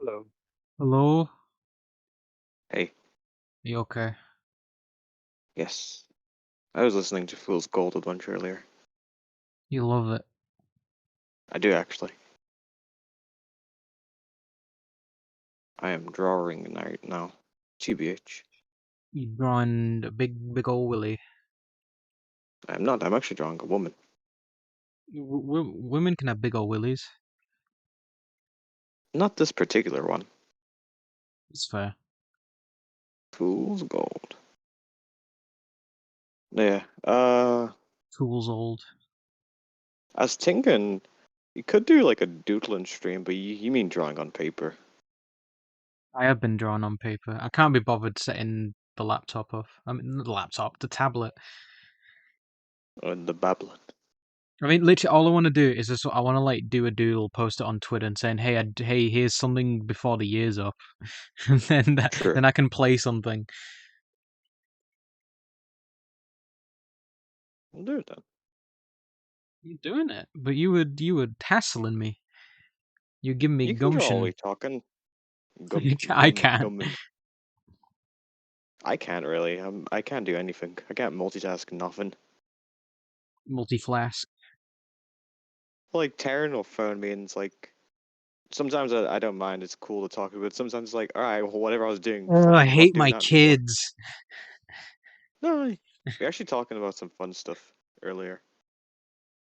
Hello. Hello? Hey, You okay? yes. I was listening to Fool's Gold a bunch earlier. You love it. I do actually. I am drawing right now. TBH. You drawing a big old Willy. I'm not, I'm actually drawing a woman. Women can have big old willies. Not this particular one. It's fair. Fool's Gold. Yeah, Fool's old. I was thinking you could do like a doodling stream, but you mean drawing on paper. I have been drawing on paper. I can't be bothered setting the laptop up. I mean, not the laptop, the tablet. The Babylon. I mean, literally, all I want to do is just I want to like do a doodle, post it on Twitter, and saying, "Hey, hey, here's something before the year's up," and Sure. then I can play something. We'll do it then. You're doing it, but you were hassling me. You're giving me You can draw all the gumption. way talking. Gum, I gum, can't. gum. I can't really. I can't do anything. I can't multitask nothing. Multi-flask. Like Taryn will phone me and it's like sometimes I don't mind. It's cool to talk to, but sometimes it's like, all right, well, whatever I was doing, Oh, I fucking wasn't hate doing my that anymore. kids. No, we're actually talking about some fun stuff earlier.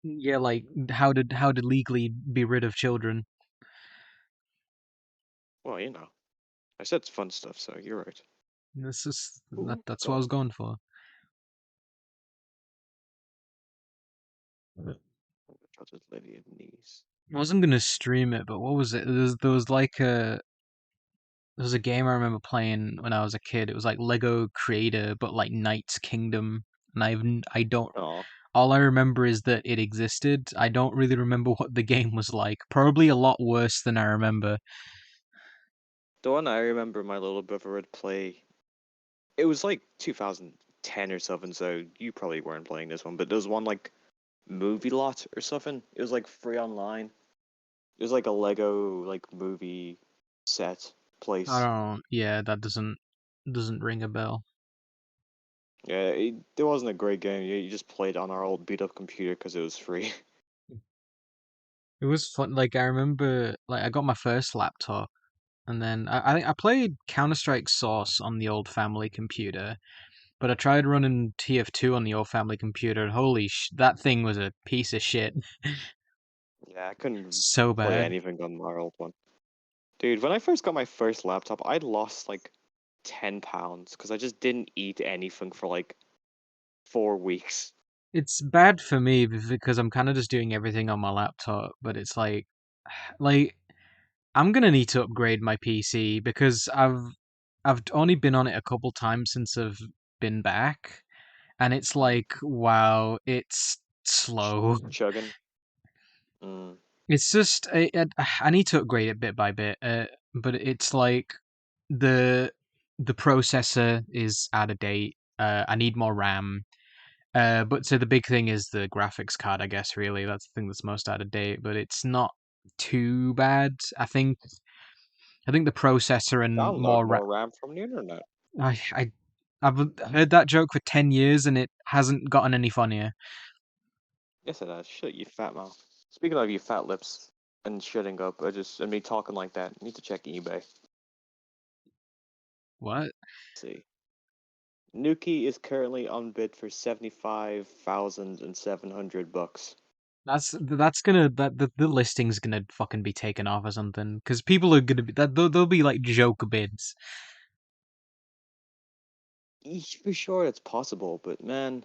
Yeah, like how to legally be rid of children. Well, I said it's fun stuff, so you're right. This is Ooh, that's what I was gold. going for. Trusted lady of knees. I wasn't gonna stream it, but what was it? There was like there was a game I remember playing when I was a kid. It was like Lego Creator, but like Knight's Kingdom, and I don't. Oh, All I remember is that it existed. I don't really remember what the game was like. Probably a lot worse than I remember. the one I remember my little brother would play. It was like 2010 or something, so you probably weren't playing this one. But there was one like Movie Lot or something. It was like free online. It was like a Lego like movie set I place. don't. Yeah, that doesn't ring a bell. Yeah, it wasn't a great game. You just played on our old beat up computer because it was free. It was fun. Like I remember, like I got my first laptop, and then I think I played Counter Strike Source on the old family computer, but I tried running TF2 on the old family computer, and that thing was a piece of shit. Yeah, I couldn't So play bad. anything on our old one. Dude, when I first got my first laptop, I lost like 10 pounds because I just didn't eat anything for like 4 weeks. It's bad for me because I'm kind of just doing everything on my laptop, but it's like I'm gonna need to upgrade my PC because I've only been on it a couple times since I've been back, and it's Mm. like, wow, it's slow. Chugging. Mm. It's just I need to upgrade it bit by bit, but it's like the the processor is out of date. I need more RAM. But so the big thing is the graphics card, I guess. Really, that's the thing that's most out of date. But it's not too bad. I think the processor and Download more RAM. more RAM from the internet. I've heard that joke for 10 years and it hasn't gotten any funnier. Yes, it has. Shut you fat mouth. Speaking of you fat lips and shutting up, and me talking like that, need to check eBay. What? See. Nuki is currently on bid for $75,700. That's gonna the listing's gonna fucking be taken off or something because people are gonna be that they'll be like joke bids. For sure it's possible, but man,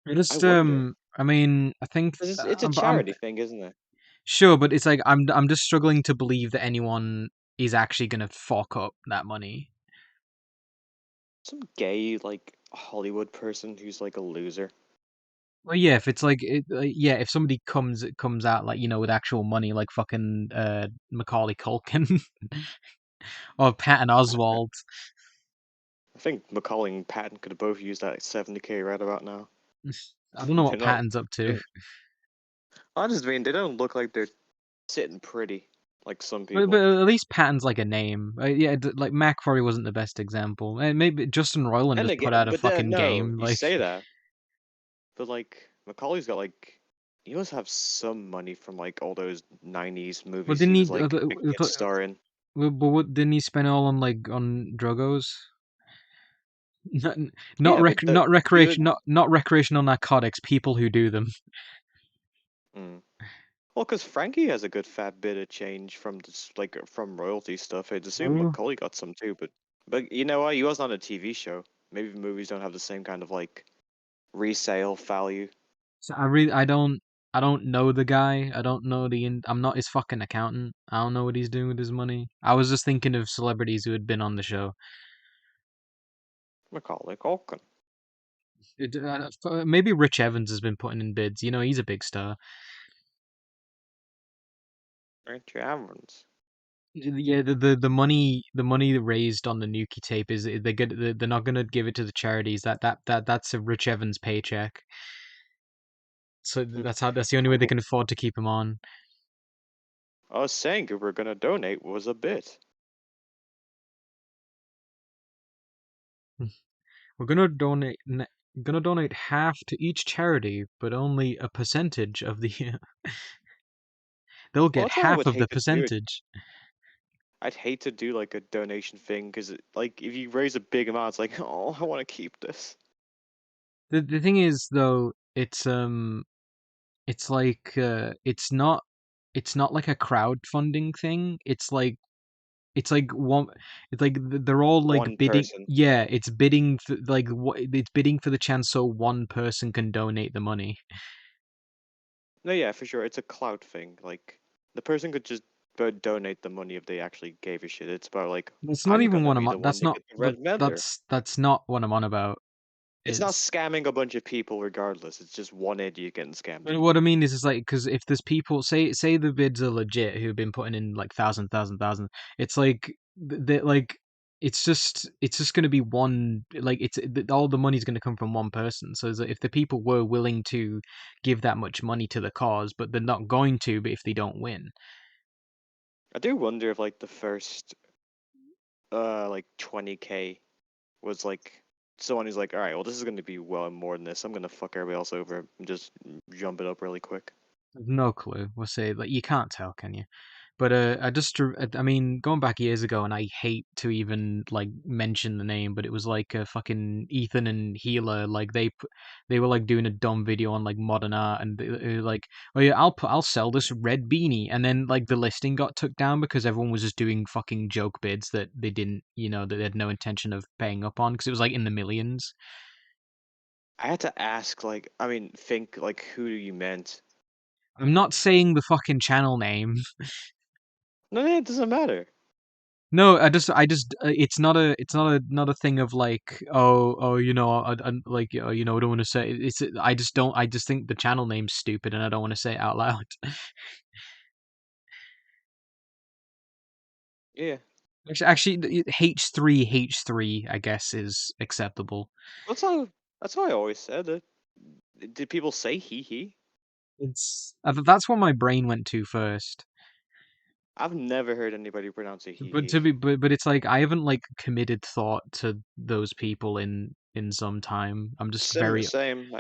I Just wonder. I mean I think 'Cause it's a I'm charity thing, isn't it? sure, but it's like I'm just struggling to believe that anyone is actually gonna fork up that money. Some gay, like, Hollywood person who's like a loser. Well, yeah, if it's like yeah, if somebody comes out like with actual money, like fucking Macaulay Culkin or Patton Oswalt. I think Macaulay and Patton could have both used that 70K right about now. I don't know They're what not. Patton's up to. They're, I just mean, they don't look like they're sitting pretty. like some But people. at least Patton's like a name. Yeah, like Mac probably wasn't the best example. Maybe Justin Roiland And just put again, out a but then fucking no, game. you Like, say that, but like Macaulay's got like he must have some money from like all those '90s well, movies he didn't was he? like a guest star in. But what didn't he spend it all on like on druggos? Not Yeah, but the not he would. not recreational narcotics. People who do them. Mm. Well, because Frankie has a good fat bit of change from this, like from royalty stuff. I'd assume Oh, Macaulay got some too, but you know what? He wasn't on a TV show. Maybe movies don't have the same kind of like resale value. so I don't know the guy. I don't know I'm not his fucking accountant. I don't know what he's doing with his money. I was just thinking of celebrities who had been on the show. Macaulay Culkin, Maybe Rich Evans has been putting in bids. You know, he's a big star. Rich Evans. Yeah, the money raised on the Nuki tape is they're not gonna give it to the charities. That's a Rich Evans paycheck. So that's the only way they can afford to keep him on. Us saying we were gonna donate was a bit. We're gonna donate half to each charity, but only a percentage of the. They'll Well, get that's why I half would of the hate to do it. percentage. I'd hate to do like a donation thing because like if you raise a big amount, it's like, oh, I want to keep this. The thing is though, it's like it's not like a crowdfunding thing. It's like one it's like they're all like One bidding. person. Yeah, it's bidding for like what it's bidding for the chance so one person can donate the money. No, yeah, for sure. It's a clout thing. Like the person could just donate the money if they actually gave a shit. It's about like That's not I'm even gonna what I'm be on. the one to get the red vendor. That's not what I'm on about. It's not It's scamming a bunch of people regardless. It's just one idiot getting scammed. but what I mean is like because if there's people say the bids are legit who've been putting in like thousand, it's like they like it's just going to be one like all the money's going to come from one person. So it's like, if the people were willing to give that much money to the cause, but they're not going to, but if they don't win, I do wonder if like the first like 20K was like someone who's like, all right, well this is gonna be well more than this. I'm gonna fuck everybody else over and just jump it up really quick. I've no clue. We'll say like you can't tell, can you? But I mean, going back years ago, and I hate to even like mention the name, but it was like fucking Ethan and Healer, like they were like doing a dumb video on like modern art, and they were like, oh yeah, I'll sell this red beanie, and then like the listing got took down because everyone was just doing fucking joke bids that they didn't, you know, that they had no intention of paying up on because it was like in the millions. I had to ask, like, I mean, think like who you meant. I'm not saying the fucking channel name. No, yeah, it doesn't matter. No, I just, not a thing of like, you know, like, you know, I don't want to say I just don't, I just think the channel name's stupid and I don't want to say it out loud. Yeah, Actually, H3, I guess, is acceptable. that's how I always said it. Did people say he? That's what my brain went to first. I've never heard anybody pronounce it But he. but it's like I haven't like committed thought to those people in some time. Same.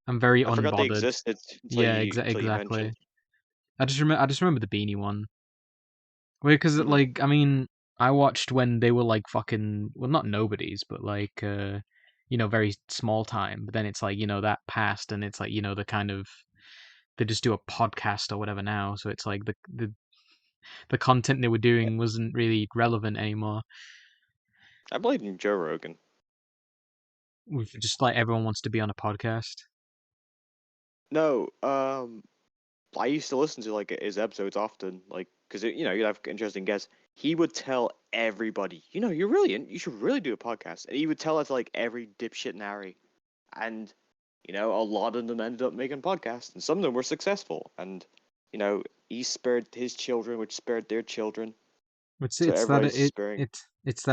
I'm very I forgot they unbothered. existed Yeah, until you exactly. mentioned. I just remember the beanie one. Well, because Hmm. like I mean, I watched when they were like fucking well, not nobodies, but like you know, very small time. But then it's like you know that passed, and it's like you know the kind of they just do a podcast or whatever now. So it's like the content they were doing wasn't really relevant anymore. I believe in Joe Rogan. With just like everyone wants to be on a podcast. No, I used to listen to like his episodes often, like because you know you'd have interesting guests. He would tell everybody, you know, you should really do a podcast, and he would tell us like every dipshit in Harry, and you know a lot of them ended up making podcasts, and some of them were successful, and you know he spared his children, which spared their children. It's So it's that everybody's it sparing. it's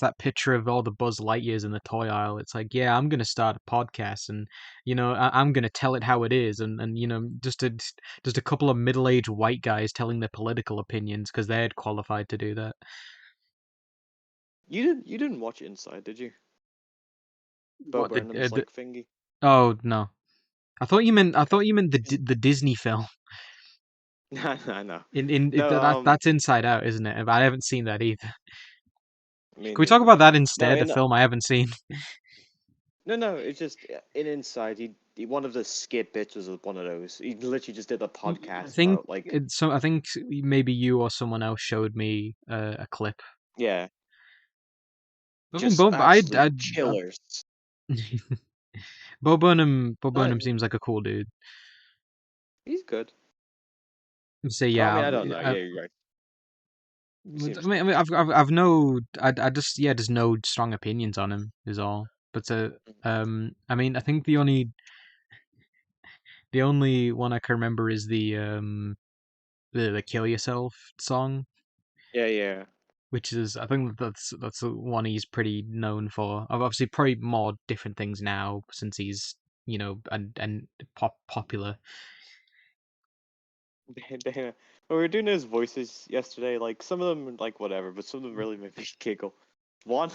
that picture of all the Buzz Lightyears in the toy aisle. It's like, yeah, I'm gonna start a podcast, and I'm gonna tell it how it is, and just a couple of middle-aged white guys telling their political opinions because they're qualified to do that. You didn't watch Inside, did you? Bo What Burnham's like thingy. oh no, I thought you meant the Disney film. I know. In No, that's Inside Out, isn't it? I haven't seen that either. me Can we talk neither. about that No, instead? A film I haven't seen. no. It's just in Inside. He one of the skit bits was one of those. He literally just did a I podcast think about like it's so. I think maybe you or someone else showed me a clip. yeah, But just I, absolute killers. Bo Not, Burnham seems like a cool dude. he's good. So I yeah, mean, I don't know. Yeah, you're right. He seems I've no, I just yeah, just no strong opinions on him is all. But I mean, I think the only one I can remember is the Kill Yourself song, yeah. which is I think that's the one he's pretty known for. Obviously, probably more different things now since he's and popular. When we were doing his voices yesterday, like some of them like whatever, but some of them really made me giggle. One,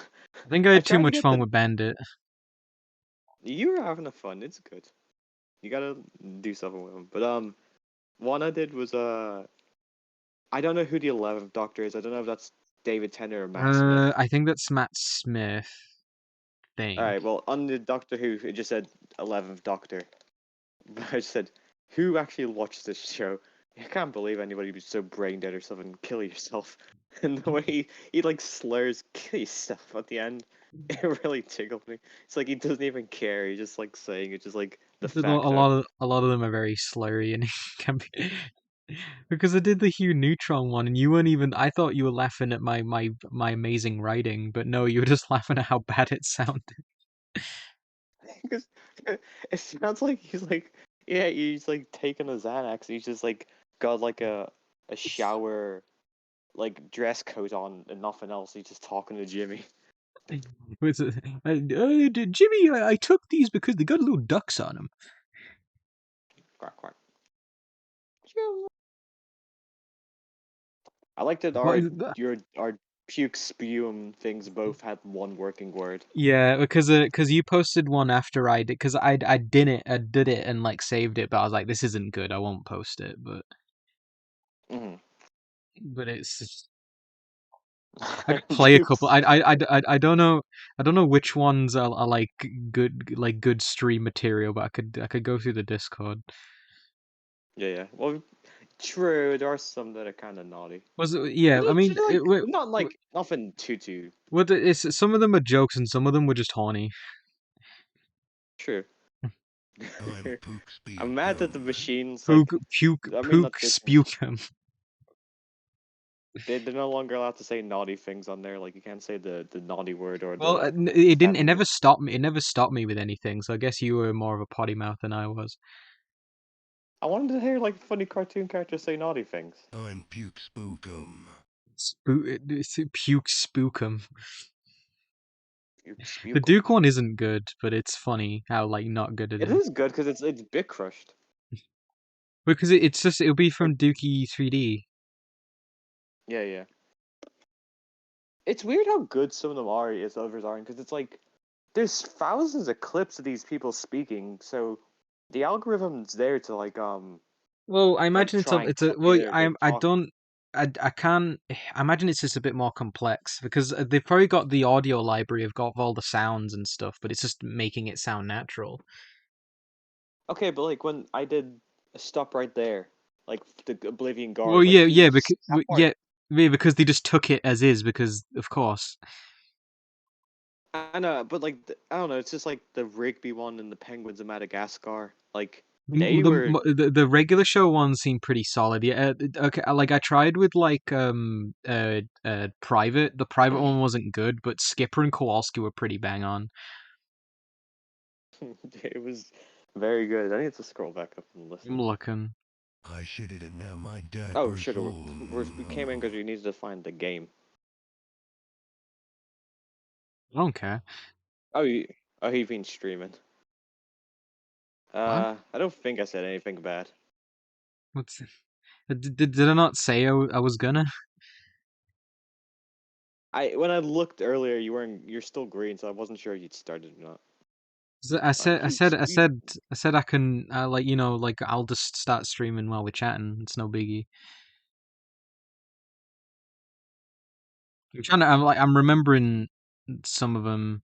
I think I I had too tried to much get fun the. with Bandit. You were having a fun. It's good. You gotta do something with him. But one I did was I don't know who the 11th Doctor is. I don't know if that's David Tennant or Matt Smith. I think that's Matt Smith. All Think. right. Well, on the Doctor Who, it just said 11th Doctor. But I just said, who actually watched this show? I can't believe anybody would be so brain dead or something. Kill yourself. And the way he like slurs "kill yourself" at the end, it really tickled me. It's like he doesn't even care. He's just like saying it, just like the fact that. A lot of them are very slurry and can be because I did the Hugh Neutron one and you weren't even. I thought you were laughing at my amazing writing, but no, you were just laughing at how bad it sounded. Because it sounds like he's like, yeah, he's like taking a Xanax. He's just like got like a shower like dress coat on and nothing else. He's just talking to Jimmy. Jimmy, I took these because they got little ducks on them. Quack quack. I like that What our is that? your our puke spume things both had one working word. Yeah, because you posted one after I did because I did it and like saved it, but I was like, this isn't good. I won't post it, Mm-hmm. but I could play a couple. I don't know which ones are like good stream material, but I could go through the Discord. Yeah. Well, true. There are some that are kind of naughty. Was it? Yeah, But I it's mean, like not like nothing too what it's some of them are jokes and some of them were just horny. true. I'm Pook I'm mad that the Speakum. machines like. I mean, not Puke this machine. spukum. They're no longer allowed to say naughty things on there. Like you can't say the naughty word or Well, the it didn't. It feminine. never stopped me. It never stopped me with anything. So I guess you were more of a potty mouth than I was. I wanted to hear like funny cartoon characters say naughty things. I'm Puke Spookum. Puke spookum. You The spuke 'em. Duke one isn't good, but it's funny how like not good it It is. is good because it's bit crushed. Because it'll be from Dookie 3D. Yeah. It's weird how good some of them are as others aren't because it's like there's thousands of clips of these people speaking, so the algorithm's there to Well, I like imagine try and it's a copy well. their I talk. don't. I can't. I imagine it's just a bit more complex because they've probably got the audio library of got all the sounds and stuff, but it's just making it sound natural. Okay, but like when I did Stop Right There, like the Oblivion Well, Guard, like he's because that part. yeah, because they just took it as is because of course. I know, but like I don't know, it's just like the Rigby one and the Penguins of Madagascar. Like they The, were. the regular show ones seem pretty solid. Yeah, okay. Like I tried with like private. The private one wasn't good, but Skipper and Kowalski were pretty bang on. It was very good. I need to scroll back up and I'm listen. looking. I shitted and now my diaper's Oh, shit. full. We came in because we needed to find the game. I don't care. Oh, you've been streaming. What? I don't think I said anything bad. What's did I not say I was gonna? When I looked earlier, you're still green, so I wasn't sure if you'd started or not. I said I said I You said I said I can like like I'll just start streaming while we're chatting. It's no biggie. I'm remembering some of them.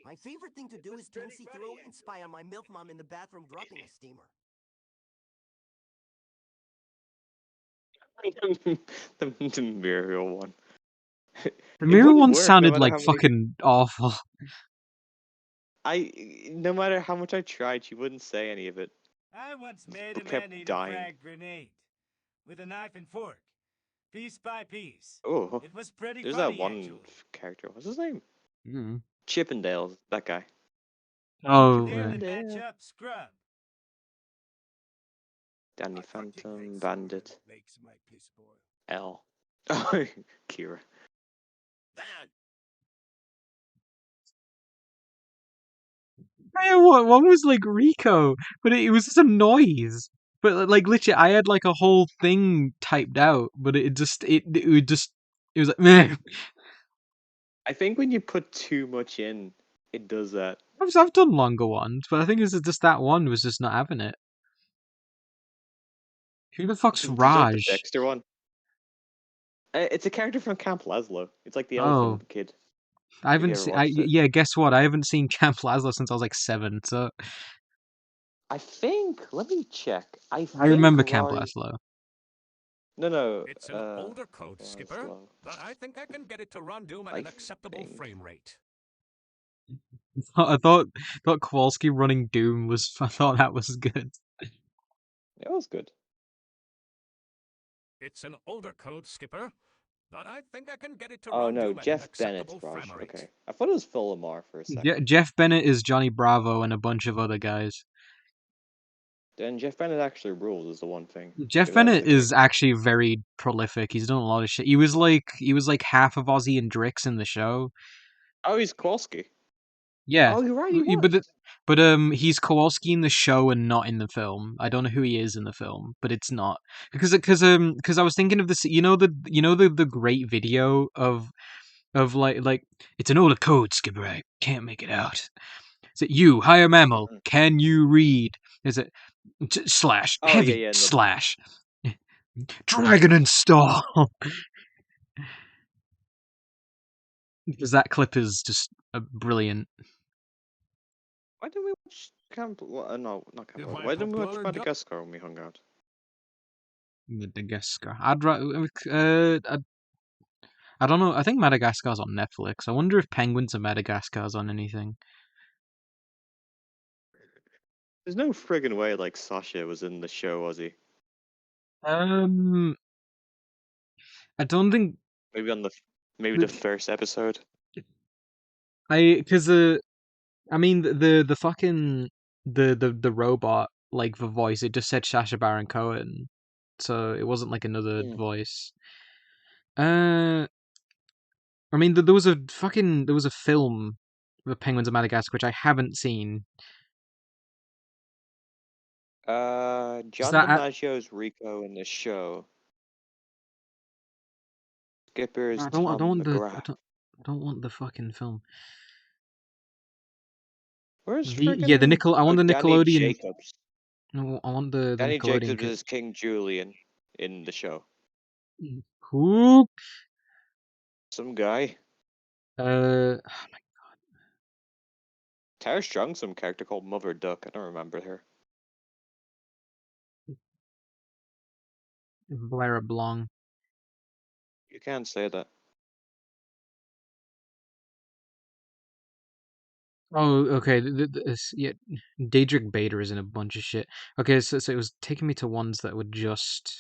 My favorite thing to do is turn see-through and spy on my MILF mom in the bathroom dropping a steamer. the Muriel one. The It mirror wouldn't one work, no sounded matter like how many. fucking awful. No matter how much I tried, she wouldn't say any of it. I once made But a kept man eat dying. a frag grenade with a knife and fork, piece by piece. Oh, It was pretty there's funny, that one actually. character. What's his name? Mm. Chippendale. That guy. Oh, Clearly Chippendale. match up, scrub. Danny Phantom, Bandit, Makes my piss boil. L. Kira. yeah, one was like Rico, but it was just a noise. But like literally, I had like a whole thing typed out, but it was like meh. I think when you put too much in, it does that. I've done longer ones, but I think it's just that one was just not having it. Who the fuck's Did you like the Raj? Dexter one? It's a character from Camp Lazlo. It's like the Oh, elephant kid. I If you haven't ever seen. watched it. Yeah, guess what? I haven't seen Camp Lazlo since I was like 7. So I think. Let me check. I I think remember Camp Raj. Lazlo. No. It's an older code, Skipper, Lazlo. but I think I can get it to run Doom at I an acceptable think. frame rate. I thought Kowalski running Doom was. I thought that was good. It was good. It's an older code, Skipper, but I think I can get it to Oh run no, Doom at an Jeff Bennett, acceptable Raj. frame rate. Okay, I thought it was Phil Lamar for a second. Jeff Bennett is Johnny Bravo and a bunch of other guys. Then Jeff Bennett actually rules is the one thing. Jeff Because I was Bennett thinking, is actually very prolific. He's done a lot of shit. He was like half of Ozzy and Drix in the show. oh, he's Kowalski. Yeah, Oh, you're right. He but was. he's Kowalski in the show and not in the film. I don't know who he is in the film, but it's not because I was thinking of this. The great video of like it's an older code, Skipper. I can't make it out. Is it you, higher mammal? Mm-mm. Can you read? Is it slash Oh heavy yeah. No, slash dragon and star? Because that clip is just brilliant. why didn't we watch Camp? No, not Camp. If my Why didn't we watch popular Madagascar when we hung out? Madagascar. I don't know. I think Madagascar's on Netflix. I wonder if Penguins of Madagascar's on anything. There's no friggin' way like Sasha was in the show, was he? Um, I don't think Maybe on the first episode. because I mean the fucking the robot like the voice it just said Sacha Baron Cohen, so it wasn't like another Hmm. voice. I mean there was a film, The Penguins of Madagascar, which I haven't seen. Is John that DiMaggio's Rico in the show. Skipper's I don't Tom want McGrath. I don't want the fucking film. Where's The friggin' I want the Danny Nickelodeon. Jacobs? No, I want the Danny Nickelodeon. Jacobs is King Julian in the show. Who? Some guy. Uh, Tara Strong, some character called Mother Duck. I don't remember her. Blair Blanc. You can't say that. Oh, okay. Yeah, Daedric Bader is in a bunch of shit. Okay, so it was taking me to ones that would just.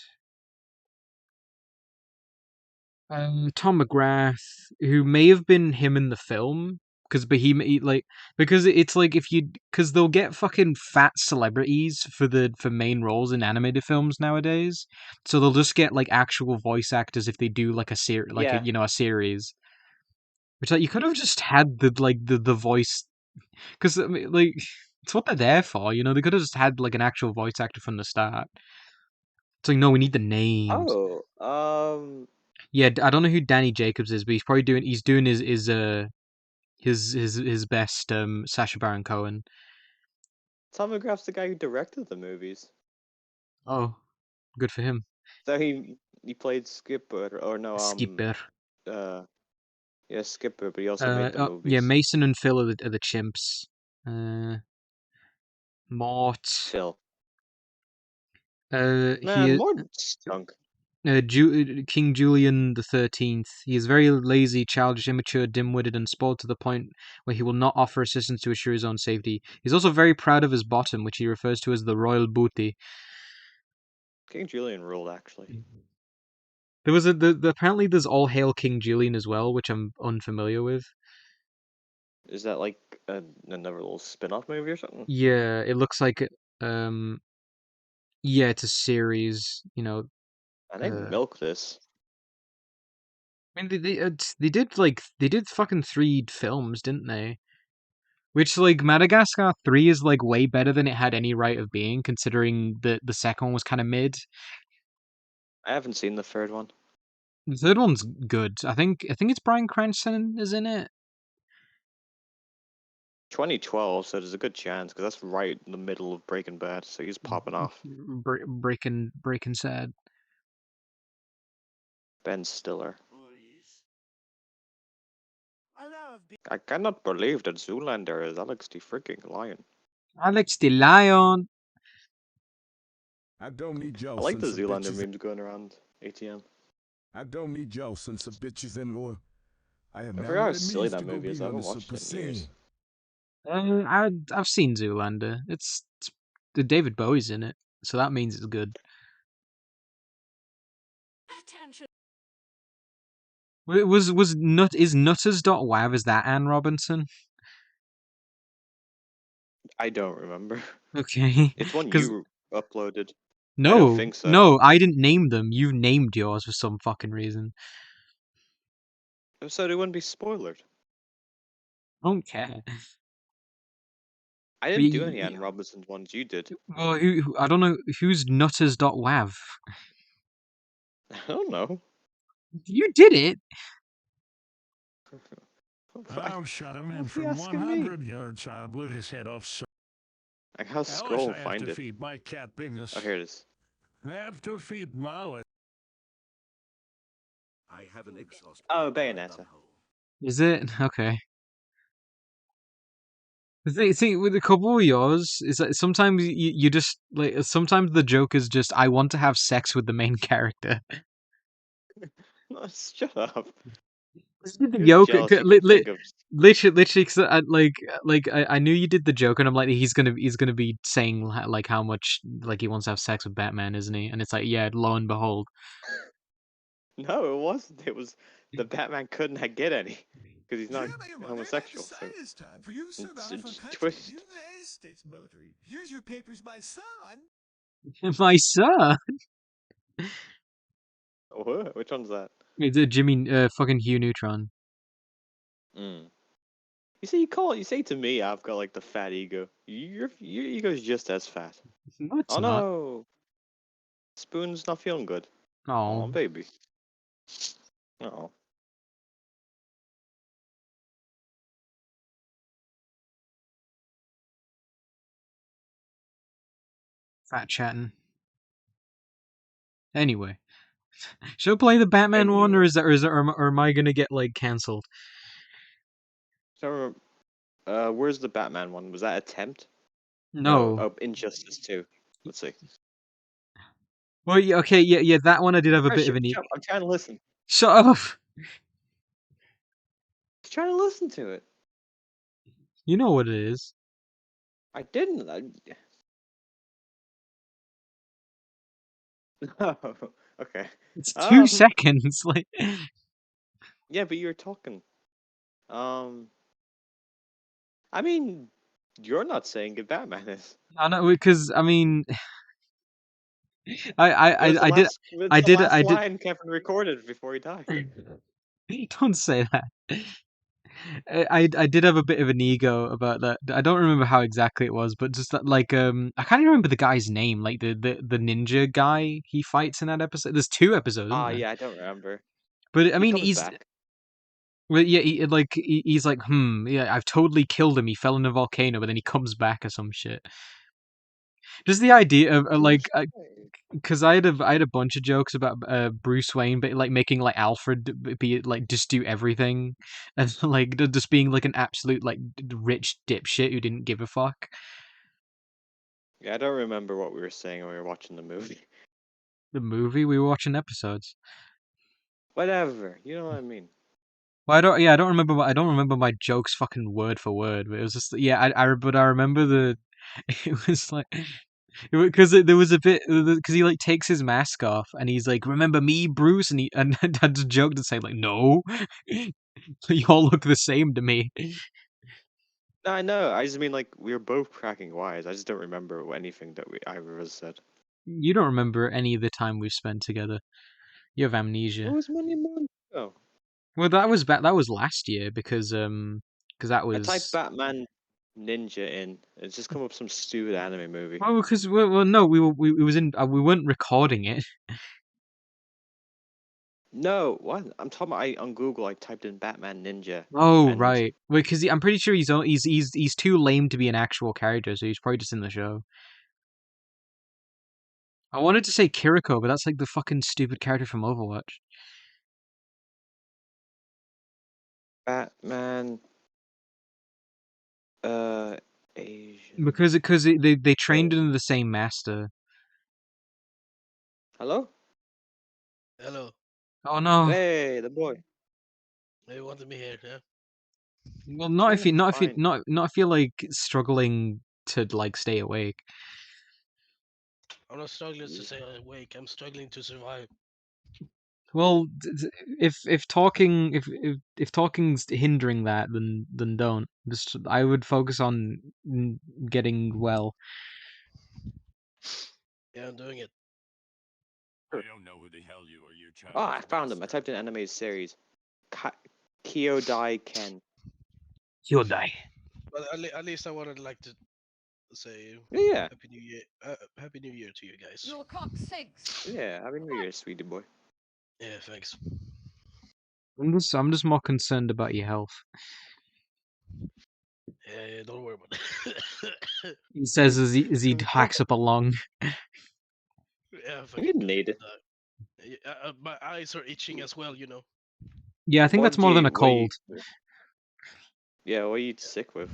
Tom McGrath, who may have been him in the film, because because it's like because they'll get fucking fat celebrities for main roles in animated films nowadays, so they'll just get like actual voice actors if they do like a Yeah. a series, which like you could have just had the voice, because I mean, like it's what they're there for, you know. They could have just had like an actual voice actor from the start. It's like, no, we need the names. Oh, Yeah, I don't know who Danny Jacobs is, but he's doing his best Sacha Baron Cohen. Tom McGrath's the guy who directed the movies. Oh, good for him. So he played Skipper, or no, Skipper. yeah, Skipper, but he also made the Yeah, movies. Mason and Phil are the chimps. Mort. Phil. He Man, more stunk. King Julian XIII. He is very lazy, childish, immature, dim-witted, and spoiled to the point where he will not offer assistance to assure his own safety. He's also very proud of his bottom, which he refers to as the royal booty. King Julian ruled, actually. There was apparently there's All Hail King Julian as well, which I'm unfamiliar with. Is that like another little spin-off movie or something? Yeah, it looks like yeah, it's a series, you know. And they milk this. I mean, they did fucking 3 films, didn't they? Which, like, Madagascar 3 is like way better than it had any right of being, considering the second one was kind of mid. I haven't seen the third one. The third one's good. I think it's Bryan Cranston is in it. 2012, so there's a good chance because that's right in the middle of Breaking Bad, so he's popping off. Breaking Sad. Ben Stiller. I love I cannot believe that Zoolander is Alex the freaking Lion. Alex the Lion. I don't need Joe. I like the since the Zoolander bitches- memes going around ATM. I don't need Joe since the bitches in law. I have I now forgot how what it silly means that to go movie is. be I on haven't the watched it super in years. Saiyan. I've seen Zoolander. It's the David Bowie's in it, so that means it's good. Attention. Is Nutters.wav, is that Anne Robinson? I don't remember. Okay. It's one 'Cause- you uploaded. No, don't think so. no, I didn't name them. You named yours for some fucking reason. So they wouldn't be spoiled. I don't care. I didn't do you- any Anne Robinson ones. You did. Well, I don't know who's Nutters.wav. I don't know. You did it. I'll shot him Why in is he from asking me? 100 yards. I blew his head off. So Like, how else scroll I have find to it? feed my cat business. Oh, here it is. I have to feed Molly. I have an exhaust. Oh, pipe Bayonetta. down hole. Is it? Okay. The thing with a couple of yours is that sometimes you just like sometimes the joke is just I want to have sex with the main character. No, shut up. The You're joke, jealous you can think of... literally, cause I knew you did the joke, and I'm like, he's gonna be saying like how much like he wants to have sex with Batman, isn't he? And it's like, yeah, lo and behold. No, it wasn't. It was the Batman couldn't get any because he's not homosexual. So It's time for you to sit it's down a for country twist. United States military. Here's your papers, my son. My son, What? Which one's that? it's Jimmy, fucking Hugh Neutron. Mm. You say to me, I've got like the fat ego. Your ego's just as fat. No, it's Oh not. no, Spoon's not feeling good. Oh, Oh baby. Oh. fat chatting. Anyway, should I play the Batman one, or or am I gonna get like cancelled? So, where's the Batman one? Was that Attempt? No. Oh, Injustice 2. Let's see. Well, yeah, okay, yeah, that one I did have a Oh, bit shut of an. up, I'm trying to listen. Shut up! I'm trying to listen to it. You know what it is. I didn't. Oh, okay. It's 2 Um, seconds. Like, Yeah, but you're talking. I mean, you're not saying good Batman is. I know because I mean, I I What was the I, I did last? What's I the did last I did. line Kevin recorded before he died? Don't say that. I did have a bit of an ego about that. I don't remember how exactly it was, but just that, like I can't even remember the guy's name. Like the ninja guy he fights in that episode. There's 2 episodes, isn't Ah, there? yeah, I don't remember. But I He mean, comes he's back. well, yeah, he's like, yeah, I've totally killed him. He fell in a volcano, but then he comes back or some shit. Just the idea of like, because I had a bunch of jokes about Bruce Wayne, but like making like Alfred be like just do everything, and like just being like an absolute like rich dipshit who didn't give a fuck. Yeah, I don't remember what we were saying when we were watching the movie. The movie we were watching episodes. Whatever, you know what I mean. Well, I don't remember. I don't remember my jokes fucking word for word. But it was just yeah. But I remember the. It was like because there was a bit because he like takes his mask off and he's like, "Remember me, Bruce?" And he and had a joke to say like, "No, you all look the same to me." No, I know. I just mean like we were both cracking wise. I just don't remember anything that we either of us said. You don't remember any of the time we've spent together. You have It amnesia. was many months ago. Well, that was last year because that I typed was Batman Ninja in. It's just come up some stupid anime movie. well because no we was in we weren't recording it. No, what? I'm talking about on Google. I typed in Batman Ninja, Oh and right, because I'm pretty sure he's too lame to be an actual character, so he's probably just in the show. I wanted to say Kiriko, but that's like the fucking stupid character from Overwatch. Batman, Asian. Because they trained Oh. under the same master. Hello? Hello. Oh no. Hey, the boy. You wanted me here, yeah? Well, not if Yeah, you fine. not if you're like struggling to like stay awake. I'm not struggling to stay awake. I'm struggling to survive. Well, if talking if talking's hindering that, then don't. Just I would focus on getting well. Yeah, I'm doing it. I don't know who the hell you or your child. Oh, I found him. I typed in anime series. Kyodai Ken. You'll die. But at least I wanted like to say Yeah, Happy New Year. Happy New Year to you guys. Your cock sinks. yeah. Happy New Year, sweetie boy. Yeah, thanks. I'm just more concerned about your health. Yeah, don't worry about it. He says as he hacks up a lung. Yeah, You didn't need it. my eyes are itching as well, you know. Yeah, I think that's more than a cold. Yeah, what are you sick with?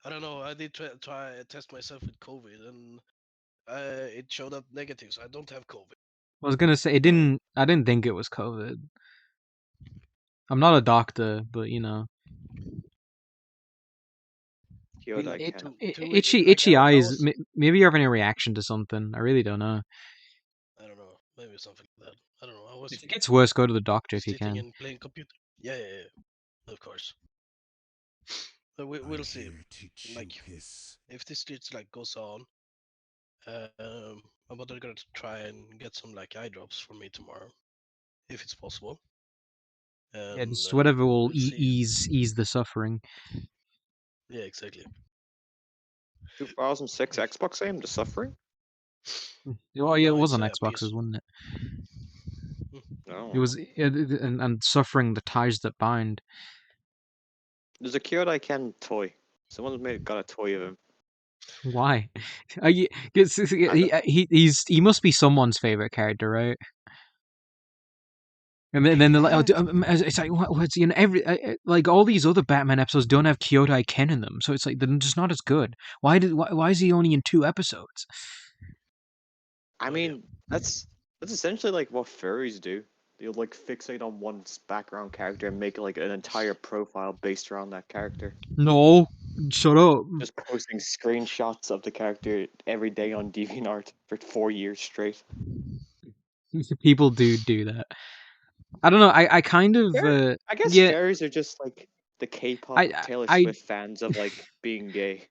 I don't know. I did try test myself with COVID, and it showed up negative. So I don't have COVID. I was gonna say it didn't. I didn't think it was COVID. I'm not a doctor, but you know, Kyodai Ken. itchy eyes. Maybe you're having a reaction to something. I really don't know. I don't know. Maybe something like that. I don't know. I was. If it gets worse, go to the doctor if you sitting can. and playing computer. Yeah, of course. But we'll see. Like, if this shit like goes on, I'm about to gonna try and get some like eye drops for me tomorrow, if it's possible. Yeah, just whatever will ease the suffering. Yeah, exactly. 2006 Xbox game, The Suffering? Oh yeah, it No, was it's on a Xboxes, PS. wasn't it? No. It was and suffering the ties that bind. There's a Kyodai Ken toy. Someone's got a toy of him. Why? He must be someone's favorite character, right? And then they're like, it's like what's you know like all these other Batman episodes don't have Kyodai Ken in them, so it's like they're just not as good. Why is he only in 2 episodes? I mean, that's essentially like what furries do. They'll like fixate on one background character and make like an entire profile based around that character. No, shut up. Just posting screenshots of the character every day on DeviantArt for 4 years straight. People do that. I don't know. I kind of I guess yeah. fairies are just like the K-pop I Taylor I Swift fans of like being gay.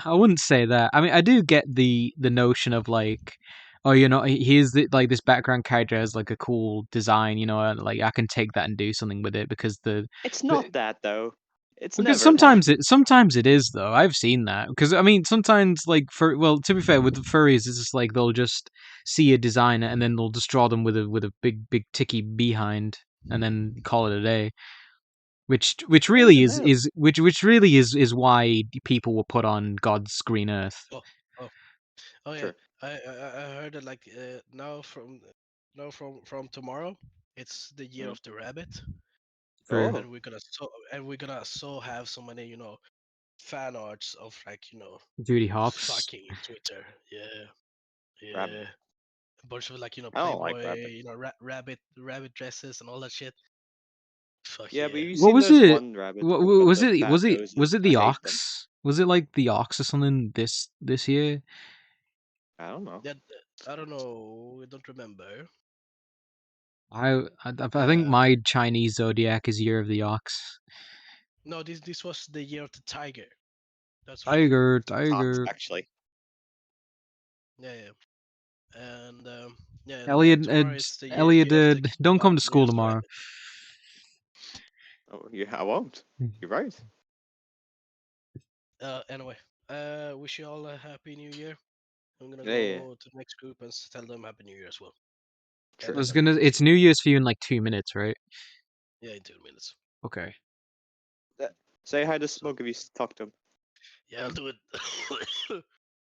I wouldn't say that. I mean, I do get the notion of like, oh, here's like this background character has like a cool design, and like I can take that and do something with it because It's but- not that though. It's because never that. sometimes it is though. I've seen that because I mean sometimes like to be fair with the furries it's just like they'll just see a designer and then they'll just draw them with a big ticky behind and then call it a day. Which really even is then. which really is why people were put on God's green earth. Oh yeah, Sure. I heard that like now from tomorrow, it's the year Mhm. of the rabbit, True. Oh, and we're gonna so have so many fan arts of like Judy Hopps. fucking Twitter. Yeah, rabbit. yeah, a bunch of like I don't like Playboy, rabbit. rabbit dresses and all that shit. Fuck Yeah, but yeah. you What seen was those it? one rabbits What that got was the it? fat noses? Was it I the hate them. ox? Was it like the ox or something this year? I don't know. That I don't know. I don't remember. I think my Chinese zodiac is Year of the Ox. No, this was the year of the tiger. That's for sure. Tiger, Fox, tiger. actually. Yeah, yeah. And yeah, Elliot, tomorrow is the Elliot, year of the don't come to year school of the tomorrow. rabbit. Oh, yeah, I won't. You're right. Anyway, wish you all a happy new year. I'm gonna Yeah, yeah, go to the next group and tell them happy new year as well. sure. And then It's New Year's for you in like 2 minutes, right? yeah, in 2 minutes. Okay. Say hi to Smoke if you talk to him. Yeah, I'll do it.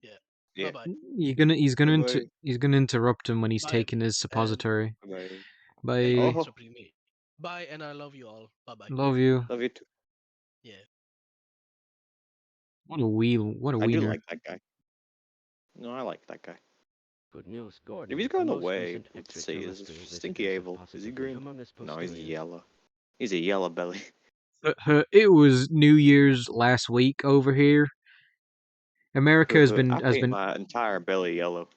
yeah. Yeah. Bye He's Bye-bye. gonna interrupt him when he's Bye. taking his suppository. Bye. Bye. Hey, Oh. interrupting me. Bye, and I love you all. Bye bye. Love you. Love you too. Yeah. What a I do wiener. like that guy. No, I like that guy. Good news, Gordon. If he's the going most away, recent let's see, is extraterrestrial Stinky visitors have Able? Is possibly he been green? among us No, he's posteriors. yellow. He's a yellow belly. It was New Year's last week over here. America has been I paint my entire belly yellow.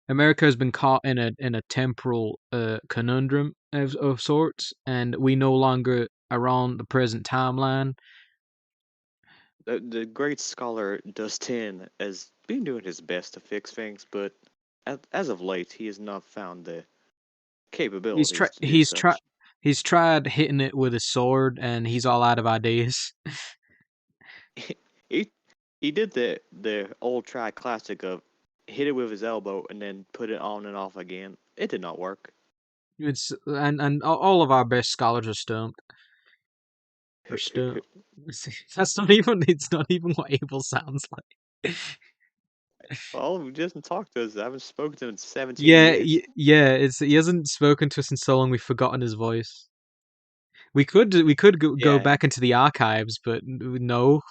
America has been caught in a temporal conundrum of sorts, and we no longer are on the present timeline. The great scholar Dustin has been doing his best to fix things, but as of late, he has not found the capabilities to do such. He's tried hitting it with a sword, and he's all out of ideas. He did the old try classic of hit it with his elbow and then put it on and off again. It did not work. It's and all of our best scholars are stumped. Or stumped. That's not even. It's not even what Abel sounds like. Well, we doesn't talk to us. I haven't spoken to him in 17 Yeah, years. yeah. He hasn't spoken to us in so long. We've forgotten his voice. We could go Yeah. back into the archives, but no.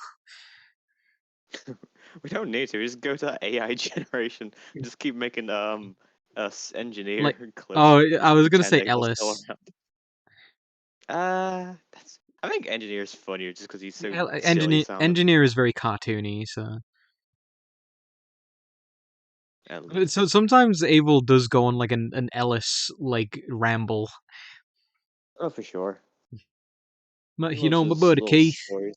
We don't need to. We just go to that AI generation and just keep making us engineer Like, clips. oh, just I was gonna pretend say that we're still Ellis. around. I think engineer's funnier just because he's so silly sounding. Engineer is very cartoony, so. At But least. so sometimes Abel does go on like an Ellis like ramble. Oh, for sure. But He my loves his buddy little Keith. stories.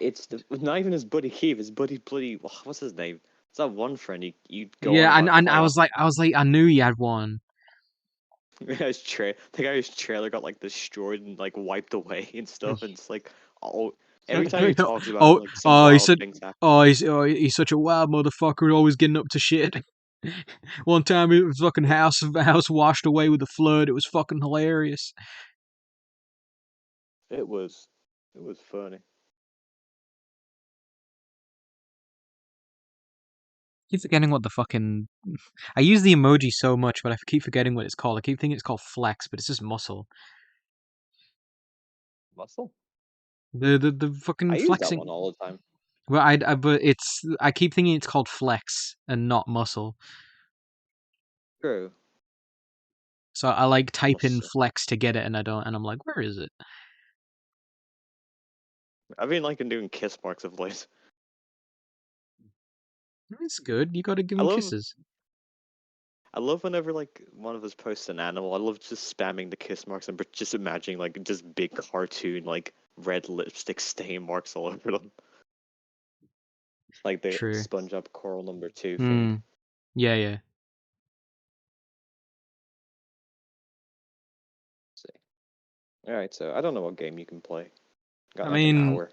It's not even his buddy Keith. His buddy bloody what's his name? It's that one friend you go Yeah, on about and quite I was like, I knew you had one. the guy's trailer got like destroyed and like wiped away and stuff, and it's like every time he talks about it, like some he wild said, things happen. he's such a wild motherfucker, always getting up to shit. One time, his fucking house washed away with a flood. It was fucking hilarious. It was funny. I keep forgetting what the fucking. I use the emoji so much, but I keep forgetting what it's called. I keep thinking it's called flex, but it's just muscle. Muscle. The fucking I use flexing. that one all the time. Well, but I keep thinking it's called flex and not muscle. True. So I like type in Muscle. flex to get it, and I don't, and I'm like, where is it? I've been liking doing kiss marks of late. It's good. You got to give I him love- kisses. I love whenever like one of us posts an animal. I love just spamming the kiss marks and just imagining like just big cartoon like red lipstick stain marks all over them, like the True. SpongeBob Coral #2 thing. Hmm. Yeah, yeah. All right, so I don't know what game you can play. Got I like an mean, hour.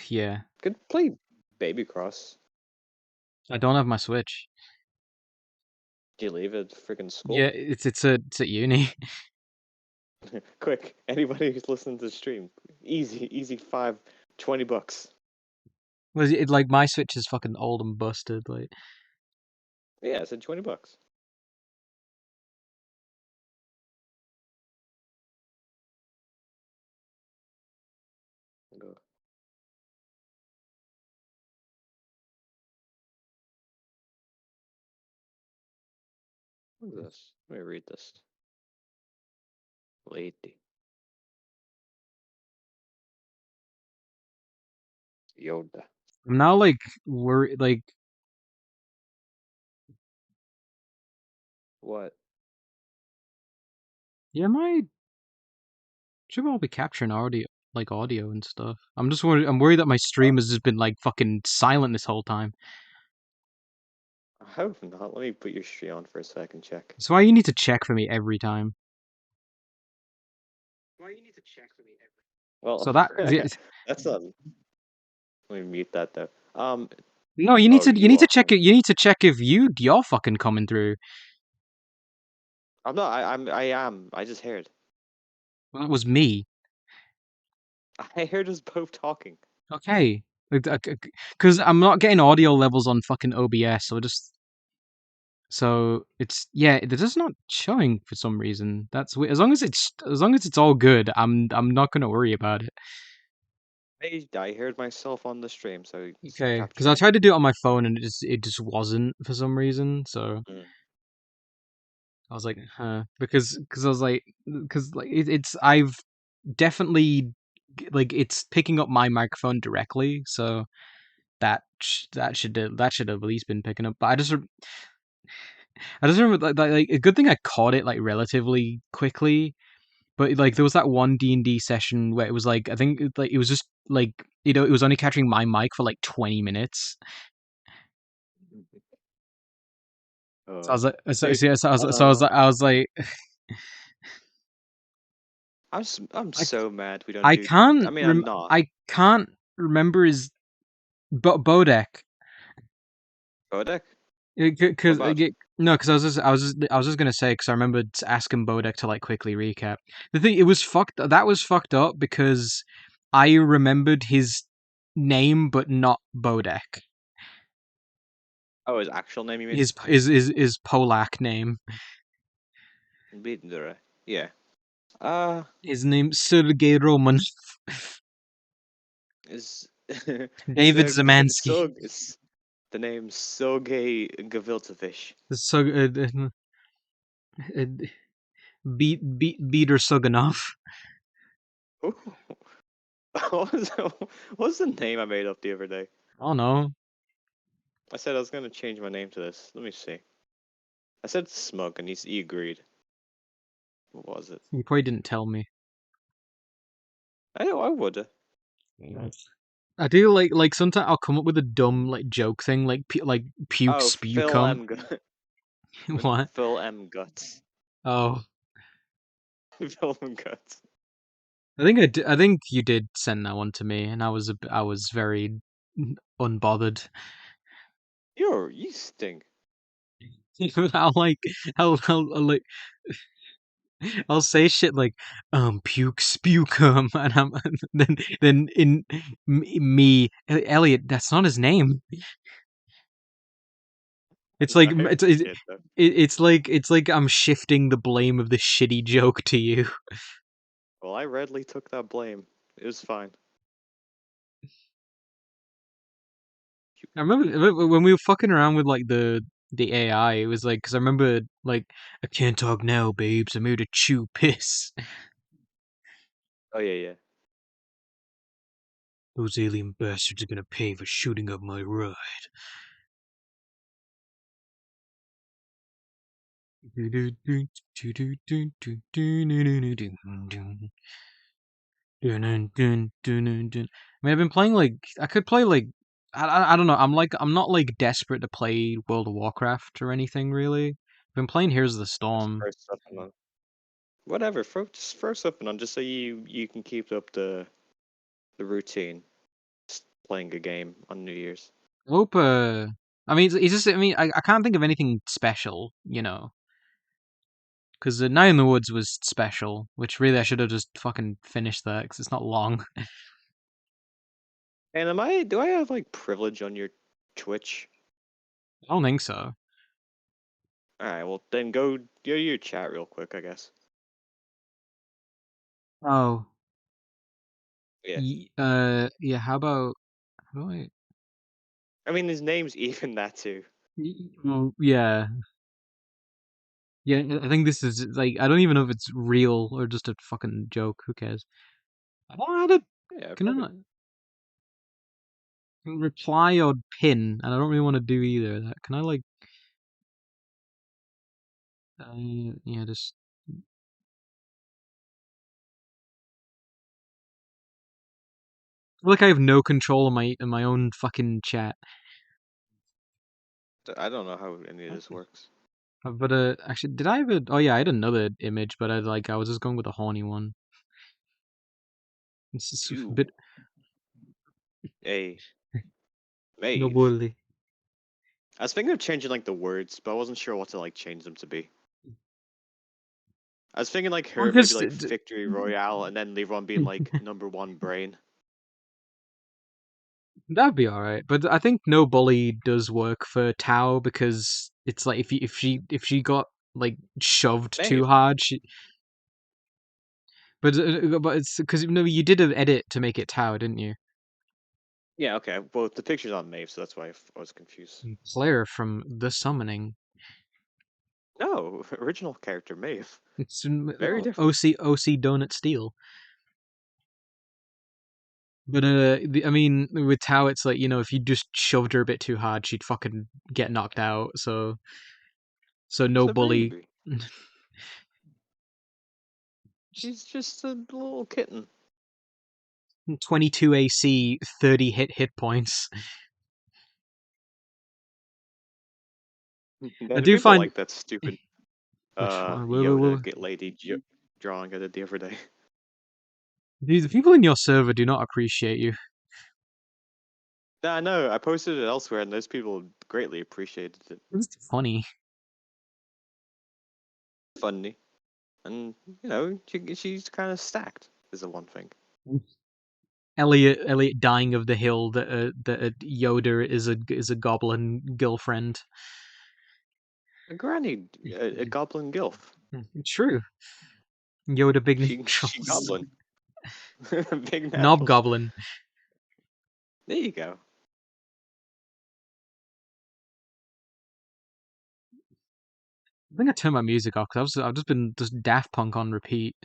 yeah. Could play Baby Cross. I don't have my Switch. Do you leave at freaking school? Yeah, it's at uni. Quick, anybody who's listening to the stream, easy $20. Was it like my Switch is fucking old and busted? Like, Yeah, I said $20. Go. What is this? Let me read this. Lady. Yoda. I'm now like worried. Like, What? yeah, my should all be capturing audio and stuff. I'm just worried. I'm worried that my stream has just been like fucking silent this whole time. I hope not. Let me put your stream on for a second. Check. That's why you need to check for me every time. Well, So that that's not. Let me mute that though. no, you need Oh, to you are check it. You need to check if you're fucking coming through. I'm not. I am. I just heard. Well, that was me. I heard us both talking. Okay, because I'm not getting audio levels on fucking OBS, so it's yeah, it is not showing for some reason. That's weird. As long as it's all good, I'm not gonna worry about it. I heard myself on the stream, so it's Okay, because I capturing. tried to do it on my phone and it just wasn't for some reason. So Mm. I was like, huh, because I was like, because like it's I've definitely like it's picking up my microphone directly, so that should have at least been picking up. But I just remember like a good thing I caught it like relatively quickly. But like there was that one D&D session where it was like I think like it was just like it was only capturing my mic for like 20 minutes. So I was like, Dude, I was like, I'm I, so mad we don't I do. I can't mean, I'm not. I can't remember his Bodek. Bodek? Because What about? no, because I was just gonna say because I remember asking Bodek to like quickly recap. The thing it was fucked. That was fucked up because I remembered his name but not Bodek. Oh, his actual name, you mean? His Polak name. Bindere. Yeah. His name's Sergei Roman. Is David Zemansky. is the name Sergei Gaviltovich. So Beater Suganov. What was the name I made up the other day? I don't know. I said I was gonna change my name to this. Let me see. I said Smug, and he agreed. What was it? You probably didn't tell me. I know I would. I do like sometimes I'll come up with a dumb like joke thing like puke Oh, spew Phil cum. M. What? Phil M. Guts. Oh, Phil M. Guts. I think you did send that one to me, and I was very unbothered. You stink. I'll like I'll like I'll say shit like puke spew cum, and then in me Elliot, that's not his name. It's like No, it's shit, though. it's like I'm shifting the blame of the shitty joke to you. Well, I readily took that blame. It was fine. I remember when we were fucking around with like the AI. It was like because I remember like I can't talk now, babes. I'm here to chew piss. Oh yeah. Those alien bastards are gonna pay for shooting up my ride. I mean, I've been playing like I could play like I don't know. I'm not like desperate to play World of Warcraft or anything really. I've been playing Here's the Just Storm. first up and on. Whatever, just first up and on, just so you can keep up the routine. Just playing a game on New Year's. Hope. I mean, it's just. I mean, I can't think of anything special, you know. Because Night in the Woods was special, which really I should have just fucking finished that because it's not long. And do I have like privilege on your Twitch? I don't think so. Alright, well then go to your chat real quick, I guess. Oh. Yeah. Yeah. How about? How do I? I mean his name's even that too. Well, yeah. Yeah, I think this is like I don't even know if it's real or just a fucking joke. Who cares? I don't know how to. Yeah, Can I probably. not can reply or pin? And I don't really want to do either of that. Can I like? Yeah, just. I feel like I have no control in my own fucking chat. I don't know how any of this works. But actually, did I have a? Oh yeah, I had another image, but I was just going with a horny one. It's just a Ooh. bit Hey. no Maeve. bully. I was thinking of changing like the words, but I wasn't sure what to like change them to be. I was thinking like Well, her maybe just like Victory Royale and then leave on being like #1 brain. that'd be all right. But I think no bully does work for Tao because it's like if she got like shoved too Maeve. hard, she. But it's because no, you did an edit to make it Tao, didn't you? Yeah, okay. Well the picture's on Maeve, so that's why I was confused. Claire from The Summoning. No, original character Maeve. It's Very different. OC Donut Steel. But I mean, with Tao, it's like if you just shoved her a bit too hard, she'd fucking get knocked out. So She's no a bully. baby. She's just a little kitten. 22 AC, 30 hit points. Yeah, I the do people find like that stupid which one? Yoda get lady drawing I did the other day. Dude, the people in your server do not appreciate you. Nah, I know. I posted it elsewhere, and those people greatly appreciated it. It's funny. Funny, and she's kind of stacked. Is the one thing. Elliot dying of the hill that Yoda is a goblin girlfriend. A granny, a goblin gilf. True. Yoda big She nails. goblin. Big Knob nails. goblin. There you go. I think I turned my music off because I've just been just Daft Punk on repeat.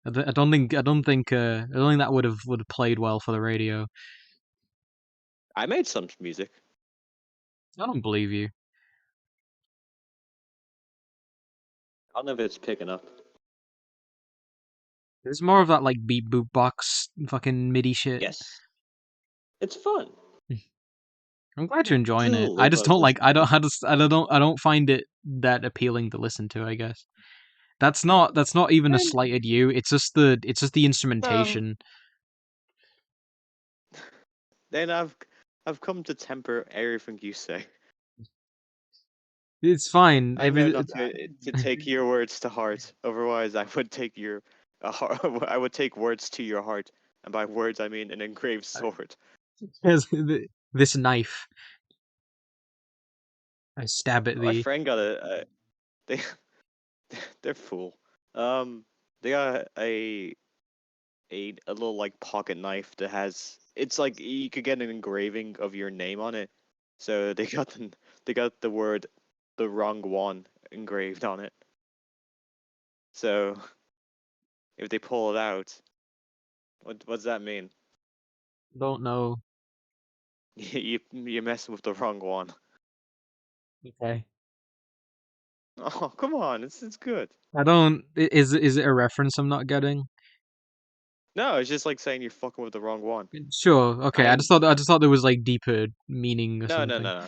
I don't think that would have played well for the radio. I made some music. I don't believe you. I don't know if it's picking up. It's more of that like beat boot box fucking MIDI shit. Yes. It's fun. I'm glad you're enjoying it. Little I just don't like. listened to. I don't find it that appealing to listen to. I guess that's not even a And, slight at you. It's just the instrumentation. then I've come to temper everything you say. It's fine. I know not to take your words to heart. Otherwise, I would take I would take words to your heart, and by words I mean an engraved sword. This knife. I stab at My thee. friend got they they're full. They got a little like pocket knife that has it's like you could get an engraving of your name on it. So they got the word the wrong one engraved on it. So if they pull it out, what does that mean? Don't know. You're messing with the wrong one. Okay. Oh, come on, it's good. I don't. Is it a reference I'm not getting? No, it's just like saying you're fucking with the wrong one. Sure. Okay. And I just thought there was like deeper meaning or no, no, something. no, no.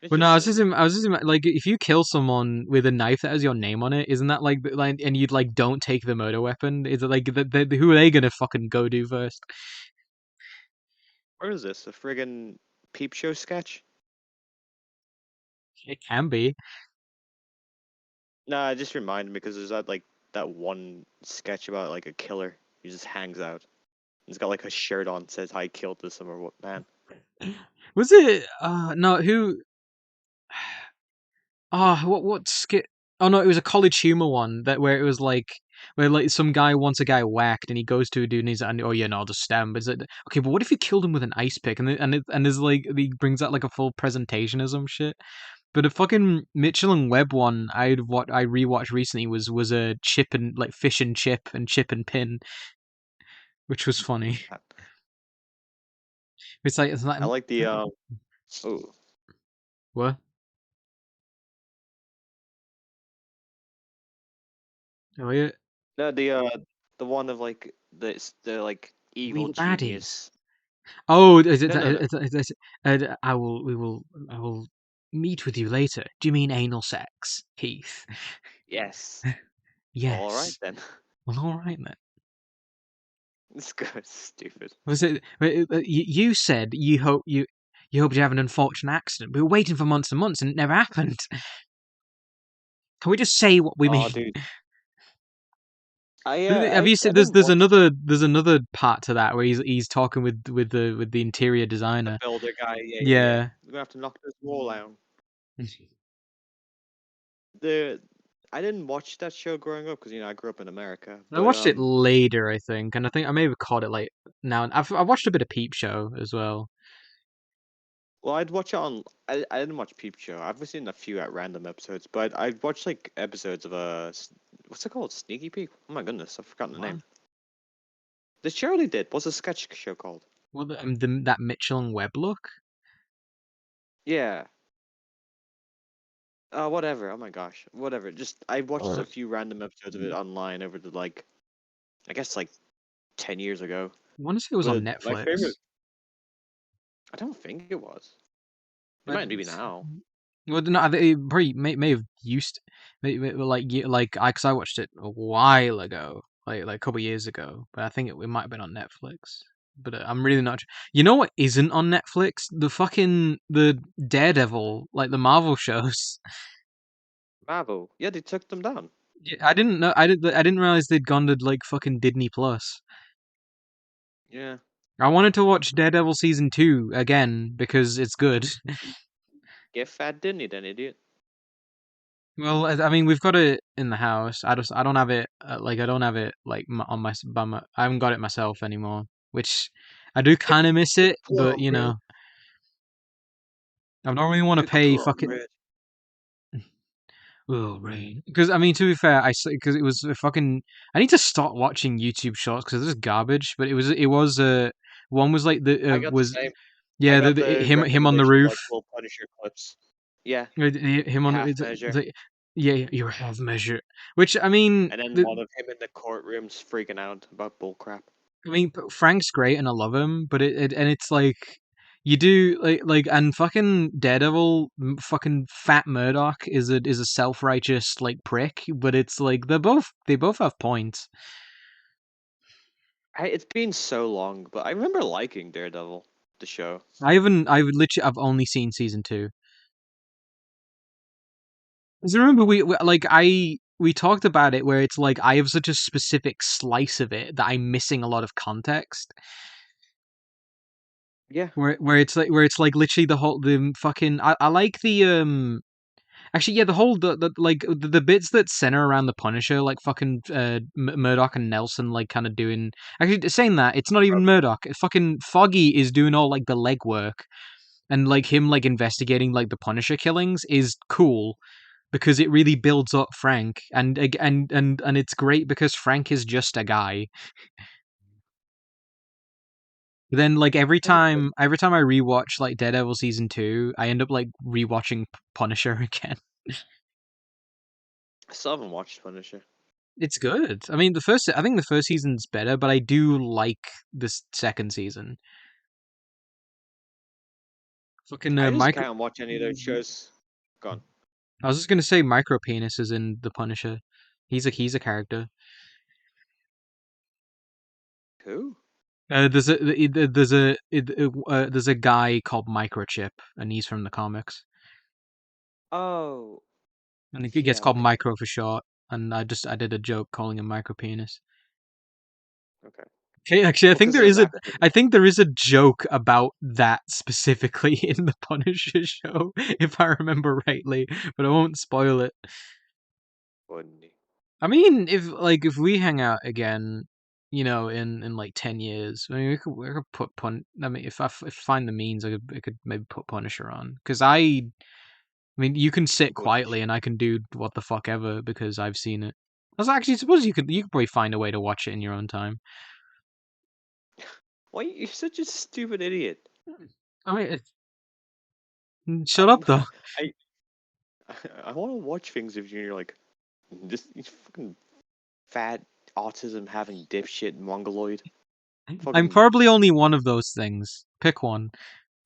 It's But no, just I was just like, if you kill someone with a knife that has your name on it, isn't that like, and you'd like don't take the murder weapon? Is it like, who are they gonna fucking go do first? where is this? A friggin' peep show sketch? It can be. Nah, it just reminded me because there's that one sketch about like a killer. He just hangs out. He's got like a shirt on, says I killed this or what man. Was it? No. Who? What skit? Oh no, it was a College Humor one that where it was like where like some guy wants a guy whacked and he goes to a dude and he's and oh yeah no I'll just stab him. But it's like, okay, but what if you killed him with an ice pick and there's like he brings out like a full presentation or some shit. But a fucking Mitchell and Webb one I rewatched recently was a chip and like fish and chip and pin, which was funny. It's like I like the oh what? Oh yeah, no the one of like the like evil real baddies. genius. Oh, is it? No, no, no. I will meet with you later. Do you mean anal sex, Heath? Yes. Yes. All right then. Well, all right then. This guy's stupid. Was it? You said you hoped you have an unfortunate accident. We were waiting for months and months, and it never happened. Can we just say what we Oh, mean? dude. I Have you I seen? didn't There's watch another part to that where he's talking with the interior the designer. builder guy. Yeah, yeah, yeah. Yeah. We're gonna have to knock this wall down. The I didn't watch that show growing up because I grew up in America. I But watched it later, I think, and I think I may have caught it like now. I watched a bit of Peep Show as well. well, I'd watch it on. I didn't watch Peep Show. I've seen a few at random episodes, but I'd watch like episodes of what's it called? Sneaky Peek. Oh my goodness, I've forgotten the name. The show they did. What's the sketch show called? Well, that Mitchell and Webb look. Yeah. Whatever. Oh my gosh. Whatever. Just I watched a few random episodes of it online over the I guess like 10 years ago. I want to say it was on But Netflix. my favorite. I don't think it was. It might be It's- now. Well, no, it probably may have used because I watched it a while ago, like a couple years ago, but I think it might have been on Netflix. But I'm really not. You know what isn't on Netflix? The Daredevil, like the Marvel shows. Marvel. Yeah, they took them down. I didn't know. I didn't realize they'd gone to like fucking Disney Plus. Yeah. I wanted to watch Daredevil season 2 again because it's good. Get fat, didn't he, then, idiot? Well, I mean, we've got it in the house. I don't have it I don't have it like on I haven't got it myself anymore, which I do kind of miss it, but you know, I don't really want to pay fucking. Oh, right. Because I mean, to be fair, because it was a fucking. I need to stop watching YouTube Shorts because it's just garbage. But it was one was like the I got was the same. yeah I got him on the recommendation, roof. like, little Punisher clips. Yeah. Him on Half it's measure. like, yeah, your half measure. Which I mean, And then one of him in the courtrooms freaking out about bullcrap. I mean, Frank's great and I love him, but it's like you do and fucking Daredevil, fucking Fat Murdoch is a self righteous like prick, but it's like they both have points. It's been so long, but I remember liking Daredevil, the show. I've only seen season 2. Because remember we talked about it where it's like I have such a specific slice of it that I'm missing a lot of context. Yeah. Where it's like literally the fucking I like the actually yeah the bits that center around the Punisher like fucking Murdoch and Nelson like kind of doing actually saying that it's not even Murdoch, fucking Foggy is doing all like the legwork, and like him like investigating like the Punisher killings is cool because it really builds up Frank, and it's great because Frank is just a guy. Then like every time I rewatch like Daredevil season 2, I end up like rewatching Punisher again. I still haven't watched Punisher. It's good. I mean, I think the first season's better, but I do like this second season. Fucking I just micro. can't watch any of those shows. Gone. I was just gonna say Micro Penis is in the Punisher. He's a character. Who? There's a guy called Microchip, and he's from the comics, Oh, and he gets yeah. called Okay. Micro for short. And I did a joke calling him Micro Penis. Okay. Okay, actually, Well, 'cause there's actually- I think there is a joke about that specifically in the Punisher show, if I remember rightly, but I won't spoil it. Funny. I mean, if we hang out again, you know, in like 10 years, I mean, we could put I mean, if I find the means, I could maybe put Punisher on, because I mean, you can sit Which- quietly and I can do what the fuck ever because I've seen it. I was actually suppose you could probably find a way to watch it in your own time. Why you're such a stupid idiot? I mean, shut up though. I want to watch things if you're like this you fucking fat autism having dipshit mongoloid. I'm Fucking probably only one of those things. Pick one.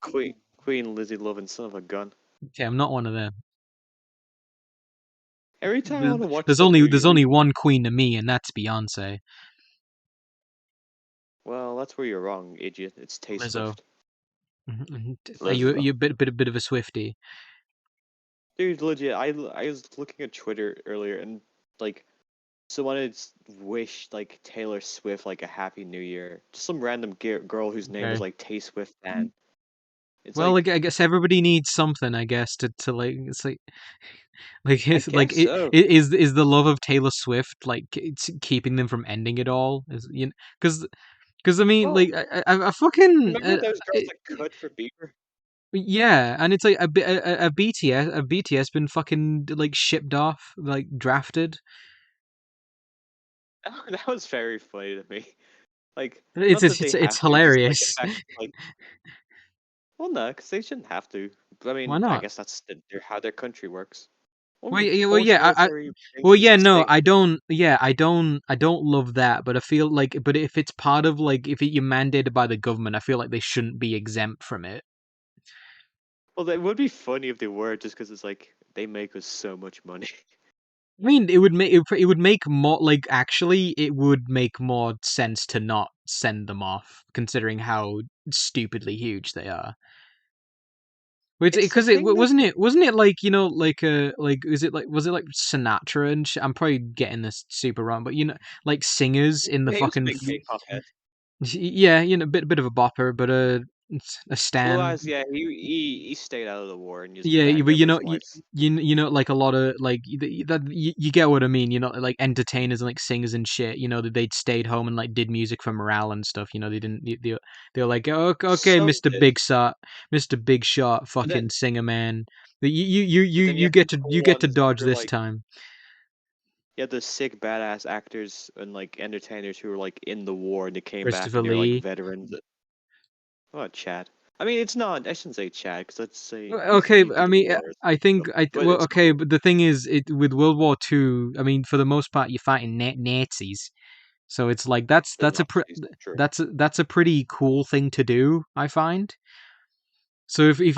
Queen Lizzie loving son of a gun. Okay, I'm not one of them. Every time I want to watch There's only one queen to me, and that's Beyonce. Well, that's where you're wrong, idiot. It's Taylor Lizzo. Swift. Are you Lizzo. a bit of a Swiftie? Dude, legit, I was looking at Twitter earlier and like someone had wished like Taylor Swift like a happy new year. Just some random girl whose name was Okay. like Tay Swift Dan. It's Well, like I guess everybody needs something. I guess to like it's like it's I like guess so. is the love of Taylor Swift like it's keeping them from ending it all? Is you know, because I mean Well, like I fucking remember those girls that cut for Bieber? yeah, and it's like a BTS been fucking like shipped off, like drafted. That was very funny to me. Like, It's not that they have it's to, just like the hilarious. fact, like, well, no, because they shouldn't have to. But I Why mean, I not? guess that's how their country works. Well, yeah, I don't love that, but I feel like, but if it's part of like, if you're mandated by the government, I feel like they shouldn't be exempt from it. Well, it would be funny if they were, just because it's like they make us so much money. I mean, it would make more like actually, it would make more sense to not send them off, considering how stupidly huge they are. It's the Because thing that wasn't it like you know like was it like Sinatra and I'm probably getting this super wrong, but you know like singers in the he was a fucking big K-pop head. yeah, you know bit of a bopper, but a Well, stan. yeah, he stayed out of the war and just Yeah, banged but you know, everybody's wives. you know, like a lot of like you get what I mean. You know, like entertainers and like singers and shit. You know, that they'd stayed home and like did music for morale and stuff. You know, they didn't. They were like, oh, okay, Some Mister did, Big Shot, Mister Big Shot, but then fucking singer man. You then you you have the you cool get to ones dodge who are this like time. you have the sick badass actors and like entertainers who were like in the war and they came back Christopher and they're like Lee. veterans. Oh, Chad. I mean, it's not. I shouldn't say Chad because let's say Okay, he I did mean, war. I think But well, it's okay, cool. but the thing is, it with World War II, I mean, for the most part, you're fighting Nazis, so it's like The that's Nazis, true. that's a pretty cool thing to do, I find. So if you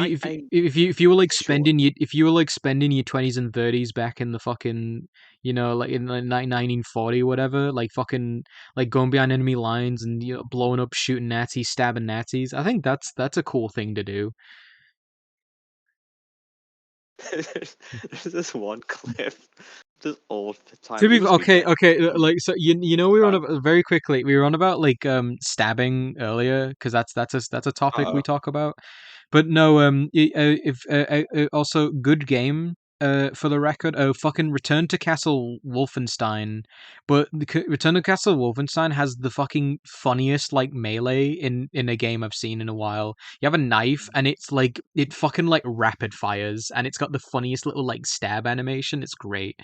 were like Sure. if you were like spending your 20s and 30s back in the fucking you know like in like 1940 or whatever, like fucking like going behind enemy lines and you know blowing up, shooting Nazis, stabbing Nazis, I think that's a cool thing to do. There's this one clip, this old time. To It be must be okay, like like so you know we were on uh very quickly we were on about like stabbing earlier because that's a topic we oh. talk about, but no if also good game for the record fucking Return to Castle Wolfenstein, but Return to Castle Wolfenstein has the fucking funniest like melee in a game I've seen in a while. You have a knife and it's like it fucking like rapid fires and it's got the funniest little like stab animation. It's great.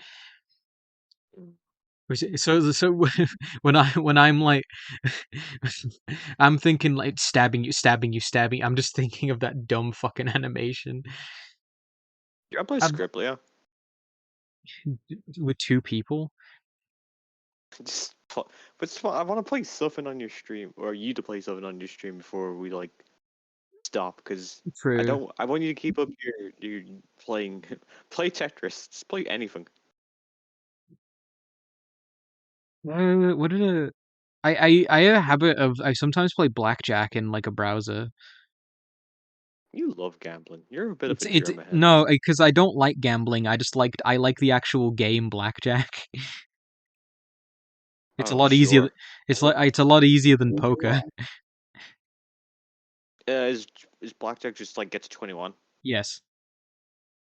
So when I'm like I'm thinking like stabbing you, I'm just thinking of that dumb fucking animation. I play Um, Scribbler, yeah. with 2 people. Just, but it's fun. I want to play something on your stream, or you to play something on your stream before we like stop, because I True. don't. I want you to keep up your playing. Play Tetris. Just play anything. What did I have a habit of I sometimes play blackjack in like a browser. You love gambling. You're a bit of a It's German. no, because I don't like gambling. I like the actual game blackjack. It's a Oh, lot easier. sure. It's a lot easier than poker. Is blackjack just like get to 21? Yes,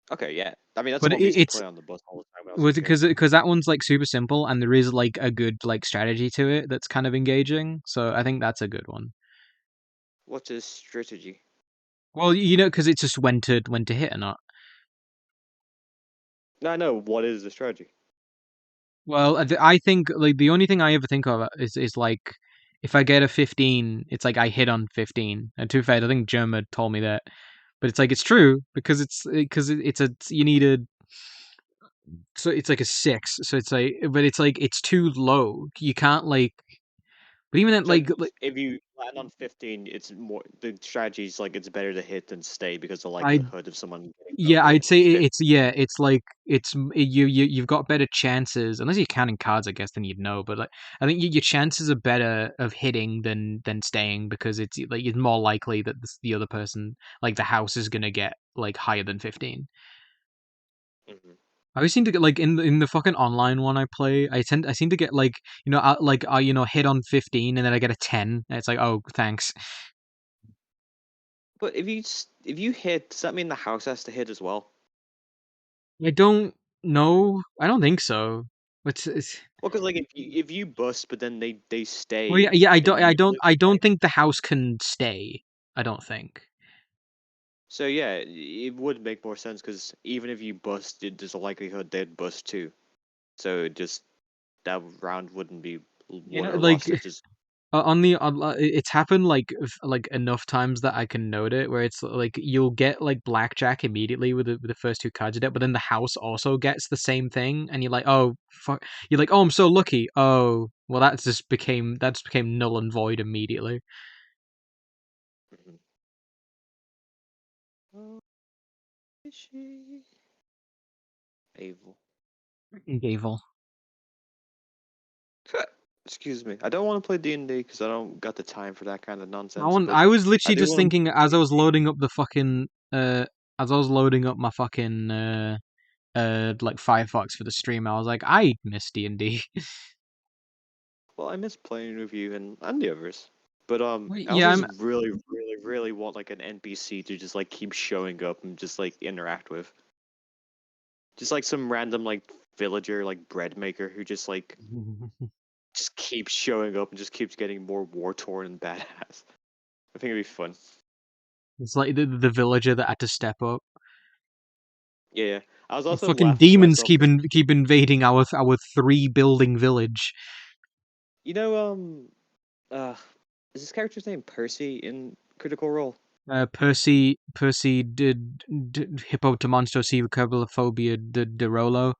Okay, yeah. I mean, that's but the one we used to it's play on the bus all the time when I was a kid. because that one's like super simple and there is like a good like strategy to it that's kind of engaging. So I think that's a good one. What's his strategy? Well, because it's just when to hit or not. No, I know. What is the strategy? Well, I think like the only thing I ever think of is like if I get a 15, it's like I hit on 15. And to be fair, I think Germa told me that, but it's like it's true because you need a so it's like a 6. So it's like but it's like it's too low. You can't like but even at So like if you land on 15, it's more the strategy is like it's better to hit than stay because the I likelihood of someone getting yeah, double I'd say is 50. it's like you've got better chances unless you're counting cards, I guess, then you'd know. But like I think your chances are better of hitting than staying because it's like it's more likely that the other person like the house is gonna get like higher than 15. Mhm. I always seem to get like in the fucking online one I play, I seem to get like hit on 15 and then I get a 10. And it's like oh thanks. But if you hit, does that mean the house has to hit as well? I don't know. I don't think so. It's Well, because like if you bust, but then they Well, yeah, stay, yeah. then you live, I don't right? think the house can stay. I don't think. So yeah, it would make more sense because even if you bust, there's a likelihood they'd bust too. So it just that round wouldn't be won or Like lost. It just it's happened like enough times that I can note it. Where it's like you'll get like blackjack immediately with the first 2 cards you get, but then the house also gets the same thing, and you're like, oh fuck. You're like, oh, I'm so lucky. Oh, well, that just became null and void immediately. Mhm. Oh, is she evil? Gavel. Excuse me. I don't want to play D&D because I don't got the time for that kind of nonsense. I was I literally do just want to thinking as I was loading up the fucking as I was loading up my fucking like Firefox for the stream, I was like, I miss D&D. Well, I miss playing with you and the others. But Well, I also yeah, just really want like an NPC to just like keep showing up and just like interact with. Just like some random like villager like bread maker who just like just keeps showing up and just keeps getting more war torn and badass. I think it'd be fun. it's like the villager that had to step up. Yeah. I was The also fucking laughing to demons myself because keep invading our 3 building village. you know is this character's name Percy in Critical Role? Percy did Hippopotamonstro Cephalophobia de Rolo.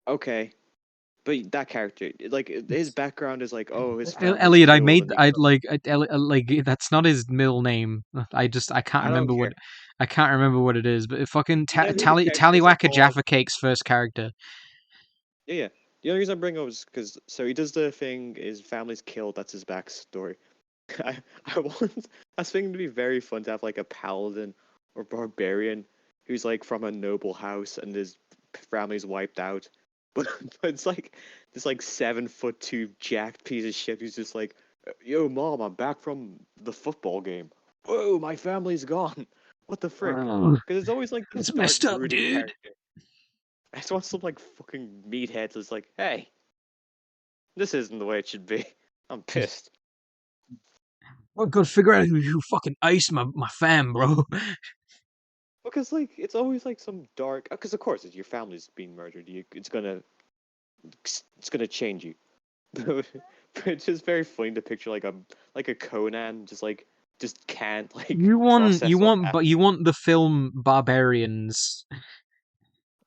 Okay. But that character, like his background is like, oh, his family's Elliot, killed, and he like that's not his middle name. I can't I don't remember care. what it is, but fucking You know who the character is? Tallywhacker Jaffa Cake's first character. Yeah, yeah. The only reason I bring up is because so he does the thing. His family's killed. That's his backstory. I want. I was thinking to be very fun to have like a paladin or barbarian who's like from a noble house and his family's wiped out, but it's like this like 7'2" jacked piece of shit who's just like, yo, mom, I'm back from the football game. Whoa, my family's gone. What the frick? Oh, Because it's always like this that's dark, messed up, brooding dude. character. I just want some like fucking meathead that's like, hey, this isn't the way it should be. I'm pissed. I gotta figure out who fucking iced my fam, bro. Because like it's always like some dark. Because of course, if your family's being murdered, it's gonna change you. But it's just very funny to picture like a Conan just can't like process what happened. You want the film Barbarians.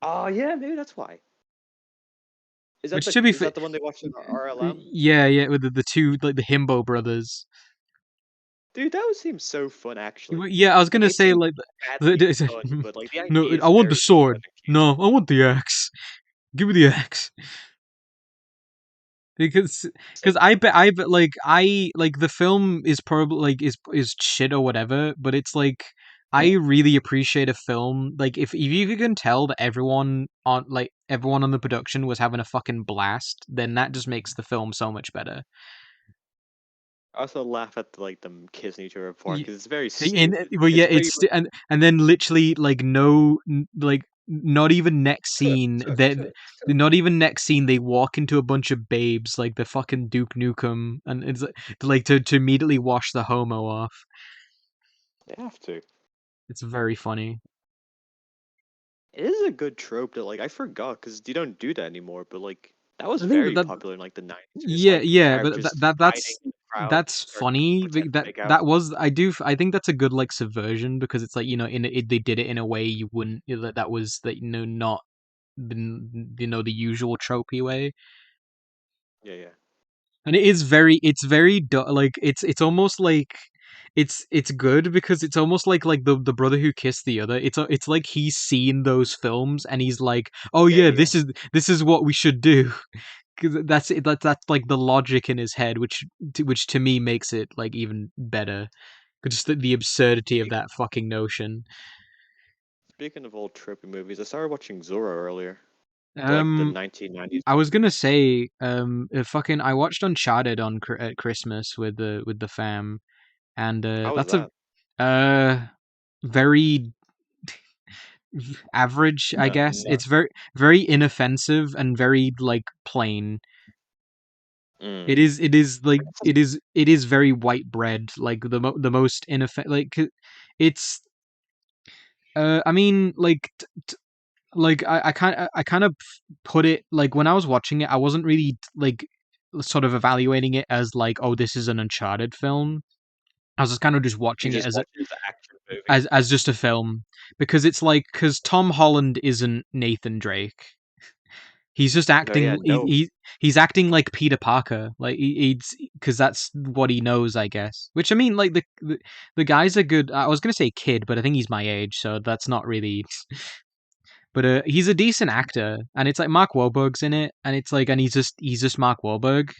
Oh yeah, maybe that's why. Is that Which to be is fair, that the one they watched in RLM? yeah, with the two like the Himbo brothers. Dude, that would seem so fun actually. Yeah, I was Like gonna it say seems like badly done, but like the no, idea I is want the very sword. fun and cute. No, I want the axe. Give me the axe. Because I bet like I like the film is probably like is shit or whatever, but it's like I really appreciate a film like if you can tell that everyone on the production was having a fucking blast, then that just makes the film so much better. I also laugh at like them kissing each other apart Y- because it's very And stupid. well, yeah, It's very it's and then literally like no like not even next scene that not even next scene they walk into a bunch of babes like the fucking Duke Nukem and it's like to immediately wash the homo off. they have to. It's very funny. It is a good trope that like I forgot because you don't do that anymore. But like that was I think very that popular in like the 90s. Just yeah, like yeah, but characters hiding in the crowd, that's start funny. pretend to That make out. that was I think that's a good like subversion because it's like they did it in a way you wouldn't that was that not the usual tropey way. Yeah, yeah. And it's very like it's almost like it's good because it's almost like the brother who kissed the other. It's like he's seen those films and he's like, oh Yeah, yeah, yeah. this is what we should do. Because that's it. That's like the logic in his head, which to me makes it like even better. Just the absurdity of that fucking notion. Speaking of old tropey movies, I started watching Zorro earlier. Like the Um, 1990s I one. was gonna say, fucking, I watched Uncharted at Christmas with the fam, and How was that's a that? very average, I No, guess. no. It's very inoffensive and very like plain. Mm. It is very white bread, like the most inoffensive. Like it's I mean like I kind of put it like when I was watching it, I wasn't really like sort of evaluating it as like, oh, this is an Uncharted film. I was just kind of just You watching it just watch it as an action movie. as just a film because it's like because Tom Holland isn't Nathan Drake. He's just No, yeah, acting. no. He's acting like Peter Parker. Like he's because that's what he knows, I guess. Which I mean, like the guy's a good. I was gonna say kid, but I think he's my age, so that's not really. But he's a decent actor, and it's like Mark Wahlberg's in it, and it's like, and he's just Mark Wahlberg,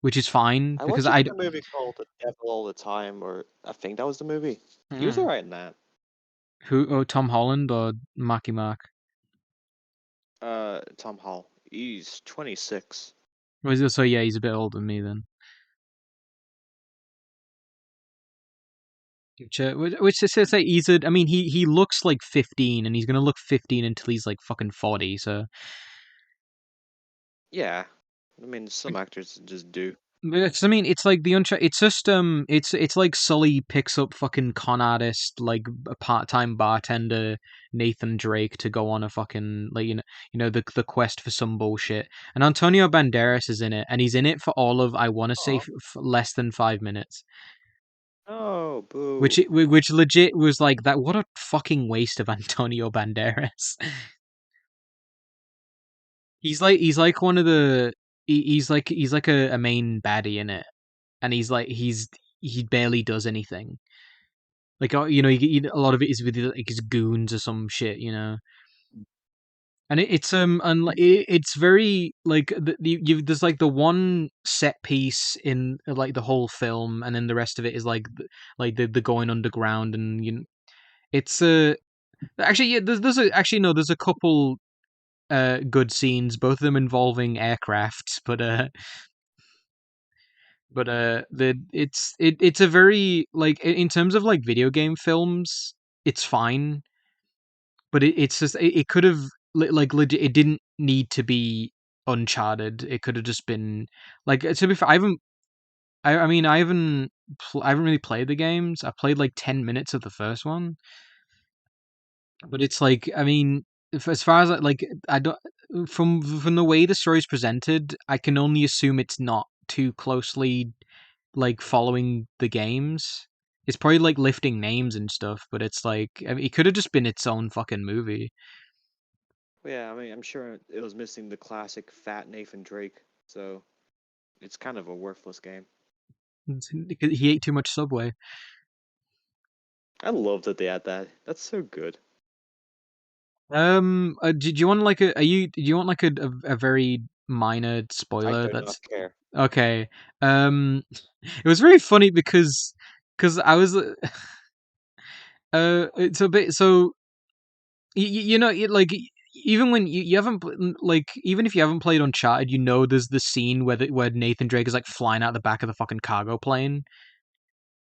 which is fine I because watched I a movie called The Devil All the Time, or I think that was the movie. He was mm, alright in that. who Tom Holland or Marky Mark. Tom Hall. He's 26. So yeah, he's a bit older than me then. Which is to say he's a. I mean, he looks like 15, and he's gonna look 15 until he's like fucking 40. So, Yeah. I mean, some actors just do. I mean, it's like the It's just it's like Sully picks up fucking con artist like a part-time bartender Nathan Drake to go on a fucking like the quest for some bullshit. And Antonio Banderas is in it, and he's in it for all of I want to say Aw. less than 5 minutes. Oh, Which boo. which legit was like that. What a fucking waste of Antonio Banderas. He's like one of the he's like a main baddie in it, and he barely does anything. Like a lot of it is with like his goons or some shit, And it's very like there's like the one set piece in like the whole film, and then the rest of it is like the going underground, and it's actually yeah there's a couple good scenes, both of them involving aircraft, but it's a very like in terms of like video game films, it's fine, but it's just it could have like legit it didn't need to be Uncharted. It could have just been like to be fair, I mean I haven't really played the games. I played like 10 minutes of the first one, but it's like I mean as far as like I don't from the way the story's presented, I can only assume it's not too closely like following the games. It's probably like lifting names and stuff, but it's like I mean, it could have just been its own fucking movie. Yeah, I mean, I'm sure it was missing the classic fat Nathan Drake, so it's kind of a worthless game. He ate too much Subway. I love that they had that. That's so good. Do you want like a? Do you want like a very minor I spoiler? do not That's care. okay. It was very funny because I was it's a bit so you know like even when you haven't like even if you haven't played Uncharted, you know there's the scene where Nathan Drake is like flying out the back of the fucking cargo plane.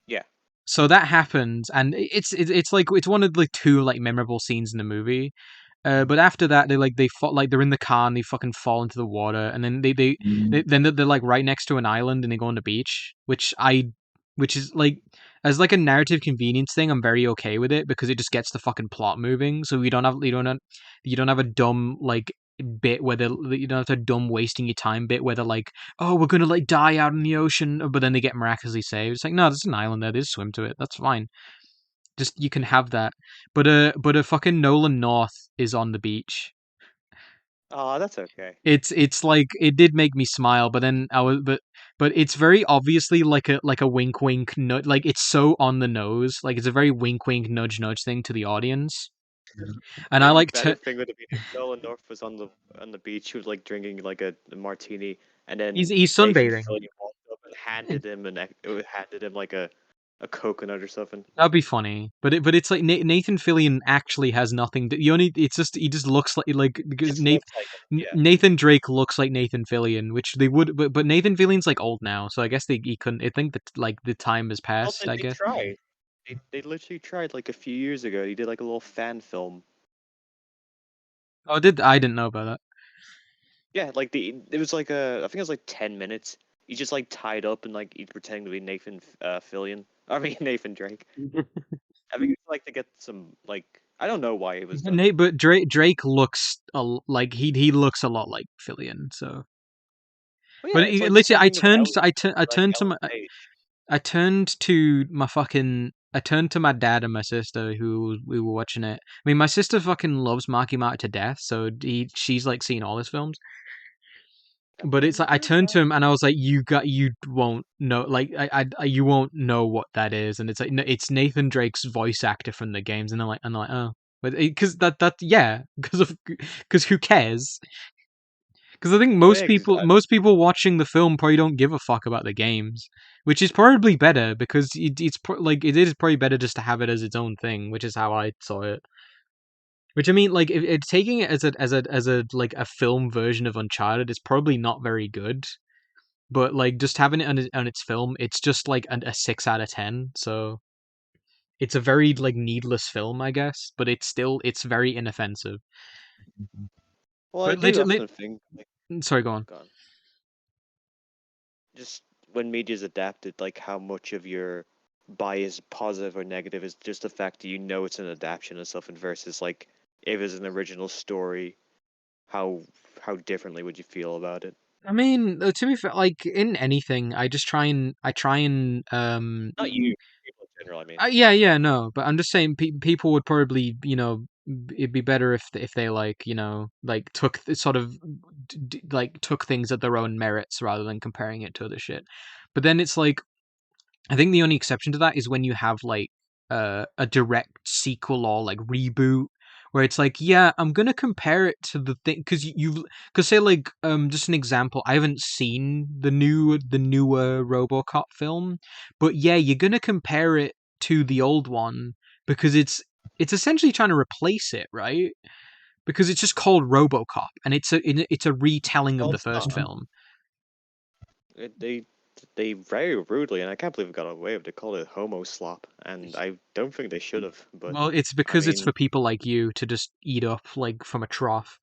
Yeah. So that happens, and it's like it's one of the two like memorable scenes in the movie. But after that, they fall, like they're in the car and they fucking fall into the water, and then they're like right next to an island and they go on the beach, which is like as like a narrative convenience thing, I'm very okay with it because it just gets the fucking plot moving. So you don't have a dumb like bit where you don't have to dumb wasting your time bit where they're like, oh, we're gonna like die out in the ocean, but then they get miraculously saved. It's like, no, there's an island there, they just swim to it. That's fine. Just you can have that. But a fucking Nolan North is on the beach. Oh, that's okay. It's like it did make me smile, but then I was but it's very obviously like a wink wink nudge, like it's so on the nose, like it's a very wink wink nudge nudge thing to the audience. And I I think the like better to thing would have been if Nolan North was on the beach, he was like drinking like a martini, and then he's Nathan sunbathing. Fillion walked up and handed him like a coconut or something. That'd be funny, but it's like Nathan Fillion actually has nothing. It's just he just looks like because It looks like him. Yeah. Nathan Drake looks like Nathan Fillion, which they would, but Nathan Fillion's like old now, so I guess he couldn't. I think that like the time has Well, passed. I they guess. tried. They literally tried like a few years ago. He did like a little fan film. Oh, I didn't know about that. Yeah, like it was like I think it was like 10 minutes. He's just like tied up and like he's pretending to be Nathan Fillion. I mean Nathan Drake. I think it's like to get some like I don't know why it was done. But Drake looks like he looks a lot like Fillion. So, Well, but yeah, it's like the literally, same thing with Ellie, I like turned to Ellen Page. I turned to my dad and my sister who we were watching it. I mean, my sister fucking loves Marky Mark to death, so she's like seen all his films. But it's like I turned to him and I was like, you won't know, like you won't know what that is." And it's like, no, it's Nathan Drake's voice actor from the games, and I'm like, oh, but because yeah, because who cares? Because I think Well, yeah, most people watching the film probably don't give a fuck about the games, which is probably better because like it is probably better just to have it as its own thing, which is how I saw it. Which I mean, like, if taking it as a like a film version of Uncharted is probably not very good, but like just having it on its film, it's just like a 6 out of 10. So it's a very like needless film, I guess, but it's very inoffensive. well, I But do often think like, sorry, go on. God, just when media's adapted, like how much of your bias, positive or negative, is just the fact that you know it's an adaptation of something versus like if it's an original story, how how differently would you feel about it? I mean, to be fair, like in anything, I try and Not you, people in general. I mean, yeah, no, but I'm just saying people would probably, it'd be better if they like, like took sort of like took things at their own merits rather than comparing it to other shit. But then it's like I think the only exception to that is when you have like a direct sequel or like reboot where it's like, yeah, I'm gonna compare it to the thing because say like just an example, I haven't seen the newer RoboCop film, but yeah, you're gonna compare it to the old one because it's essentially trying to replace it, right? Because it's just called RoboCop and it's a retelling of well, the it's first not. film. They very rudely, and I can't believe it got away with it, called it homo slop, and I don't think they should have. But Well, it's I because it's mean, for people like you to just eat up like from a trough.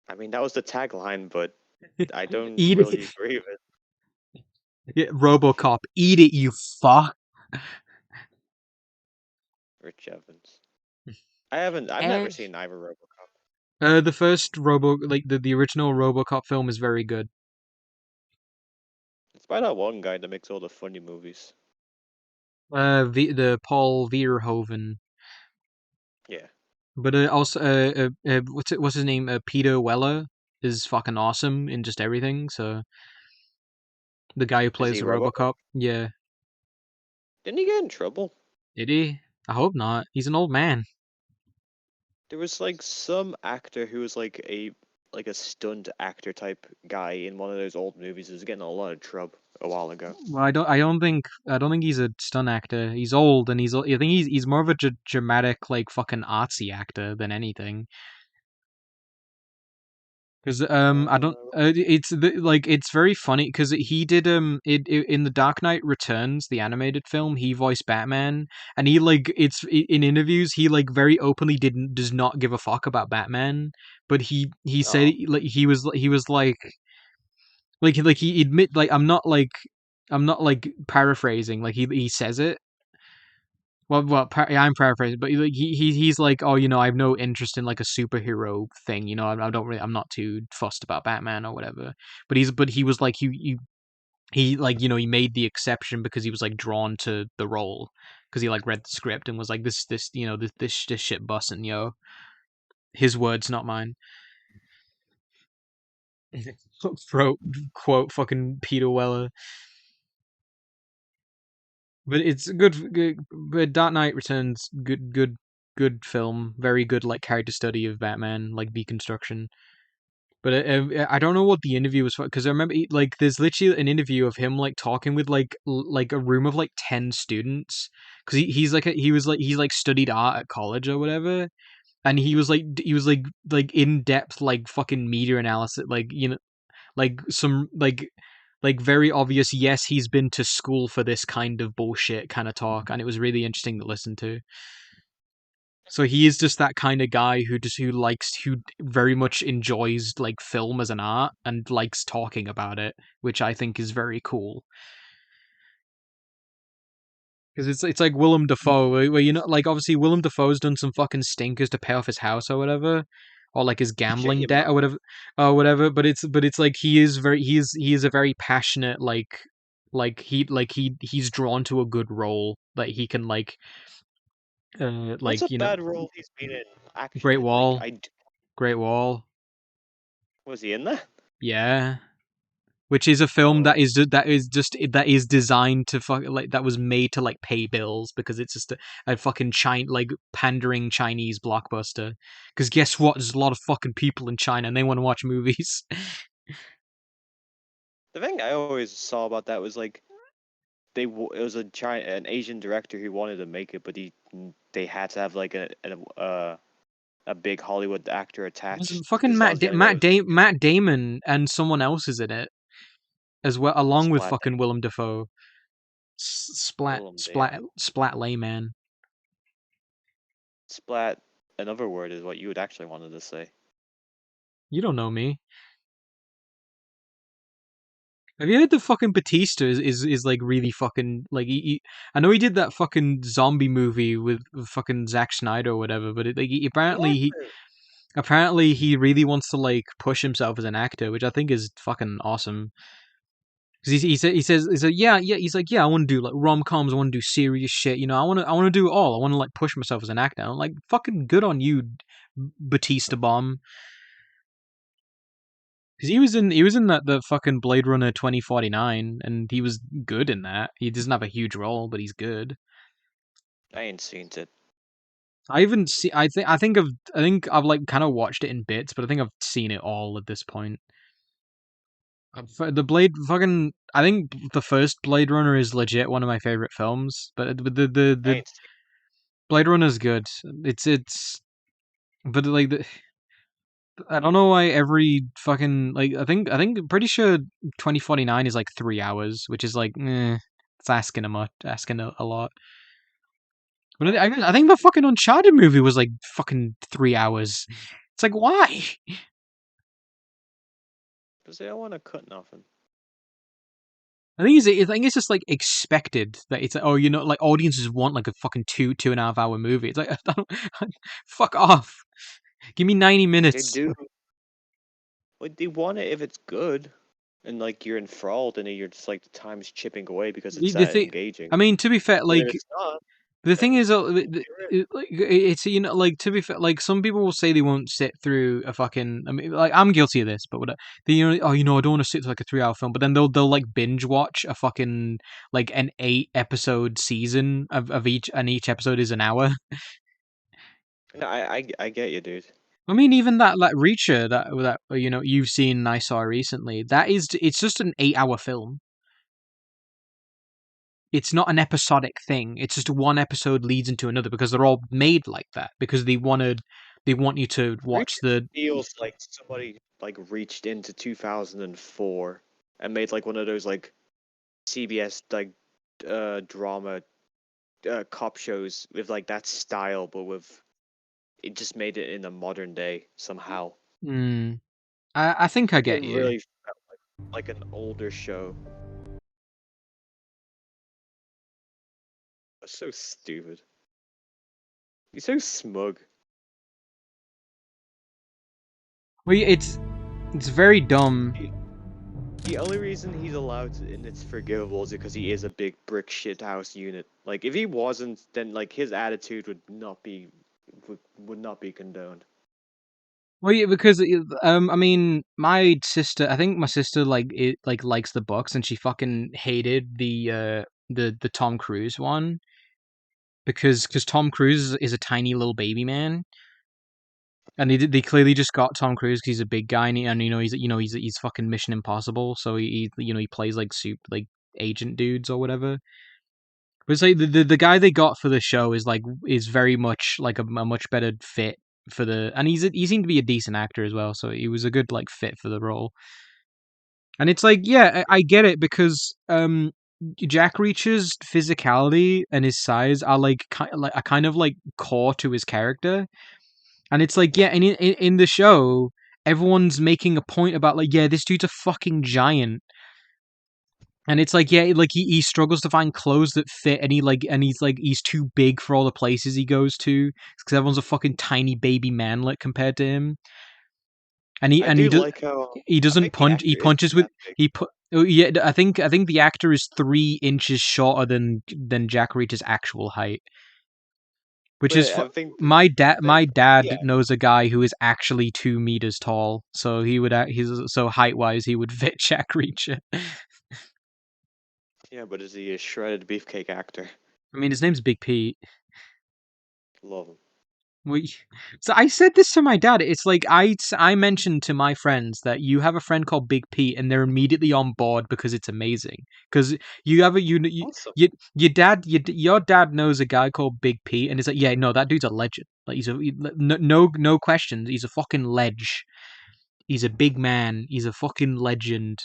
that was the tagline, but I don't Eat really it, agree with yeah, RoboCop. Eat it, you fuck. Rich Evans. I've never And seen either RoboCop. the first like the original RoboCop film is very good. It's by that one guy that makes all the funny movies. The Paul Verhoeven. Yeah. But also, what's his name? Peter Weller is fucking awesome in just everything. So the guy who Is plays he the RoboCop? RoboCop, yeah, Didn't he get in trouble? did he? I hope not. He's an old man. There was like some actor who was like a stunt actor type guy in one of those old movies who was getting a lot of trouble a while ago. Well, I don't think he's a stunt actor. He's old, and I think he's more of a dramatic, like fucking artsy actor than anything. Because I don't it's very funny because he did in the Dark Knight Returns, the animated film, he voiced Batman, and he like in interviews he like very openly does not give a fuck about Batman, but he said Oh. like he was he admit like I'm not like paraphrasing, like he says it. I'm paraphrasing, but he's like, oh, you know, I have no interest in like a superhero thing, you know, I don't really, I'm not too fussed about Batman or whatever. But he was like, he like, you know, he made the exception because he was like drawn to the role because he like read the script and was like, this, you know, this shit bussin', yo. His words, not mine. Quote fucking Peter Weller. But it's good. But Dark Knight Returns, good film. Very good, like character study of Batman, like deconstruction. But I don't know what the interview was for because I remember like there's literally an interview of him like talking with like a room of like 10 students because he's like he's like studied art at college or whatever, and he was like in depth like fucking media analysis, like, you know, like some like very obvious, yes, he's been to school for this kind of bullshit kind of talk, and it was really interesting to listen to. So he is just that kind of guy who very much enjoys like film as an art and likes talking about it, which I think is very cool. Because it's like Willem Dafoe, where, you know, like obviously Willem Dafoe's done some fucking stinkers to pay off his house or whatever, or like his gambling your debt or mouth. whatever. But it's like he is a very passionate he's drawn to a good role that he can What's a you know, bad role he's been in? Great Actually, Wall, Great Wall, was he in that? yeah. Which is a film Oh, that is designed to fuck, like, that was made to like pay bills because it's just a fucking like pandering Chinese blockbuster. Because guess what? There's a lot of fucking people in China and they want to watch movies. the thing I always saw about that was like it was an Asian director who wanted to make it, but they had to have like a big Hollywood actor attached Fucking because that was the only way it was Matt Damon and someone else is in it as well, along with Splat fucking Willem Dafoe. Willem Dafoe. Splat layman. Splat. Another word is what you would actually wanted to say. You don't know me. Have you heard the fucking Batista is like really fucking like I know he did that fucking zombie movie with fucking Zack Snyder or whatever, but apparently he really wants to like push himself as an actor, which I think is fucking awesome. Because he says yeah, he's like, yeah, I want to do like rom-coms, I want to do serious shit, you know, I want to do it all. I want to like push myself as an actor. I'm like, fucking good on you, Batista bomb. Because he was in the fucking Blade Runner 2049, and he was good in that. He doesn't have a huge role, but he's good. I ain't seen it. I haven't seen. I think I've like kind of watched it in bits, but I think I've seen it all at this point. The Blade fucking. I think the first Blade Runner is legit one of my favorite films, but I the ain't seen Blade Runner's good. But like I don't know why every fucking like I think pretty sure 2049 is like 3 hours, which is like it's asking a lot. But I think the fucking Uncharted movie was like fucking 3 hours. It's like, why? because they don't want to cut nothing. I think it's just like expected that it's like, oh, you know, like audiences want like a fucking 2.5 hour movie. It's like, fuck off. Give me 90 They minutes. do. Like they want it if it's good, and like you're enthralled, and you're just like the time's chipping away because it's The that thing, engaging. I mean, to be fair, But if like it's not, The thing is, it's like to be fair, like some people will say they won't sit through a fucking. I mean, like I'm guilty of this, but I don't want to sit through like a 3 hour film. But then they'll like binge watch a fucking like an 8 episode season of each, and each episode is an hour. No, I get you, dude. I mean, even that Reacher that you've seen and I saw recently. It's just an 8 hour film. It's not an episodic thing. It's just one episode leads into another because they're all made like that because they want you to watch the. Feels like somebody like reached into 2004 and made like one of those like CBS like drama cop shows with like that style, but with it just made it in the modern day somehow. I think I get it you. Really felt like an older show. That's so stupid. He's so smug. Well, it's very dumb. The only reason he's allowed to, and it's forgivable, is because he is a big brick shithouse unit. Like if he wasn't, then like his attitude would not be condoned. Well, yeah, because I mean, my sister. I think my sister likes the books, and she fucking hated the Tom Cruise one because Tom Cruise is a tiny little baby man, and they clearly just got Tom Cruise because he's a big guy, and he's fucking Mission Impossible, so he plays like agent dudes or whatever. But it's like the guy they got for the show is very much like a much better fit for the, and he seemed to be a decent actor as well, so he was a good like fit for the role. And it's like, yeah, I get it because Jack Reacher's physicality and his size are kind of like core to his character, and it's like, yeah, in the show everyone's making a point about like, yeah, this dude's a fucking giant. And it's like, yeah, like he struggles to find clothes that fit, and he's too big for all the places he goes to because everyone's a fucking tiny baby manlet compared to him. And he like how he doesn't punch. He punches with Oh yeah, I think the actor is 3 inches shorter than Jack Reacher's actual height, which is my dad. My dad knows a guy who is actually 2 meters tall, so so height wise he would fit Jack Reacher. Yeah, but is he a shredded beefcake actor? I mean, his name's Big Pete. Love him. So I said this to my dad. It's like I mentioned to my friends that you have a friend called Big Pete, and they're immediately on board because it's amazing. Because Awesome. your dad knows a guy called Big Pete, and it's like, yeah, no, that dude's a legend. Like no questions. He's a fucking ledge. He's a big man. He's a fucking legend.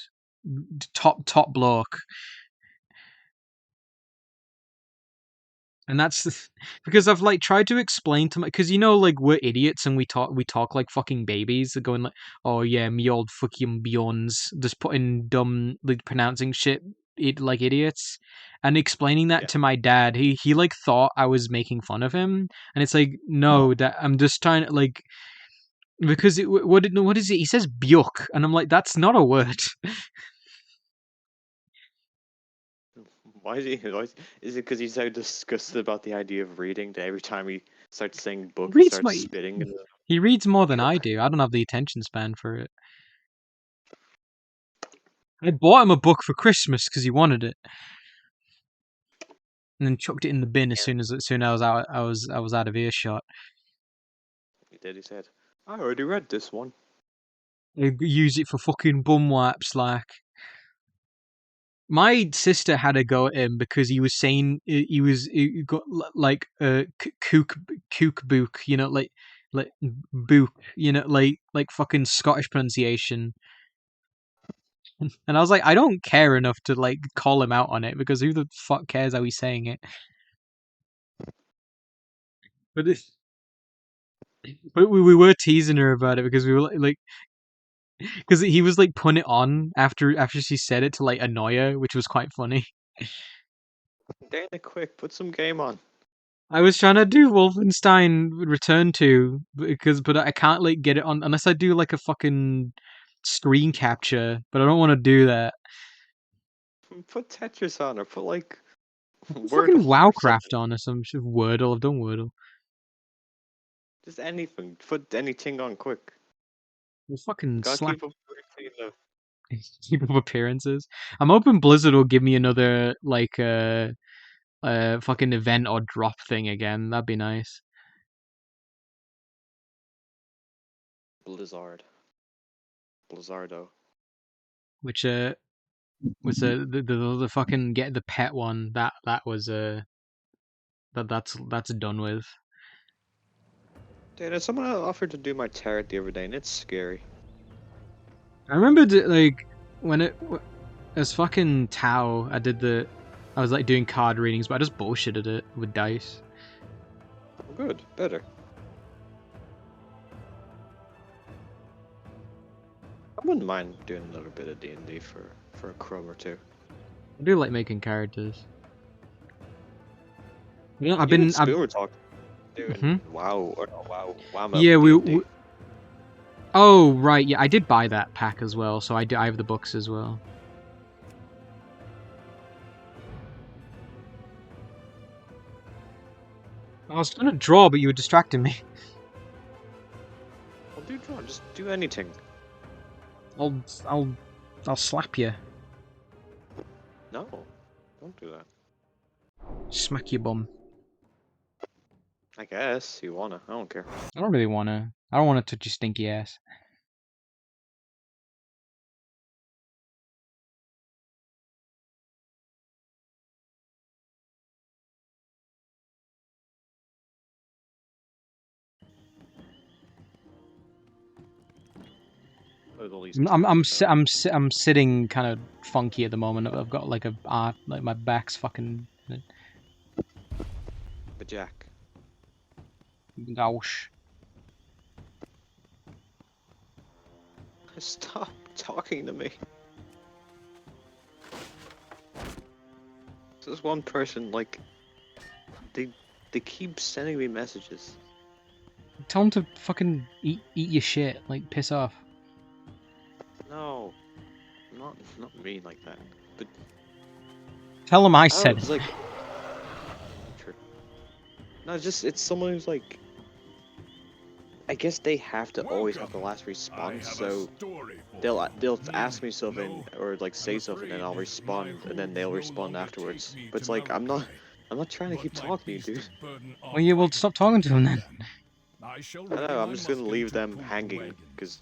Top bloke. And that's because I've like tried to explain to my, because like we're idiots and we talk like fucking babies, going like, oh yeah, me old fucking Bjorns, just putting dumb like pronouncing shit like idiots, and explaining that to my dad, he like thought I was making fun of him, and it's like, no, that I'm just trying to like, because what is it? He says Björk, and I'm like, that's not a word. Why is he? Is it because he's so disgusted about the idea of reading that every time he starts saying book, he starts spitting? He reads more than I do. I don't have the attention span for it. I bought him a book for Christmas because he wanted it, and then chucked it in the bin as soon as I was out of earshot. He did. He said, "I already read this one." I use it for fucking bum wipes, like. My sister had a go at him because he was saying he got like kook book, like book, like fucking Scottish pronunciation. And I was like, I don't care enough to like call him out on it because who the fuck cares how he's saying it? But we were teasing her about it because we were like because he was like putting it on after she said it to like annoy her, which was quite funny. Dana, quick, put some game on. I was trying to do Wolfenstein Return 2 but I can't like get it on unless I do like a fucking screen capture, but I don't want to do that. Put Tetris on, or put like Fucking Wordle or Wowcraft something. on or some shit. Wordle. I've done Wordle. Just anything. Put anything on quick. You fucking Gotta slap. keep up with the Keep up appearances. I'm hoping Blizzard will give me another like fucking event or drop thing again. That'd be nice. Blizzard. Blizzardo. Which was the fucking get the pet one that was that's done with. Dude, someone offered to do my tarot the other day, and it's scary. I remember like when it as fucking Tau. I was like doing card readings, but I just bullshitted it with dice. Good, better. I wouldn't mind doing a little bit of D&D for a crumb or two. I do like making characters. You know, You and Spill were talking. Doing Mhm. WoW or no, WoW. Yeah, we. Oh right, yeah, I did buy that pack as well, so I have the books as well. I was gonna draw, but you were distracting me. Well, do draw. Just do anything. I'll slap you. No, don't do that. Smack your bum. I guess you wanna. I don't care. I don't really wanna. I don't wanna touch your stinky ass. I'm sitting kind of funky at the moment. I've got like like my back's fucking. But Jack. Gosh. Stop talking to me. There's one person like they keep sending me messages. Tell him to fucking eat your shit. Like piss off. No, not mean like that. But tell him I don't know, said it's it. like True. No, it's someone who's like. I guess they have to always have the last response, so they'll ask me something or like say something, and I'll respond, and then they'll respond afterwards. But it's like I'm not trying to keep talking to you, dude. Well, yeah, well, stop talking to him then. I know, I'm just gonna leave them hanging because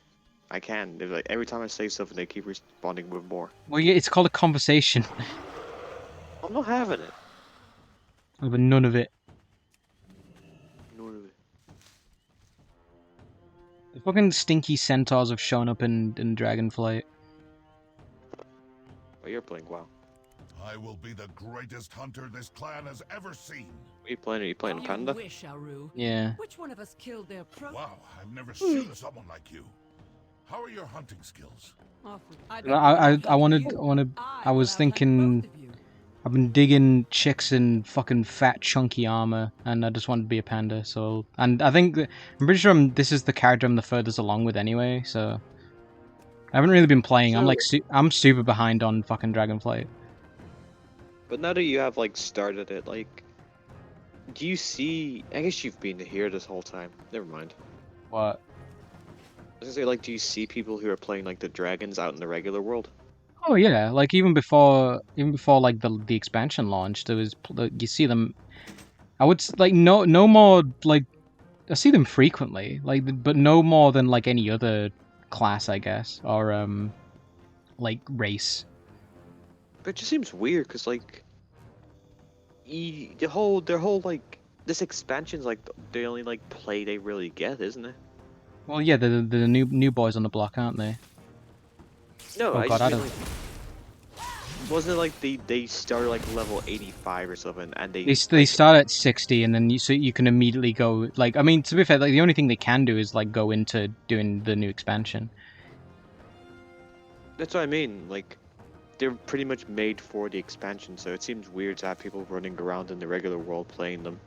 I can. They're like every time I say something, they keep responding with more. Well, yeah, it's called a conversation. I'm not having it. But none of it. None of it. The fucking stinky centaurs have shown up in Dragonflight. Oh, you're playing WoW. I will be the greatest hunter this clan has ever seen. What are you playing? Are you playing Panda? Wish, Aru. Yeah. Which one of us killed their pro? Wow, I've never seen someone like you. How are your hunting skills? I was thinking. I've been digging chicks in fucking fat, chunky armor, and I just wanted to be a panda. So, and I think I'm pretty sure this is the character I'm the furthest along with anyway. So, I haven't really been playing. I'm like, I'm super behind on fucking Dragonflight. But now that you have like started it, like, do you see? I guess you've been here this whole time. Never mind. What? I was gonna say, like, do you see people who are playing like the dragons out in the regular world? Oh yeah, like even before like the expansion launched, there was you see them. I would like no more like I see them frequently, like but no more than like any other class, I guess, or like race. But it just seems weird because like their whole like this expansion's like the only like play they really get, isn't it? Well, yeah, the new boys on the block, aren't they? No, Oh I god, just I mean, don't. like, wasn't it like they started like level 85 or something, and They start at 60, and then you can immediately go like I mean to be fair, like the only thing they can do is like go into doing the new expansion. That's what I mean. Like they're pretty much made for the expansion, so it seems weird to have people running around in the regular world playing them.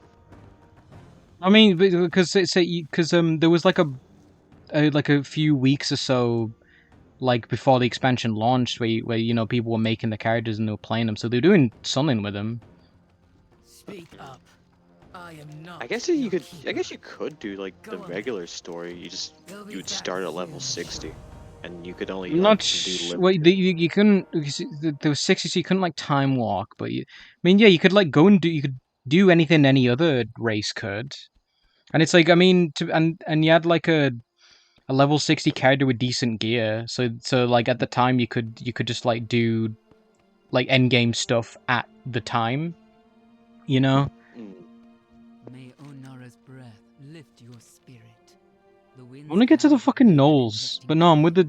I mean, because there was like a few weeks or so, like before the expansion launched, where you know people were making the characters and they were playing them, so they were doing something with them. Speak up. I am not. I guess you your could. I keeper. guess you could do like the Go on. regular story. You would start at level 60, and you could only I'm like not. do Wait, limited. you couldn't. Because there was 60, so you couldn't like time walk. But I mean, yeah, you could like go and do. You could do anything any other race could. And it's like, I mean, and you had like a level 60 character with decent gear. So like at the time you could just like do like end game stuff at the time, you know? Mm. May Onara's breath lift your spirit. The I want to get to the fucking gnolls, but no, I'm with the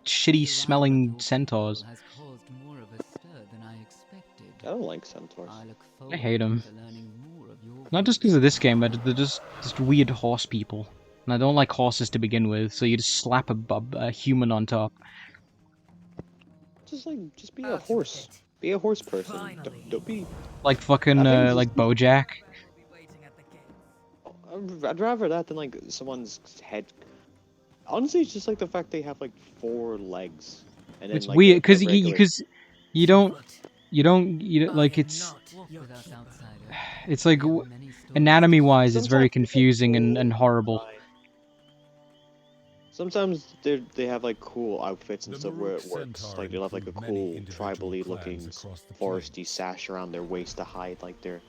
shitty smelling centaurs. Has caused more of a stir than I expected. I don't like centaurs. I look I forward hate 'em. to learning more of your Not just because of this game, but they're just weird horse people. And I don't like horses to begin with, so you just slap a human on top. Just be a horse. Be a horse person. Finally. Don't be. Like fucking, I think like Bojack. I'd rather that than like someone's head. Honestly, it's just like the fact they have like 4 legs. And then, It's like, weird, a because regular- you don't like, it's... Walk with us, outsider. It's like, There are many stories anatomy-wise, it's very Sometimes they have confusing and cool horrible. design. Sometimes they have like cool outfits and The stuff where it Maruk works. Centaur Like they'll have like a include many cool individual tribally clans looking across the foresty plains. sash around their waist to hide like their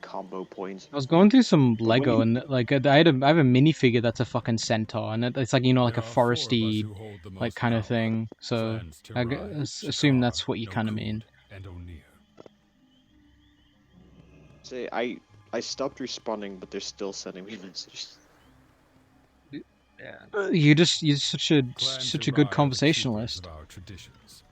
combo points. I was going through some when Lego, you- and like I have a minifigure that's a fucking centaur, and it's like, you know, like a There are 4 of us foresty who hold the like most kind of power. thing. So Clans I Tirai, assume Shakar, that's what you kind of Nokut, mean. and Onir. See, I stopped responding, but they're still sending me messages. You're such a Clan such a Tirai good are the conversationalist. keepers of our traditions.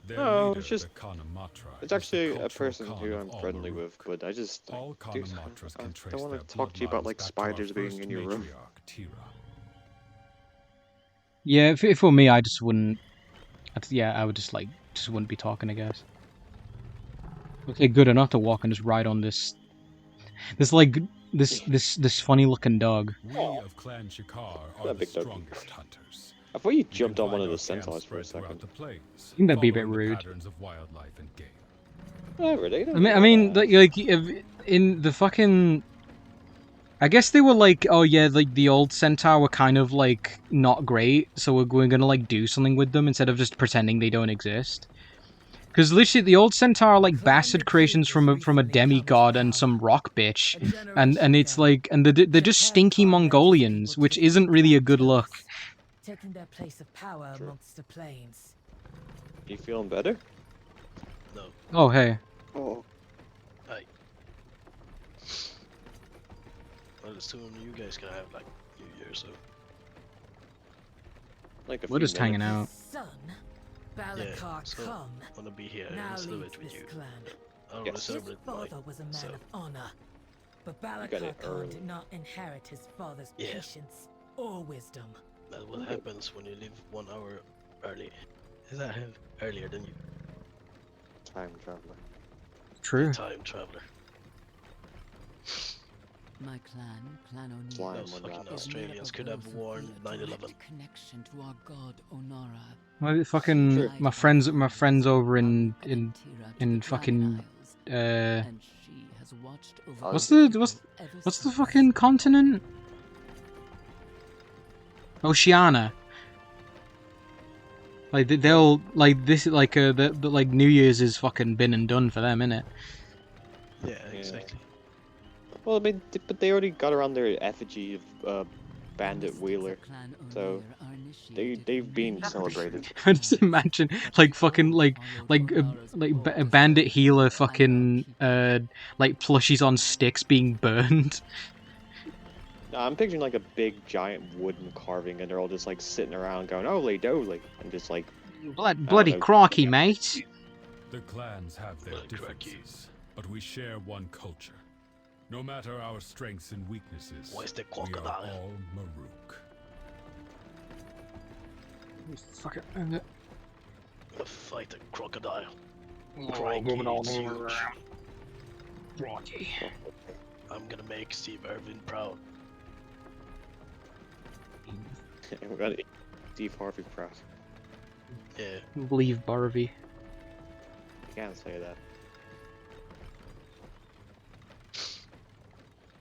Their No, leader, it's just- the Khanamatra, It's is the actually a cultural person Khan who of I'm all friendly Maruk. with, but I just All dude, Khanamantras I can trace don't their want to talk to you about bloodlines like back to our spiders being first in your room. matriarch, Tira. Yeah, if for me, I just wouldn't. I would just wouldn't be talking, I guess. Okay, good enough to walk and just ride on this funny looking dog. We of Clan Shakar are That the big dog. strongest hunters. I thought you You can jumped on find one of our the camps centaurs for a spread throughout second. the plains, think that'd be a bit following the rude. patterns of wildlife and game. Whatever, they I don't mean, know. like in the fucking. I guess they were like, oh yeah, like the old centaur were kind of like not great, so we're gonna like do something with them instead of just pretending they don't exist. Because literally, the old centaur are like bastard creations from a demigod and some rock bitch, and it's like, and they're just stinky Mongolians, which isn't really a good look. Taking their place of power True. amongst the plains. You feeling better? No. Oh hey, Oh, Well, soon you guys gonna have like New Year, so like a we're few just hanging minutes. out. Son, Balakar so come. wanna be here Now and leads celebrate with this you. clan. I'll Yes. His celebrate my father was a man so- of honor, but got Balakar it Khan early. did not inherit his father's Yeah. patience or wisdom. That's what happens when you live 1 hour early. Is that earlier than you? Time traveler. True. Time traveler. My clan, Clan O'Neill, Slime Those when fucking that is made up Australians of could those have who worn feel a 9/11. direct connection to our god Onara. My fucking Sure. my friends over in fucking And she has watched over what's the- people what's- ever what's the since. fucking continent? Oceania. Like they'll like this like the like New Year's is fucking been and done for them, innit? Yeah, exactly. Well, I mean, but they already got around their effigy of Bandit Wheeler, so they've been celebrated. I just imagine like fucking like bandit healer fucking like plushies on sticks being burned. Nah, I'm picturing like a big giant wooden carving, and they're all just like sitting around going "Holy doly," and just like Bloody know. crocky, mate. The clans have their Well, cracky. differences, but we share one culture. No matter our strengths and weaknesses, Where's the we are crocodile? all Maruk. Fuck it. Gonna fight a crocodile. Crikey, it's huge. I'm gonna make Steve Irwin proud. we're gonna Steve Harvey proud. Yeah. Leave Barvey. You can't say that.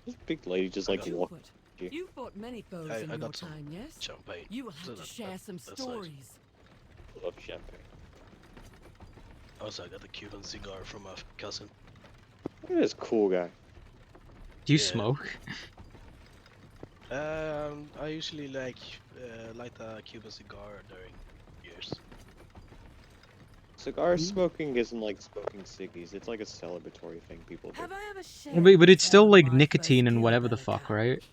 This big lady just I like got- walk. Cupid, you. you've fought many foes I in your got some time, yes? champagne. You will so have to share some that's nice. stories. Love champagne. Also, I got a Cuban cigar from my cousin. Look at this cool guy. Do you Yeah. smoke? I usually light a Cuban cigar during years. Cigar smoking isn't like smoking ciggies. It's like a celebratory thing people do. Have I ever shared But the it's still tale of like my nicotine first and kill, whatever the Bellica? fuck, right?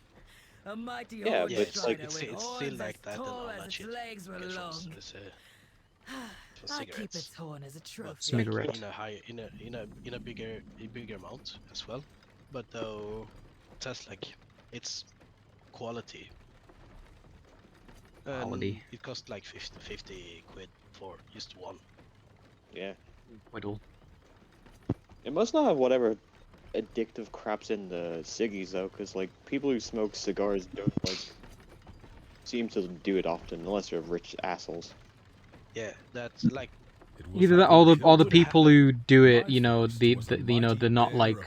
A mighty Yeah, horned but it's like- strider it's with still horns like as that and tall all as that its shit. legs were Get from long. this, from I keep cigarettes. its horn as a But trophy. Cigarette. like in a bigger amount as well. But though that's like it's quality. And Quality. it costs like 50 quid for just one. Yeah. Whittle. It must not have whatever addictive crap's in the ciggies though, because like people who smoke cigars don't like seem to do it often unless they're rich assholes. Yeah, that's like Either that, all the people who do it, you know, they're not like,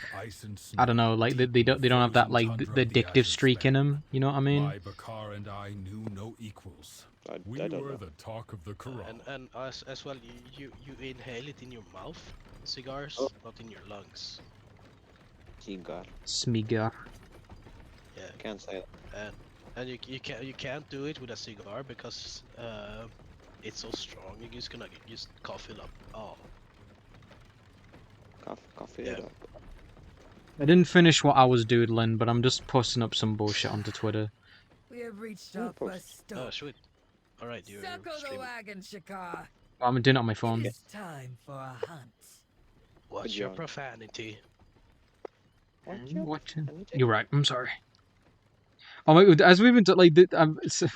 I don't know, like they don't have that like the addictive streak in them. You know what I mean? My Bakar and I knew no equals. We I don't were know. the talk of the corral. and as well you inhale it in your mouth, cigars, Oh. not in your lungs. Cigar. Smigar. Yeah, Can't say that. and you can't do it with a cigar because it's so strong. You're just gonna just cough it up. Oh, Coffee Yeah. it up. I didn't finish what I was doodling, but I'm just posting up some bullshit onto Twitter. We have reached Oh, our of course. first oh stop. sweet. All right, you're Circle the streaming. wagon, Shakar. I'm doing it on my phone. It is time for a hunt. Watch Good your job. profanity. What? You're right. I'm sorry. Oh my! As we've been like,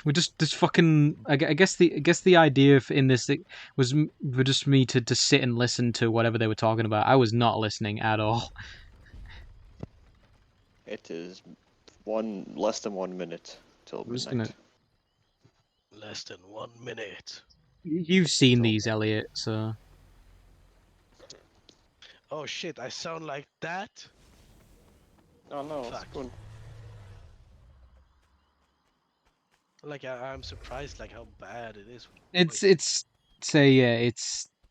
we're just fucking. I guess the idea in this was for just me to sit and listen to whatever they were talking about. I was not listening at all. It is less than 1 minute till I'm just midnight. Less than 1 minute. You've seen So- these, Elliot. So Oh shit! I sound like that. Oh no, Fuck. spoon. Like I'm surprised like how bad it is.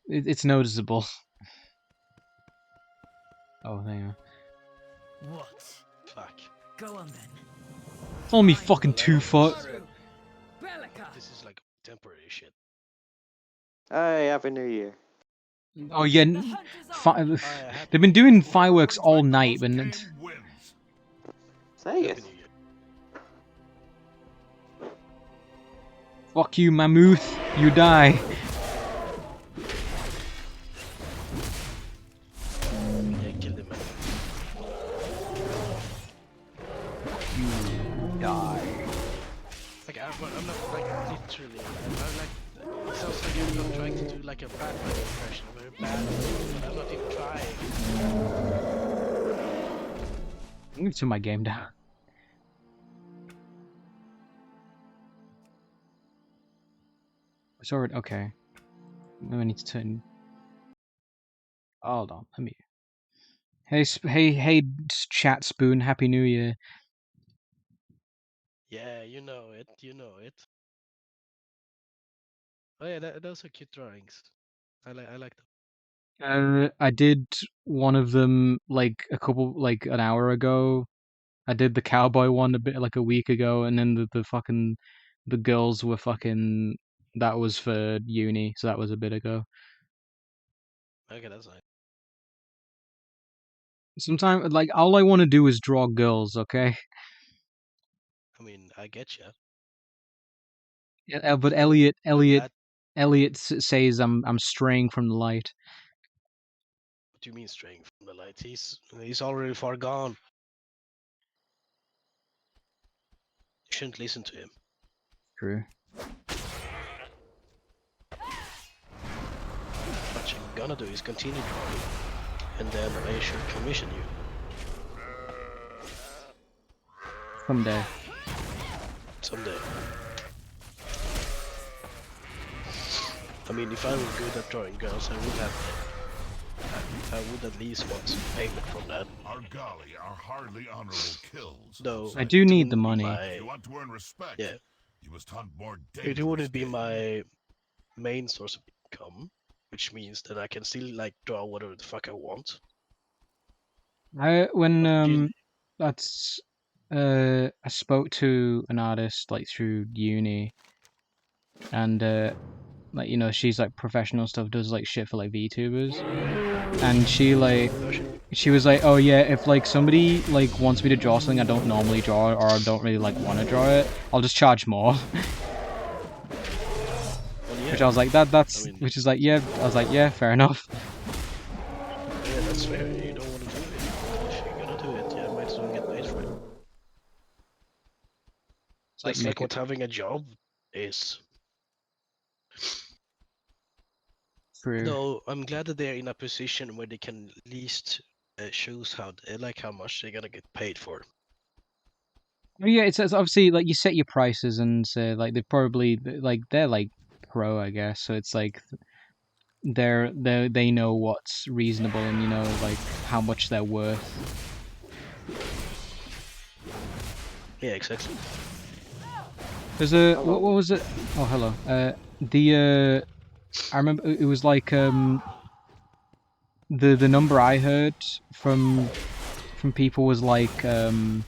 it's noticeable. Oh, there you are. What? Fuck. Go on then. Only fucking 2 foot. Maru, Bellica. This is like temporary shit. Hey, Happy New Year. Oh yeah. The hunt is on. They've been doing fireworks all night, but Game wins. Say it. Happy New Year. fuck you, mammoth. You die. Yeah, kill the man. Like I'm not like literally. I'm like. It sounds like I'm trying to do like a Batman impression, very bad. But I'm not even trying. I'm gonna turn my game down. It's already okay. Now I need to turn. Hold on, let me. Hey, chat spoon. Happy New Year. Yeah, you know it. You know it. Oh yeah, those are cute drawings. I like them. I did one of them like an hour ago. I did the cowboy one a bit like a week ago, and then the girls were fucking. That was for uni, so that was a bit ago. Okay, that's nice. Sometimes, like, all I want to do is draw girls. Okay. I mean, I get you. Yeah, but Elliot says I'm straying from the light. What do you mean straying from the light? He's already far gone. You shouldn't listen to him. True. What you're gonna do is continue drawing, and then I should commission you. Someday. Someday. I mean, if I were good at drawing girls, I would have I would at least want some payment from that. Argali are hardly honorable kills. Though I do need the wouldn't be money. If you my- want to earn respect, Yeah. you must hunt more It dangerous wouldn't be game. my main source of income, which means that I can still like draw whatever the fuck I want. I when But you- that's I spoke to an artist like through uni, and like you know she's like professional stuff, does like shit for like VTubers, and she was like, oh yeah, if like somebody like wants me to draw something I don't normally draw or I don't really like want to draw it, I'll just charge more. Well, yeah, Which I was like that's I mean- which is like yeah, I was like yeah, fair enough. yeah, that's fair. You don't want to do it. If you're gonna do it, yeah, might as well get paid for it. It's like That's make like what having a job is. through. Though I'm glad that they're in a position where they can at least choose how much they're gonna get paid for. Well, yeah, it's obviously like you set your prices and like they probably like they're like pro, I guess. So it's like they know what's reasonable and you know like how much they're worth. Yeah, exactly. There's a what was it? Oh, hello. I remember it was like the number I heard from people was like in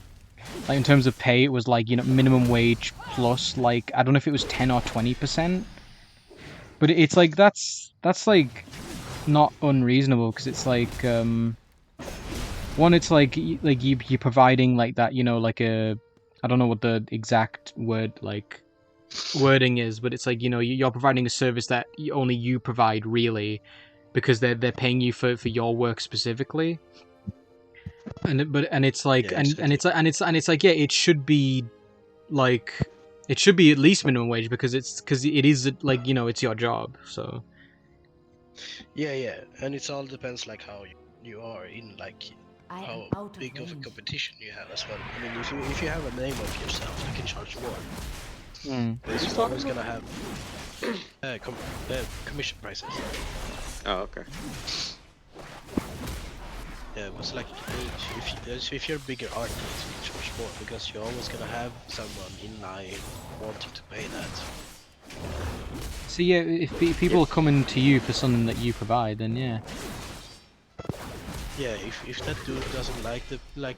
terms of pay it was like you know minimum wage plus like I don't know if it was 10 or 20%, but it's like that's like not unreasonable because it's like one it's like you're providing like that you know like a I don't know what the exact wording is, but it's like you know you're providing a service that only you provide really because they're paying you for your work specifically. And it's like Yeah, and it's like yeah it should be like it should be at least minimum wage because it is like you know it's your job so Yeah, and it all depends like how you are in like I am how out of big of a range. competition you have as well. I mean, if you have a name of yourself, you can charge more. He's You're always gonna have commission prices. Oh, okay. Yeah, but it's like if you're a bigger artist, you charge more because you're always gonna have someone in line wanting to pay that. so yeah if people are coming to you for something that you provide then yeah Yeah, if that dude doesn't like the like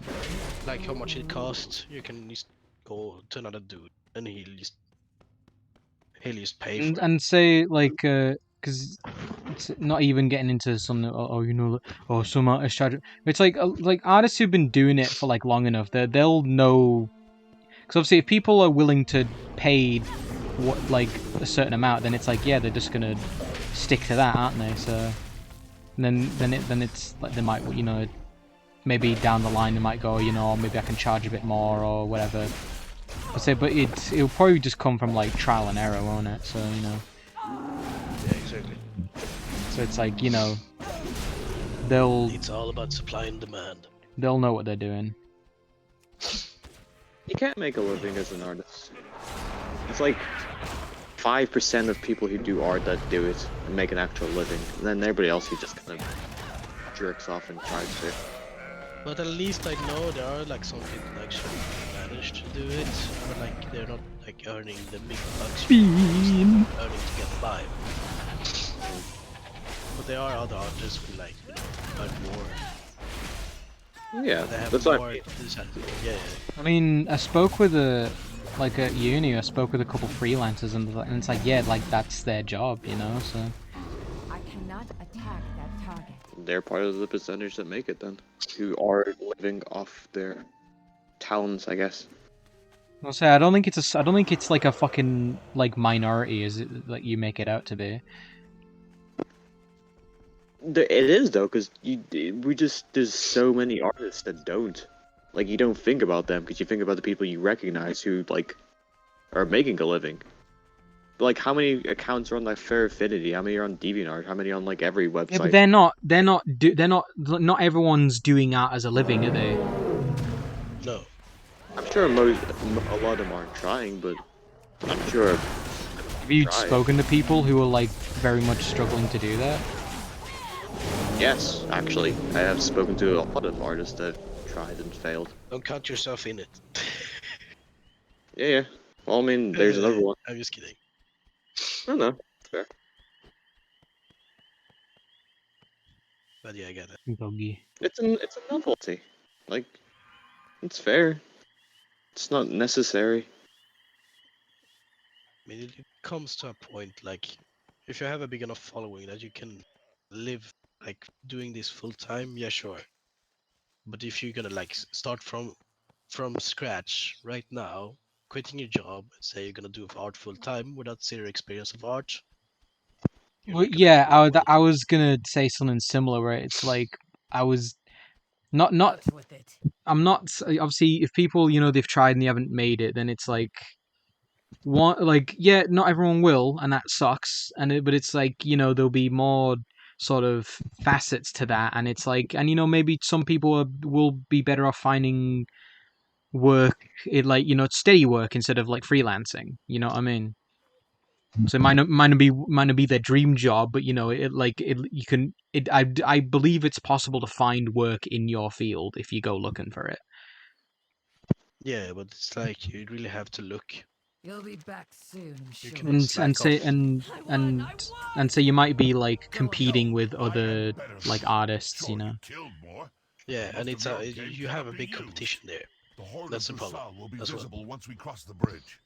how much it costs, you can just go to another dude and he'll just pay for it. and say like because it's not even getting into something you know some artists charge it's like artists who've been doing it for like long enough they'll know because obviously if people are willing to pay what like a certain amount then it's like yeah they're just gonna stick to that aren't they so and then it's like they might you know maybe down the line they might go you know maybe I can charge a bit more or whatever I say but it'll probably just come from like trial and error won't it so you know Yeah, exactly. so it's like you know It's all about supply and demand. they'll know what they're doing. You can't make a living as an artist. It's like 5% of people who do art that do it and make an actual living, and then everybody else who just kind of jerks off and tries to. But at least I know there are like some people that actually manage to do it, but like they're not like earning the big bucks, earning to get by. But there are other artists who like you know earn more. Yeah, They have that's what I more. mean. Yeah. I mean, I spoke with like at uni, I spoke with a couple freelancers, and it's like, yeah, like that's their job, you know. So I cannot attack that target. They're part of the percentage that make it then, who are living off their talents, I guess. I'll say I don't think it's like a fucking like minority, is it like you make it out to be? It is though, because there's so many artists that don't. Like, you don't think about them because you think about the people you recognize who like are making a living. Like, how many accounts are on like Fair Affinity? How many are on DeviantArt? How many on like every website? Yeah, but not everyone's doing art as a living, are they? No. I'm sure a lot of them aren't trying, but I'm sure. Have you Try. spoken to people who are like very much struggling to do that? Yes, actually, I have spoken to a lot of artists that tried and failed. Don't count yourself in it. Yeah. Well, I mean, there's another one. I'm just kidding. I don't know. Fair. But yeah, I get it. Doggy. It's a novelty. Like, it's fair. It's not necessary. I mean, it comes to a point like, if you have a big enough following that you can live like doing this full time, yeah, sure. But if you're gonna like start from scratch right now, quitting your job, say you're gonna do art full time without zero experience of art. you're Well, not gonna yeah, make any money. I was gonna say something similar where it's like I was not Out with it. I'm not obviously if people they've tried and they haven't made it, then it's like yeah, not everyone will, and that sucks. But it's like there'll be more sort of facets to that, and it's like maybe some people will be better off finding work like steady work instead of like freelancing. You know what I mean? So it might not be their dream job, but I believe it's possible to find work in your field if you go looking for it. Yeah, but it's like you really have to look. You'll be back soon, I'm sure. can- And slack and say off. and so you might be like Go competing ahead. with I am other better like than you. artists, Sure, you killed more. Yeah, and Most it's of your game you have a cannot be big used. competition there. The Horn That's of the problem Dusal will be as well. visible once we cross the bridge.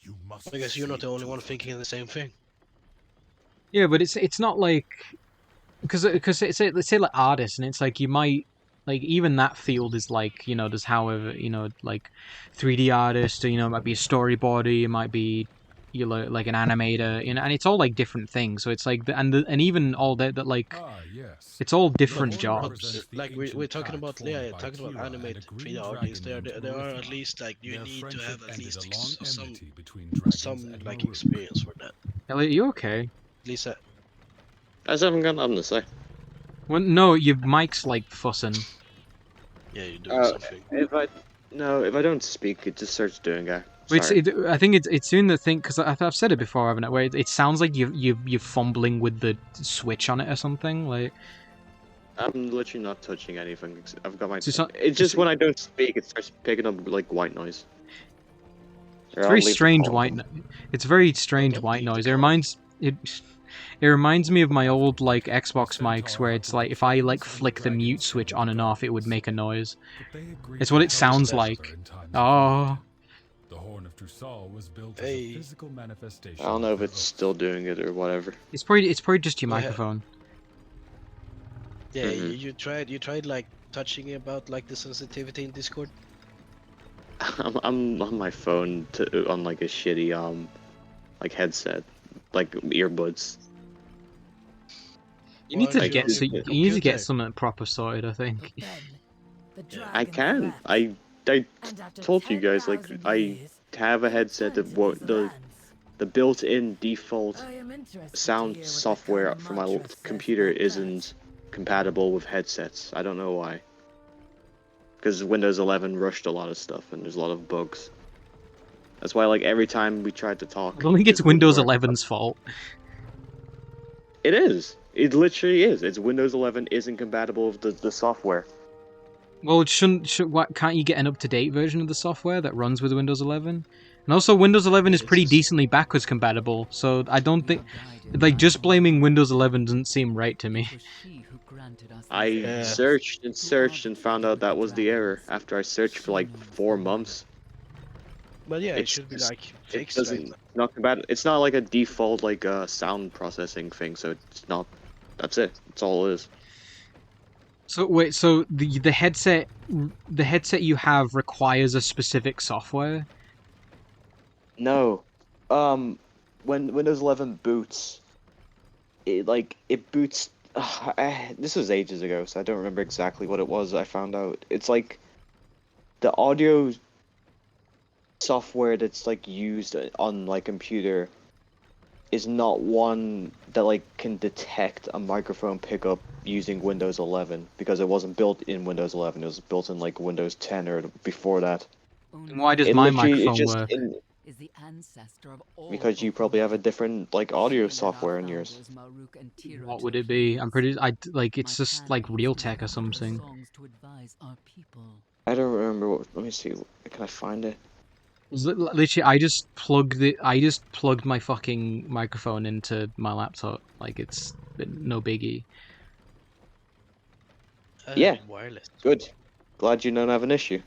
You must. I guess you're not the save only one Tulsa. thinking the same thing. Yeah, but it's not like because it's let's say like artists, and it's like you might like even that field is like there's however like 3D artist, or it might be a storyboarder, it might be like an animator, and it's all like different things. So it's like and even all that like yes. it's all different But jobs. like we're talking about talking about animated 3D artists. There are at least like you need to have at least some like experience for that. Elliot, you okay? At least that. I just haven't got nothing to say. Well, no, your mic's like fussing. Yeah, you're doing something. If I don't speak, it just starts doing that. Wait, Sorry. I think it's doing the thing because I've said it before, haven't I? Where it sounds like you're fumbling with the switch on it or something. Like I'm literally not touching anything. I've got my. So it's not- It's just when I don't speak, it starts picking up like white noise. it's very strange white. It's very strange don't white leave the noise. call. It reminds me of my old like Xbox mics where it's like if I like flick the mute switch on and off, it would make a noise. It's what it sounds like. Oh. The Horn of Dusal was built Hey. as a physical manifestation. I don't know if of it's still doing it or whatever. It's probably just your Go ahead. microphone. Yeah, Mhm. you tried like touching about like the sensitivity in Discord. I'm on my phone on like a shitty like headset, like earbuds. You need to Well, get you so know, you need to get computer. something proper sorted. I think. But then, the I dragon can. wept, I and after told you guys, like, 10,000 I years, have a headset that returned to these the lands. the built-in default I am interested to sound hear what the software common for my mantra says computer about that. isn't compatible with headsets. I don't know why. Because Windows 11 rushed a lot of stuff and there's a lot of bugs. That's why, like, every time we tried to talk, I don't think it's it wouldn't Windows work. 11's fault. It is. It literally is. It's Windows 11 isn't compatible with the software. Well, it can't you get an up-to-date version of the software that runs with Windows 11? And also, Windows 11 is It's pretty just- decently backwards compatible, so I don't think like just blaming Windows 11 doesn't seem right to me. I Yeah. searched and searched and found out that was the error after I searched for like 4 months. But yeah, it It's should be just- like It fixed doesn't right now. not compatible. It's not like a default like sound processing thing, so it's not. That's it. That's all it is. So wait, so the headset you have requires a specific software? No, when Windows 11 boots, it boots. This was ages ago, so I don't remember exactly what it was. I found out it's like the audio software that's like used on like computer is not one that like can detect a microphone pickup using Windows 11 because it wasn't built in Windows 11. It was built in like Windows 10 or before that. And why does It my literally- it microphone just- work? is the ancestor of all Because you probably have a Ophidians. different like He audio led our software in yours. fathers, Maruk and Tira, What to would the it be? I'm hills. pretty. Like it's My just clan like leads Realtek or me something. songs to advise our people. I don't remember what. Let me see. Can I find it? Literally, I just plugged my fucking microphone into my laptop. Like it's no biggie. I Yeah. have wireless. Good. Glad you don't have an issue.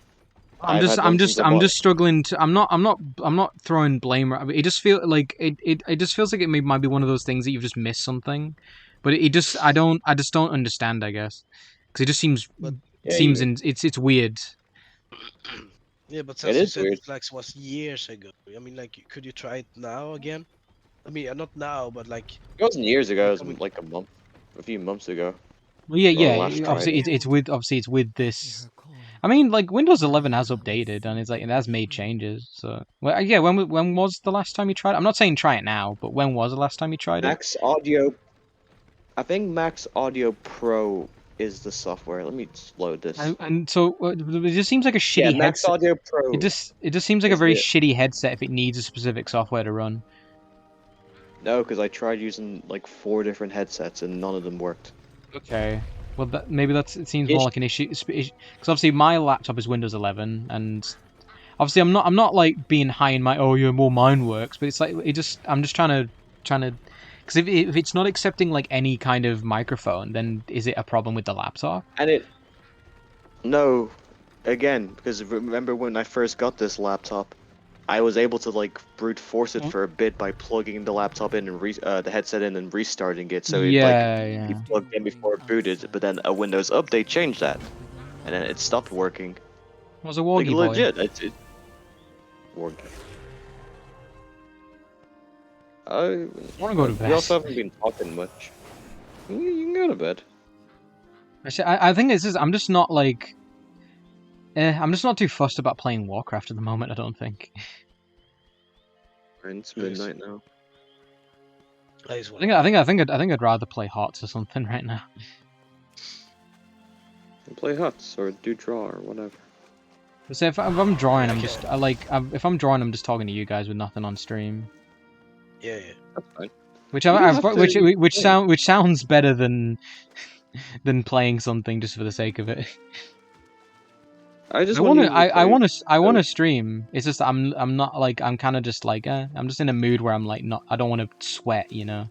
I'm I've just, had I'm one just, since I I'm bought just struggling to. I'm not throwing blame. It just feel like it just feels like it might be one of those things that you've just missed something, but it just, I just don't understand. I guess because it just seems, But Yeah, you, it's weird. yeah, but it since you is said weird. it like was years ago, I mean, like, could you try it now again? I mean, not now, but like It wasn't years ago. the It was coming. like a few months ago. Well, yeah, When I last yeah. tried Obviously, it. it's with Hear this. her call. I mean, like Windows 11 has Now we updated and it's like it sing has made free. changes. So, well, yeah. When was the last time you tried it? I'm not saying try it now, but when was the last time you tried it? Max Audio. I think Max Audio Pro is the software. Let me just load this. And so it just seems like a Yeah, shitty Max headset. Audio Pro It just seems like a is very it. shitty headset if it needs a specific software to run. No, because I tried using like 4 different headsets and none of them worked. Okay. Well, maybe it seems Ish. more like an issue because obviously my laptop is Windows 11, and obviously I'm not like being high in my well mine works, but it's like I'm just trying to because if it's not accepting like any kind of microphone, then is it a problem with the laptop? And it. No, again, because remember when I first got this laptop, I was able to like brute force it for a bit by plugging the laptop in and the headset in and restarting it, so it like Yeah. be plugged in before it booted. But then a Windows update changed that, and then it stopped working. It was a Like Wargy boy. legit, it worked. I want to go to bed. We also haven't been talking much. You can go to bed. I think it's just I'm just not like. I'm just not too fussed about playing Warcraft at the moment. I don't think. It's midnight now. I think I'd rather play Hearts or something right now. Play Huts or do draw or whatever. So if I'm drawing, if I'm drawing, I'm just talking to you guys with nothing on stream. Yeah. That's fine. Which sounds better than playing something just for the sake of it. I want to stream. It's just I'm not like I'm kind of just like I'm just in a mood where I'm like not I don't want to sweat, you know.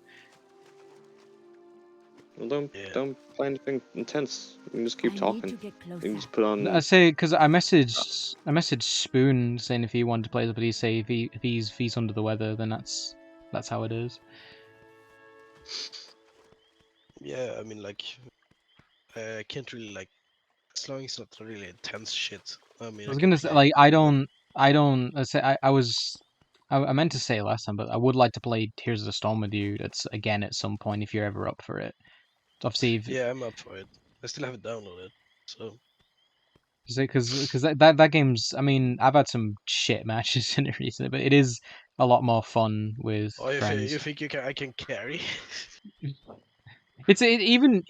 Well, don't play anything intense. You can just keep talking. You can just put on. I say because I messaged Spoon saying if he wanted to play, but he say if he's under the weather, then that's how it is. Yeah, I mean, like, I can't really like, as long as it's not really intense shit. I mean, I was gonna say like I don't. Let's say I meant to say last time, but I would like to play Tears of the Storm with you. That's again at some point if you're ever up for it. Obviously, yeah, I'm up for it. I still haven't downloaded, so. Because that game's. I mean, I've had some shit matches in it recently, but it is a lot more fun with friends. You think I can carry? Even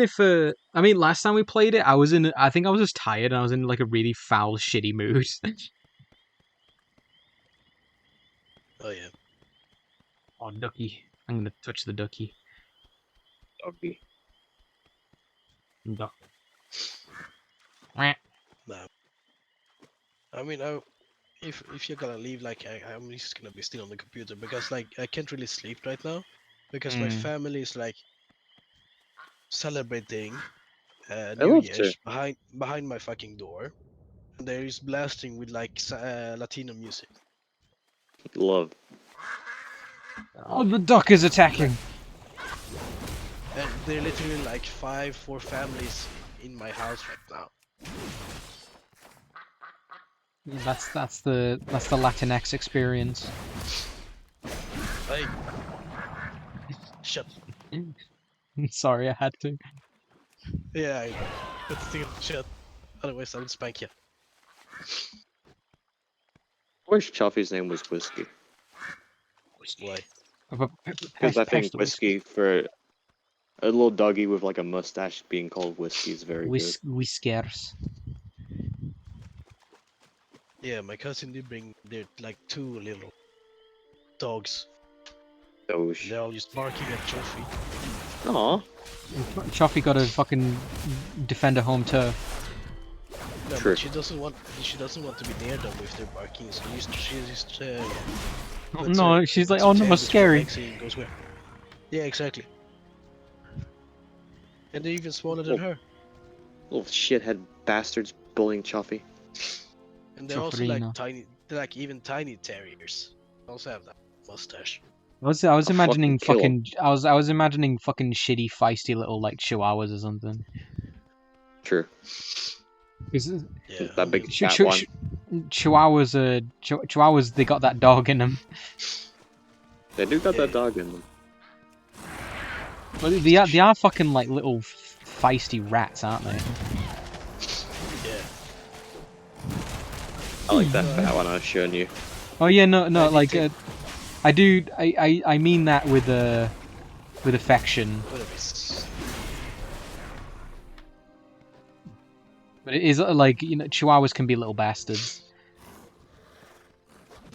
if I mean, last time we played it, I think I was just tired and I was in like a really foul, shitty mood. Oh yeah. Oh, ducky! I'm gonna touch the ducky. Doggy. Duck. No. I mean, if you're gonna leave, like, I'm just gonna be still on the computer because, like, I can't really sleep right now because my family is like celebrating New Year's behind my fucking door. And they're just blasting with like Latino music. Love. Oh, the duck is attacking. And they're literally like 4 families in my house right now. That's the Latinx experience. Hey, shut. Sorry, I had to. Yeah, I know. But still, shut. Otherwise, I would spank you. I wish Chuffy's name was Whiskey. Why? Because I think Whiskey for a little doggy with like a mustache being called Whiskey is very good. Whiskers. Yeah, my cousin did bring their like 2 little dogs. Oh They're all just barking at Trophy. Aw. Chuffy got to fucking defend her home turf. No, True. but she doesn't want to be near them if they're barking. So she just puts No, her- she's puts like, her oh no, tail between her scary. legs and goes where? Yeah, exactly. And they're even smaller than Oh. her. Little shithead bastards bullying Chuffy. And they're also like Chofferino. tiny. They're like even tiny terriers. Also have that mustache. I was I'll fucking imagining kill 'em. fucking I was imagining fucking shitty feisty little like chihuahuas or something. True. 'Cause Yeah. That big ch- fat ch- one. ch- chihuahuas they got that dog in them. They do got that Yeah. dog in them. But they are fucking like little feisty rats, aren't they? Yeah. I like that fat one I was showing you. Oh yeah, no, I like think I mean that with affection. Whatever. It's- But it is like, you know, chihuahuas can be little bastards.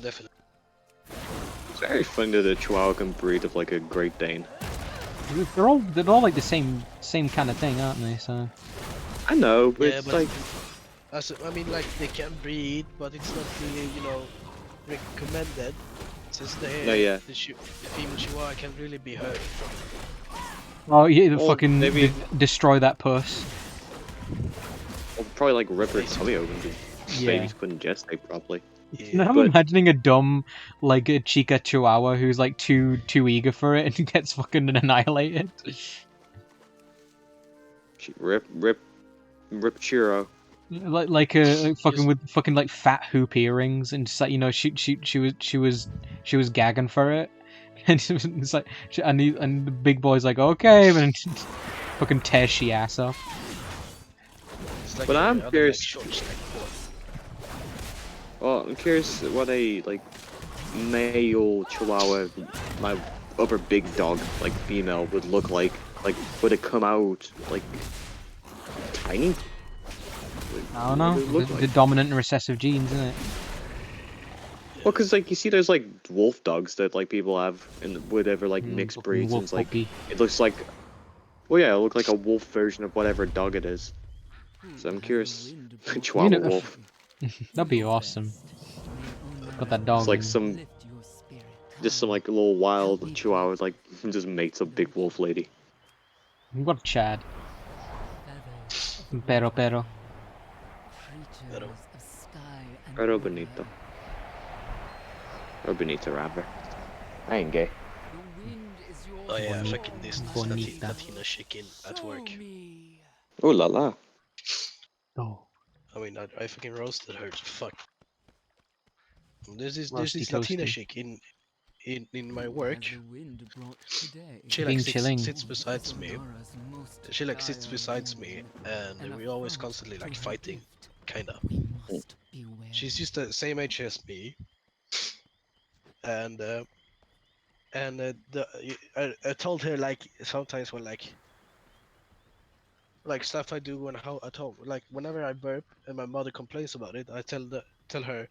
Definitely. It's very funny that a Chihuahua can breed of like a Great Dane. They're all like the same kind of thing, aren't they? So I know, but Yeah, it's but like I mean, like they can breed, but it's not really, recommended. Since the No, yeah. the female Chihuahua can really be hurt. oh yeah, Well, fucking maybe- destroy that puss. probably like rip her Basically. tummy open because Yeah. babies couldn't gestate properly. You know, I'm But- imagining a dumb, like a Chica Chihuahua who's like too eager for it and gets fucking annihilated. Rip Churro. Like fucking with fucking like fat hoop earrings and just like, you know, she was gagging for it, and it's like and the big boy's like, okay, and fucking tears she ass off. It's like But I'm other, curious- Like, shorts, like, Well, I'm curious what a like male Chihuahua, my other big dog, like female, would look like. Like, would it come out like tiny? I don't know. What would it look The like? dominant and recessive genes, isn't it? Well, cause like you see, there's like wolf dogs that like people have in whatever like mixed Fucking breeds, and wolf it's like puppy. it looks like, well, yeah, it look like a wolf version of whatever dog it is. So I'm curious, Chihuahua You know- wolf. That'd be awesome. Got that dog. It's like in- some, just some like little wild Chihuahua like just mates a big wolf lady. What a Chad. Pero. Pero. Pero bonito. Or bonito rather. I ain't gay. Oh yeah, Bonita. fucking this Bonita. Latina chicken at work. Oh la la. Oh. I mean, I fucking roasted her. Fuck. There's this Roasty Latina toasty. chick in my work. She Being like chilling. sits beside me. She like sits beside me, and we always constantly like fighting, kinda. She's just the same age as me, and I told her like sometimes when like stuff I do when how at home, like whenever I burp and my mother complains about it, I tell her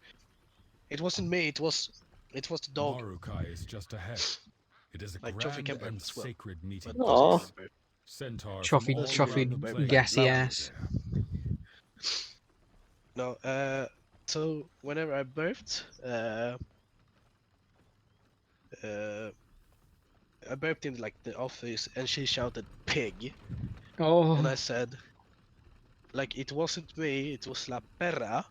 it wasn't me, it was the dog. Marukai is just ahead. It is a Like Joffrey grand Kemper and as well. sacred meeting. But Aw. doesn't burp. Centaur Chuffy- from all Chuffy around the planet gassy travel ass. there. No, so whenever I burped, I burped in like the office, and she shouted "pig," Oh. and I said, like it wasn't me, it was la perra.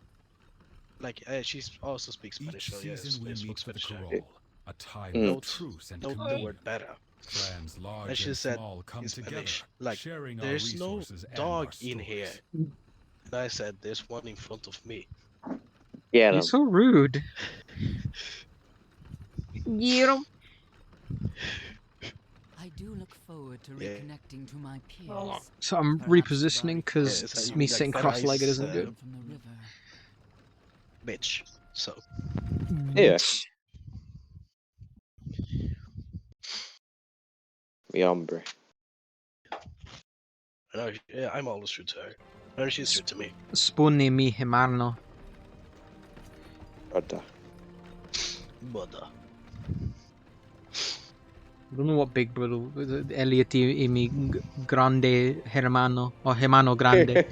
Like she also speaks Each Spanish, so yes, season we I spoke meet with a Spanish. Corral, a time Mm. of truce and Note the communion. word perra. Clans large And she and said small come in together, Spanish, like, sharing our there's no resources and dog our in here. stories. And I said, there's one in front of me. Yeah, You're so rude. Yeah. I do look forward to Yeah. reconnecting to my peers. So I'm Perhaps repositioning because Yeah, it's like me you sitting like cross-legged rice, isn't good. From the river. Bitch. So Yeah. Mi hombre. and I'm always rude to her. And she's rude to me. Spone mi hermano. Brother. Brother. I don't know what Big Brother was. Elliot y mi grande hermano or hermano grande.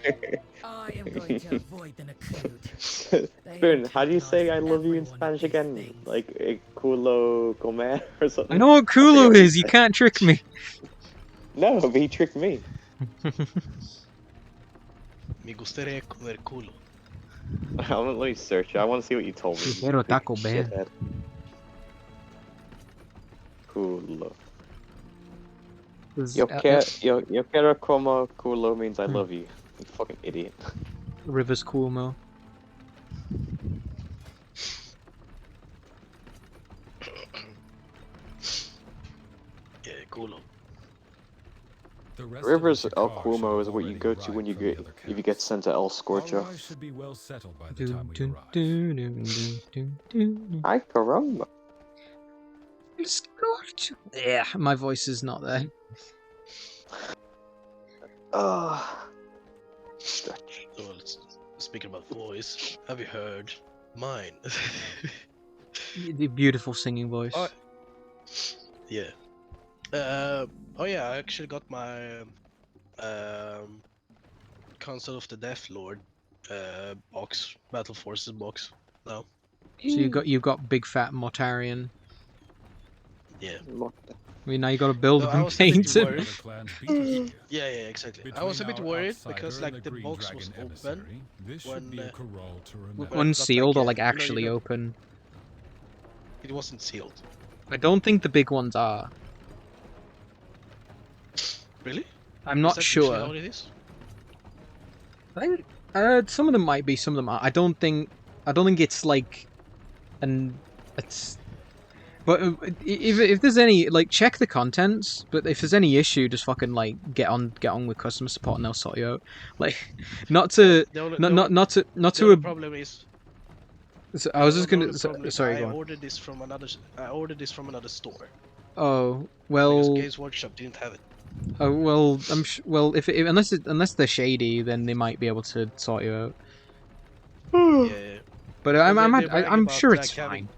I am going to avoid the Nakud. Spoon, how do you say I love you in Spanish again? Like, culo comer or something? I know what I forget Kulu what you is. You said. can't trick me. No, but he tricked me. Me gustaría comer culo. Let me search it. I want to see what you told me. Quiero you Taco big Bell. shithead. Culo. Yo quiero como culo means I love you. You fucking idiot. Rivers Cuomo. Yeah, culo. The rest Rivers of El Zakar should Cuomo have is what you already go to when you arrived get from the if you get sent to El Our Scorcho. lives should be well settled by the Do, time we do, arrive. do, do, do, do, do. Ay caramba. Scorch. Yeah, my voice is not there. Stretch. Well, speaking about voice, have you heard mine? The beautiful singing voice. Oh, yeah. Oh yeah, I actually got my Council of the Death Lord box, Battle Forces box now. So you've got big fat Mortarion. Yeah. I mean, now you got to build No, him I and was a bit paint him. worried. Other clans beat us here. Yeah, exactly. I Between was a bit our worried outsider because and like the Green box Dragon was open emissary, this should be when, a corral to when remember. I got, Unsealed or like you know, actually open. It wasn't sealed. I don't think the big ones are. Really? I'm Is not that usually sure. how it is? I think some of them might be, some of them are. I don't think it's like it's. But if there's any, like, check the contents. But if there's any issue, just fucking like get on with customer support and they'll sort you out. Like, not to The only problem is. So I was just the only gonna. problem is Sorry, I go on. ordered this from another. I ordered this from another store Oh because well. Games Workshop didn't have it. Oh well. Well, if unless they're shady, then they might be able to sort you out. Yeah. But Well, they brag I'm about, sure like, it's having- fine.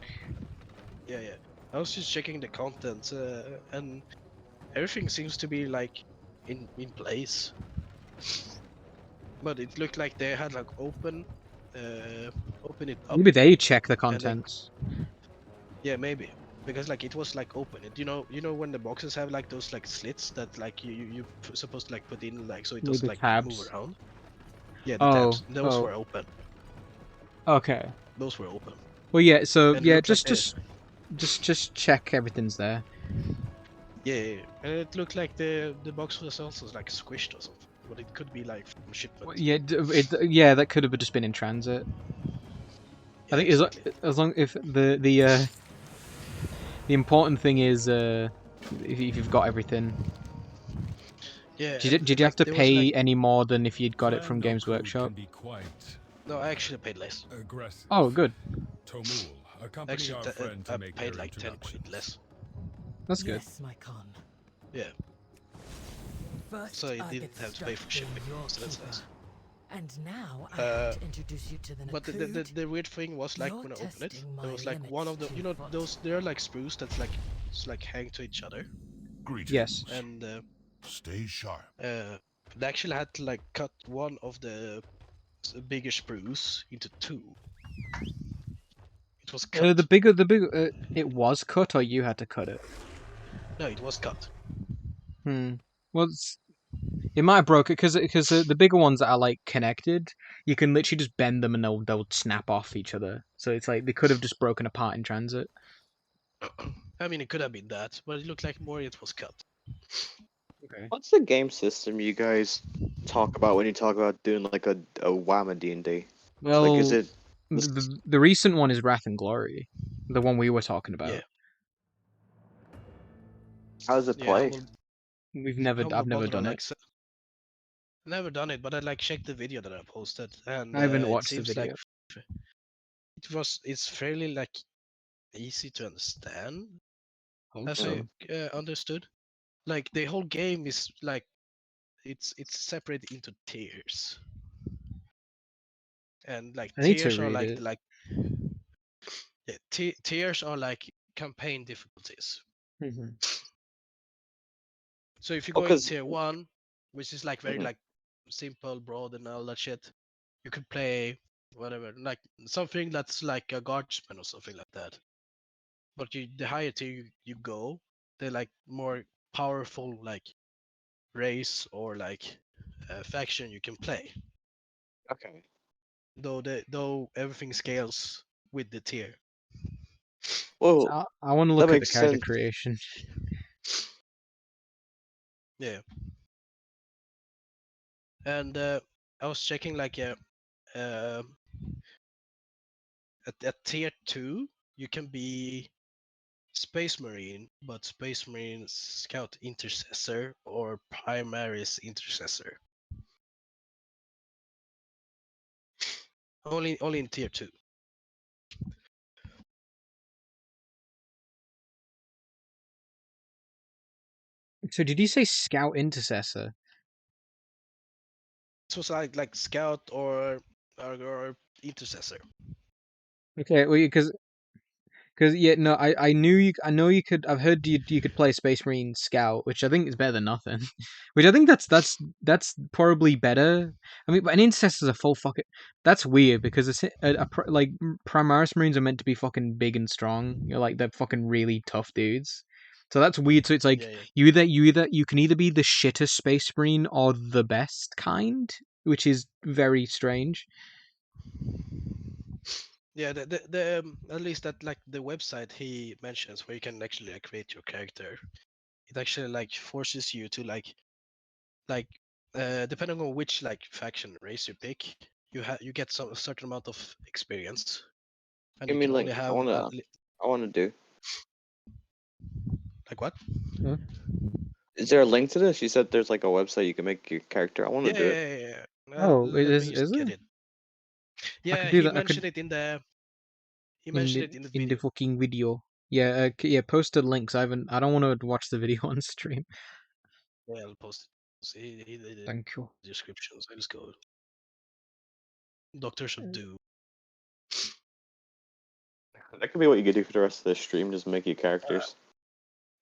Yeah. I was just checking the contents, and everything seems to be like in place. But it looked like they had like open it up. Maybe they check the and then- contents. Yeah, maybe because like it was like open. You know when the boxes have like those like slits that like you supposed to like put in like so it Maybe doesn't like tabs. move around. Yeah, the Oh, tabs. Those oh. were open. Okay. Those were open. Well, yeah. So And it yeah, looked like just check everything's there. Yeah. And it looked like the box was also like squished or something, but it could be like from shipment. Well, yeah, that could have just been in transit. I think exactly. as long if the important thing is if you've got everything. Yeah. Did you have to there was, pay like- any more than if you'd got it from Clan Games Nokud Workshop? can be quite No, I actually paid less. aggressive. Oh, good. Tomul, accompany Actually, our friend I to make paid their like 10 introductions. quid less. That's good. Yes, my con. Yeah. First, So you I didn't get have to pay for stuck shipping, being your so that's keeper. nice. And now I have to introduce you to the But Nakud. the weird thing was like You're when I opened it, testing there my was like one of the limits, those there are like sprues that's like hang to each other, Greetings. Yes. and Stay sharp. they actually had to like cut one of the bigger sprues into two. It was cut. The bigger it was cut, or you had to cut it. No, it was cut. Well, it might have broke it because the bigger ones that are like connected, you can literally just bend them and they'll snap off each other. So it's like they could have just broken apart in transit. I mean, it could have been that, but it looked like more it was cut. Okay. What's the game system you guys talk about when you talk about doing like a WAMA D&D? Well, Like, is it the recent one is Wrath and Glory, the one we were talking about. Yeah. how does it Yeah, play? I've Humble never Bundle, done like, it. Never done it, but I like checked the video that I posted, and I haven't it watched the seems video. like it's fairly like easy to understand, as I understood. Like the whole game is like it's separated into tiers, and like I need to tiers are read like it. Yeah, tiers are like campaign difficulties. Mm-hmm. So if you Oh, go in 'cause- tier 1, which is like very Mhm. like simple, broad, and all that shit, you could play whatever, like something that's like a guardsman or something like that. But the higher tier you go, the like more powerful like race or like faction you can play. Okay. Though everything scales with the tier. Well, I want to that look at the makes character sense. creation. Yeah. And I was checking like at tier 2 you can be Space Marine, but Space Marine Scout Intercessor or Primaris Intercessor. Only in tier 2. So did you say Scout Intercessor? This was like Scout or Intercessor. Okay, well, because yeah, no, I knew I know you could. I've heard you could play Space Marine Scout, which I think is better than nothing. Which I think that's probably better. I mean, but an Intercessor's a full fucking. That's weird because it's like Primaris Marines are meant to be fucking big and strong. You're like they're fucking really tough dudes. So that's weird. So it's like Yeah. you can either be the shittest Space Marine or the best kind, which is very strange. Yeah, the at least that like the website he mentions where you can actually like, create your character, it actually like forces you to like depending on which like faction race you pick, you get a certain amount of experience, and Give you me can only link. have I wanna do. like what? Huh? Is there a link to this? You said there's like a website you can make your character. I wanna Yeah, do it. yeah, yeah, yeah. Oh, Let me just is get it? it. I Yeah, could do he that. I mentioned could it in the in the video. fucking video. Yeah, yeah. Posted links. I don't want to watch the video on stream. Yeah, I'll post it. See, he did it Thank you. in the description. So let's go. Doctors of Doom. That could be what you could do for the rest of the stream. Just make your characters.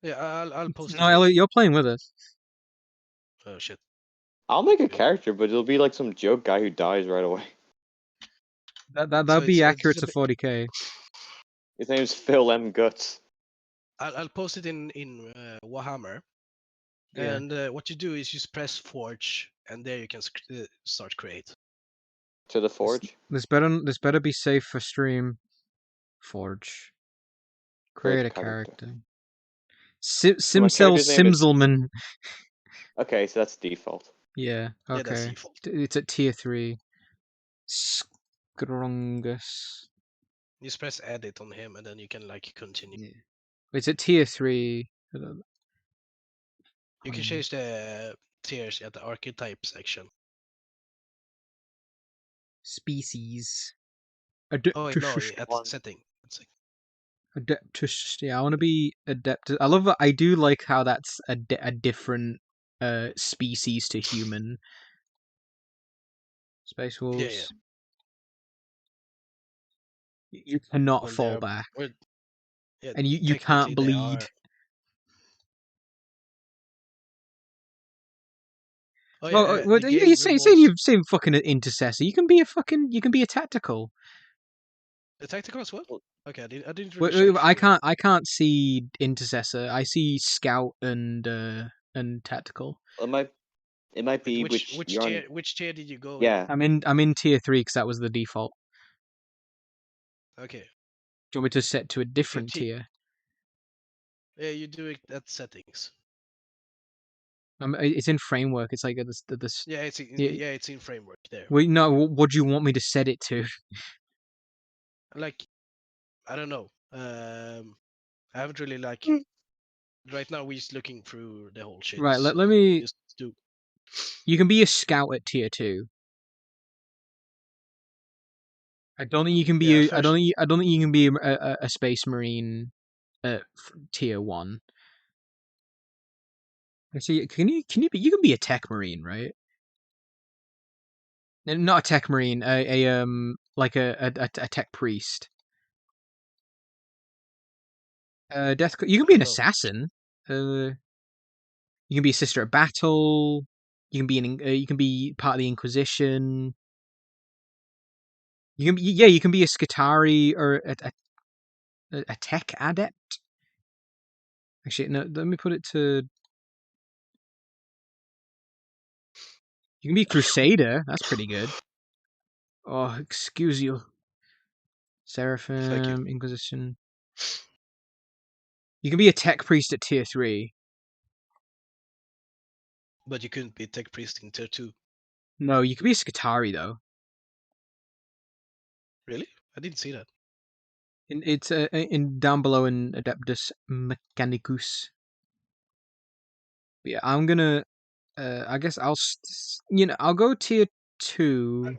Yeah, I'll post No, it. Elliot, you're playing with us. Oh shit. I'll make a Okay. character, but it'll be like some joke guy who dies right away. That'd So be it's accurate a to bit- 40k. His name's Phil M. Guts. I'll post it in Warhammer. Yeah. And what you do is you just press Forge, and there you can start create. To the forge. This better be safe for stream. Forge. Create a character. my Simcel character's name is- Simselman. Okay, so that's default. Yeah. Yeah, that's Okay. default. It's at tier 3. Skrongus. You just press edit on him, and then you can like continue. Yeah. It's at tier 3. You can change the tiers at the archetype section. Species. Oh wait, no, at One. setting. Adeptus. Yeah, I want to be Adeptus. I love that. I do like how that's a different species to human. Space Wolves. Yeah. You cannot Well, fall back. Yeah, And you can't technically they bleed. are- Oh, yeah, Oh, well, the game you're saying revolves- you're saying fucking intercessor. You can be a tactical. The tactical as well? Okay, I didn't Wait, really wait, check. I can't see intercessor. I see scout and tactical. It might be Which you're tier? on. Which tier did you go? Yeah. I'm in tier 3 because that was the default. In? Okay. Do you want me to set to a different tier? Yeah, you do it at settings. It's in framework. It's like this. Yeah, it's in framework there. Wait, no. What do you want me to set it to? Like, I don't know. I haven't really like. Right now, we're just looking through the whole shit. Right. so Let me. just do. You can be a scout at tier 2. I don't think you can be. Yeah, I don't think you can be a space marine at tier 1. See, can you be? You can be a tech marine, right? Not a tech marine. Like a tech priest. You can be an Oh. assassin. You can be a sister at battle. You can be you can be part of the Inquisition. You can be, yeah, you can be a Skitarii or a tech adept. Actually, no. Let me put it to. You can be a Crusader. That's pretty good. Oh, excuse you. Thank you. Seraphim, Inquisition. You can be a tech priest at tier 3. But you couldn't be tech priest in tier 2. No, you can be a Skitarii though. Really? I didn't see that. It's in down below in Adeptus Mechanicus. But yeah, I'm gonna. I guess I'll go tier 2.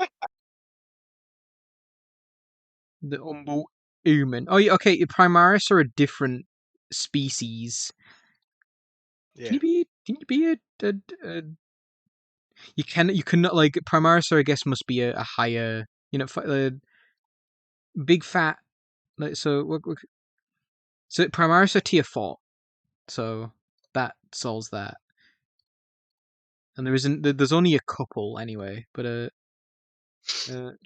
The Umbo Human. Oh, yeah, okay. Primaris are a different species. Yeah. Can you be a you cannot like Primaris are, I guess, must be a higher, big fat, like, so Primaris are tier 4, so that solves that. And there's only a couple anyway, but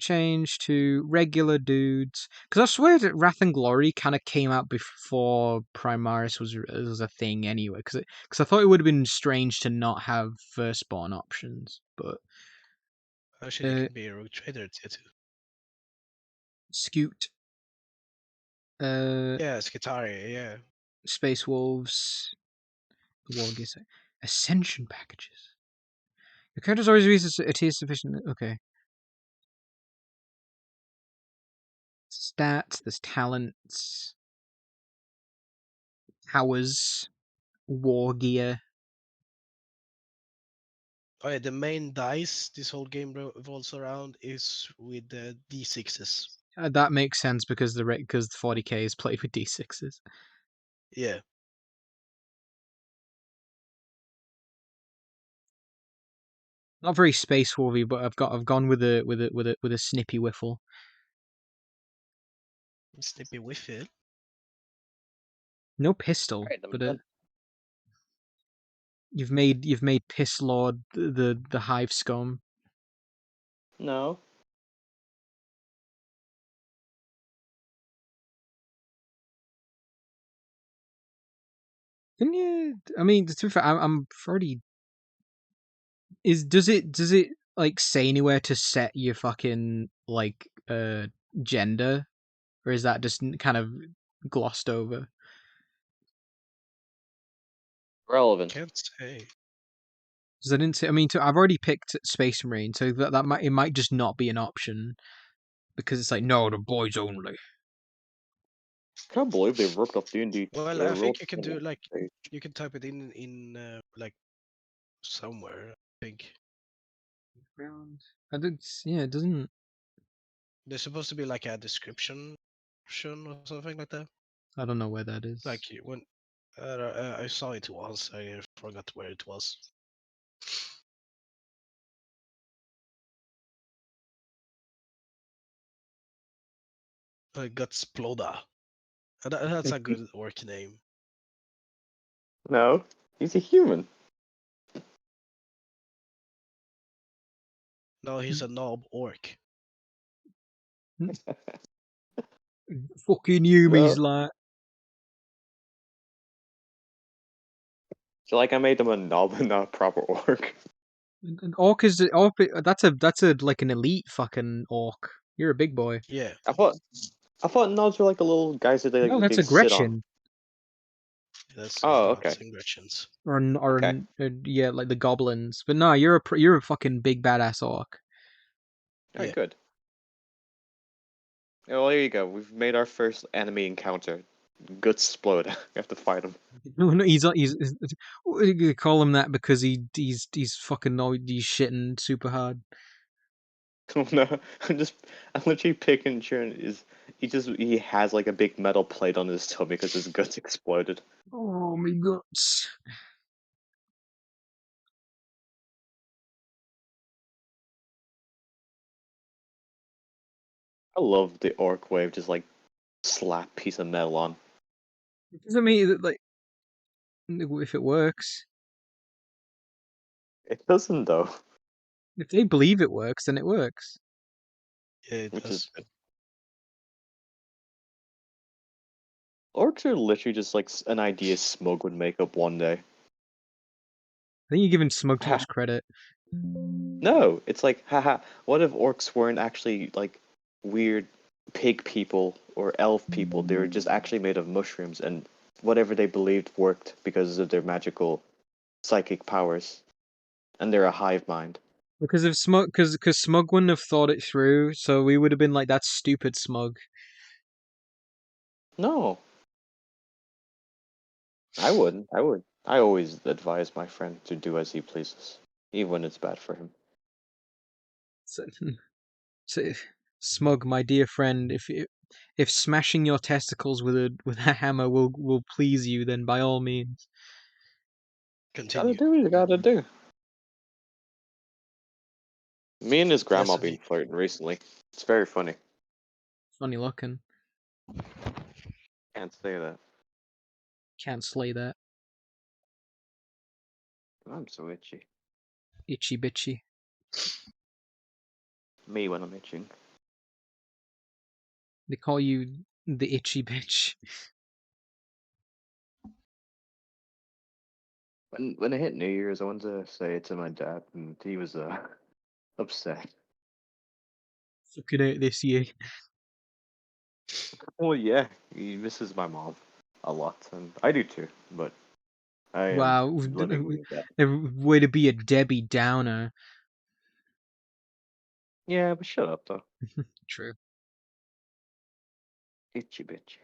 change to regular dudes, because I swear that Wrath and Glory kind of came out before Primaris was a thing anyway, because I thought it would have been strange to not have firstborn options, but Actually, you can be a rogue trader at tier 2. Scoot, Yeah, Skitarii, yeah. Space Wolves, Wargis, Ascension packages. Your character's always reaches a tier sufficient. Okay. Stats, there's talents, powers, war gear. Oh yeah, the main dice this whole game revolves around is with the D6s. That makes sense because the 40k is played with d6s. Yeah. Not very space wolvy, but I've gone with a snippy whiffle. Snippy Whiffle. No pistol, Alright, I'm but done. you've made Piss Lord the hive scum. No. Can you? I mean, to be fair, I'm already. Does it like say anywhere to set your fucking like gender, or is that just kind of glossed over? Relevant. Can't say. Because I didn't say. I mean, I've already picked Space Marine, so that might just not be an option because it's like no, the boys only. I can't believe they ripped off D&D. Well, I think you can do like you can type it in like somewhere. I think I did. Yeah, it doesn't. there's supposed to be like a description or something like that. I don't know where that is. Like when I saw it once, I forgot where it was. Gutsploda. That's a good orc name. No, he's a human. No, he's a knob orc. Fucking humans, Well, like. so like I made him a knob and not a proper orc. An orc is orc. That's a like an elite fucking orc. You're a big boy. Yeah. I thought knobs were like the little guys that No, that's they a sit on. Gretchen. That's Oh, Gnots okay. and Gretchens. Or yeah, like the goblins. But no, you're a fucking big badass orc. Alright, Yeah. good. Oh, well, there you go. We've made our first enemy encounter. Guts explode. We have to fight him. No, he's you call him that because he's fucking he's shitting super hard. Oh no, I'm literally picking he has like a big metal plate on his tummy because his guts exploded. Oh my guts. I love the orc wave, just like slap piece of metal on. It doesn't mean that, like, if it works. It doesn't though, If they believe it works, then it works. Yeah, it which does. is good. Orcs are literally just like an idea Smug would make up one day. I think you're giving Smug too much credit. No, it's like, haha, what if orcs weren't actually like weird pig people or elf people? They were just actually made of mushrooms, and whatever they believed worked because of their magical psychic powers, and they're a hive mind. Because if Smug, because Smug wouldn't have thought it through, so we would have been like, "That's stupid, Smug." No, I wouldn't. I would. I always advise my friend to do as he pleases, even when it's bad for him. So, so, Smug, my dear friend, if smashing your testicles with a hammer will please you, then by all means. Gotta Continue. do what you gotta do. Me and his grandma Yes, been flirting recently. It's very funny. Funny looking. Can't say that. Can't slay that. I'm so itchy. Itchy bitchy. Me when I'm itching. They call you the itchy bitch. When it hit New Year's, I wanted to say it to my dad, and he was upset. Fucking out this year. Well, yeah, he misses my mom a lot, and I do too. But I am Wow, living with that. way to be a Debbie Downer. Yeah, but shut up though. True. Itchy bitchy.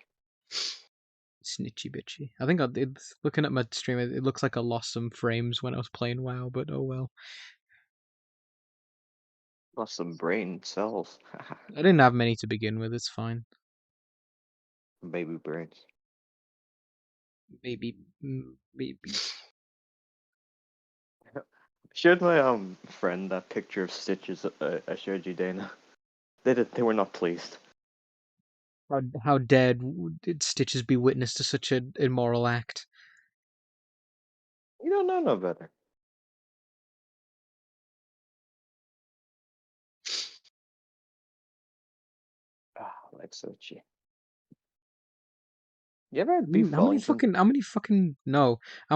Snitchy bitchy. I think looking at my stream, it looks like I lost some frames when I was playing WoW, but oh well. Lost some brain cells. I didn't have many to begin with. It's fine. Baby brains. Maybe. Showed my friend that picture of Stitches I showed you, Dana. They were not pleased. How dared Stitches be witness to such an immoral act? You don't know no better. Ah, like Sochi. You ever had beef Wellington? How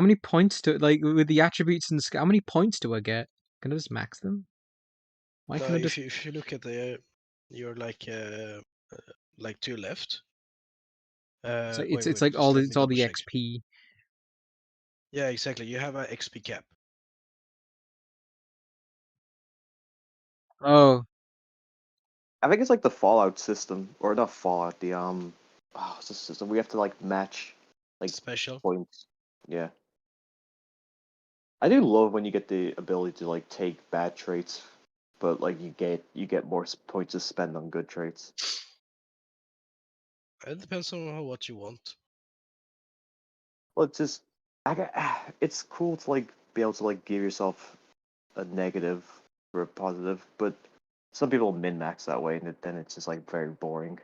many points to, like, with the attributes and how many points do I get? Can I just max them? Why No, can I just? if you look at you're like to your left. It's Wait, like just let me all double the check. XP. Yeah, exactly. You have a XP cap. Oh, I think it's like the Fallout system, or not Fallout. The what's the system? We have to like match like Special. points. Yeah. I do love when you get the ability to like take bad traits, but like you get more points to spend on good traits. It depends on what you want. Well, it's just it's cool to like be able to like give yourself a negative or a positive, but some people min max that way, and then it's just like very boring.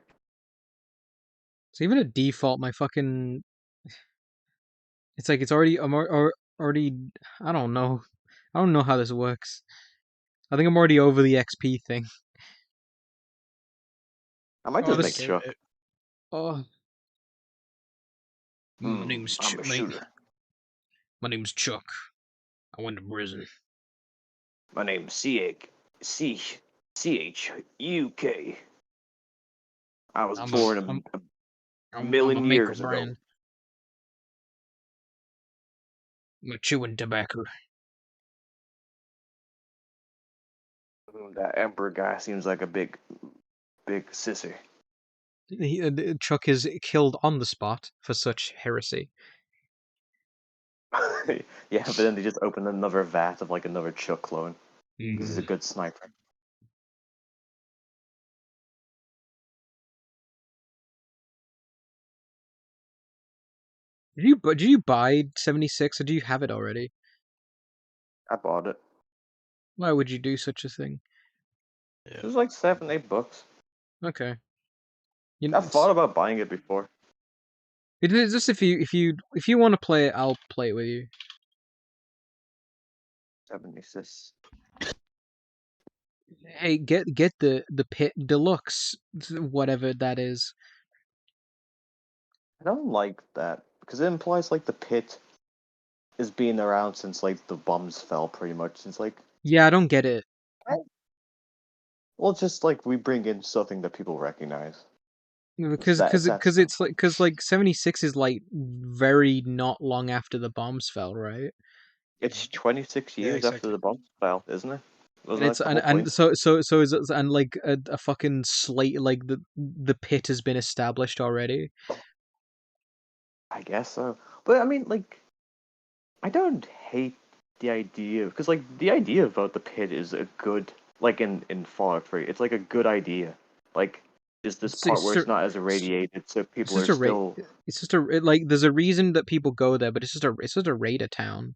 so even at default, my fucking, it's like it's already already. I don't know. I don't know how this works. I think I'm already over the XP thing. I might Oh, just this. make Chuck. Oh. My name's I'm a shooter. My name's Chuck. I went to prison. My name's CHUK. I was born a million years ago. I'm chewing tobacco. That Emperor guy seems like a big sissy. Chuck is killed on the spot for such heresy. Yeah, but then they just open another vat of like another Chuck clone. He's a good sniper. Did you buy 76 or do you have it already? I bought it. Why would you do such a thing? Yeah. It was like $7-8. Okay. I thought about buying it before. It is just if you want to play it, I'll play it with you. 76. Hey, get the pit deluxe, whatever that is. I don't like that because it implies like the pit is being around since like the bombs fell, pretty much. It's like, Yeah, I don't get it. well, it's just like we bring in something that people recognize. Because it's like 76 is like very not long after the bombs fell, right? It's 26 Yeah, years after exactly. the bombs fell, isn't it? And Wasn't it's that the whole point? so is it, and like a fucking slate like the pit has been established already. I guess so. But I mean, like, I don't hate the idea because like the idea about the pit is a good like in Fallout 3. It's like a good idea. Like, is this part where it's not as irradiated, so It's people just are a raid. still. It's just like there's a reason that people go there, but it's just a raider town.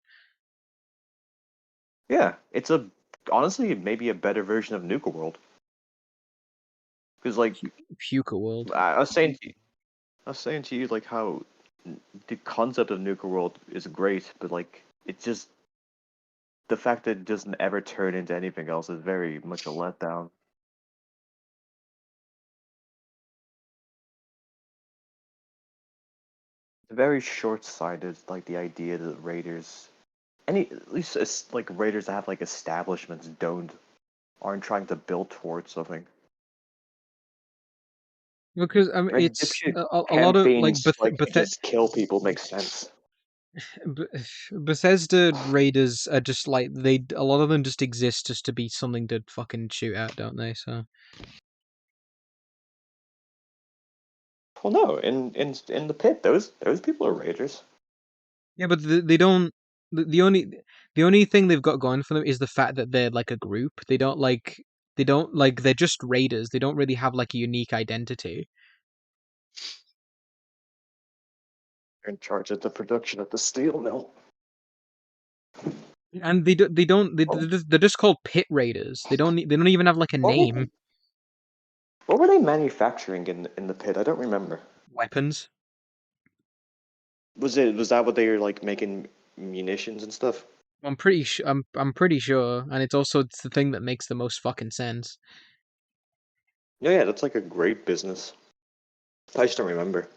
Yeah, it's a honestly maybe a better version of Nuka World. Because like Puka World. I was saying to you, like how the concept of Nuka World is great, but like it's just the fact that it doesn't ever turn into anything else is very much a letdown. It's very short-sighted, like the idea that raiders, at least like raiders that have like establishments aren't trying to build towards something. Because I mean, Like it's dipshit a lot of like campaigns, like to just kill people makes sense. Bethesda raiders are just like a lot of them just exist just to be something to fucking shoot at, don't they? So Well, no, in the pit, those people are raiders. yeah, but they don't. The only thing they've got going for them is the fact that they're like a group. They don't like they're just raiders. They don't really have like a unique identity. They're in charge of the production at the steel mill. And they're just called pit raiders. They don't even have like a name. What were they manufacturing in the pit? I don't remember. Weapons. Was that what they were like making munitions and stuff? I'm pretty sure. I'm pretty sure, and it's the thing that makes the most fucking sense. Yeah, that's like a great business. I just don't remember.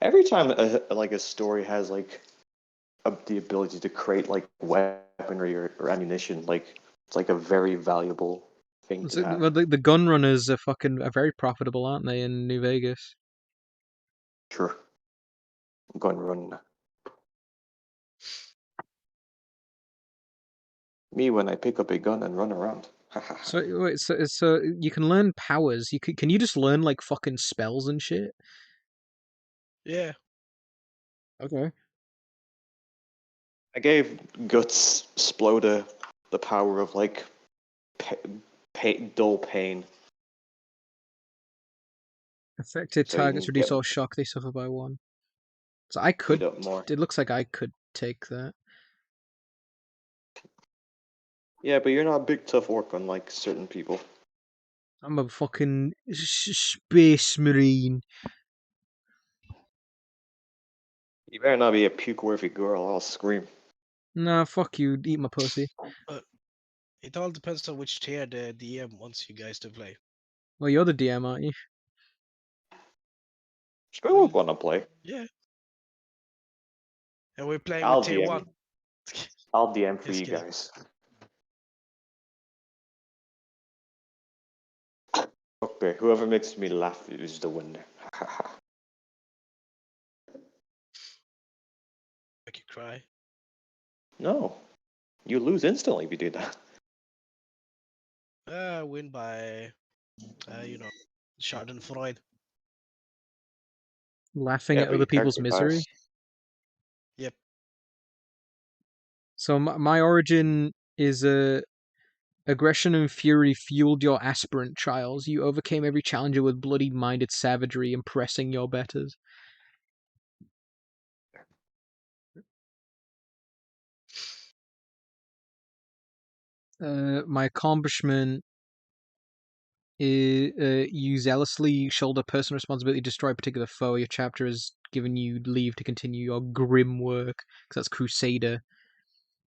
Every time like a story has like the ability to create like weaponry or ammunition, like it's like a very valuable thing to have. Well, the gun runners are very profitable, aren't they, in New Vegas? Sure. Gun run. Me when I pick up a gun and run around. So wait, so you can learn powers. Can you just learn like fucking spells and shit? Yeah. Okay. I gave Guts Sploda the power of like dull pain. Affected So you targets can reduce get all shock they suffer by one. So I beat could. up more. It looks like I could take that. Yeah, but you're not a big tough orc unlike certain people. I'm a fucking space marine. You better not be a puke-worthy girl. I'll scream. Nah, fuck you. Eat my pussy. It all depends on which tier the DM wants you guys to play. Well, you're the DM, aren't you? Screw would want to play. Yeah. And we're playing I'll with tier DM. 1. I'll DM for Just you kidding. guys. Okay, whoever makes me laugh is the winner. Make you cry. No, you lose instantly if you do that. Win by, Schadenfreude. Laughing Yeah, at but other your people's character misery. dies. Yep. So my origin is aggression and fury fueled your aspirant trials. You overcame every challenger with bloody-minded savagery, impressing your betters. My accomplishment You zealously shoulder personal responsibility to destroy a particular foe. Your chapter has given you leave to continue your grim work, because that's Crusader.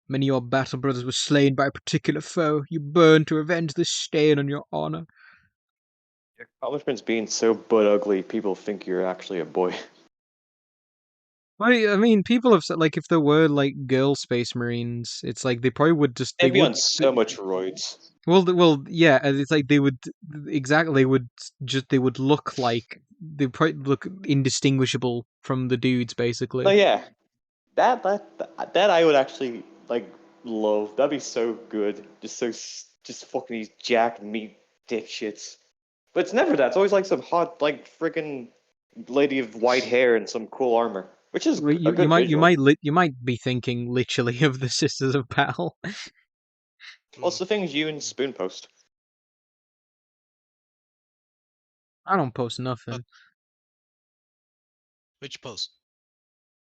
Many of your battle brothers were slain by a particular foe. You burn to avenge this stain on your honor. Your accomplishments being so butt ugly, people think you're actually a boy. I mean, people have said, like, if there were, like, girl space marines, it's like they probably would just... They'd be would, on so much roids. Well, yeah, and it's like they would... Exactly, they would look like... They'd probably look indistinguishable from the dudes, basically. No, yeah. That I would actually, like, love. That'd be so good. Just fucking these jacked meat dipshits. But it's never that. It's always like some hot, like, freaking lady of white hair and some cool armor. Which is Well, a good visual. you might be thinking literally of the Sisters of Battle. What's the things you and Spoon post? I don't post nothing. Which post?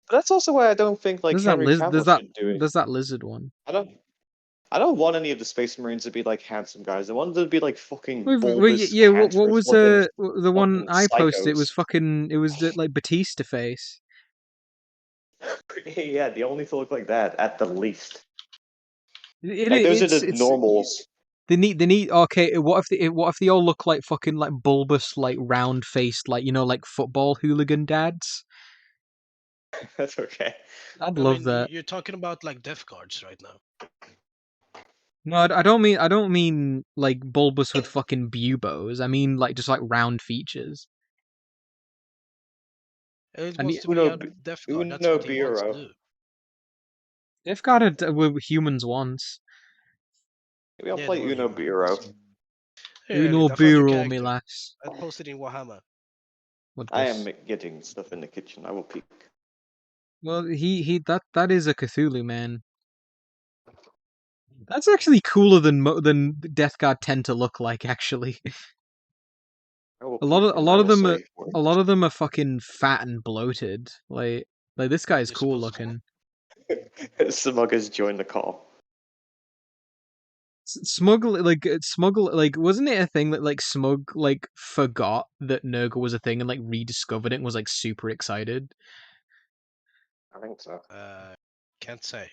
But that's also why I don't think like Henry Cavill should do it. There's that lizard one. I don't want any of the Space Marines to be like handsome guys. I want them to be like fucking Well, bulbous. yeah, what cancerous was looking the one fucking I posted? It was psychos. it was the, like Batista face. Yeah, they only look like that at the least. It, Like those are it's, the it's, normals. They need okay. What if they all look like fucking like bulbous, like round faced, like like football hooligan dads? That's okay. I'd I love mean, that. you're talking about like death guards right now. No, I don't mean like bulbous with fucking buboes. I mean like just like round features. It And wants to be a death guard. That's what he wants to do. They've got it with humans once. Maybe I'll Yeah, play they were Uno humans. Bureau. Uno I found your Bureau, me character. lass. I posted in Warhammer. What I this? am getting stuff in the kitchen. I will peek. Well, that is a Cthulhu man. That's actually cooler than Death Guard tend to look like. Actually, I will a lot peek, of and I will them say a lot of them are fucking fat and bloated. Like this guy's You're cool supposed to. looking. Smug has joined the call. Smug like wasn't it a thing that like Smug like forgot that Nurgle was a thing and like rediscovered it and was like super excited? I think so. Can't say.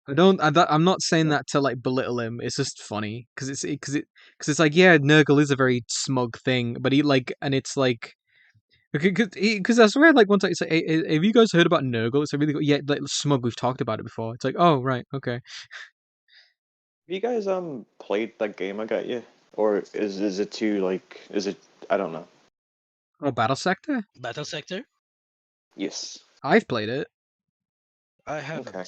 I'm not saying that to like belittle him. It's just funny because it's like, yeah, Nurgle is a very smug thing, but he like, and it's like, because I swear like once it's like, hey, have you guys heard about Nurgle? It's a really good, yeah, like smug. We've talked about it before. It's like, oh right, okay. Have you guys played that game I got you, or is it too like I don't know. Oh, Battle Sector. Battle Sector. Yes. I've played it. I haven't. Okay.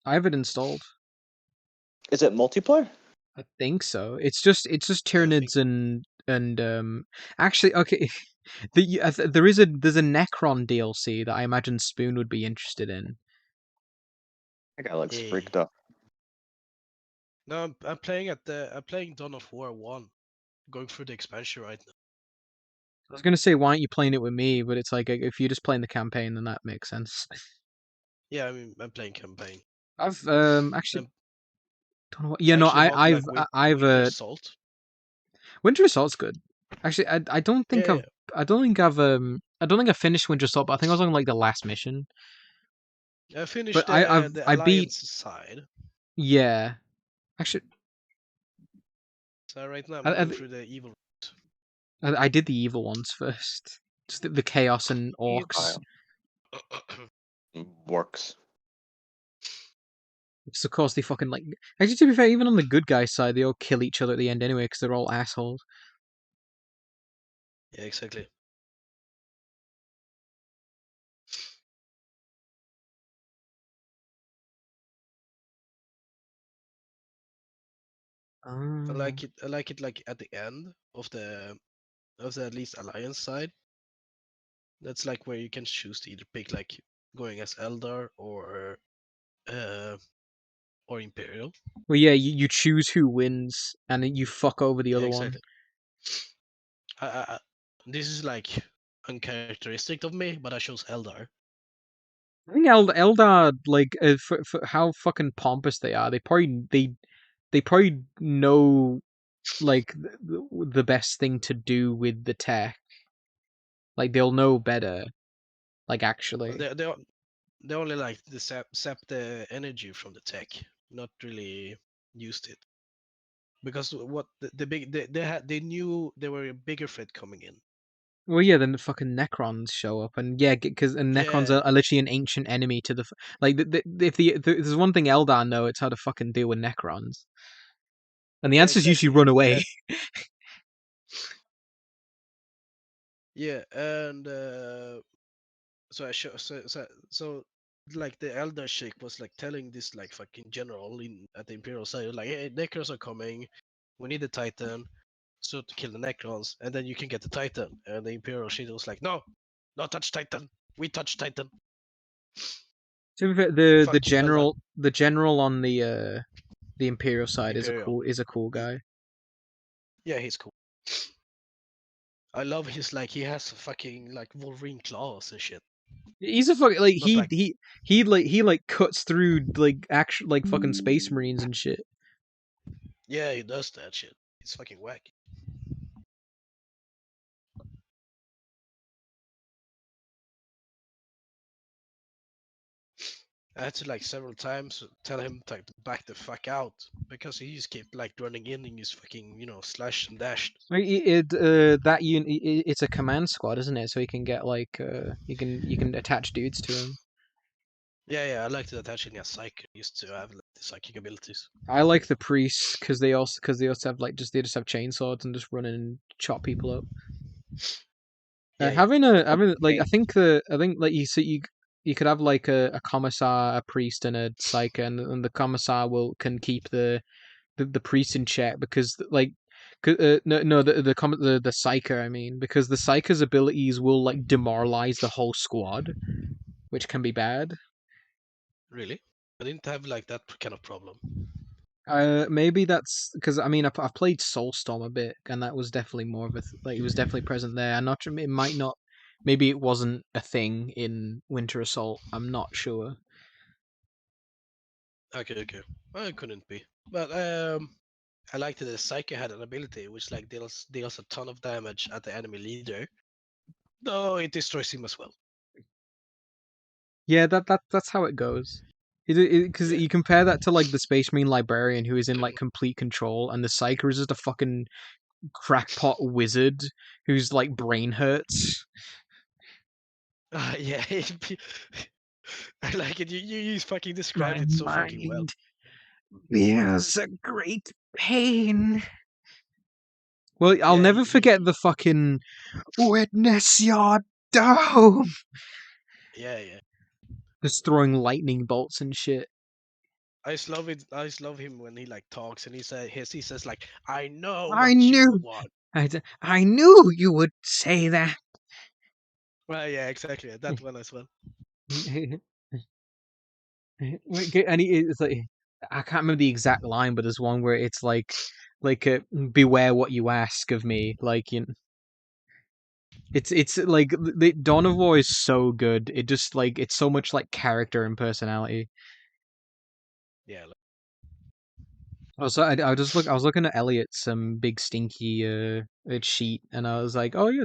I have it installed. Is it multiplayer? I think so. It's just Tyranids and actually okay. There's a Necron DLC that I imagine Spoon would be interested in. That guy looks Yeah. freaked up. No, I'm playing Dawn of War 1, going through the expansion right now. I was gonna say, why aren't you playing it with me? But it's like, if you're just playing the campaign, then that makes sense. Yeah, I mean, I'm playing campaign. I've actually Um, don't know what. Yeah, no, actually bought, I've Winter Assault. Winter Assault's good. Actually, I don't think Yeah, I don't think I've finished Winter Assault, but I think I was on like the last mission. I finished But the I beat Alliance side. Yeah, actually, So right now I'm I going through the evil. I did the evil ones first. Just the chaos and orcs. Works. Because of course they fucking like. Actually, to be fair, even on the good guy side, they all kill each other at the end anyway, because they're all assholes. Yeah, exactly. I like it. I like it like at the end of the at least Alliance side. That's like where you can choose to either pick like going as Eldar or Imperial. Well, yeah, you choose who wins, and then you fuck over the other exactly. This is like uncharacteristic of me, but I chose Eldar. I think Eldar, like, for how fucking pompous they are, they probably know like the best thing to do with the tech. Like they'll know better. Like actually. They only like the sap the energy from the tech, not really used it. Because what the big they knew there were a bigger threat coming in. Well, yeah, then the fucking Necrons show up, and yeah, because Necrons Yeah. are literally an ancient enemy to the like. If there's one thing Eldar know, it's how to fucking deal with Necrons, and the Yeah, answer is usually exactly. run away. Yeah, and so I show so like the elder sheik was like telling this like fucking general in at the Imperial side like, hey, Necrons are coming, we need the Titan, so to kill the Necrons, and then you can get the Titan. And the Imperial sheik was like, no, not touch Titan, we touch Titan. To be fair, the Fucking Eldar. general on the Imperial side Imperial. is a cool guy. Yeah, he's cool. I love his like he has fucking like Wolverine claws and shit. He's a fucking like Not like he cuts through like actual like fucking space marines and shit. yeah, he does that shit. He's fucking wacky. I had to like several times tell him to back the fuck out because he just kept like running in his fucking slash and dash. It's a command squad, isn't it? So he can get like you can attach dudes to him. Yeah, I like to attach in a psychic used to have like, the psychic abilities. I like the priests because they also have like they just have chainswords and just run in and chop people up. Yeah, having like I think like you could have like a commissar, a priest, and a psychic, and the commissar can keep the priest in check because like no the psyker I mean, because the psyker's abilities will like demoralize the whole squad, which can be bad. Really? I didn't have like that kind of problem. Maybe that's because I mean I've played Soulstorm a bit, and that was definitely more of a like it was definitely present there. I'm not sure, it might not, maybe it wasn't a thing in Winter Assault. I'm not sure. Okay. Well, it couldn't be. But I liked that the psychic had an ability which like deals a ton of damage at the enemy leader, though it destroys him as well. Yeah, that's how it goes. Because Yeah. you compare that to like the Space Marine Librarian who is in like complete control, and the Psyker is just a fucking crackpot wizard whose like brain hurts. Yeah, I like it. You fucking described it so fucking well. Feels a great pain. Well, I'll Yeah, never forget the fucking witness your dome. Yeah. Just throwing lightning bolts and shit. I just love it. I just love him when he like talks and he says like, "I know I what you knew, want." I knew you would say that. Well, yeah, exactly. That one as well. And it's like I can't remember the exact line, but there's one where it's like beware what you ask of me, like it's like the Dawn of War is so good. It just like it's so much like character and personality. Yeah. Also, I was looking at Elliot's big stinky sheet, and I was like, oh yeah,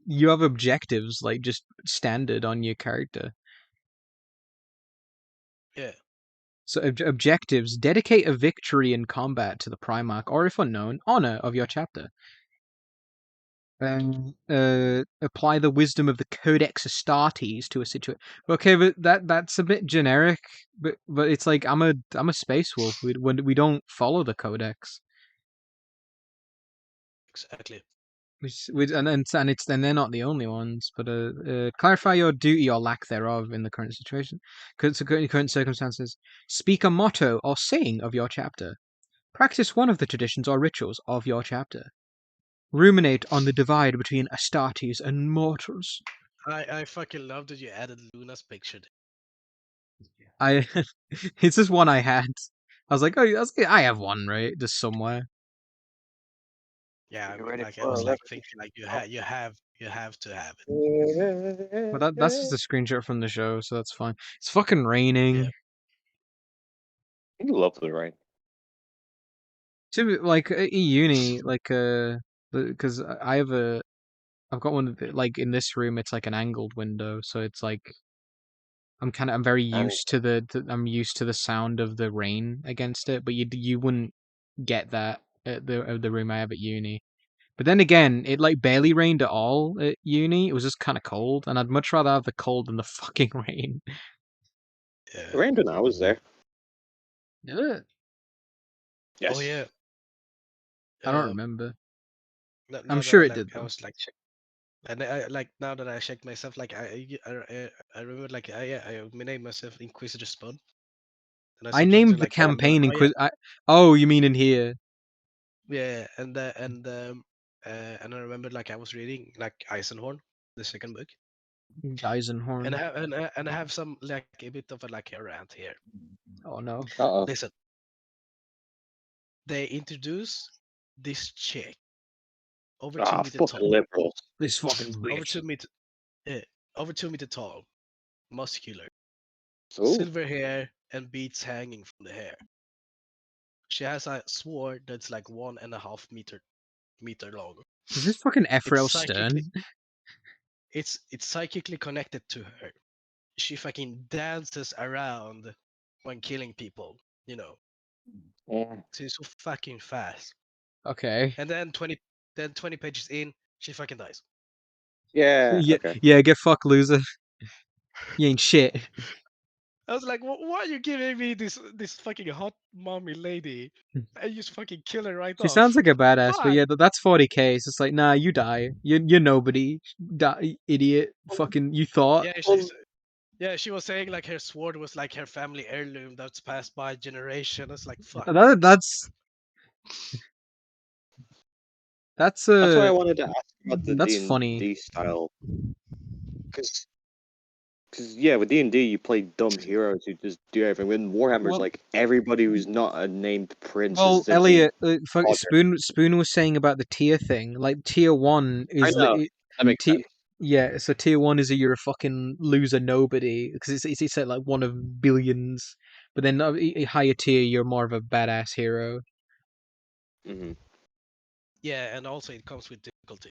you have objectives like just standard on your character. Yeah. So objectives: dedicate a victory in combat to the Primarch, or if unknown, honor of your chapter. Apply the wisdom of the Codex Astartes to a situation. Okay, but that's a bit generic. But it's like I'm a space wolf. We don't follow the Codex. Exactly. And they're not the only ones. But clarify your duty or lack thereof in the current situation, current circumstances. Speak a motto or saying of your chapter. Practice one of the traditions or rituals of your chapter. Ruminate on the divide between Astartes and mortals. I fucking love that you added Luna's picture. It's just one I had. I was like, oh, I have one, right? Just somewhere. Yeah, I ready like I for was a like thinking like you have to have it. But that's just a screenshot from the show, so that's fine. It's fucking raining. Yeah. You love the rain. like at uni, like because I have I've got one of like in this room. It's like an angled window, so it's like I'm very used to I'm used to the sound of the rain against it. But you wouldn't get that at the room I have at uni. But then again, it like barely rained at all at uni. It was just kind of cold, and I'd much rather have the cold than the fucking rain. It rained when I was there. Did it? Yes. Oh yeah. I don't remember. Now I'm that sure it like, did I though. was like, and I like now that I checked myself, like I remember like I named myself Inquisitor Spud, and I I subsequently named the like oh, campaign oh yeah, Oh, you mean in here? yeah, and I remember like I was reading like Eisenhorn, the second book, Eisenhorn. and I have some like a bit of a like a rant here. Oh no. Uh-oh. Listen, they introduce this chick over 2 meter fucking tall, liberals. This fucking over bitch. 2 meter, over 2 meter tall, muscular, Ooh. silver hair, and beads hanging from the hair. She has a sword that's like 1.5 meter long. Is this fucking Ephraim It's psychically, Stern? it's psychically connected to her. She fucking dances around when killing people, you know. Yeah. She's so fucking fast. Okay. And then 20 pages in, she fucking dies. Yeah. Yeah, Okay. yeah, get fucked, loser. You ain't shit. I was like, why are you giving me this fucking hot mommy lady? I just fucking kill her right She off. sounds like a badass, but Fuck. yeah, that's 40k. So it's like, nah, you die. You're nobody. Die, idiot. Fucking, you thought. She was saying like her sword was like her family heirloom that's passed by generation. It's like fuck. That's That's why I wanted to ask about the that's D&D funny. style. Because yeah, with D&D you play dumb heroes who just do everything. With Warhammer's Well- like everybody who's not a named prince Well, is essentially Elliot, Roger. Spoon was saying about the tier thing. Like tier 1 I is know. That makes sense. yeah. So tier 1 is you're a fucking loser nobody because it's like one of billions. But then higher tier, you're more of a badass hero. Mm-hmm. Yeah, and also it comes with difficulty.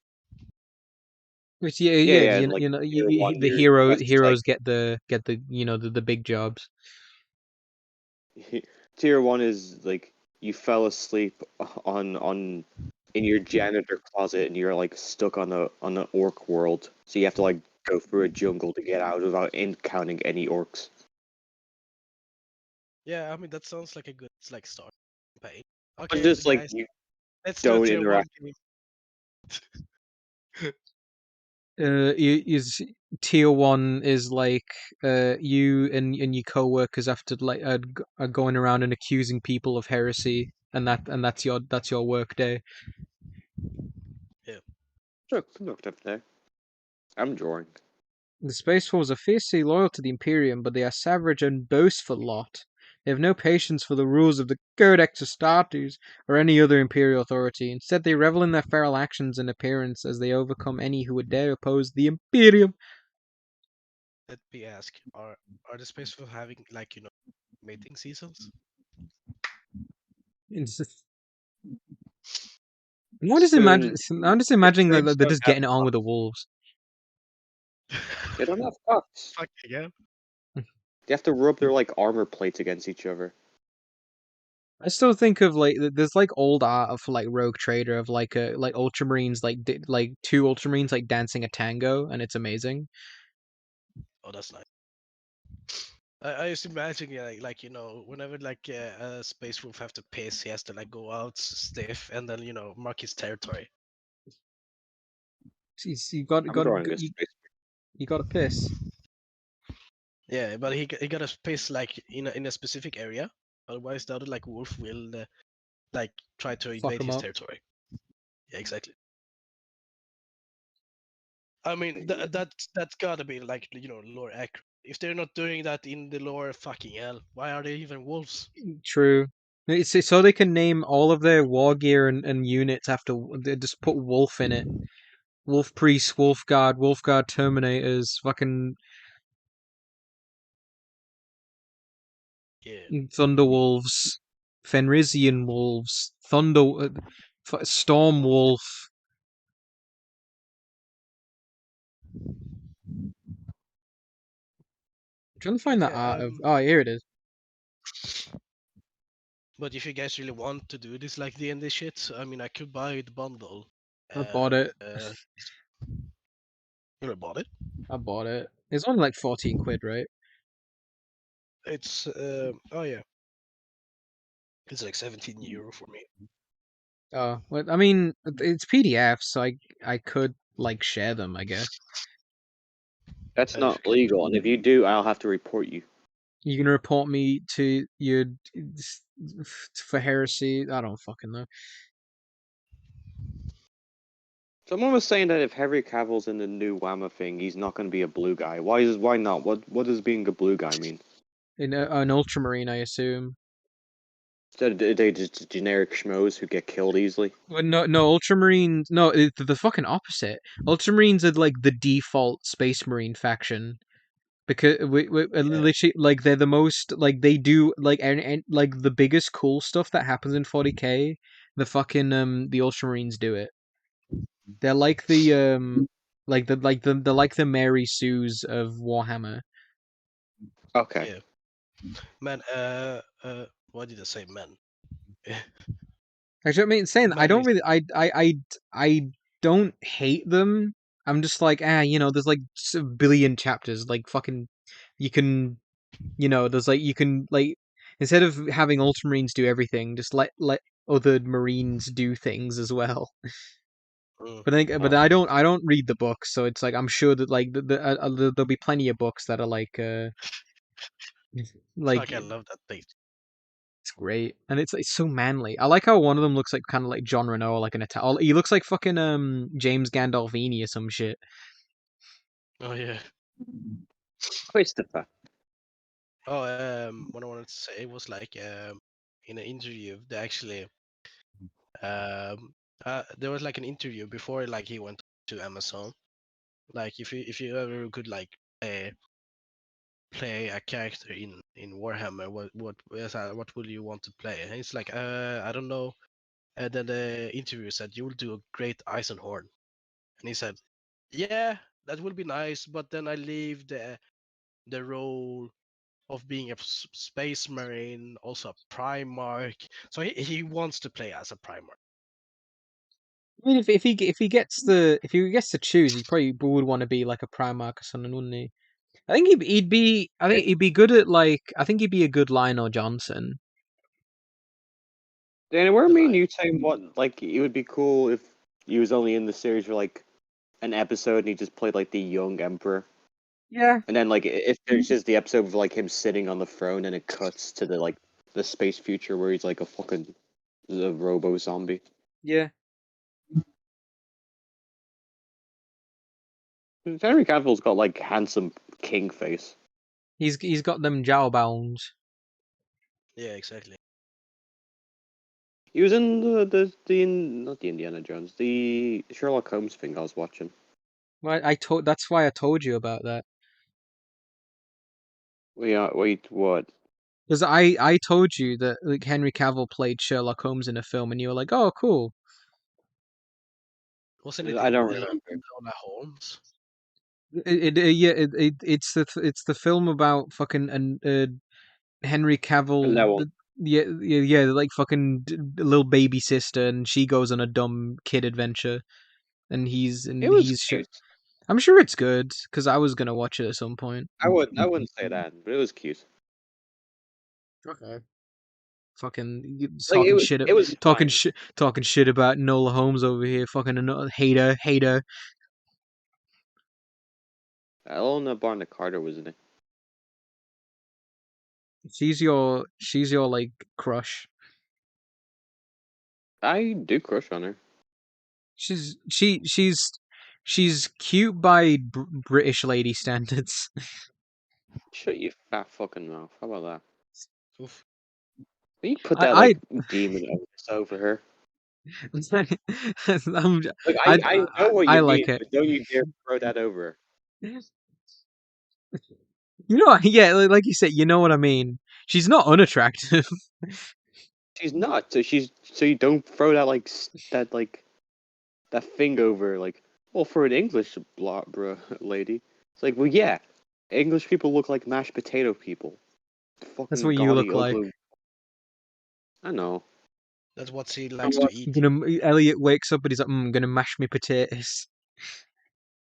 Which Yeah, you, like, you know tier one, the your best is, heroes like- get the the big jobs. Tier 1 is like you fell asleep on in your janitor closet and you're like stuck on the orc world, so you have to like go through a jungle to get out without encountering any orcs. Yeah, I mean that sounds like a good like start campaign. But Okay, just like guys, you let's do a don't tier 1 interact. game. Is tier 1 is like you and your co-workers have to like are going around and accusing people of heresy, and that's your work day. Looked up there. I'm drawing. The Space Force are fiercely loyal to the Imperium, but they are savage and boastful lot. They have no patience for the rules of the Codex Astartes or any other Imperial authority. Instead, they revel in their feral actions and appearance as they overcome any who would dare oppose the Imperium. Let me ask: Are the Space Force having like mating seasons? It's just... I'm just imagining that they're just getting it on with the wolves. They don't have cocks. Fuck yeah. They have to rub their like armor plates against each other. I still think of like there's like old art of like Rogue Trader of like Ultramarines like two Ultramarines like dancing a tango, and it's amazing. Oh, that's nice. I just imagine like whenever like a space wolf have to piss, he has to like go out stiff and then mark his territory. Jeez, you got to piss. Yeah, but he got to piss like in a specific area. Otherwise, the other like wolf will like try to invade his territory. Yeah, exactly. I mean that's gotta be like lore accurate. If they're not doing that in the lore, fucking hell, why are they even wolves? True. It's so they can name all of their war gear and units after they just put wolf in it. Wolf Priest, Wolf Guard Terminators, fucking Yeah. Thunderwolves, Fenrisian wolves, Storm Wolf. I'm trying to find that art of. Oh, here it is. But if you guys really want to do this like D&D shit, I mean, I could buy the bundle. I bought it. You bought it? I bought it. It's only like 14 quid, right? It's oh yeah, it's like 17 euro for me. Oh, well, I mean, it's PDF, so I could like share them, I guess. That's not legal, and if you do, I'll have to report you. You can report me to your for heresy. I don't fucking know. Someone was saying that if Henry Cavill's in the new Whamma thing, he's not going to be a blue guy. Why not? What does being a blue guy mean? In an Ultramarine, I assume. So they just generic schmoes who get killed easily? Well, no, Ultramarines. No, it's the fucking opposite. Ultramarines are like the default Space Marine faction because we literally like they're the most like they do like and like the biggest cool stuff that happens in 40k. The fucking the Ultramarines do it. They're like the they're like the Mary Sues of Warhammer. Okay. Yeah. Man, why did I say man? Actually, I mean, saying that, I don't really, I don't hate them. I'm just like, there's like a billion chapters. Like fucking, you can, there's like you can like instead of having Ultramarines do everything, just let other Marines do things as well. But I don't read the books, so it's like I'm sure that like there'll be plenty of books that are like like I love that thing. it's great, and it's so manly. I like how one of them looks like kind of like Jon Reno, like an Italian. He looks like fucking James Gandolfini or some shit. Oh yeah. Christopher. Oh, what I wanted to say was like in an interview they actually there was like an interview before like he went to Amazon. Like if you ever could like play a character in Warhammer, what would you want to play? And it's like I don't know. And then the interviewer said you will do a great Eisenhorn, and he said, yeah, that will be nice, but then I leave the role of being a space marine, also a Primarch. So he wants to play as a Primarch. I mean, if he gets to choose, he probably would want to be like a Primarch or something, wouldn't he? I think he'd be. I think he'd be good at like. I think he'd be a good Lionel Johnson. Danny, were me and you saying what like it would be cool if he was only in the series for like an episode and he just played like the young emperor? Yeah. And then like if there's just the episode of like him sitting on the throne and it cuts to the space future where he's like a fucking robo zombie. Yeah. Henry Cavill's got like handsome king face. He's got them jawbones. Yeah, exactly. He was in not the Indiana Jones, the Sherlock Holmes thing I was watching. Well, that's why I told you about that. Wait, what? Because I told you that like Henry Cavill played Sherlock Holmes in a film, and you were like, "Oh, cool." Wasn't it? I don't remember. Enola Holmes. It's the film about fucking Henry Cavill. Yeah, like fucking little baby sister, and she goes on a dumb kid adventure, and he's cute. I'm sure it's good because I was gonna watch it at some point. I wouldn't say that, but it was cute. Okay. Fucking like, talking shit about Nola Holmes over here. Fucking another hater. Helena Bonham Carter was in it. She's your like crush. I do crush on her. She's cute by British lady standards. Shut your fat fucking mouth. How about that? Oof. You put that demon over her. I know what you I like mean, it. but don't you dare throw that over her. You know, yeah, like you said, you know what I mean. She's not unattractive. She's not. So you don't throw that that thing over like. Well, for an English lady, it's like, well, yeah, English people look like mashed potato people. That's Fucking what you gaudy, look like. ugly. I know. That's what he likes to eat. Elliot wakes up and he's like, I'm gonna mash me potatoes.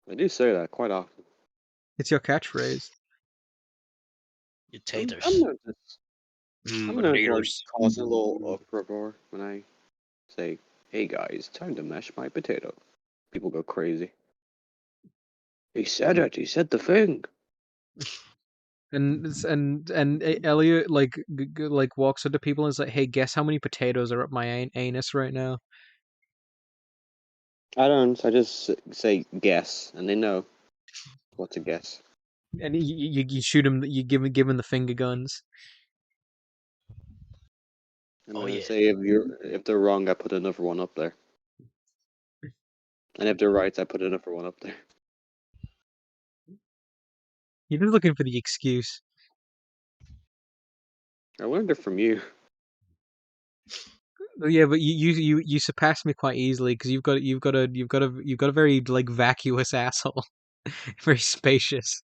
I do say that quite often. It's your catchphrase. You I'm taters. known to, I'm known to like cause a little uproar when I say, "Hey guys, time to mash my potato." People go crazy. He said it. He said the thing. And Elliot like like walks up to people and is like, "Hey, guess how many potatoes are up my anus right now?" I don't. I just say guess, and they know what to guess. And you shoot him. You give him the finger guns. And Oh then I yeah. say if they're wrong, I put another one up there. And if they're right, I put another one up there. You're just looking for the excuse. I learned it from you. Yeah, but you surpass me quite easily because you've got a very like vacuous asshole, very spacious.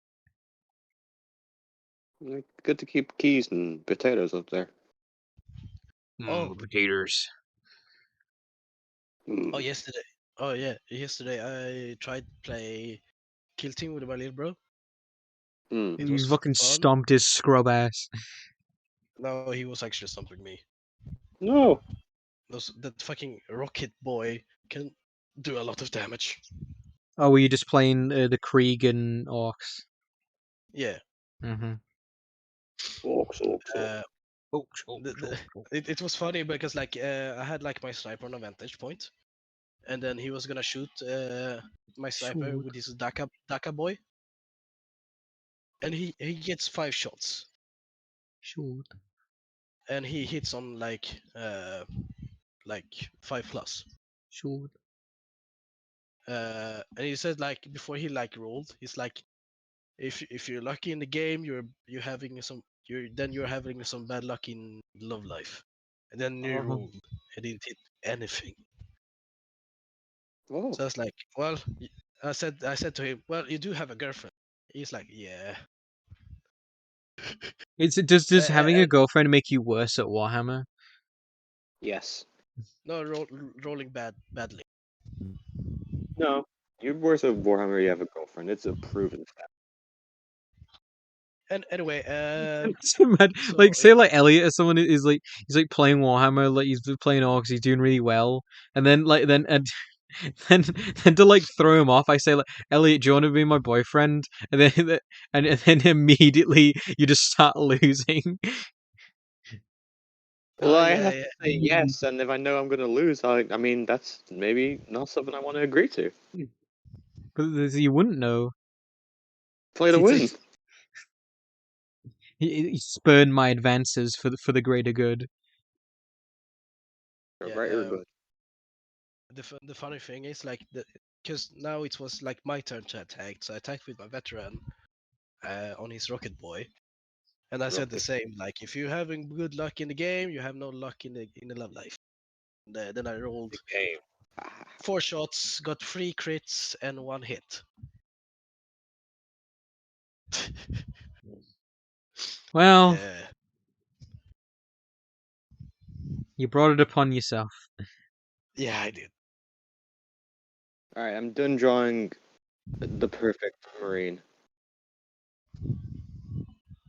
Like, good to keep keys and potatoes up there. Oh. Potatoes. Oh, yesterday. Oh yeah, yesterday I tried to play Kill Team with my little bro. Mm. It You was fucking fun. stomped his scrub ass. No, he was actually stomping me. No. That fucking rocket boy can do a lot of damage. Oh, were you just playing the Krieg and Orcs? Yeah. Mm-hmm. Orcs. It was funny because like I had like my sniper on a vantage point, and then he was gonna shoot my sniper Shoot. with his Daka boy, and he gets 5 shots, Shoot. and he hits on like 5+. Shoot. And he said like before he like rolled, he's like, if you're lucky in the game, you're having some bad luck in love life, and then he rolled, he didn't hit anything. Oh. So I was like, well, I said to him, well, you do have a girlfriend. He's like, yeah. Does having a girlfriend make you worse at Warhammer? Yes. No, rolling badly. No. You're worse at Warhammer. You have a girlfriend. It's a proven fact. And anyway, like say like Elliot or someone is like he's like playing Warhammer, like he's playing Orcs, he's doing really well, and then like then to like throw him off, I say like, Elliot, do you want to be my boyfriend? And then and then immediately you just start losing. Well, I have to say yes, and if I know I'm gonna lose, I mean that's maybe not something I want to agree to. But you wouldn't know. Play to win. He spurned my advances for the greater good. Right or good. The funny thing is like because now it was like my turn to attack, so I attacked with my veteran on his rocket boy, and I said the same. Like, if you're having good luck in the game, you have no luck in the love life. And, then I rolled 4 shots, got 3 crits and 1 hit. Well, you brought it upon yourself. Yeah, I did. Alright, I'm done drawing the perfect Marine.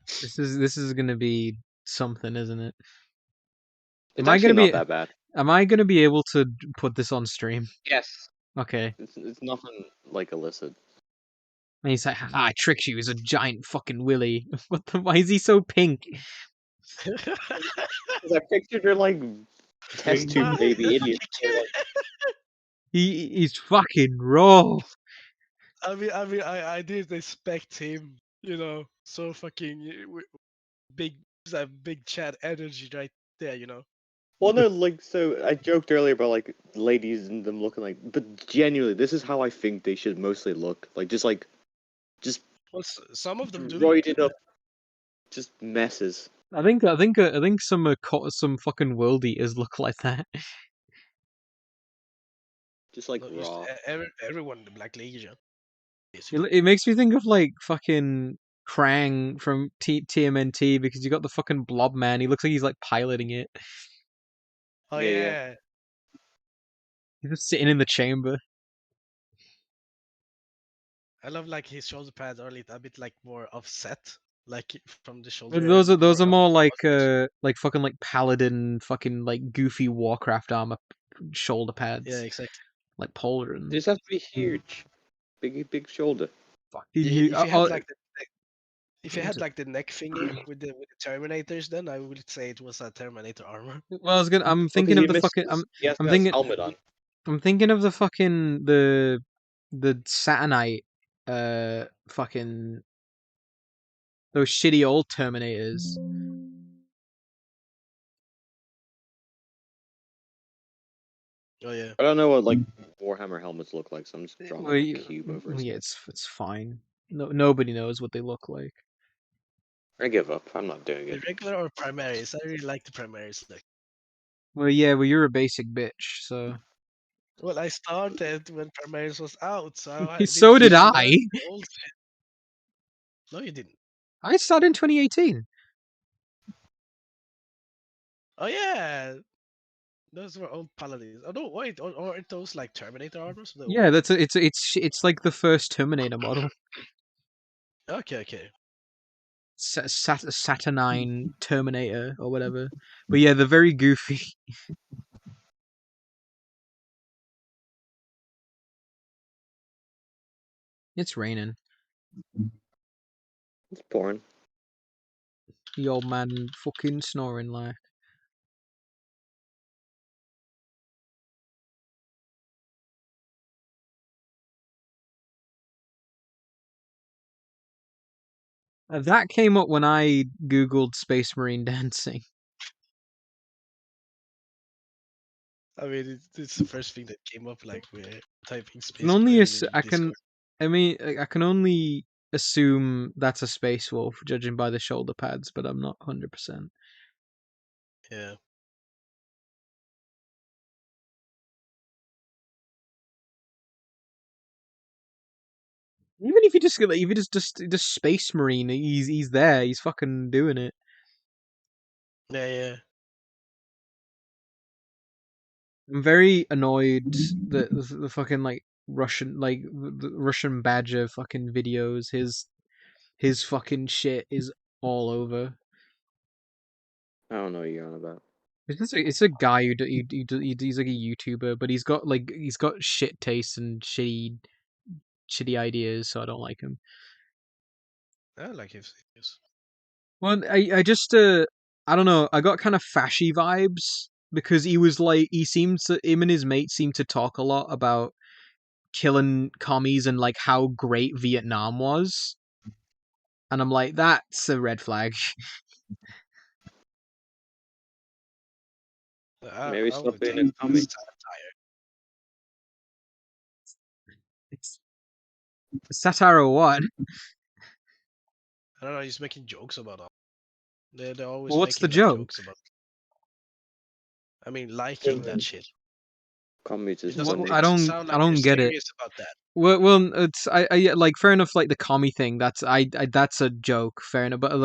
This is gonna be something, isn't it? It's actually not that bad. Am I gonna be able to put this on stream? Yes. Okay. It's nothing like illicit. And he's like, I tricked you. He's a giant fucking willy. What the? Why is he so pink? Because I pictured her like test tube baby idiot. He's fucking raw. I did expect him, so fucking big chat energy right there, Well, no, like, so I joked earlier about like ladies and them looking like, but genuinely, this is how I think they should mostly look. Like, just well, some of them do. roided up, just messes. I think some fucking world eaters look like that. Just like No, you raw. everyone in the Black Legion. It, Basically. it makes me think of like fucking Krang from TMNT because you got the fucking blob man. He looks like he's like piloting it. Oh Yeah, yeah. yeah. He's just sitting in the chamber. I love like his shoulder pads are a bit like more offset, like from the shoulder. But those are more like upwards. fucking like paladin fucking like goofy Warcraft armor shoulder pads. Yeah, exactly. Like Polar They just have to be huge. Big shoulder. fucking If you. you had like if you had like the neck thingy with the Terminators, then I would say it was a Terminator armor. Well, I'm thinking Okay, of you the missed fucking. this. He has I'm to have his thinking. helmet on. I'm thinking of the fucking the Saturnite. Fucking those shitty old Terminators. Oh yeah. I don't know what like Warhammer helmets look like, so I'm just drawing Well, like, a cube over his yeah, head. it's fine. Nobody knows what they look like. I give up. I'm not doing The it. regular or primaries? I really like the primaries. Like, Well, yeah, well, you're a basic bitch, so. well, I started when primaries was out, so I So did really I. learn the old shit. No, you didn't. I started in 2018. Oh yeah, those were old paladins. Oh no, wait, or aren't those like Terminator armors? No. Yeah, it's like the first Terminator model. Okay. Saturnine Terminator or whatever. But yeah, they're very goofy. It's raining. It's pouring. The old man fucking snoring like. That came up when I googled Space Marine dancing. I mean, it's the first thing that came up, like we're typing I Space can only Marine in I Discord. can only assume that's a space wolf, judging by the shoulder pads, but I'm not 100%. Yeah. Even if you just Space Marine, he's there, he's fucking doing it. Yeah. I'm very annoyed that the fucking like Russian the Russian Badger fucking videos, his fucking shit is all over. I don't know what you're on about. It's a guy he's like a YouTuber, but he's got shit taste and shitty ideas, so I don't like him. I like his videos. Well, I just I don't know, I got kind of fashy vibes because him and his mate seem to talk a lot about killing commies and like how great Vietnam was. And I'm like, that's a red flag. Maybe I stop would being take a commie. satire. It's satire or what? I don't know. He's making jokes about it. They're always Well, what's the making like joke? jokes about. I mean, liking that shit. Commies It is doesn't, funny. it doesn't sound like you're get it. serious about that. Well, it's I like fair enough. Like the commie thing, that's that's a joke. Fair enough, but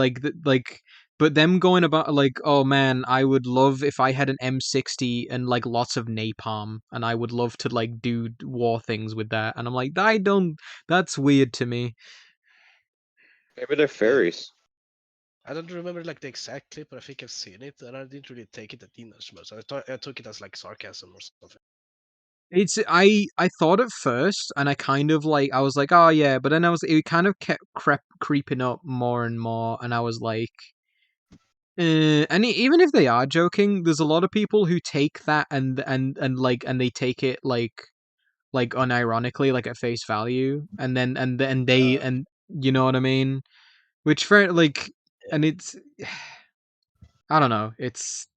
but them going about like, oh man, I would love if I had an M60 and like lots of napalm, and I would love to like do war things with that. And I'm like, I don't. That's weird to me. Maybe they're fairies. I don't remember like the exact clip, but I think I've seen it, and I didn't really take it as much. I took it as like sarcasm or something. It's I thought at first, and I kind of like I was like, oh yeah, but then it kind of kept creeping up more and more, and I was like, and even if they are joking, there's a lot of people who take that and they take it like unironically, like at face value, and then they and you know what I mean, which for like, and it's I don't know, it's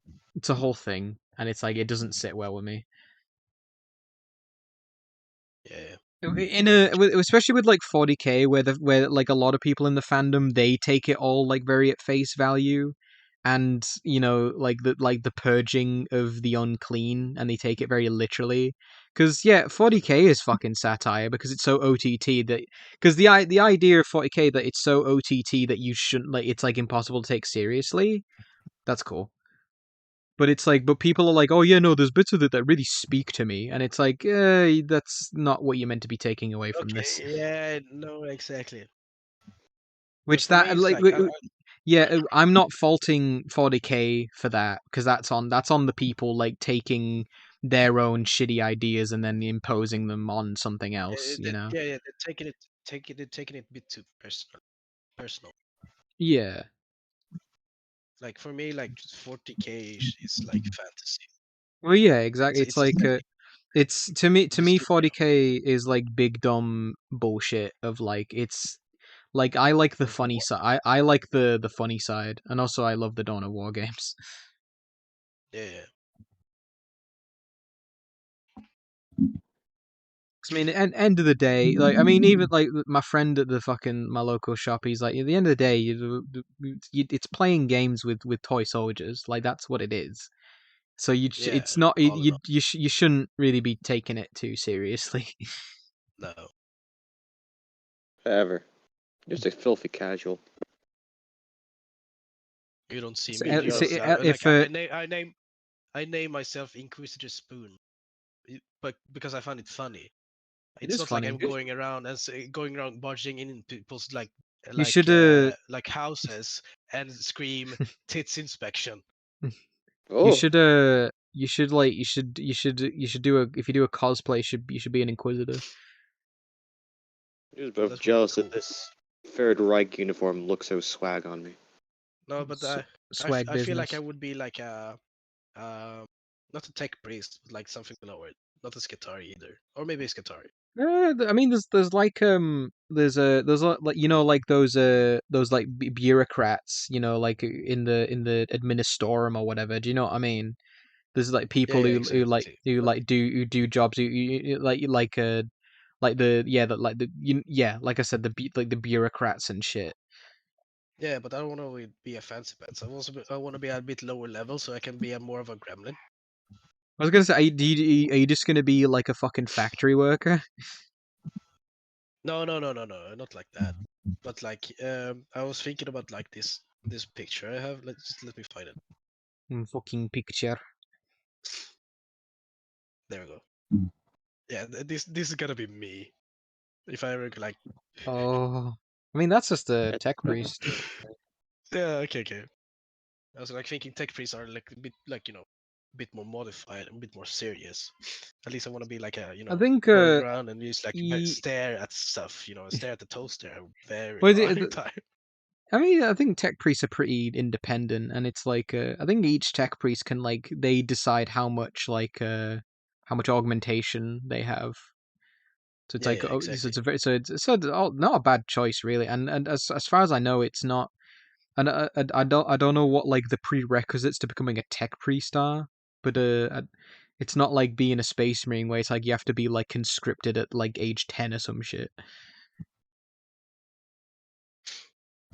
a whole thing, and it's like it doesn't sit well with me. Yeah. Especially with like 40k where like a lot of people in the fandom, they take it all like very at face value, and like the purging of the unclean, and they take it very literally. Because yeah, 40k is fucking satire because it's so OTT that because the idea of 40k that it's so OTT that you shouldn't like it's like impossible to take seriously. That's cool. But it's like, but people are like, oh yeah, no, there's bits of it that really speak to me, and it's like, that's not what you're meant to be taking away from this. Okay, yeah, no, exactly. Which for me, that it's like, like yeah, I'm not faulting 40k for that because that's on the people like taking their own shitty ideas and then imposing them on something else, you know? yeah, they're taking it a bit too personal. Yeah. Like for me, like 40k is like fantasy. Well, yeah, exactly. It's It's a like setting. it's to me It's a story. 40k is like big dumb bullshit of like it's like I like the Of funny what? side. I like the funny side, and also I love the Dawn of War games. Yeah. 'Cause, I mean, end of the day, like I mean, even like my friend at the fucking my local shop, he's like, at the end of the day, it's playing games with toy soldiers. Like that's what it is. So Yeah, it's not all in all. you shouldn't really be taking it too seriously. No. Ever. Just a filthy casual. You don't see So, me. You so, don't, if I name myself Inquisitor Spoon, but because I find it funny. it It's is not like I'm funny. going around barging in people's You should like houses and scream tits inspection. Oh, you should do a if you do a cosplay, you should be an inquisitor. I was both That would be jealous cool. that this Third Reich uniform looks so swag on me. No, but Swag I feel like business. I would be like a not a tech priest, but like something lower. Not a Skitarii either, or maybe a Skitarii. I mean, there's like there's like like those like bureaucrats, like in the administorum or whatever. Do you know what I mean? There's like Yeah, people yeah, who exactly. But who do jobs like the yeah that like the yeah like I said like the bureaucrats and shit. yeah, but I don't want to be a fancy pants. I want to be a bit lower level, so I can be a more of a gremlin. I was gonna say, are you just gonna be like a fucking factory worker? No, not like that. But like, I was thinking about like this picture I have. Let me find it. Fucking picture. There we go. Yeah, this is gonna be me if I ever like. Oh, I mean that's just a tech priest. Yeah, okay. I was like thinking tech priests are like a bit like a bit more modified, a bit more serious. At least I want to be like a I think going around and just like e- stare at stuff, stare at the toaster a very Well, long time. I mean, I think tech priests are pretty independent, and it's like I think each tech priest can like they decide how much how much augmentation they have. So it's Yeah, like yeah, so exactly. it's a very not a bad choice really, and as far as I know, it's not. And I don't know what like the prerequisites to becoming a tech priest are, but it's not like being a space marine where it's like you have to be like conscripted at like age 10 or some shit.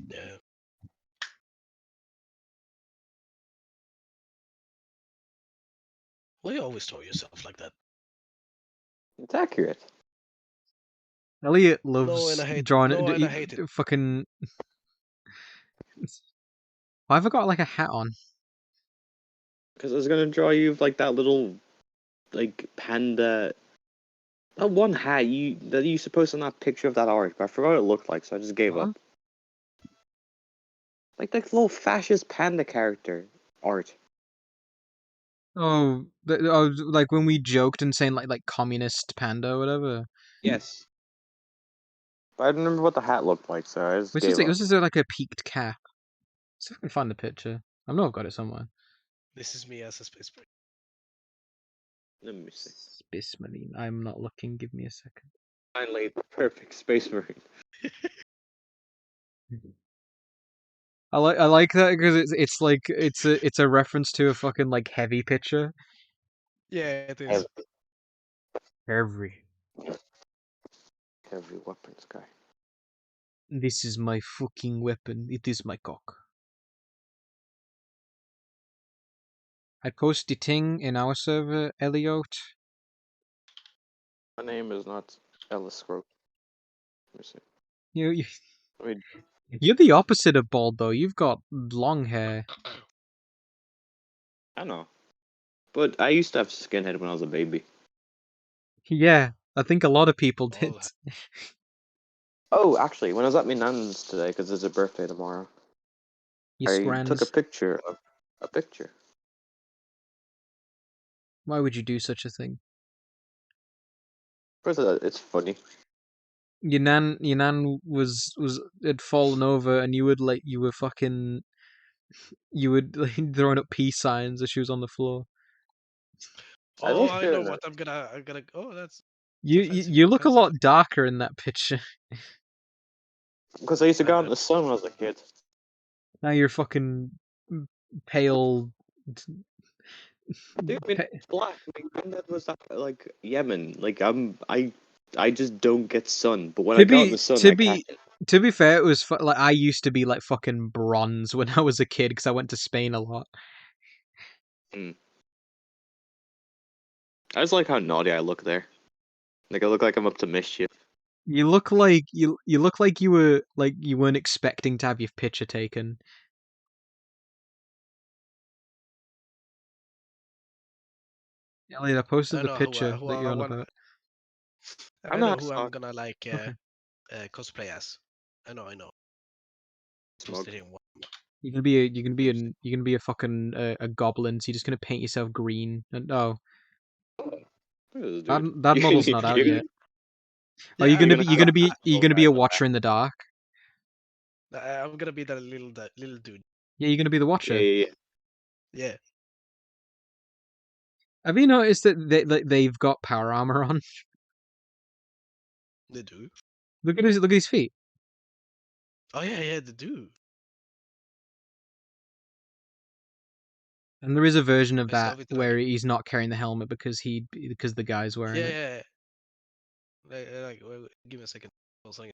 Yeah. Why you always tell yourself like that? It's accurate. Elliot No, and loves I hate drawing no, and I hate it. fucking. Why have I got like a hat on? Because I was gonna draw you like that little, like panda. That one hat that you supposed on that picture of that art, but I forgot what it looked like, so I just gave What? up. Like that little fascist panda character art. Oh, like when we joked and saying like communist panda or whatever. Yes. But I don't remember what the hat looked like, so I just Was gave just up. was just like a peaked cap. See if I can find the picture. I know I've got it somewhere. This is me as a space marine. Let me see. Space Marine. I'm not looking. Give me a second. Finally, the perfect space marine. I like that because it's like it's a reference to a fucking like heavy picture. Yeah, it is. Heavy. Heavy weapons guy. This is my fucking weapon. It is my cock. I post the thing in our server, Elliot. My name is not Ellis Scrope. Let me see. You, I mean, you're the opposite of bald though. You've got long hair. I know. But I used to have skinhead when I was a baby. Yeah, I think a lot of people did. All Oh, actually, when I was at my nan's today, because it's her birthday tomorrow, You I took a scrans. picture of a picture. Why would you do such a thing? First, it's funny. Your nan was had fallen over, and you would like you were fucking you would like throwing up peace signs as she was on the floor. I Oh, like I doing know that. what I'm gonna. Oh, that's You fancy. you look a Fancy. lot darker in that picture. Because I used to go I out in know. the sun when I was a kid. Now you're fucking pale. Dude, I mean, pa- it's black. My granddad was like Yemen. Like I just don't get sun. But when I To go out in be the sun, to I catch be it. to be fair, it was like I used to be like fucking bronze when I was a kid because I went to Spain a lot. I just like how naughty I look there. Like I look like I'm up to mischief. You look like you look like you were like you weren't expecting to have your picture taken. Elliot, I posted I the know picture who that I you're on want. about. I'm I know not who I'm smart. gonna like Okay. cosplay as. I know. Smug. Posted in one. You're gonna be a fucking a goblin. So you're just gonna paint yourself green. And oh, Look at this that dude. that model's not out yet. Oh, Yeah, You're gonna have a you're gonna be a watcher in the dark. I'm gonna be that little dude. Yeah, you're gonna be the Yeah, watcher. yeah, yeah. Yeah. Have you noticed that they've got power armor on? They do. Look at his feet. Oh yeah, they do. And there is a version of I saw that it where like he's not carrying the helmet because the guy's wearing it. yeah. Wait, give me a second. Oh, second.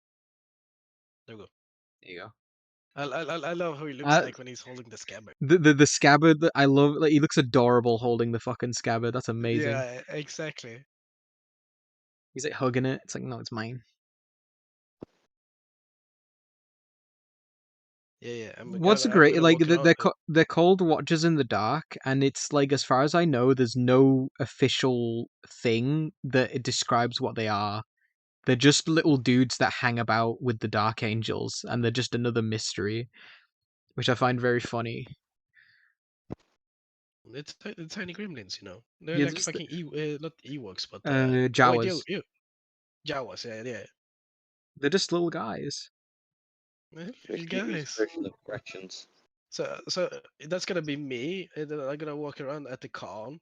There we go. There you go. I love how he looks Uh, like when he's holding the scabbard. The scabbard that I love, like he looks adorable holding the fucking scabbard. That's amazing. Yeah, exactly. He's like hugging it. It's like, no, it's mine. Yeah. What's I'm great? gonna Like walk around. they're called Watchers in the Dark, and it's like as far as I know, there's no official thing that it describes what they are. They're just little dudes that hang about with the Dark Angels, and they're just another mystery, which I find very funny. It's tiny gremlins, you know. They're Yeah, like just fucking not Ewoks, but Jawas. Jawas. Yeah. They're just little guys. You guys. Version of corrections. So that's gonna be me, and then I'm gonna walk around at the con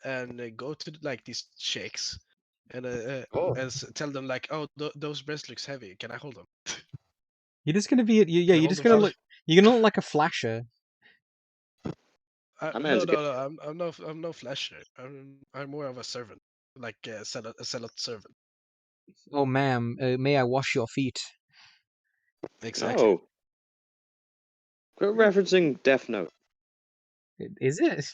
and go to like these chicks and tell them like, oh, those breasts looks heavy. Can I hold them? You're just gonna be yeah. Can I You're hold just them gonna for look. You're gonna look like a flasher. I No, managed to I'm no flasher. I'm more of a servant, like a zealot servant. Oh, ma'am, may I wash your feet? Exactly. Oh. Quit referencing Death Note. Is it?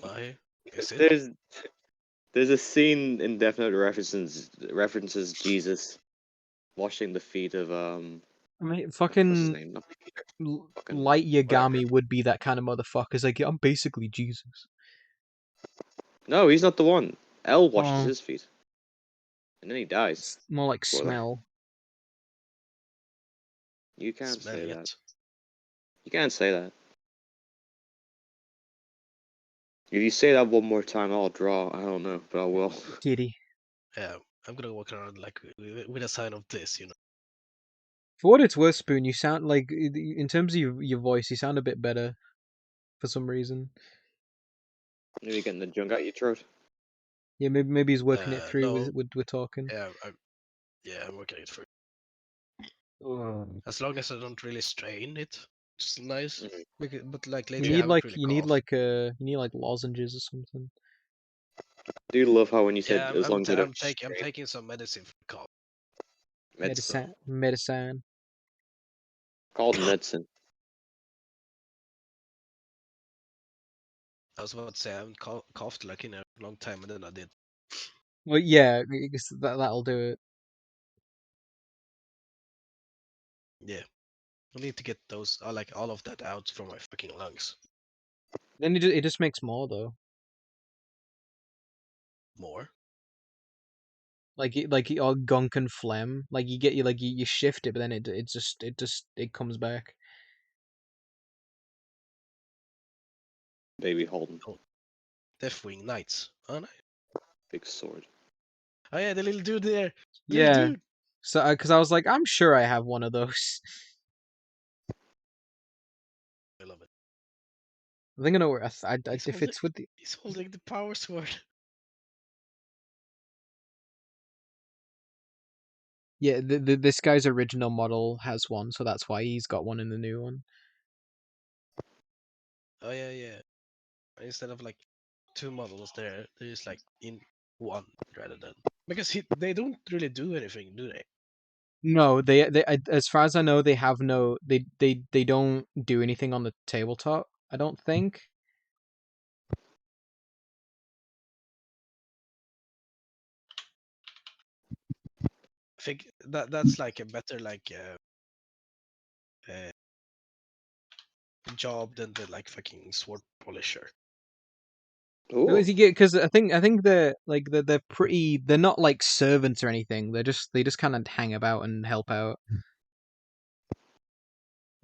Why? Is it? There's a scene in Death Note that references Jesus washing the feet of I mean, what's his fucking name? Not Peter. Fucking Light Yagami whatever. would be that kind of motherfucker. It's like, I'm basically Jesus. No, he's not the one. L washes Oh. his feet. And then he dies. It's more like Spoiler. smell. You can't Smell say it. that. You can't say that. If you say that one more time, I'll draw. I don't know, but I will. Kitty. Yeah, I'm gonna walk around like with a sign of this, you know. For what it's worth, Spoon, you sound like, in terms of your voice, you sound a bit better for some reason. Maybe getting the junk out your throat. Yeah, maybe he's working it through No. with talking. Yeah, I'm working it through. Oh. As long as I don't really strain it, it's nice. But like You lately, I need haven't really you need like lozenges or something. Do you love how when you said Yeah, as long as I don't I'm taking some medicine for cough. Medicine. Called medicine. I was about to say I haven't coughed like in a long time, and then I did. Well, yeah, I guess that'll do it. Yeah, I need to get those, like all of that out from my fucking lungs. Then it just makes more though. More. Like all gunk and phlegm. Like you get you shift it, but then it comes back. Baby Holden. Deathwing Knights. Oh, nice. Big sword. Oh yeah, the little dude there. Yeah. Little dude. So, because I was like, I'm sure I have one of those. I love it. I think I know where He's if it's with the. He's holding the power sword. Yeah, this guy's original model has one, so that's why he's got one in the new one. Oh yeah, yeah. Instead of like 2 models there's like in one rather than because they don't really do anything, do they? No, as far as I know, they have no. They don't do anything on the tabletop. I don't think. I think that's like a better like job than the like fucking sword polisher. Ooh. Because I think they're pretty. They're not like servants or anything. They just kind of hang about and help out.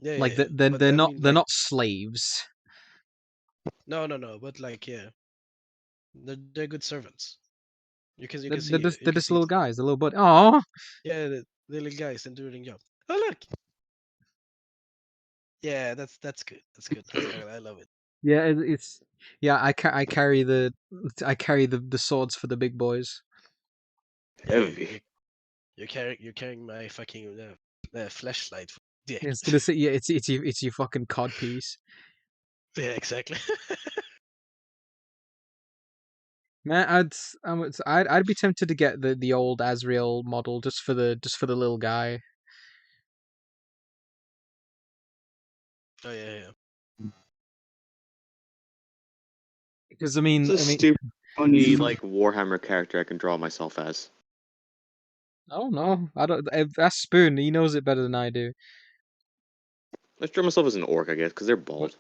Yeah, Like yeah. But I mean, they're like, not slaves. no, but like yeah, they're good servants. You can They're, see they're you can just see little it. guys. The little bud. Oh. Yeah, the little guys and doing job. Oh look. Yeah, that's good. That's good. I love it. Yeah, it's yeah. I carry the swords for the big boys. Heavy. You're carrying my fucking flashlight for dick. It's gonna say yeah. It's your fucking cod piece. Yeah, exactly. Man, I'd be tempted to get the old Azrael model just for the little guy. Oh yeah. Because It's a stupid, funny like Warhammer character I can draw myself as. Oh no, I don't. That's Spoon. He knows it better than I do. Let's draw myself as an orc, I guess, because they're bald.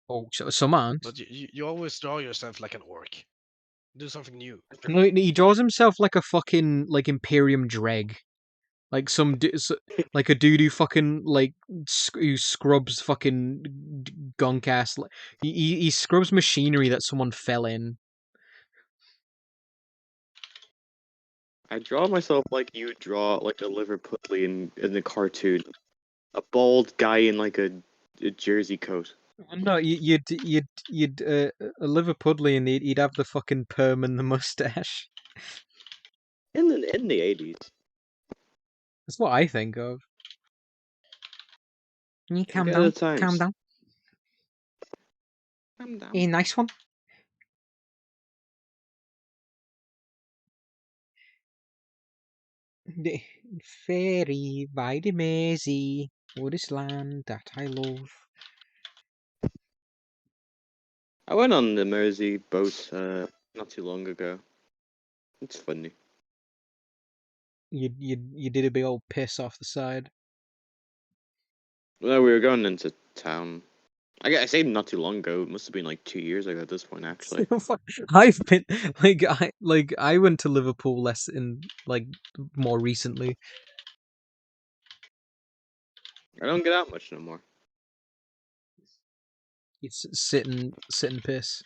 Oh, some aren't. But you always draw yourself like an orc. Do something new. No, he draws himself like a fucking like Imperium Dreg, like like a dude who fucking like who scrubs fucking gunk ass. He scrubs machinery that someone fell in. I draw myself like you draw like a Liverpudlian in the cartoon, a bald guy in like a jersey coat. No, you'd a Liverpudlian. He'd have the fucking perm and the mustache. In the 80s. That's what I think of. Can you calm Look at down? the times. Calm down. Calm down. A nice one. The fairy by the Mersey, oh this land that I love. I went on the Mersey boat not too long ago. It's funny. You did a big old piss off the side. Well, we were going into town. I say not too long ago. It must have been like 2 years ago at this point, actually. I've been I went to Liverpool less in like more recently. I don't get out much no more. It's sit and piss.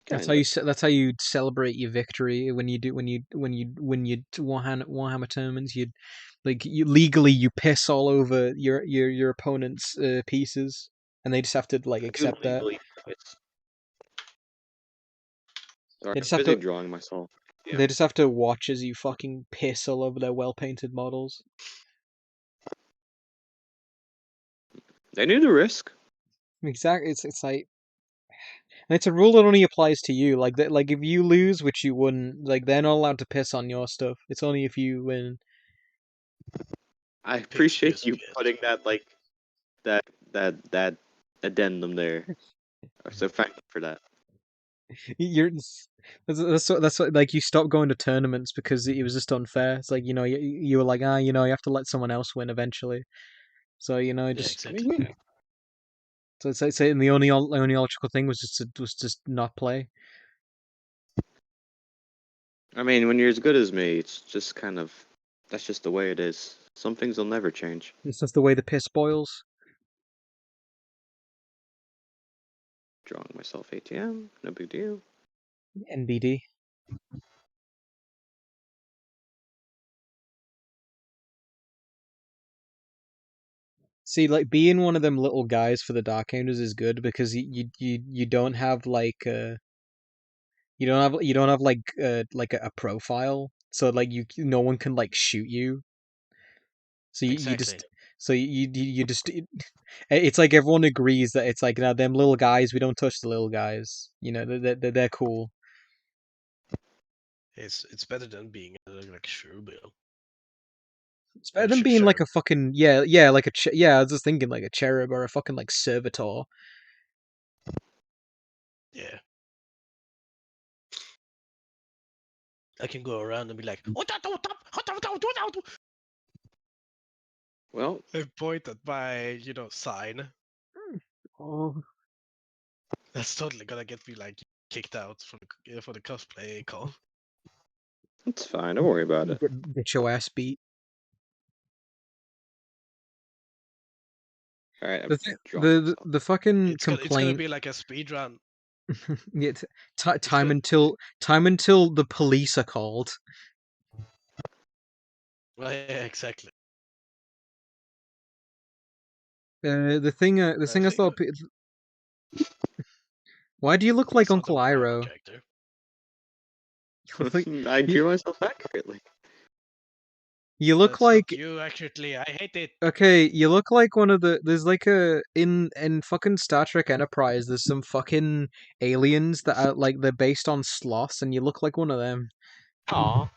That's Kinda. that's how you celebrate your victory when you Warhammer tournaments. You legally you piss all over your opponent's pieces, and they just have to like accept that. Sorry, They just I'm have busy to drawing myself. Yeah. They just have to watch as you fucking piss all over their well painted models. They knew the risk. Exactly. It's like. And it's a rule that only applies to you. Like that, like if you lose, which you wouldn't, like they're not allowed to piss on your stuff. It's only if you win. I appreciate you putting that like that addendum there. So thank you for that. You're that's what, like you stopped going to tournaments because it was just unfair. It's like you were like you have to let someone else win eventually. So Yeah, just I exactly. mean, yeah. so it's and the only logical thing was just not play. I mean, when you're as good as me, it's just kind of that's just the way it is. Some things will never change. It's just the way the piss boils. Drawing myself ATM, no big deal. NBD. See, like being one of them little guys for the Dark Angels is good because you don't have like you don't have like a profile, so like no one can like shoot you. So you Exactly. just so you just it's like everyone agrees that it's like now them little guys, we don't touch the little guys. They're cool. It's better than being like Shubil. It's better than being like a fucking like I was just thinking like a cherub or a fucking like servitor. Yeah. I can go around and be like, Well, and point at my, sign. Oh, That's totally gonna get me like kicked out for the cosplay con. it's fine. Don't worry about it. get your ass beat. All right, The I've th- drawn myself. the fucking It's gonna complaint. be like a speed run. Yeah, time gonna- until the police are called. Well, yeah, exactly. The thing I think thought. Why do you look like that's not Uncle a Marvel Iroh? character. You look like I you, drew myself accurately. you look That's not like you accurately. I hate it. okay. You look like one of there's like a in fucking Star Trek Enterprise. There's some fucking aliens that are like they're based on sloths, and you look like one of them. Aw.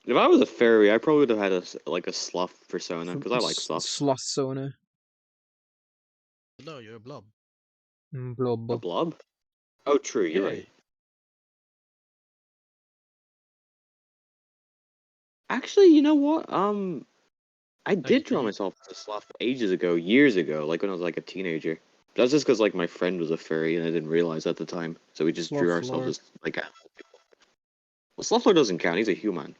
If I was a fairy, I probably would have had like a sloth persona because I like sloths. Sloth Sona. No, you're a blob. Blob. A blob? Oh, true. You're Yeah. right. Actually, you know what? I did draw myself as a sloth ages ago, years ago, like when I was like a teenager. That's just because like my friend was a fairy and I didn't realize at the time, so we just drew Sloth ourselves Lord. as like animal people. Well, Sloth doesn't count. He's a human.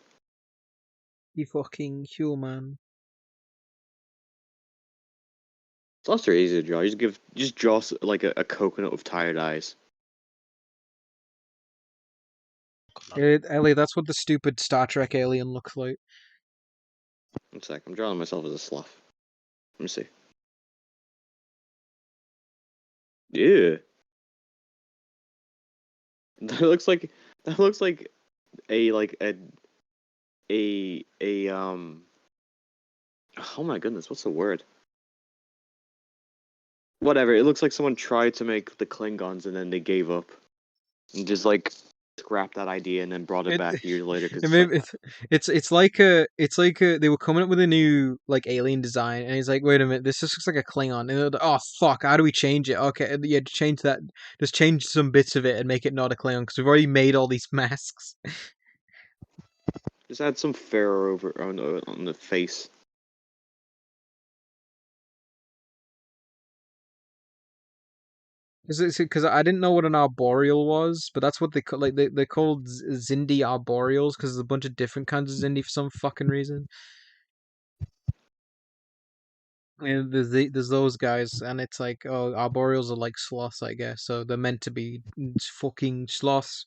You fucking human. Sloths are easy to draw. You just draw like a coconut with tired eyes. Ellie, that's what the stupid Star Trek alien looks like. One sec, I'm drawing myself as a sloth. Let me see. Yeah. That looks like a like a oh my goodness, what's the word? Whatever, it looks like someone tried to make the Klingons and then they gave up. And just like scrapped that idea and then brought it back years later because It's like they were coming up with a new like alien design, and he's like, "Wait a minute, this just looks like a Klingon." And they're like, "Oh fuck, how do we change it?" Okay, yeah, change that. Just change some bits of it and make it not a Klingon because we've already made all these masks. just add some fur over on the face. Because I didn't know what an arboreal was, but that's what they call they're called Zindi arboreals because there's a bunch of different kinds of Zindi for some fucking reason. And there's those guys, and it's like, oh, arboreals are like sloths, I guess. So they're meant to be fucking sloths.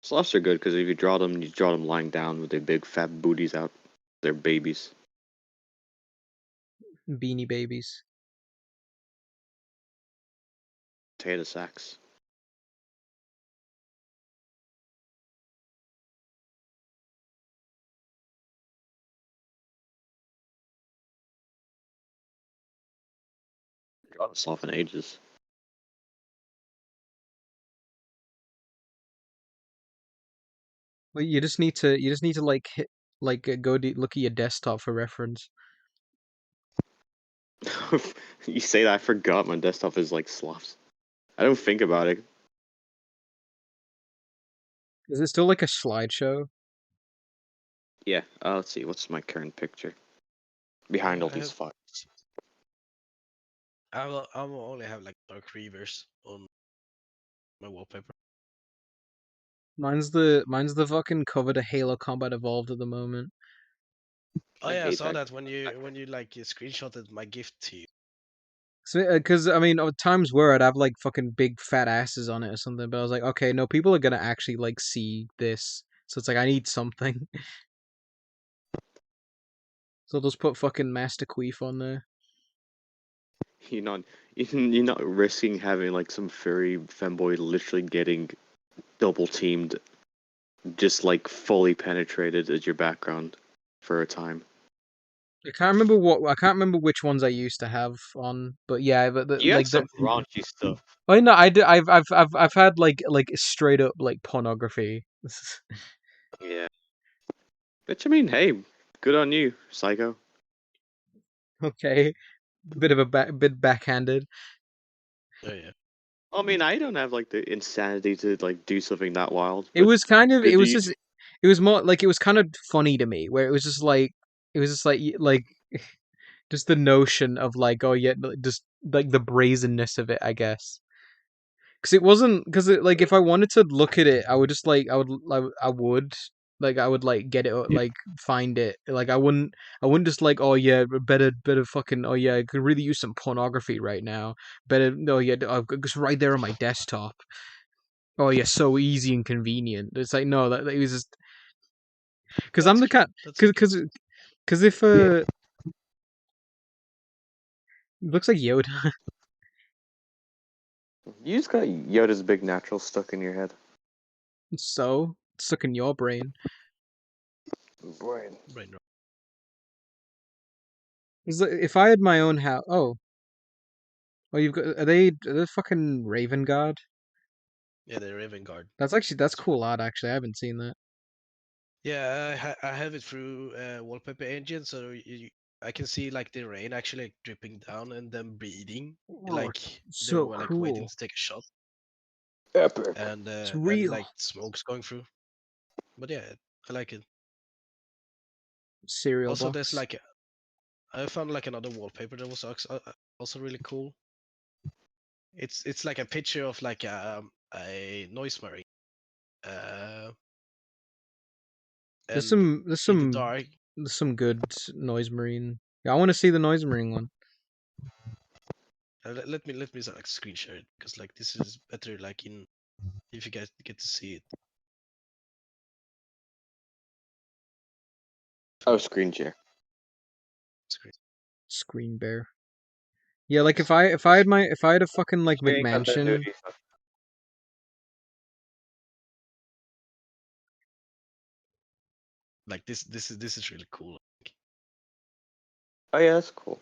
Sloths are good because if you draw them lying down with their big fat booties out. They're babies. Beanie babies. Potato sacks. Draw this off in ages. Well, you just need to like hit like go look at your desktop for reference. You say that, I forgot my desktop is like slops. I don't think about it. Is it still like a slideshow? Yeah, let's see, what's my current picture? Behind all I these have, files. I will only have like Dark Reavers on my wallpaper. Mine's the fucking cover to Halo Combat Evolved at the moment. Oh I yeah, I hate saw that that when you like screenshotted my gift to you. So, because I mean, times where I'd have like fucking big fat asses on it or something, but I was like, okay, no, people are gonna actually like see this, so it's like I need something. So I'll just put fucking Master Queef on there. You're not you're not risking having like some furry femboy literally getting double teamed, just like fully penetrated as your background for a time. I can't remember which ones I used to have on, but yeah, but You had like the some raunchy stuff. oh no, I do. I've had like straight up like pornography. Yeah. Which I mean, hey, good on you, psycho. Okay, bit of a bit backhanded. Oh yeah. I mean, I don't have like the insanity to like do something that wild. It But was kind of good it to was you. just it was more like it was kind of funny to me where it was just like just the notion of like oh yeah just like the brazenness of it I guess because it wasn't because like if I wanted to look at it I would just like I would like I would like get it like find it like I wouldn't just like oh yeah better fucking oh yeah I could really use some pornography right now better no yeah it's right there on my desktop oh yeah so easy and convenient it's like no that it was just because I'm That's the cute. kind That's because if it looks like Yoda. You just got Yoda's big natural stuck in your head. So stuck in your brain. Brain. brain rot. If I had my own house, oh, you've got are they fucking Raven Guard? Yeah, the Raven Guard. That's cool art. Actually, I haven't seen that. Yeah, I have it through wallpaper engine, so I can see like the rain actually dripping down and them breathing, Oh, like they so were like waiting cool. to take a shot, Epic. It's and real. like smoke's going through. But yeah, I like it. Cereal Also, box. there's like I found like another wallpaper that was also really cool. It's like a picture of like a noise marine. There's And in the dark. some good Noise Marine. Yeah, I want to see the Noise Marine one. Let me like screen share it because like this is better like in if you guys get to see it. Oh, screen share. Screen Bear. Yeah, like if I had a fucking like McMansion. Like this is really cool. Oh yeah, that's cool.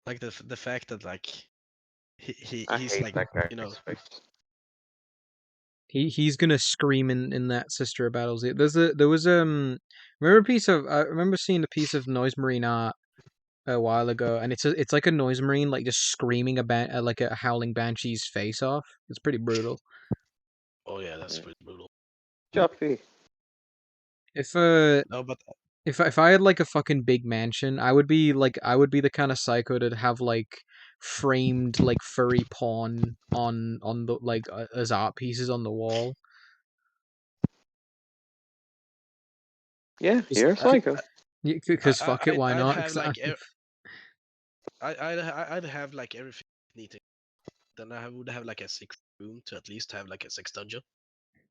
Like the fact that like I he's hate like that guy. you know He's gonna scream in that Sister of Battles. There was I remember seeing a piece of Noise Marine art a while ago, and it's like a Noise Marine like just screaming like a howling banshee's face off. It's pretty brutal. oh yeah, that's pretty brutal. Juppy. If No, but if I had like a fucking big mansion, I would be the kind of psycho to have like framed like furry porn on the like as art pieces on the wall. Yeah, you're a psycho. Because fuck it, why I'd not? have like I'd have like everything neat. Then I would have like a sixth room to at least have like a sex dungeon.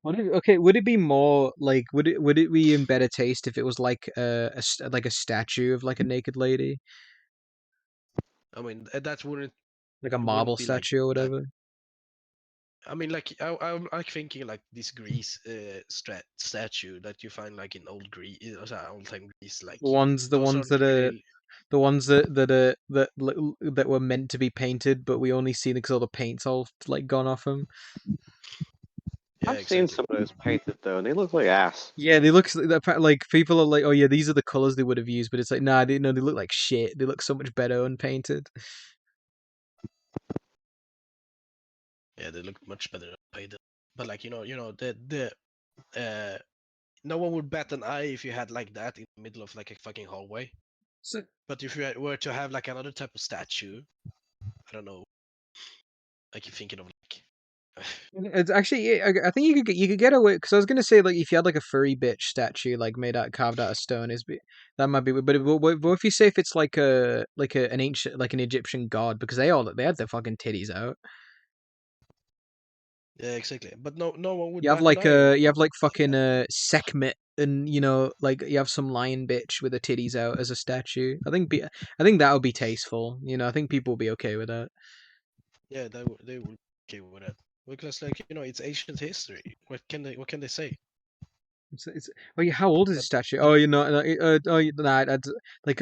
Would it be more like would it be in better taste if it was like like a statue of like a naked lady, I mean that wouldn't like a it marble wouldn't be like statue or that. whatever? I mean, like I'm like thinking like this Greece statue that you find like in old Greece, old time Greece, like The ones those aren't really. the ones that were meant to be painted, but we only see them because all the paint's all like gone off them. Yeah, I've seen exactly. some of those painted though, and they look like ass. Yeah, they look like people are like, oh yeah, these are the colors they would have used, but it's like, nah, they look like shit. They look so much better unpainted. Yeah, they look much better painted. But like no one would bat an eye if you had like that in the middle of like a fucking hallway. So But if you were to have like another type of statue, I don't know, like you're thinking of like, it's actually, I think you could get away because I was gonna say like if you had like a furry bitch statue like made out carved out of stone that might be, but what if you say if it's like an ancient like an Egyptian god because they had their fucking titties out. yeah, exactly. But no one would You have bat an like eye. you have like fucking Sekhmet, and like you have some lion bitch with her titties out as a statue. I think that would be tasteful. I think people will be okay with that. Yeah, they would be okay with that. Because like it's ancient history. What can they say? It's oh yeah, how old is the But, statue? but Oh, nah, like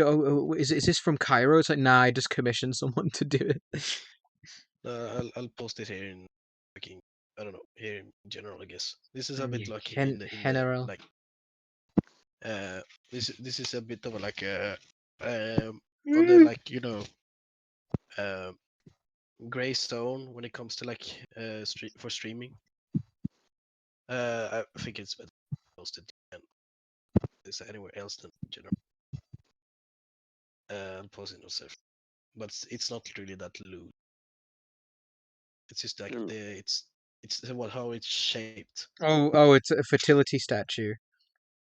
is this from Cairo? It's like nah, I just commissioned someone to do it. I'll post it here in fucking, I don't know, here in general, I guess. This is a bit Yeah, like in the general. like this is a bit of a like on the like gray zone when it comes to like for streaming. I think it's better posted than this anywhere else than in general. I'll post it myself, but it's not really that loose. It's just like it's how it's shaped. Oh, it's a fertility statue.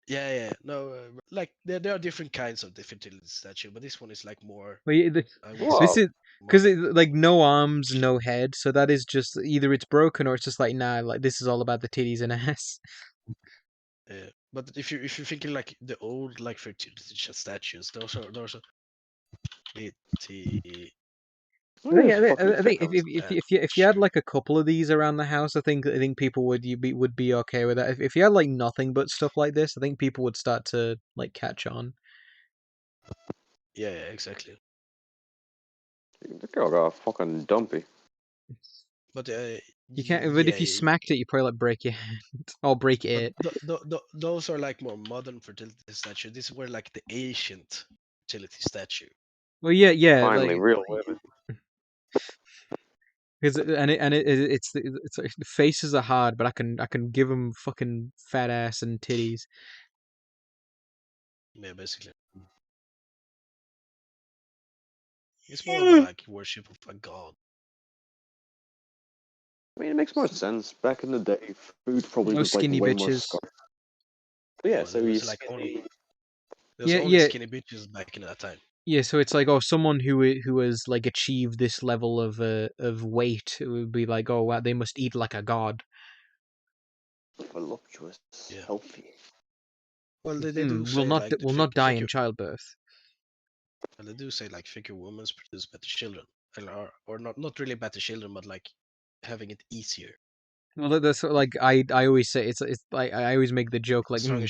Yeah. No, like there are different kinds of the fertility statue, but this one is like more. Well, yeah, I would Whoa. this say is more because like no arms, no head, so that is just either it's broken or it's just like nah, like this is all about the titties and ass. but if you're thinking like the old like fertility statues, those are pretty. I think if you had like a couple of these around the house, I think people would be okay with that. If you had like nothing but stuff like this, I think people would start to like catch on. Yeah, exactly. The girl got a fucking dumpy. But You can't. But if you smacked it, you probably like break your hand or break it. those are like more modern fertility statue. These were like the ancient fertility statue. Well, yeah, Finally, like real women. because it's like the faces are hard, but I can give them fucking fat ass and titties. Yeah, basically. It's more of a like worship of a god. I mean, it makes more sense. Back in the day, food probably No was like skinny way more bitches. scarce. But yeah, Well, so there was he's like only Yeah. skinny bitches back in that time. Yeah, so it's like someone who has like achieved this level of weight, it would be like, oh wow, they must eat like a god. voluptuous, healthy. Well, they do say Will like not die in childbirth. And they do say like thicker women produce better children, or not really better children, but like having it easier. Well, that's sort of like I always say it's like I always make the joke like Stronger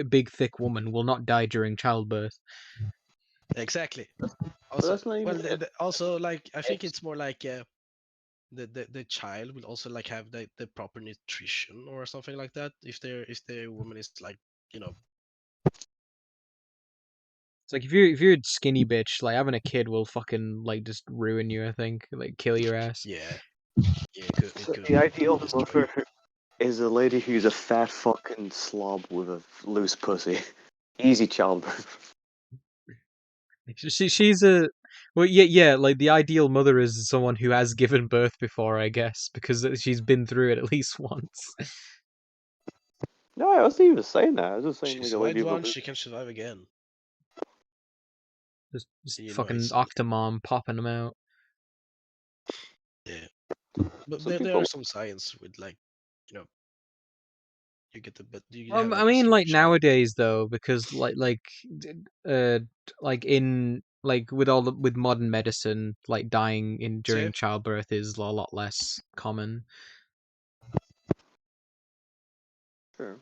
big thick woman will not die during childbirth. Exactly. But Also, that's not even well, also like I think it's more like the child will also like have the proper nutrition or something like that if the woman is like It's like if you're a skinny bitch, like having a kid will fucking like just ruin you. I think like kill your ass. yeah it could the ideal mother is a lady who's a fat fucking slob with a loose pussy. Easy childbirth. She's a well yeah like the ideal mother is someone who has given birth before, I guess, because she's been through it at least once. No, I wasn't even saying that. I was just saying she like a lady survived with a once, loose. she can survive again. Just You know, fucking it's Octomom popping them out. yeah, but Some there people- are some science with like you get the bit you have I like a mean, stronger like child. nowadays though, because like in like with modern medicine, like dying during childbirth is a lot less common. Sure.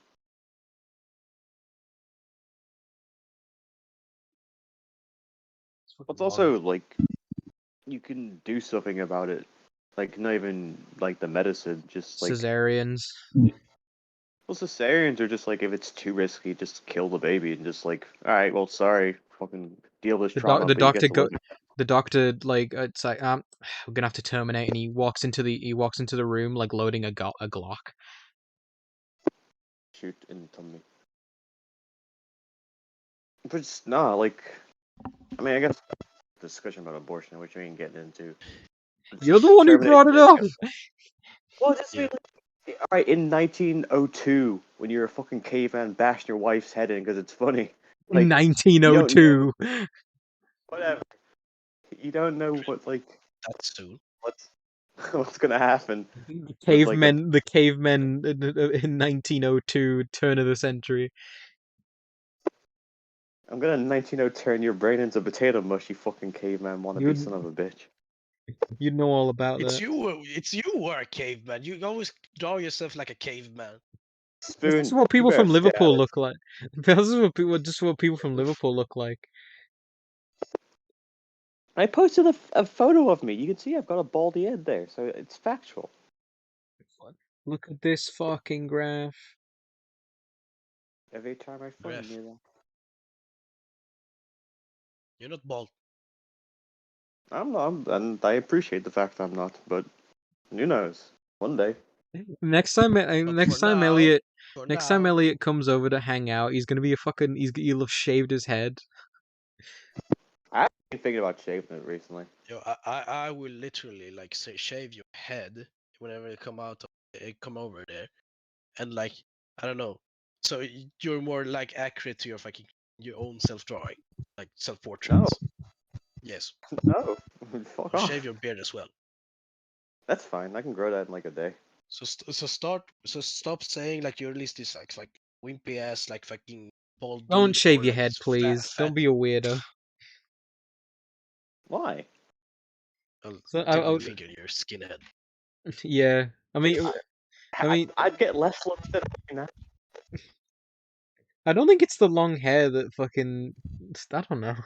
But it's also like you can do something about it Like not even like the medicine, just like Cesareans. well, cesareans are just like if it's too risky, just kill the baby and just like, all right, well, sorry, fucking deal with The trauma, the but you get doctor to live. the doctor like it's like we're gonna have to terminate, and he walks into the room like loading a Glock. Shoot in the tummy. But it's not like, I mean, I guess discussion about abortion, which we ain't getting into. You're the one who brought it up. Well, just Yeah. be like, all right, in 1902, when you're a fucking caveman bashing your wife's head in because it's funny. Like, 1902. whatever. You don't know what like That's soon. what's gonna happen. The cavemen in 1902, turn of the century. I'm gonna 1902 turn your brain into potato mush, you fucking caveman wannabe You'd- son of a bitch. You know all about It's that. you who are a caveman. You always draw yourself like a caveman. Spoon. This is what people you better from stay Liverpool out of look like. This is what people from Liverpool look like. I posted a photo of me. You can see I've got a baldy head there, so it's factual. Look at this fucking graph. Every time I Graph. find you, You're not bald. I'm not, and I appreciate the fact I'm not. But who knows? One day. Next time, for now- Elliot, For next time now, Elliot comes over to hang out, he's gonna be he'll have shaved his head. I've been thinking about shaving it recently. I will literally like say shave your head whenever you come come over there, and like I don't know, so you're more like accurate to your own self drawing, like self portraits. Yes. No, fuck Or off. shave your beard as well. That's fine. I can grow that in like a day. So stop saying like you're at least this like wimpy ass like fucking bald. Don't dude shave or, your like, head, fat- please. fat- Don't be a weirdo. Why? Well, So, typically finger your skinhead. yeah, I mean, I'd get less looks than I do now. I don't think it's the long hair that fucking. I don't know.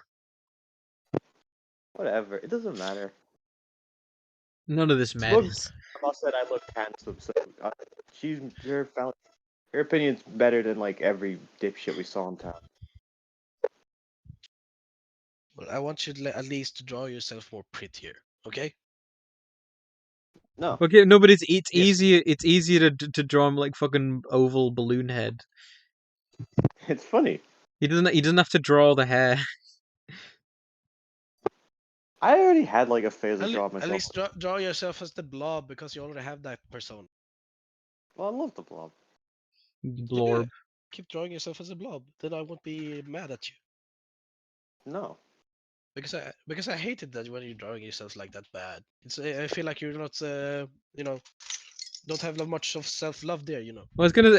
Whatever. It doesn't matter. None of this matters. Grandma said I look handsome, so her opinion's better than like every dipshit we saw in town. Well, I want you to at least to draw yourself more prettier. Okay. No. Okay, no, but it's Yes. easier. It's easier to draw him like fucking oval balloon head. It's funny. He doesn't have to draw the hair. I already had like a phase of drawing At myself. least draw yourself as the blob because you already have that persona. Well, I love the blob. Blorb. Keep drawing yourself as a blob. Then I won't be mad at you. No. Because I hated that when you're drawing yourself like that bad. I feel like you're not don't have much of self-love there.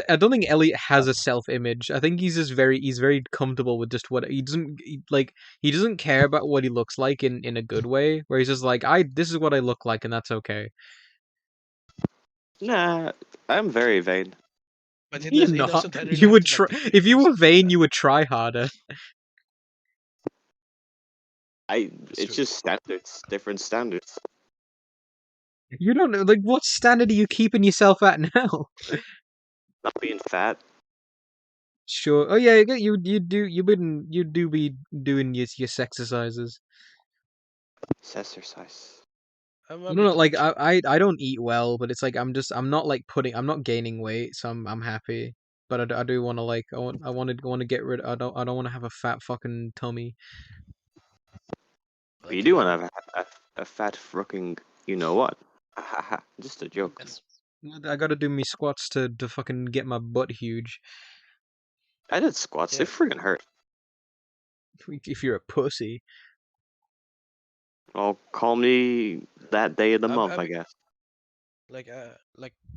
I don't think Elliot has a self-image. I think he's very comfortable with just what he doesn't care about what he looks like in a good way, where he's just like, this is what I look like and that's okay. Nah, I'm very vain. But You're not. You would try if you were vain, you would try harder. It's just standards, different standards. You don't know, like, what standard are you keeping yourself at now? Not being fat. Sure. Oh yeah, you do be doing your exercises. Exercise. No, like I don't eat well, but it's like I'm not gaining weight, so I'm happy. But I do want to like I want to get rid. I don't want to have a fat fucking tummy. But you do want to have a fat fucking you know what? Just a joke. I gotta do me squats to fucking get my butt huge. I did squats. They freaking hurt. If you're a pussy. Well, call me that day of the month, I guess. Like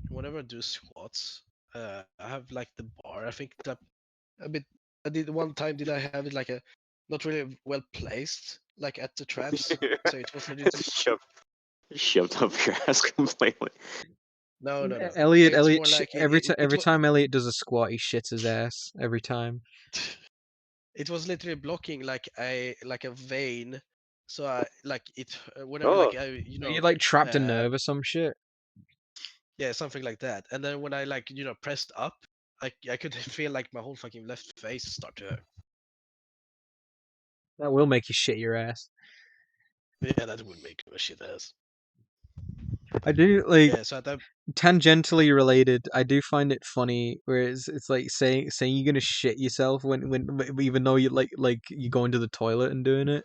whenever I do squats, I have like the bar. I think that a bit. I did one time. Did I have it like a not really well placed, like at the traps? So it was really shoved up your ass completely. No. Elliot, like every time Elliot does a squat, he shits his ass every time. It was literally blocking like a vein So I like it whenever Oh. You like trapped a uh, nerve or some shit. yeah, something like that. And then when I like pressed up, I could feel like my whole fucking left face start to hurt. That will make you shit your ass. Yeah, that would make me shit ass. I do like Yeah, so at that tangentially related. I do find it funny where it's like saying you're gonna shit yourself when even though you like you go into the toilet and doing it.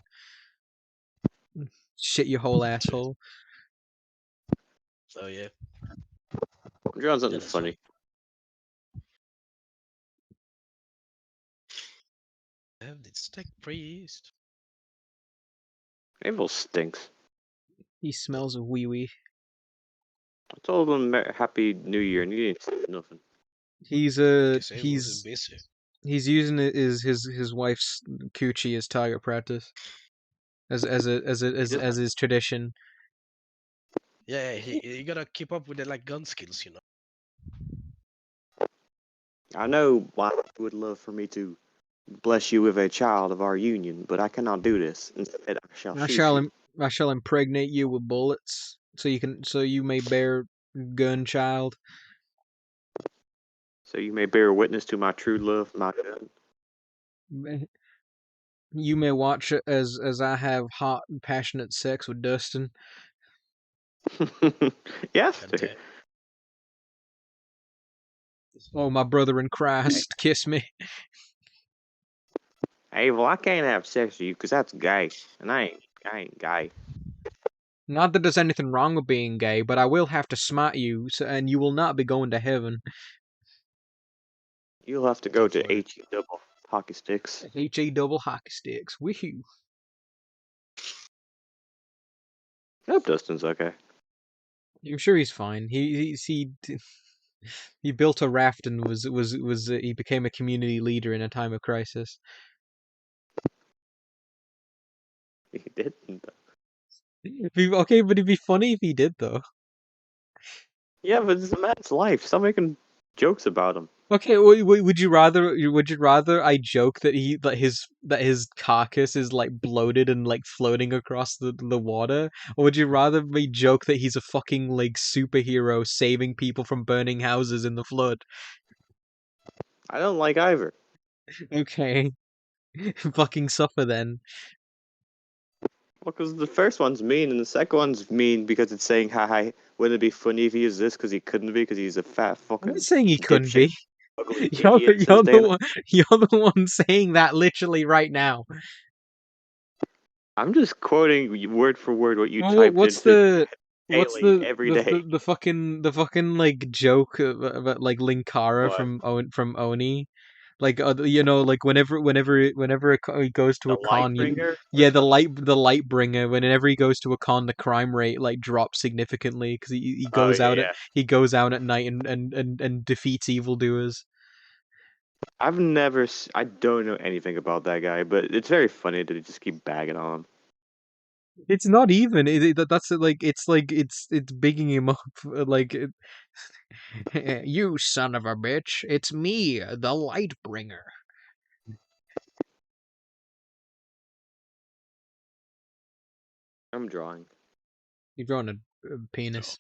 Shit your whole asshole. so yeah. I'm drawing something that's funny. Have this tech priest. Abel stinks. He smells of wee wee. I told him Happy New Year, and he didn't say nothing. He's Because I was he's busy. he's using his wife's coochie as target practice. As his tradition. Yeah, you gotta keep up with the like gun skills, I know why you would love for me to bless you with a child of our union, but I cannot do this. Instead, I shall shoot you. I shall impregnate you with bullets, so you may bear gun child. So you may bear witness to my true love, my gun. You may watch it as I have hot and passionate sex with Dustin. Yes, God sir. damn. Oh, my brother in Christ, kiss me. Hey, well, I can't have sex with you because that's gay, and I ain't gay. Not that there's anything wrong with being gay, but I will have to smite you, and you will not be going to heaven. You'll have to go to Sorry. HE double hockey sticks. HE double hockey sticks. Woohoo. I hope Dustin's okay. I'm sure he's fine. He built a raft and he became a community leader in a time of crisis. He didn't. Okay, but it'd be funny if he did though. Yeah, but it's a man's life. Stop making jokes about him. Okay, would you rather I joke that his carcass is like bloated and like floating across the water, or would you rather me joke that he's a fucking like superhero saving people from burning houses in the flood? I don't like either. Okay, fucking suffer then. Well, because the first one's mean, and the second one's mean because it's saying, "Hi, wouldn't it be funny if he used this?" Because he couldn't be, because he's a fat I'm fucking not saying he couldn't dipshit, be. ugly You're idiot. the, Since day and you're the one saying that literally right now. I'm just quoting word for word what you Well, typed what's into the daily, every day. the fucking like joke about like Linkara What? from Oni, like like whenever he goes to The a con, Lightbringer? Or yeah, something? the light bringer. Whenever he goes to a con, the crime rate like drops significantly because he Oh, goes out yeah. he goes out at night and defeats evildoers. I don't know anything about that guy, but it's very funny that he just keep bagging on him. It's not even. That's it's bigging him up like. You son of a bitch! It's me, the Lightbringer. I'm drawing. You've drawn a penis.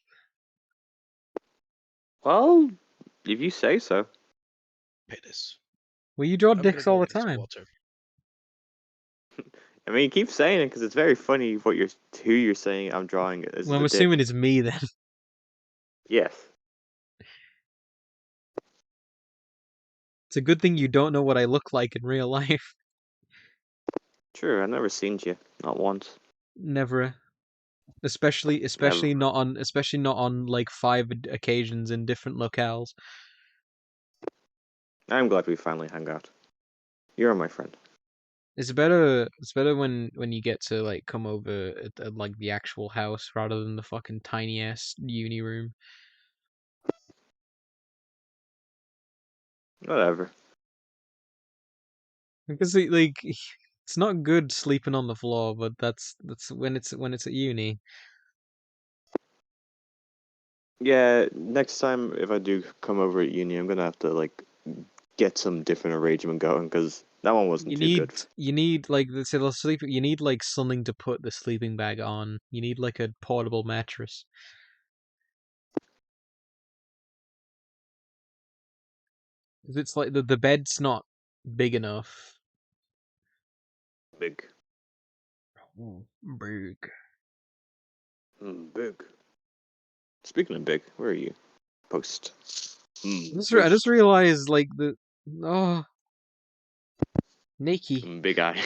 Well, if you say so. Penis. Well, you draw I'm gonna dicks all go the get some time. water. I mean, keep saying it because it's very funny who you're saying I'm drawing as Well, I'm the assuming dick. it's me then. Yes. It's a good thing you don't know what I look like in real life. True, I've never seen you. Not once. Never. Especially not on like 5 occasions in different locales. I'm glad we finally hung out. You're my friend. It's better when you get to like come over at like the actual house rather than the fucking tiny ass uni room. Whatever. Because like it's not good sleeping on the floor, but that's when it's at uni. Yeah, next time if I do come over at uni, I'm gonna have to like get some different arrangement going because That one wasn't You too need good. you need like the sleep. You need like something to put the sleeping bag on. You need like a portable mattress. It's like the bed's not big enough. Big. Big. Big. Speaking of big, where are you? Post. I just realized like the Nikki. Big eye.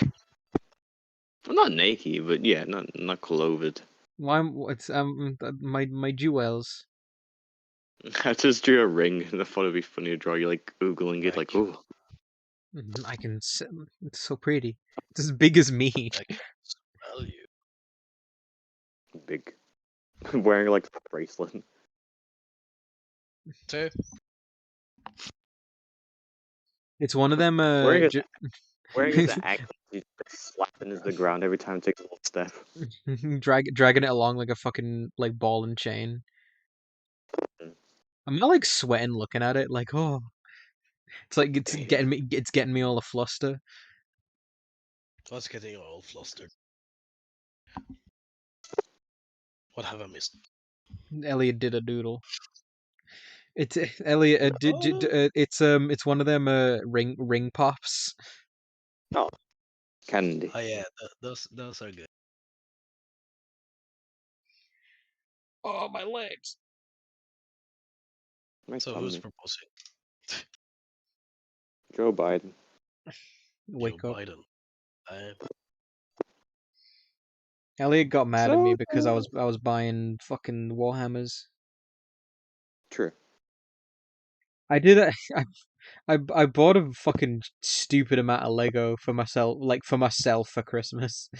I'm not naked, but yeah, not clothed. Why? What's my jewels? I just drew a ring, and I thought it'd be funny to draw you like googling it, like, oh, I can. It's so pretty. It's as big as me. I can smell you. big. Wearing like a bracelet. So, It's one of them. Wearing his axe, he's slapping into the ground every time he takes a little step. dragging it along like a fucking like ball and chain. Mm. I'm not like sweating looking at it. Like it's like it's getting me. It's getting me all a fluster. what's getting all flustered? What have I missed? Elliot did a doodle. It's Elliot. It's one of them ring pops. Oh, candy. Oh yeah, those are good. Oh, my legs. My So who's tummy. proposing? Joe Biden. Wake Joe up. Biden. Elliot got mad at me because I So- was buying fucking Warhammers. True. I did it. I bought a fucking stupid amount of Lego for myself for Christmas.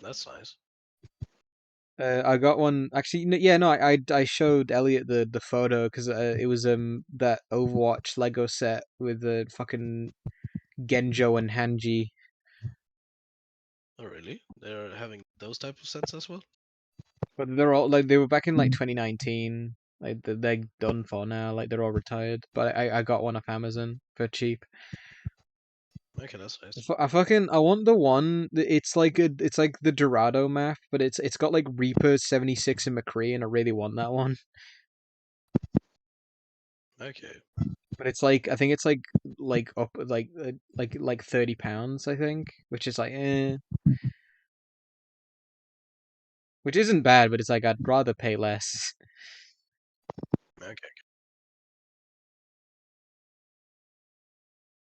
That's nice. I got one actually. Yeah, no. I showed Elliot the photo because it was that Overwatch Lego set with the fucking Genjo and Hanji. Oh really? They're having those type of sets as well? But they're all like they were back in like 2019. Like they're done for now. Like they're all retired. But I got one off Amazon for cheap. Okay, that's nice. I want the one. It's like the Dorado map, but it's got like Reaper 76 and McCree, and I really want that one. Okay. But it's like I think it's like up like £30, I think, which is like which isn't bad, but it's like I'd rather pay less. Okay.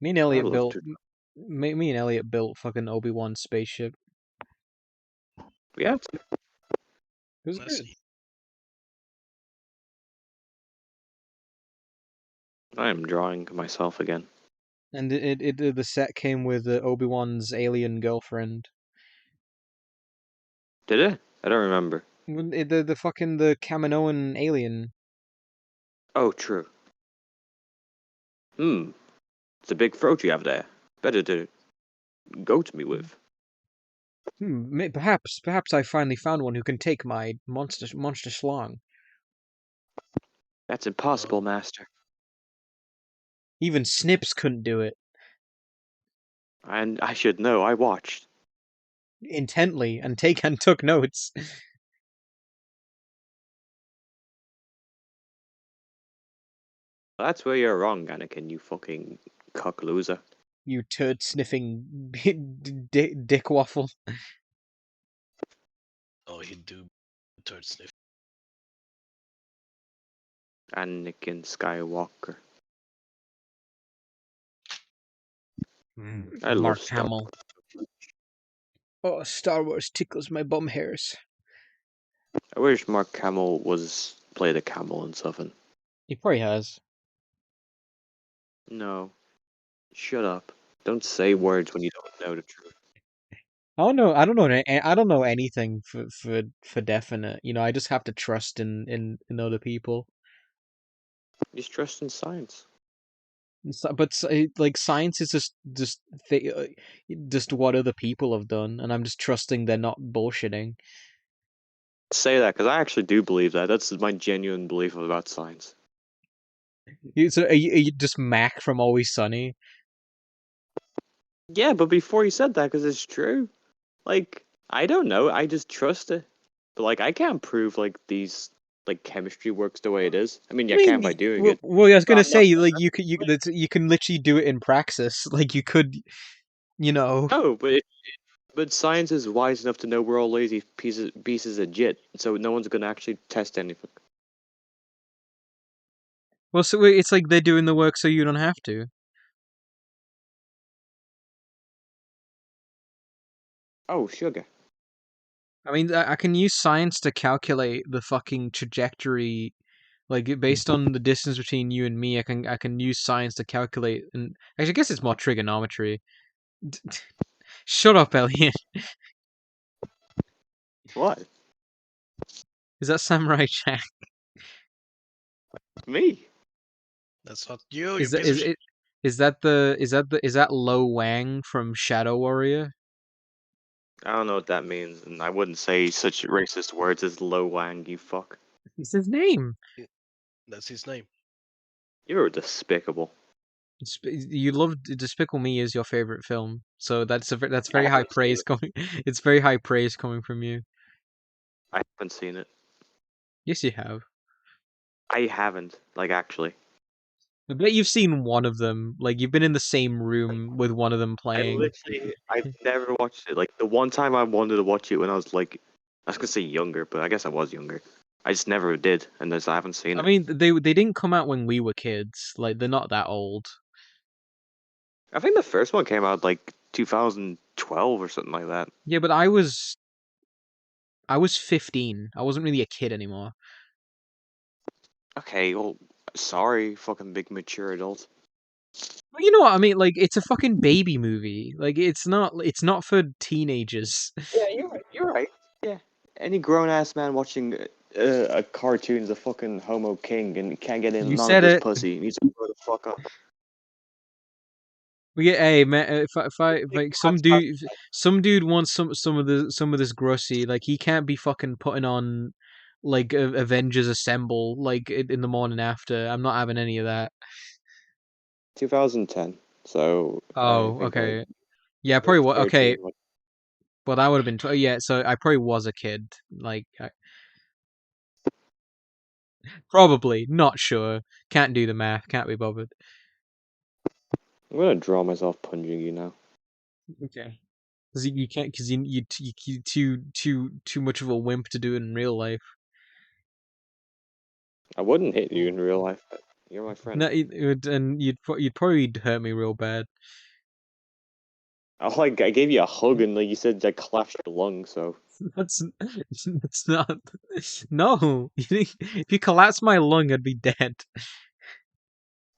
Me and Elliot love built to- me and Elliot built fucking Obi-Wan's spaceship. We have It was Let's good. see. I am drawing myself again. And the set came with Obi-Wan's alien girlfriend. Did it? I don't remember. The fucking the Kaminoan alien. Oh, true. It's a big throat you have there. Better to go to me with. Perhaps I finally found one who can take my monster schlong. That's impossible, Master. Even Snips couldn't do it And I should know. I watched. intently and took notes. That's where you're wrong, Anakin. You fucking cock loser. You turd sniffing dick waffle. Oh, he'd do turd sniff. Anakin Skywalker. I love Mark Star Hamill. Oh, Star Wars tickles my bum hairs. I wish Mark Hamill played a camel in something. He probably has. No. Shut up. Don't say words when you don't know the truth. I don't know. I don't know anything for definite. You know, I just have to trust in other people. Just trust in science. But like science is just what other people have done, and I'm just trusting they're not bullshitting. Say that, because I actually do believe that. That's my genuine belief about science. So are you just Mac from Always Sunny? Yeah, but before you said that, because it's true. Like, I don't know. I just trust it. But like, I can't prove like these like chemistry works the way it is. I mean, I you can mean, by doing well, it. well, I was But gonna I'm not. say like you can literally do it in praxis. Like you could, you know. No, but science is wise enough to know we're all lazy pieces of jit, so no one's gonna actually test anything. Well, so it's like they're doing the work so you don't have to. Oh, sugar. I mean, I can use science to calculate the fucking trajectory, like based on the distance between you and me. I can use science to calculate, and actually, I guess it's more trigonometry. Shut up, Elliot. What? Is that Samurai Jack? Me? That's not you, you Is that piece of is shit. it? Is that Lo Wang from Shadow Warrior? I don't know what that means, and I wouldn't say such racist words as Lo Wang, you fuck. It's his name. That's his name. You're despicable. You love Despicable Me is your favorite film, so that's I very high haven't seen praise it. coming. It's very high praise coming from you. I haven't seen it. Yes, you have. I haven't, like, actually. I bet you've seen one of them. Like you've been in the same room with one of them playing. I've never watched it. Like, the one time I wanted to watch it when I was, like, I was gonna say younger, but I guess I was younger. I just never did, and I haven't seen I it. mean, they didn't come out when we were kids. Like they're not that old. I think the first one came out, like, 2012 or something like that. Yeah, but I was 15. I wasn't really a kid anymore. Okay, well, sorry, fucking big mature adult. But you know what I mean? Like it's a fucking baby movie. Like it's not for teenagers. Yeah, you're right. You're right. Yeah. Any grown ass man watching a cartoon is a fucking homo king and can't get in You none of said this it. pussy. He needs to grow the fuck up. We get hey man, if Big like cats are- some dude wants some of this grussy. Like he can't be fucking putting on like Avengers Assemble like in the morning after. I'm not having any of that. 2010. So I Oh, think I okay. Yeah, was probably what. Okay, 13. Like, well that would have been yeah. So I probably was a kid. Like probably not sure. Can't do the math. Can't be bothered. I'm gonna draw myself punching you now. Okay. Because you can't, because you too much of a wimp to do it in real life. I wouldn't hit you in real life, but you're my friend. No, and you'd probably hurt me real bad. I gave you a hug and like you said, I collapsed your lung. So That's not. No, if you collapse my lung, I'd be dead.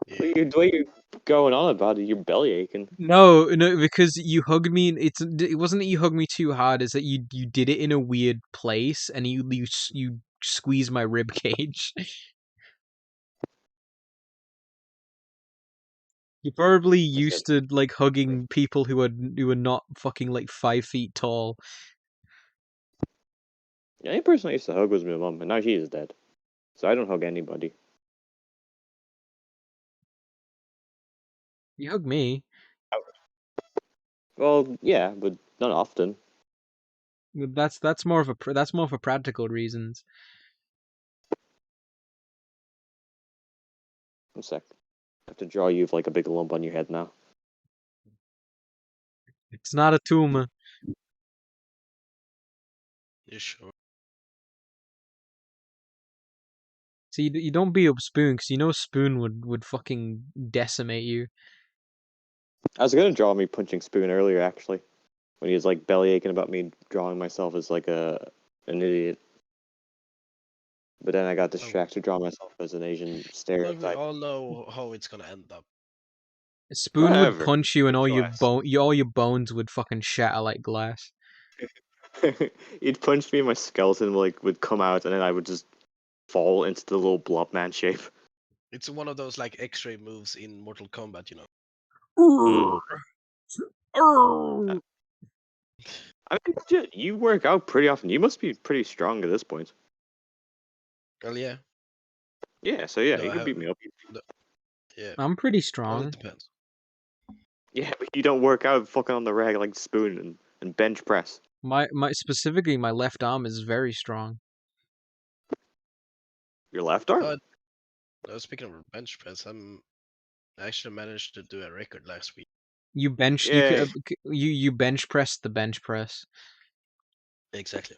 Yeah. the way you're going on about it, you're belly aching. No, no, because you hugged me. It wasn't that you hugged me too hard. It's that you did it in a weird place, and you squeezed my rib cage. You're probably used to like hugging people who are not fucking like 5 feet tall. The only person I used to hug was my mom, and now she is dead. So I don't hug anybody. You hug me. Well, yeah, but not often. That's more of that's more for practical reasons. One sec. I have to draw you with like a big lump on your head now. It's not a tumor. You sure? See, you don't beat up Spoon because you know Spoon would fucking decimate you. I was gonna draw me punching Spoon earlier, actually, when he was like belly aching about me drawing myself as like an idiot. But then I got distracted to draw myself as an Asian Well, we stereotype. all know how it's gonna end up. Spoon would Whatever. punch you and Good all choice. all your bones would fucking shatter like glass. He'd punch me, and my skeleton like would come out, and then I would just fall into the little blob man shape. It's one of those like X-ray moves in Mortal Kombat, you know. I mean, legit, you work out pretty often. You must be pretty strong at this point. Well, yeah. Yeah, so yeah, No, you I can have beat me up. Yeah. I'm pretty Well, strong. it depends. Yeah, but you don't work out fucking on the rag like Spoon and bench press. My specifically my left arm is very strong. Your left arm? Speaking of bench press, I actually managed to do a record last week. You bench Yeah. you bench press the bench press. Exactly.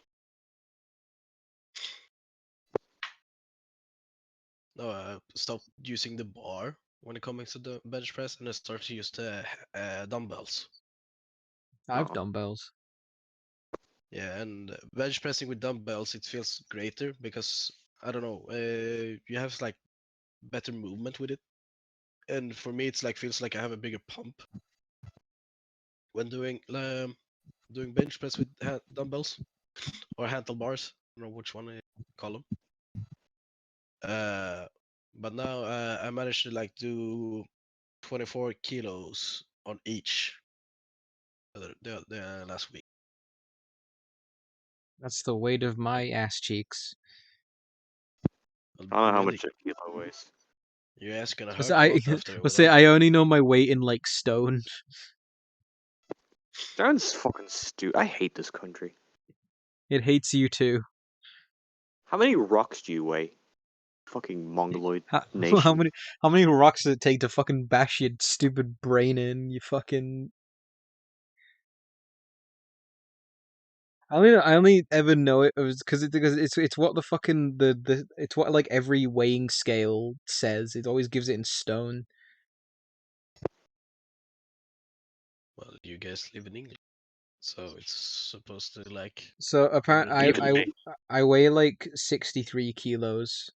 No, I stopped using the bar when it comes to the bench press, and I started to use the dumbbells. I have Oh. dumbbells. Yeah, and bench pressing with dumbbells, it feels greater because I don't know, you have like better movement with it, and for me, it's like feels like I have a bigger pump when doing bench press with dumbbells or handlebars. I don't know which one I call them. But now I managed to like do 24 kilos on each the last week. That's the weight of my ass cheeks. I don't know how Really, much a kilo weighs. your ass gonna Was hurt a I lot after will say I only know my weight in like stone. Sounds fucking stupid. I hate this country. It hates you too. How many rocks do you weigh? Fucking mongoloid How, nation. how many rocks does it take to fucking bash your stupid brain in? You fucking. I only ever know it because it's what the fucking the it's what like every weighing scale says. It always gives it in stone. Well, you guys live in England, so it's supposed to like. So apparently, Even me. I weigh like 63 kilos.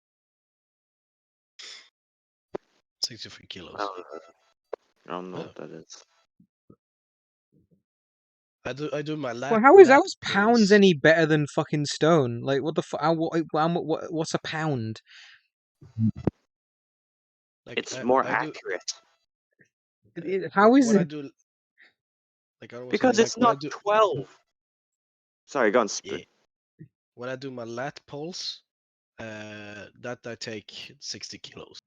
63 kilos. I don't know Oh. what that is. I do my Well, how is lat pounds pulls. any better than fucking stone? Like, what the fuck? What's a pound? Like, It's more I do, accurate. How is what I it? do. Like I was Because saying, it's like when I not do, 12. Sorry, go on, yeah, Spoon. when I do my lat pulls, that I take 60 kilos.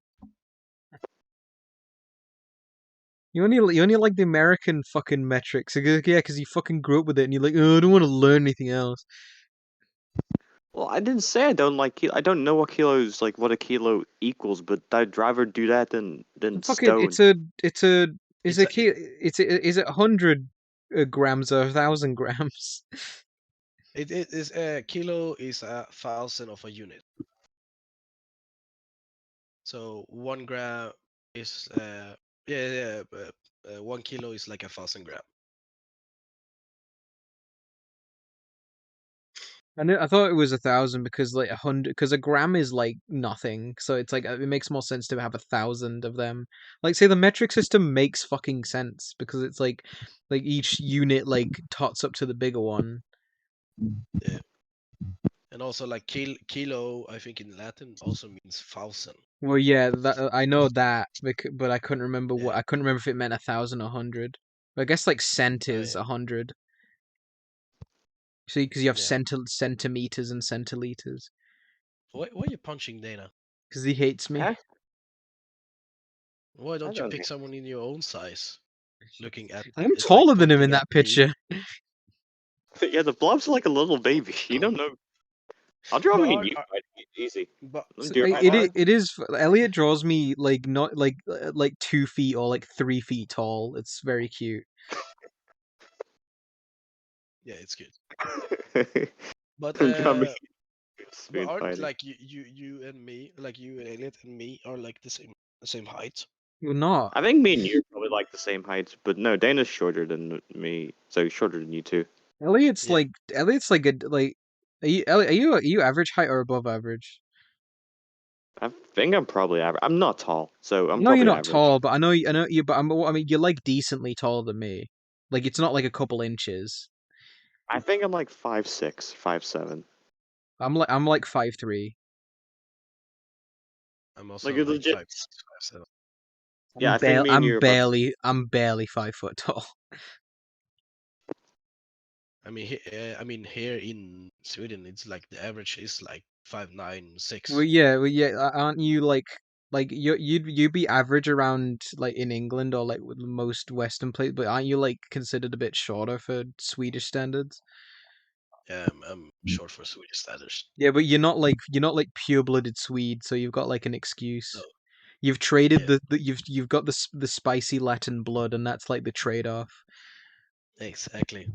You only like the American fucking metrics. Yeah, because you fucking grew up with it, and you're like, oh, I don't want to learn anything else. Well, I didn't say I don't like kilo. I don't know what kilos like what a kilo equals, but I'd rather do that than Fucking, stone. it's a It's a, is it 100 grams or 1,000 grams? it is a kilo is 1,000 of a unit. So 1 gram is 1 kilo is like 1,000 gram. I thought it was 1,000 because like 100 because a gram is like nothing, so it's like it makes more sense to have 1,000 of them. Like, say the metric system makes fucking sense because it's like each unit like tots up to the bigger one. Yeah. And also like kilo, I think in Latin also means 1,000. Well, yeah, that I know that, but I couldn't remember Yeah. I couldn't remember if it meant 1,000 or 100. I guess like cent is yeah. 100. See, because you have Yeah. centimeters and centiliters. Why are you punching Dana? Because he hates me. Huh? Why don't you don't pick hate- someone in your own size? Looking at I'm it's taller like than him in pointing at that me. picture. Yeah, the blob's like a little baby. You don't know. I'll draw But me are- and you. are- Easy. But So, Do it it is. Elliot draws me like not like 2 feet or like 3 feet tall. It's very cute. yeah, it's good. But But draw me. but aren't Fighting. like you and me, like you and Elliot and me are like the same height? You're not. I think me and you are probably like the same height, but no, Dana's shorter than me, so shorter than you too. Elliot's Yeah. Elliot's like a like. Are you average height or above average? I think I'm probably average. I'm not tall, so I'm No, you're probably not average. tall, but I know you. But I mean, you're like decently taller than me. Like, it's not like a couple inches. I think I'm like 5'6", 5'7". I'm like 5'3". I'm also Like like legit. 5'6", 5'7". Yeah, I think me and you are about. I'm barely 5 foot tall. I mean, here in Sweden, it's like the average is like 5'9", 6". Well, yeah, aren't you like like you'd be average around like in England or like with most Western places, but aren't you like considered a bit shorter for Swedish standards? Yeah, I'm short for Swedish standards. Yeah, but you're not like pure-blooded Swede, so you've got like an excuse. No. You've traded Yeah. you've got the spicy Latin blood, and that's like the trade-off. Exactly.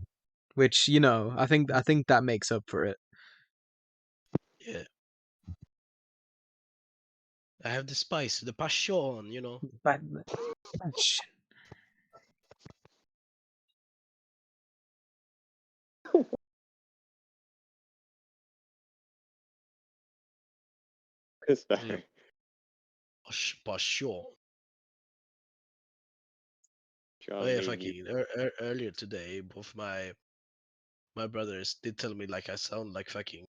Which I think that makes up for it. Yeah. I have the spice, the passion, But Sorry. Passion. John Oh yeah, made you. fucking earlier today, both my brothers did tell me like I sound like fucking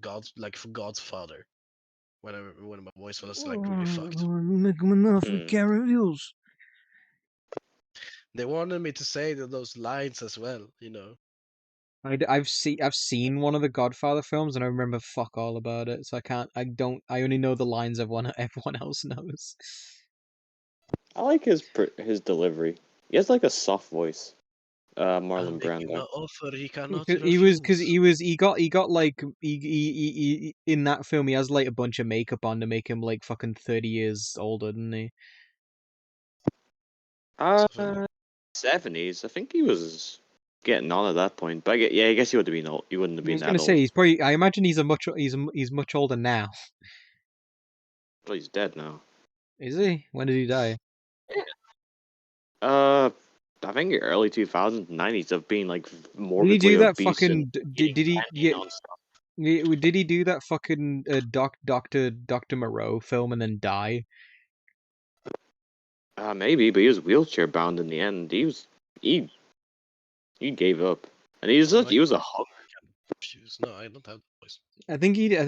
God's father when my voice was like really fucked. Make them enough with carriers. They wanted me to say those lines as well, I've seen one of the Godfather films, and I remember fuck all about it. So I only know the lines everyone else knows. I like his delivery. He has like a soft voice. I'll Marlon make him an Brando. offer he cannot He in that film he has like a bunch of makeup on to make him like fucking 30 years older, didn't he? 70s. I think he was getting on at that point. But I guess he would have been old. He wouldn't have I been was that gonna old. say he's probably. I imagine he's much older now. Well, he's dead now. Is he? When did he die? I think early 2000s, 90s of being like Did he morbidly do that obese fucking? and Did he? candy Yeah. nonstop. Did he do that fucking Doctor Moreau film and then die? Maybe, but he was wheelchair bound in the end. He gave up, and he was a hug. No, I don't have the voice. I think he did.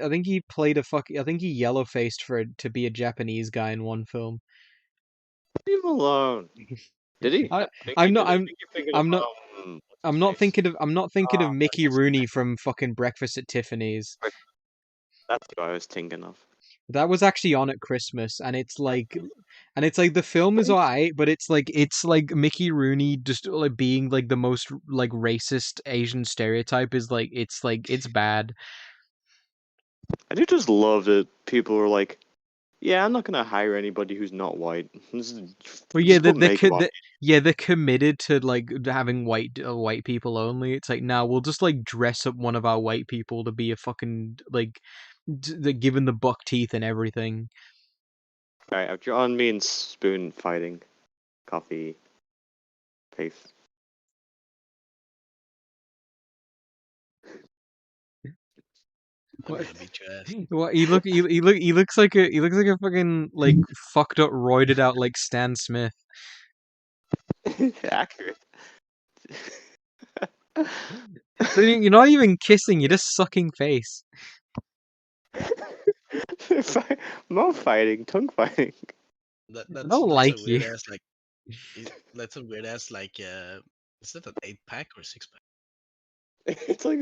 I think he played a fuck. I think he yellow faced to be a Japanese guy in one film. Leave him alone. Did he? I'm not. I'm not thinking of. I'm not thinking of Mickey Rooney from fucking Breakfast at Tiffany's. That's what I was thinking of. That was actually on at Christmas, and it's like the film is alright, but it's like Mickey Rooney just like being like the most like racist Asian stereotype is like it's bad. I do just love that people were like, "Yeah, I'm not gonna hire anybody who's not white." Well, yeah, Just put makeup on. they're committed to like having white people only. It's like, now we'll just like dress up one of our white people to be a fucking like given the buck teeth and everything. Alright, I've drawn me and Spoon fighting. Coffee. Paste. I'm gonna beat your ass. What he looks like a fucking like fucked up, roided out like Stan Smith. Accurate. So you're not even kissing; you're just sucking face. Mouth fighting, tongue fighting. That's don't a like weird you. ass that's a weird ass is that an 8-pack or 6-pack? It's like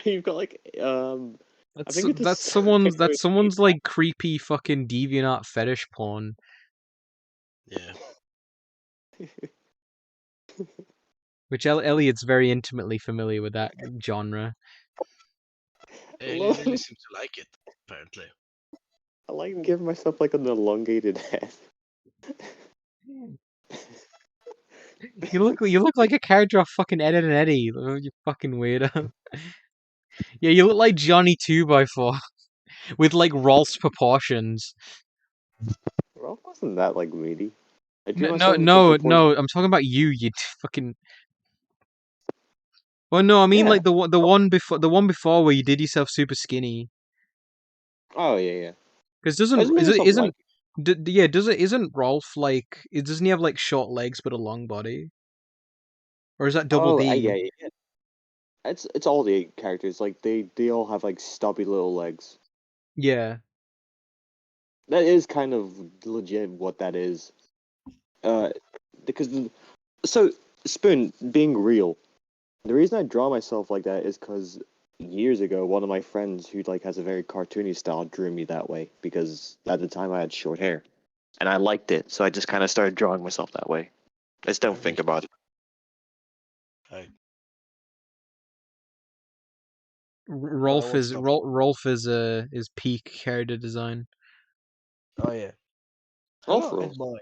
you've got like I think it's That's someone's like creepy fucking DeviantArt fetish porn. Yeah. Which Elliot's very intimately familiar with that genre. Yeah, he really seems to like it, apparently. I like giving myself like an elongated head. You look like a character off fucking Ed, Edd n Eddy. You fucking weirdo. Yeah, you look like Johnny 2x4 with like Rolf's proportions. Ralph wasn't that like meaty. No, I'm talking about you. You fucking. Well, no, I mean Yeah. like the one before where you did yourself super skinny. Oh yeah. Because isn't Rolf like? Doesn't he have like short legs but a long body? Or is that Double D? Yeah. It's all the characters. Like they all have like stubby little legs. Yeah. That is kind of legit what that is. Because so Spoon being real. The reason I draw myself like that is because years ago, one of my friends who like has a very cartoony style drew me that way because at the time I had short hair, and I liked it, so I just kind of started drawing myself that way. I just don't think about it. I, Rolf won't is stop. Rolf is peak character design. Oh yeah. Oh, Hello, for Ed boy.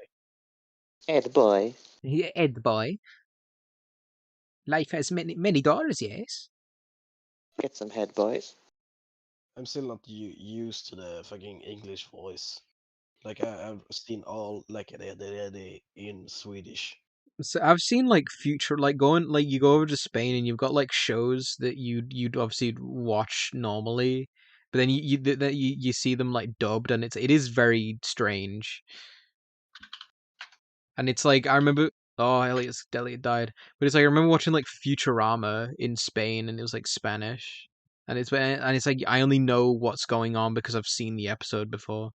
Ed boy. Yeah, Ed boy. Life has many daughters, yes. Get some head, boys. I'm still not used to the fucking English voice. Like I've seen all like the in Swedish. So I've seen like future like going like you go over to Spain and you've got like shows that you'd obviously watch normally, but then you see them like dubbed and it is very strange. And it's like I remember Elliot died, but it's like I remember watching like Futurama in Spain and it was like Spanish, and it's like I only know what's going on because I've seen the episode before.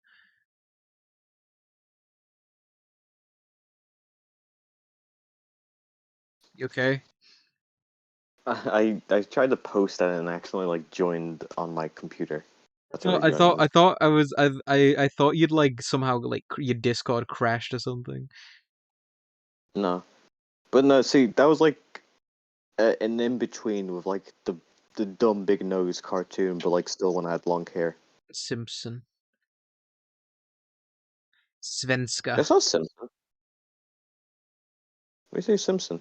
You okay? I tried to post that and accidentally like joined on my computer. That's what I thought was. I thought you'd like somehow like your Discord crashed or something. No, but no. See, that was like an in between with like the dumb big nose cartoon, but like still when I had long hair. Simpson. Svenska. That's not Simpson. We say Simpson.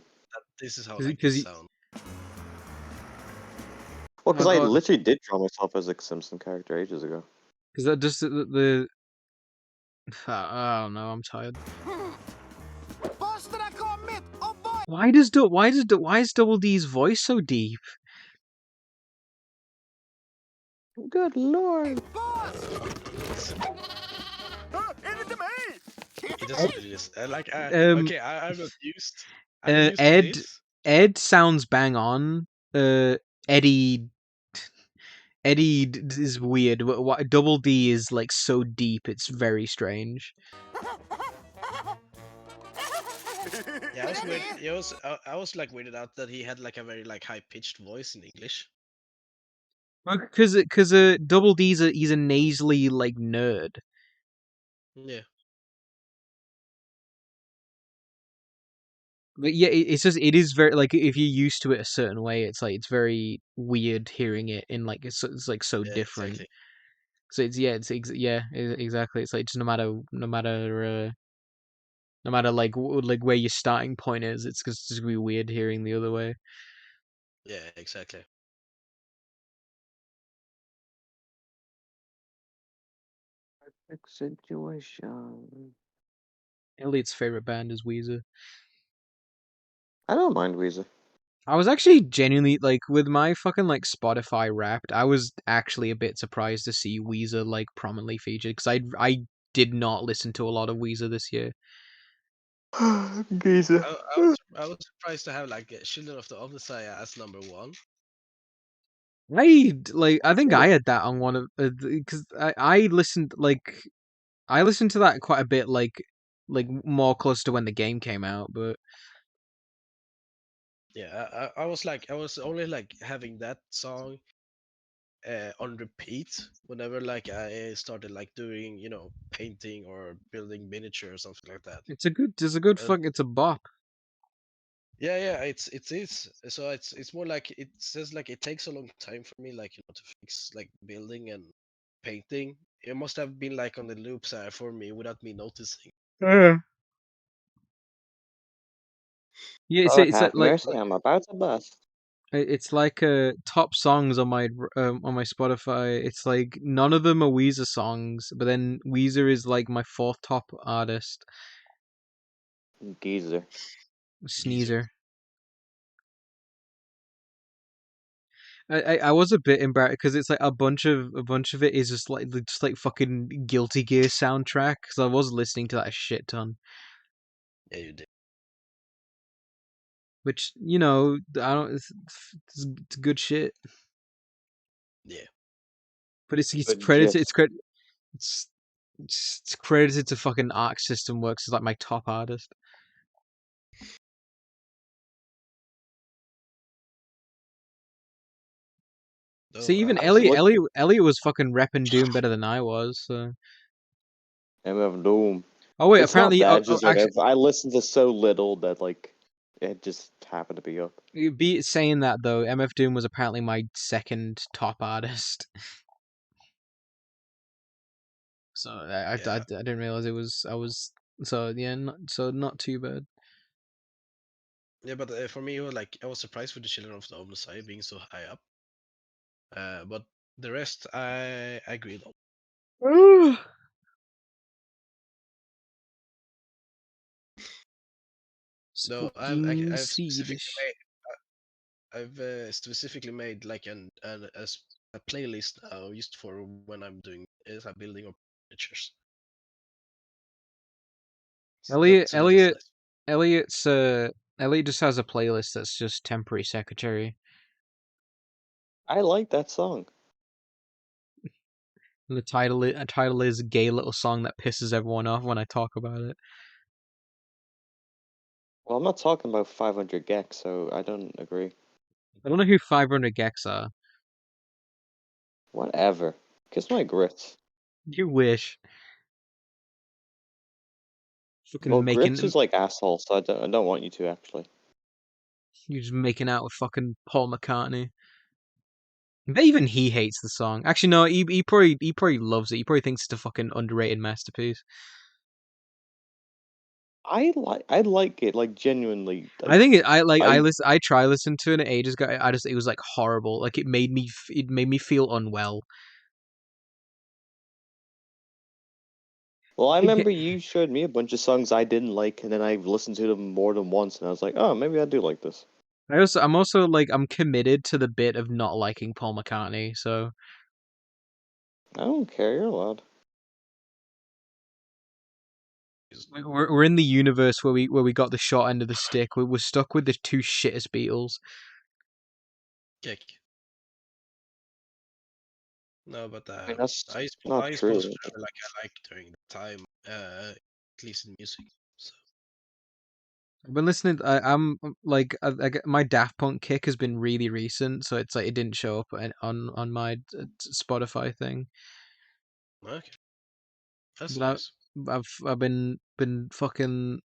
This is how like Because it sounds. Well, because I oh, literally did draw myself as a Simpson character ages ago. because that just the I don't know. I'm tired. Why is Double D's voice so deep? Good lord! It is what it is. Like Um, I'm not used. I'm used to Ed this. Ed sounds bang on. Eddie is weird. Double D is like so deep. It's very strange. Yeah, I was weird. I was like weirded out that he had like a very like high pitched voice in English. Because Double D's he's a nasally like nerd. Yeah. But yeah, it's just it is very like if you're used to it a certain way, it's like it's very weird hearing it in like it's like so Yeah, different. exactly. So it's exactly. It's like just no matter like like where your starting point is, it's just gonna be weird hearing the other way. Yeah, exactly. Perfect situation. Elliot's favorite band is Weezer. I don't mind Weezer. I was actually genuinely like with my fucking like Spotify Wrapped. I was actually a bit surprised to see Weezer like prominently featured because I did not listen to a lot of Weezer this year. Geezer. I was surprised to have like Children of the Messiah as number one. I think I had that on one of because I listened to that quite a bit like more close to when the game came out, but Yeah, I was like I was only like having that song on repeat whenever like I started like doing painting or building miniature or something like that. it's a good And it's a bop. yeah, it is. So it's more like it says like it takes a long time for me like to fix like building and painting. It must have been like on the loop side for me without me noticing. Yeah, Lord it's have like mercy, I'm about to bust. it's like top songs on my Spotify. It's like none of them are Weezer songs, but then Weezer is like my fourth top artist. Geezer. Sneezer. I was a bit embarrassed because it's like a bunch of it is just like fucking Guilty Gear soundtrack because I was listening to that a shit ton. Yeah, you did. Which I don't it's good shit, Yeah. but it's Good credited gist. it's it's credited to fucking Arc System Works as like my top artist. No, See, even I was Elliot was fucking repping Doom better than I was. So. MF Doom. Oh wait, It's not apparently, bad. It's just like actually, I listened to so little that like it just happened to be up. be saying that though, MF Doom was apparently my second top artist. So I Yeah. didn't realize it was I was so yeah not too bad. Yeah, but for me, it was like I was surprised with the Children of the Omnissiah being so high up. But the rest, I agreed on. No, Speaking I've specifically Swedish. made specifically made like a playlist now just for when I'm doing is I'm building up pictures. So Elliot that's a little nice. Elliot just has a playlist that's just temporary secretary. I like that song. The title is "Gay Little Song That Pisses Everyone Off When I Talk About It." Well, I'm not talking about 500 gex, so I don't agree. I don't know who 500 gex are. Whatever. Kiss my grits. You wish. Fucking Well, making grits is like asshole, so I don't want you to actually. you're just making out with fucking Paul McCartney. But even he hates the song. Actually, no, he probably loves it. He probably thinks it's a fucking underrated masterpiece. I like it, like genuinely. Like, I think I try listen to it and ages ago. It was like horrible. Like it made me feel unwell. well, I remember you showed me a bunch of songs I didn't like, and then I listened to them more than once, and I was like, oh, maybe I do like this. I'm also like I'm committed to the bit of not liking Paul McCartney. So I don't care. You're allowed. we're in the universe where we got the short end of the stick. We're stuck with the two shittest Beatles. Kick. No, but I mean, that's I not suppose true. whatever like I like during the time, at least in music. So I've been listening. I'm like my Daft Punk kick has been really recent, so it's like it didn't show up on my Spotify thing. okay, that's But nice. I've been fucking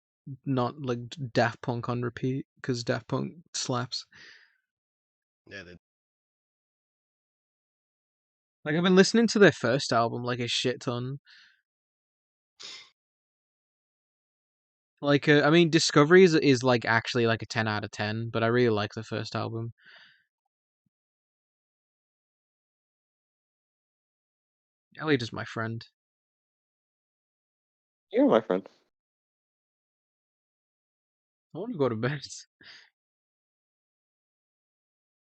not like Daft Punk on repeat because Daft Punk slaps. Yeah, they, Like I've been listening to their first album like a shit ton. Like I mean, Discovery is like actually like a 10 out of 10, but I really like the first album. Elliot is my friend. You're my friend. I want to go to bed.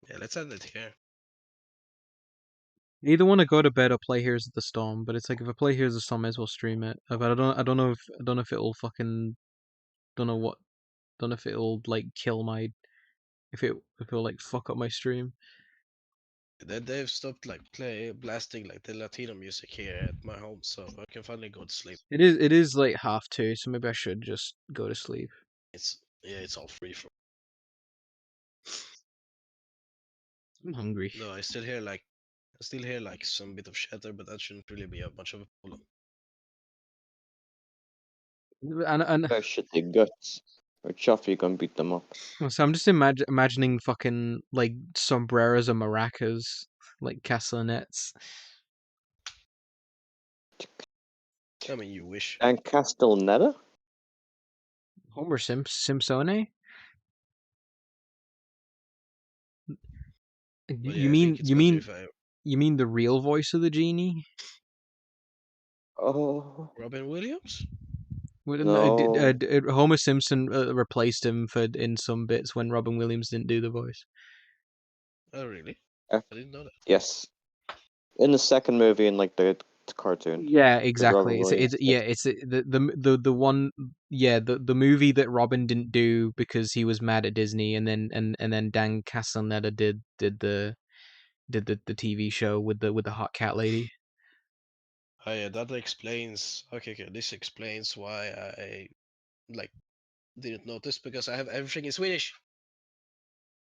yeah. Let's end it here. I either want to go to bed or play Heroes of the Storm, but it's like if I play Heroes of the Storm, I may as well stream it. But I don't know if it'll fucking don't know what don't know if it'll like kill my if it'll like fuck up my stream. They've stopped like blasting like the Latino music here at my home, so I can finally go to sleep. It is like 2:30, so maybe I should just go to sleep. It's all free from. I'm hungry. No, I still hear like some bit of chatter, but that shouldn't really be a much of a problem. And Better shit their guts, or Chuffy gonna beat them up. so I'm just imagining fucking like sombreros and maracas, like castanets. I mean, you wish. And Castellaneta? Homer Simpsone? But yeah, I think it's better if I you mean the real voice of the genie? Oh Robin Williams. no. Homer Simpson replaced him in some bits when Robin Williams didn't do the voice. Oh really? Uh, I didn't know that. Yes. In the second movie, in like the cartoon. Yeah, Robin exactly. Williams. It's the one the movie that Robin didn't do because he was mad at Disney, and then Dan Castellaneta did the TV show with the hot cat lady. Oh yeah, that explains. Okay, this explains why I like didn't notice because I have everything in Swedish.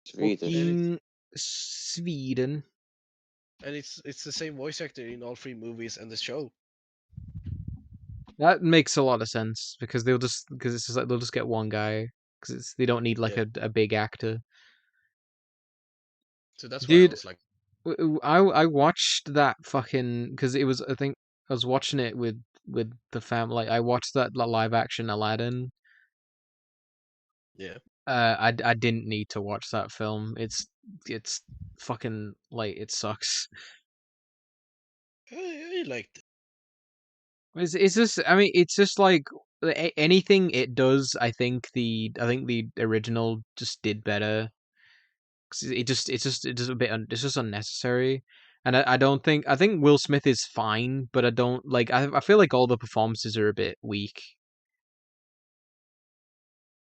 Swedish. Fucking Sweden. And it's the same voice actor in all 3 movies and the show. That makes a lot of sense because it's just like they'll just get one guy because they don't need like Yeah. a big actor. So that's why I Dude, was like, I watched that fucking because it was I think I was watching it with the fam. Like I watched that live action Aladdin. yeah, I didn't need to watch that film. It's fucking like it sucks. I liked it. It's just I mean it's just like anything it does. I think the original just did better. 'Cause it's just a bit it's just unnecessary. And I don't think I think Will Smith is fine, but I don't like I feel like all the performances are a bit weak.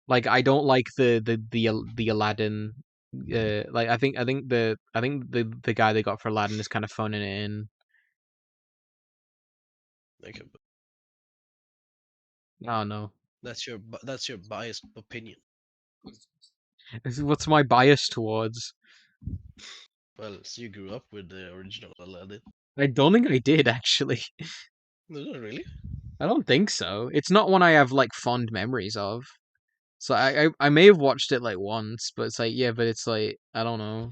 Like I don't like the Aladdin. Like I think the guy they got for Aladdin is kind of phoning it in. Okay, but I don't know. that's your biased opinion. What's my bias towards? Well, so you grew up with the original Aladdin. I don't think I did actually. No, not really. I don't think so. It's not one I have like fond memories of. So I may have watched it like once, but it's like yeah, but it's like I don't know.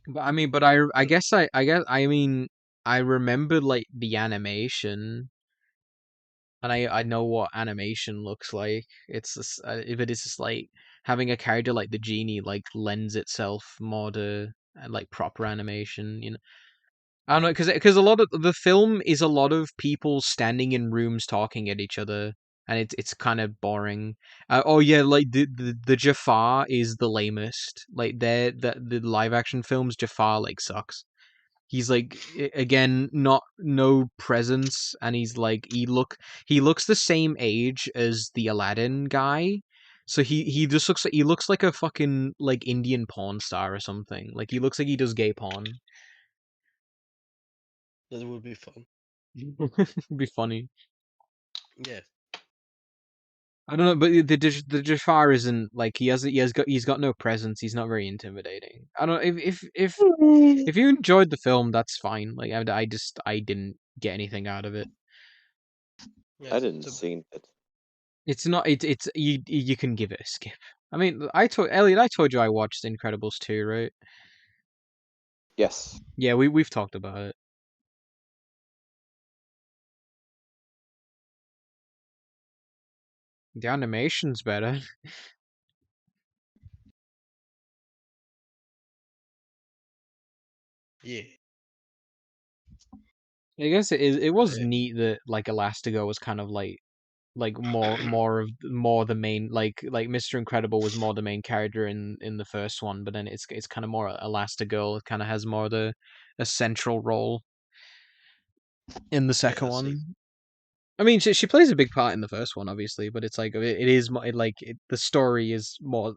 But I mean, but I guess I mean I remember like the animation, and I know what animation looks like. It's just, but it's just like having a character like the genie like lends itself more to like proper animation, you know. I don't know because a lot of the film is a lot of people standing in rooms talking at each other, and it's kind of boring. Oh yeah, like the Jafar is the lamest. Like the live action films Jafar like sucks. He's like again not no presence, and he's like he looks the same age as the Aladdin guy. So he just looks like a fucking like Indian porn star or something. Like he looks like he does gay porn. That would be fun. It'd be funny. Yeah. I don't know, but the Jafar isn't like he's got no presence. He's not very intimidating. I don't know if you enjoyed the film, that's fine. Like I didn't get anything out of it. Yeah. I didn't So, see it. It's not it's you can give it a skip. I mean, Elliot, I told you I watched Incredibles 2, right? Yes. Yeah, we've talked about it. The animation's better. yeah. I guess it was Yeah. neat that like Elastigirl was kind of like more the main like Mr. Incredible was more the main character in the first one, but then it's kind of more Elastigirl. It kind of has more the a central role in the Yeah. second I see. one. I mean, she plays a big part in the first one, obviously, but it's like it is the story is more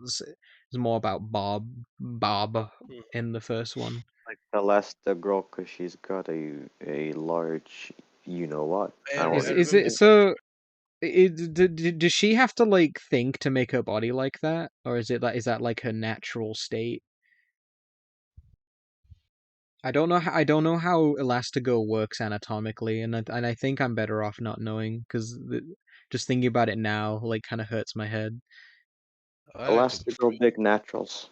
about Bob Mm. in the first one. Like the last the girl, cause she's got a large, you know what? I don't Is wanna- is remember it the so? Does she have to like think to make her body like that, or is that like her natural state? I don't know how Elastigirl works anatomically, and I think I'm better off not knowing because just thinking about it now like kind of hurts my head. I like to go Elastigirl big naturals.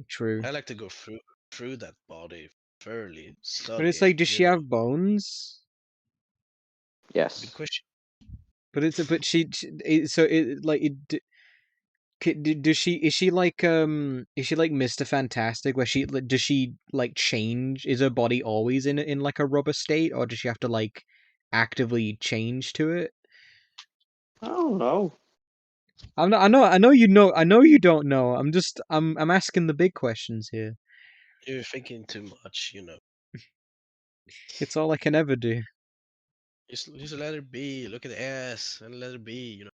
True, I like to go through that body thoroughly, but study it's it. like, does You she know. have bones? Good Yes. question. But so it like does she is she like Mr. Fantastic where she does she like change, is her body always in like a rubber state, or does she have to like actively change to it? I don't know. I know you know, I know you don't know. I'm asking the big questions here. You're thinking too much. You know. It's all I can ever do. Just let her be. Look at the ass and let her be. You know.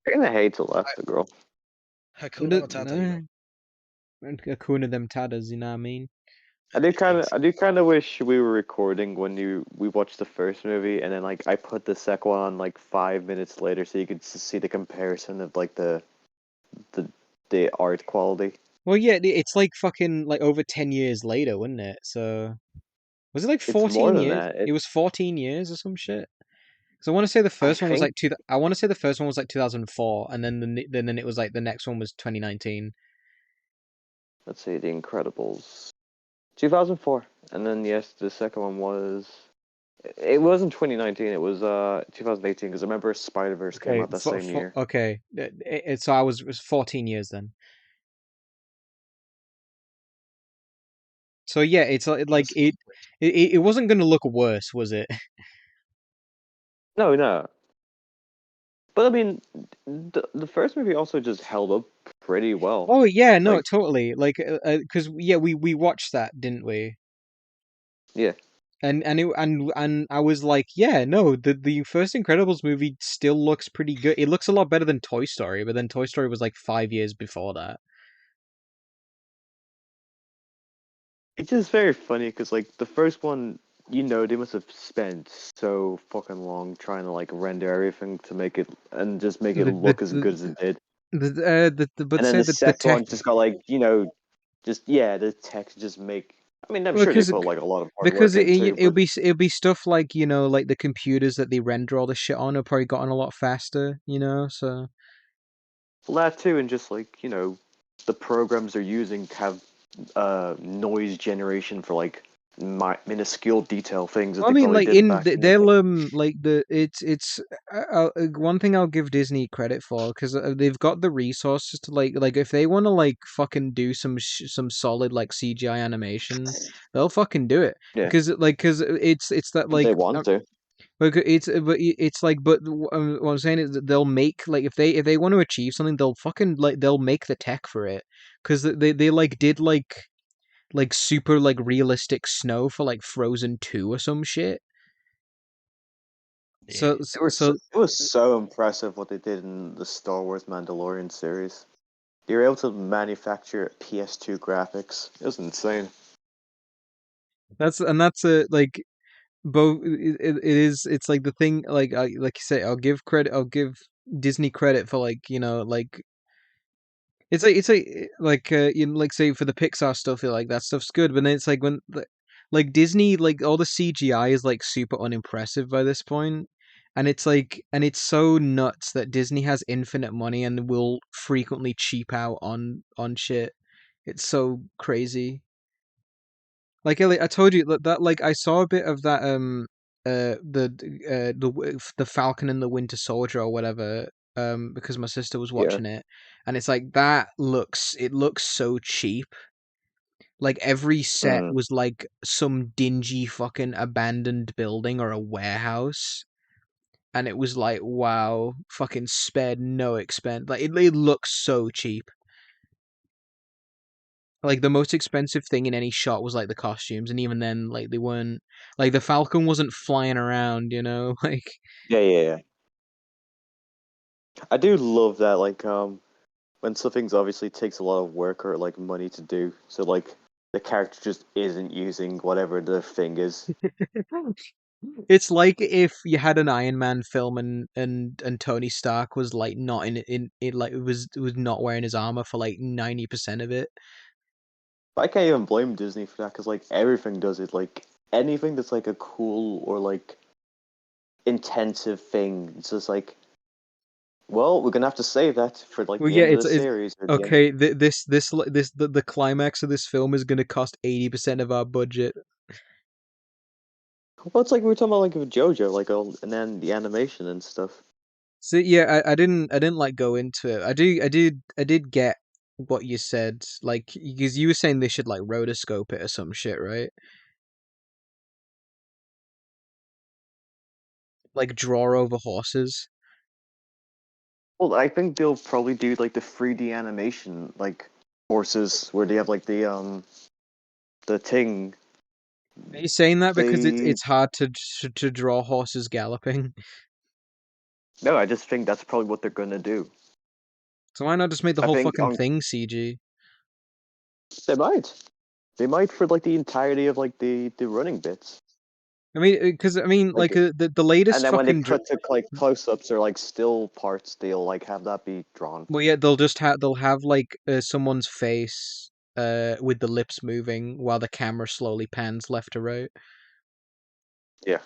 I kinda hate Elastigirl. Hakuna Matata. You know. Hakuna them tatters, you know what I mean? Ex- I do kind of wish we were recording when we watched the first movie, and then like I put the second one on like 5 minutes later, so you could see the comparison of like the the art quality. Well, yeah, it's like fucking like over 10 years later, wasn't it? So was it like It's more 14 than years? that. It was 14 years or some shit. So I want to say the I first one was think like I want to say the first one was like 2004, and then then it was like the next one was 2019. let's see, The Incredibles, 2004, and then yes, the second one was. It wasn't 2019. It was 2018 because I remember Spider Verse came Okay, out that same year. okay. So it was 14 years then. So yeah, it's like That's it wasn't gonna look worse, was it? No, no. But I mean, the first movie also just held up pretty well. Oh yeah, no, Like, totally. Like, because yeah, we watched that, didn't we? yeah, And I was like, yeah, no, the first Incredibles movie still looks pretty good. It looks a lot better than Toy Story, but then Toy Story was like 5 years before that. it's just very funny because like the first one, they must have spent so fucking long trying to like render everything to make it and just make it The look as good as it did. but And then say the the second tech one just got like, just the text just make. I mean, I'm sure they because put like a lot of hard because work into, but it'll be stuff like like the computers that they render all the shit on have probably gotten a lot faster, so. well, that too, and just like the programs they're using have noise generation for like minuscule detail things that I they mean, probably like did in back in the they'll day. like it's one thing I'll give Disney credit for because they've got the resources to like if they want to like fucking do some solid like CGI animation, they'll fucking do it Yeah, because it's that if they like want to. it's like what I'm saying is that they'll make like if they want to achieve something they'll fucking like they'll make the tech for it because they like did like super like realistic snow for like Frozen 2 or some shit. yeah. It was so impressive what they did in the Star Wars Mandalorian series. They were able to manufacture PS2 graphics. It was insane. that's a like both it is it's like the thing like you say I'll give Disney credit for like like it's like like say for the Pixar stuff like that stuff's good but then it's like when like Disney like all the CGI is like super unimpressive by this point and it's like and it's so nuts that Disney has infinite money and will frequently cheap out on shit. It's so crazy. Like Elliot, I told you that like I saw a bit of that the Falcon and the Winter Soldier or whatever because my sister was Yeah. watching it and it's like it looks so cheap. Like every set Mm. was like some dingy fucking abandoned building or a warehouse and it was like wow, fucking spared no expense. Like it looks so cheap. Like the most expensive thing in any shot was like the costumes, and even then, like they weren't like the Falcon wasn't flying around, like Yeah, yeah, yeah. I do love that, like, when something's obviously takes a lot of work or like money to do, so like the character just isn't using whatever the thing is. it's like if you had an Iron Man film and Tony Stark was like not in like was not wearing his armor for like 90% of it. I can't even blame Disney for that because like everything does it. Like anything that's like a cool or like intensive thing, it's just like, well, we're gonna have to save that for like Well, the yeah, end of the it's series or the end. okay. The climax of this film is gonna cost 80% of our budget. Well, it's like we were talking about like with JoJo, like and then the animation and stuff. So yeah, I didn't like go into it. I did get what you said, like because you were saying they should like rotoscope it or some shit, right? Like draw over horses. Well, I think they'll probably do like the 3D animation, like horses, where they have like the thing. Are you saying that because They it's hard to draw horses galloping? No, I just think that's probably what they're gonna do. So why not just make the I whole think fucking thing CG? they might. They might for like the entirety of like the running bits. I mean, because I mean, Like, the latest and then when they fucking cut to like close-ups or like still parts, they'll like have that be drawn. well, yeah, they'll have like someone's face with the lips moving while the camera slowly pans left to right. Yeah.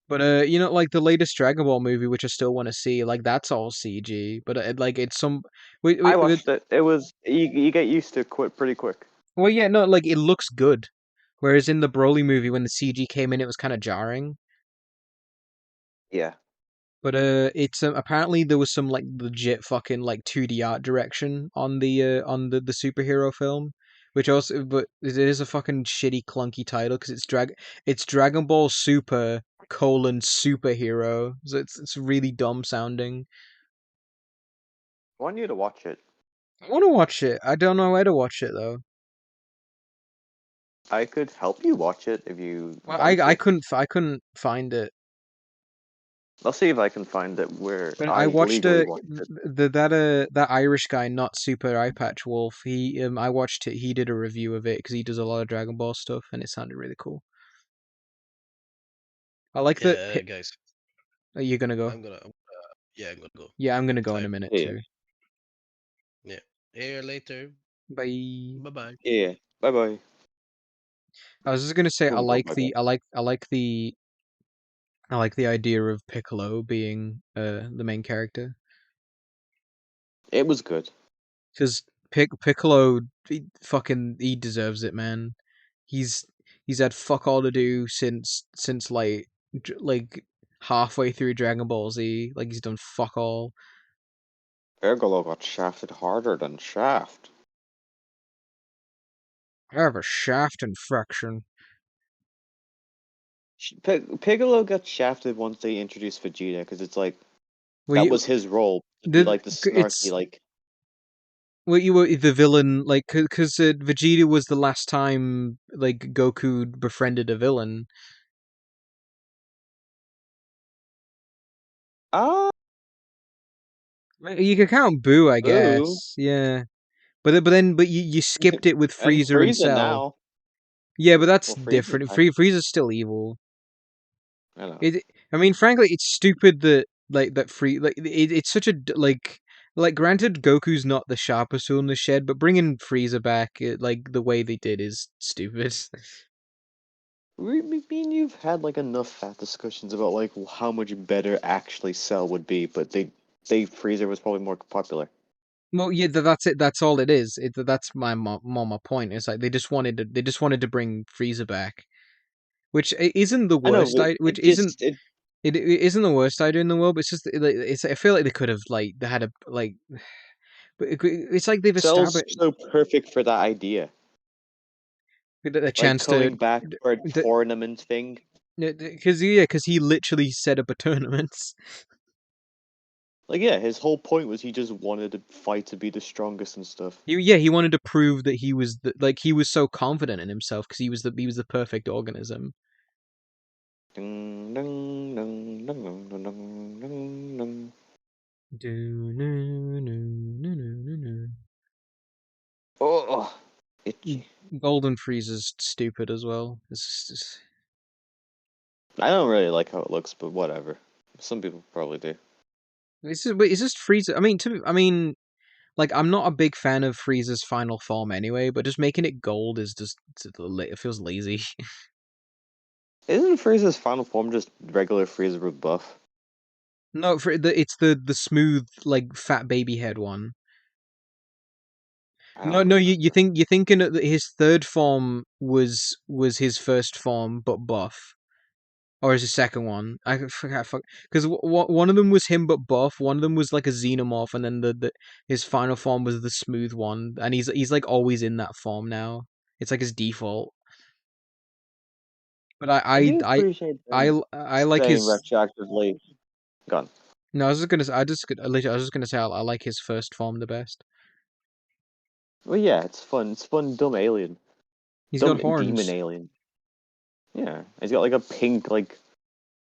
But you know, like the latest Dragon Ball movie, which I still want to see, like that's all CG. But like it's some, I watched it. It was you get used to it pretty quick. well, yeah, no, like it looks good. Whereas in the Broly movie, when the CG came in, it was kind of jarring. Yeah. But it's apparently there was some like legit fucking like 2D art direction on the superhero film, which also but it is a fucking shitty clunky title because it's Dragon Ball Super superhero, so it's really dumb sounding. I want you to watch it. I want to watch it. I don't know where to watch it though. I could help you watch it if you Well, want I to. I couldn't find it. I'll see if I can find it where But I I watched legally watched it. that Irish guy, not Super Eye Patch Wolf. He I watched it. He did a review of it because he does a lot of Dragon Ball stuff, and it sounded really cool. I like the. Yeah, guys, Are you gonna go? I'm gonna yeah, I'm gonna go. Yeah, I'm gonna go in a Time. minute Yeah. too. Yeah. Here later. Bye. Bye bye. Yeah. Bye bye. I was just gonna say I Wouldn't go like bye the bye. I like the idea of Piccolo being the main character It was good. because Piccolo he deserves it, man. He's he's had fuck all to do since like halfway through Dragon Ball Z. Like he's done fuck all. Ergolo got shafted harder than Shaft. I have a shaft infection. Piccolo got shafted once they introduced Vegeta because it's like Well, that was his role to be like the snarky it's like. well, you were the villain, like, because Vegeta was the last time like Goku befriended a villain. Ah, You could count Boo, I Boo. guess. Yeah, but you skipped it with And Frieza and Frieza Cell. now. Yeah, but that's Well, Frieza's different. back. Frieza's still evil. I know. I mean, frankly, it's stupid that like that it's such a like granted Goku's not the sharpest tool in the shed, but bringing Frieza back like the way they did is stupid. Me and you've had like enough fat discussions about like how much better actually Cell would be, but they Freezer was probably more popular. Well, yeah, that's it. That's all it is. That's more my point. It's like they just wanted to bring Frieza back, which isn't the I know, worst. but Which it just it isn't the worst idea in the world. But it's just it's. I feel like they could have like they had a like. But it's like they've Cell's established so perfect for that idea. a Like chance coming to back for a tournament thing. because he literally set up a tournament. Like yeah, his whole point was he just wanted to fight to be the strongest and stuff. He wanted to prove that he was he was so confident in himself because he was the perfect organism. Dun, dun, dun, dun, dun, dun, dun, dun, dun. Oh, itchy. Golden Frieza's stupid as well. It's just... I don't really like how it looks, but whatever. Some people probably do. It's just Frieza. I mean, like I'm not a big fan of Frieza's final form anyway, but just making it gold is just it feels lazy. Isn't Frieza's final form just regular Frieza with buff? No, it's the smooth like fat baby head one. No, you thinking that his third form was his first form but buff, or is his second one? I forgot, because one of them was him but buff. One of them was like a xenomorph, and then his final form was the smooth one, and he's like always in that form now. It's like his default. But I do appreciate them I like saying his. retroactively. Gone. No, I was just gonna say I like his first form the best. Well, yeah, it's fun. It's fun, dumb alien. He's Dumb got horns. demon alien. Yeah, he's got like a pink, like,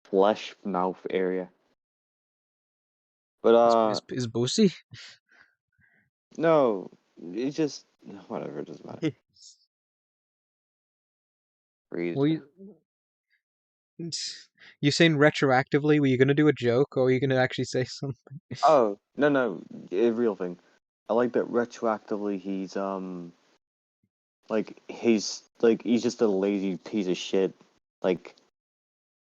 flesh mouth area. But, His bossy. no, it's just, whatever, it doesn't matter. Freeze. Well, You're saying retroactively? Were you gonna do a joke, or were you gonna actually say something? Oh, no, a real thing. I like that retroactively he's just a lazy piece of shit. Like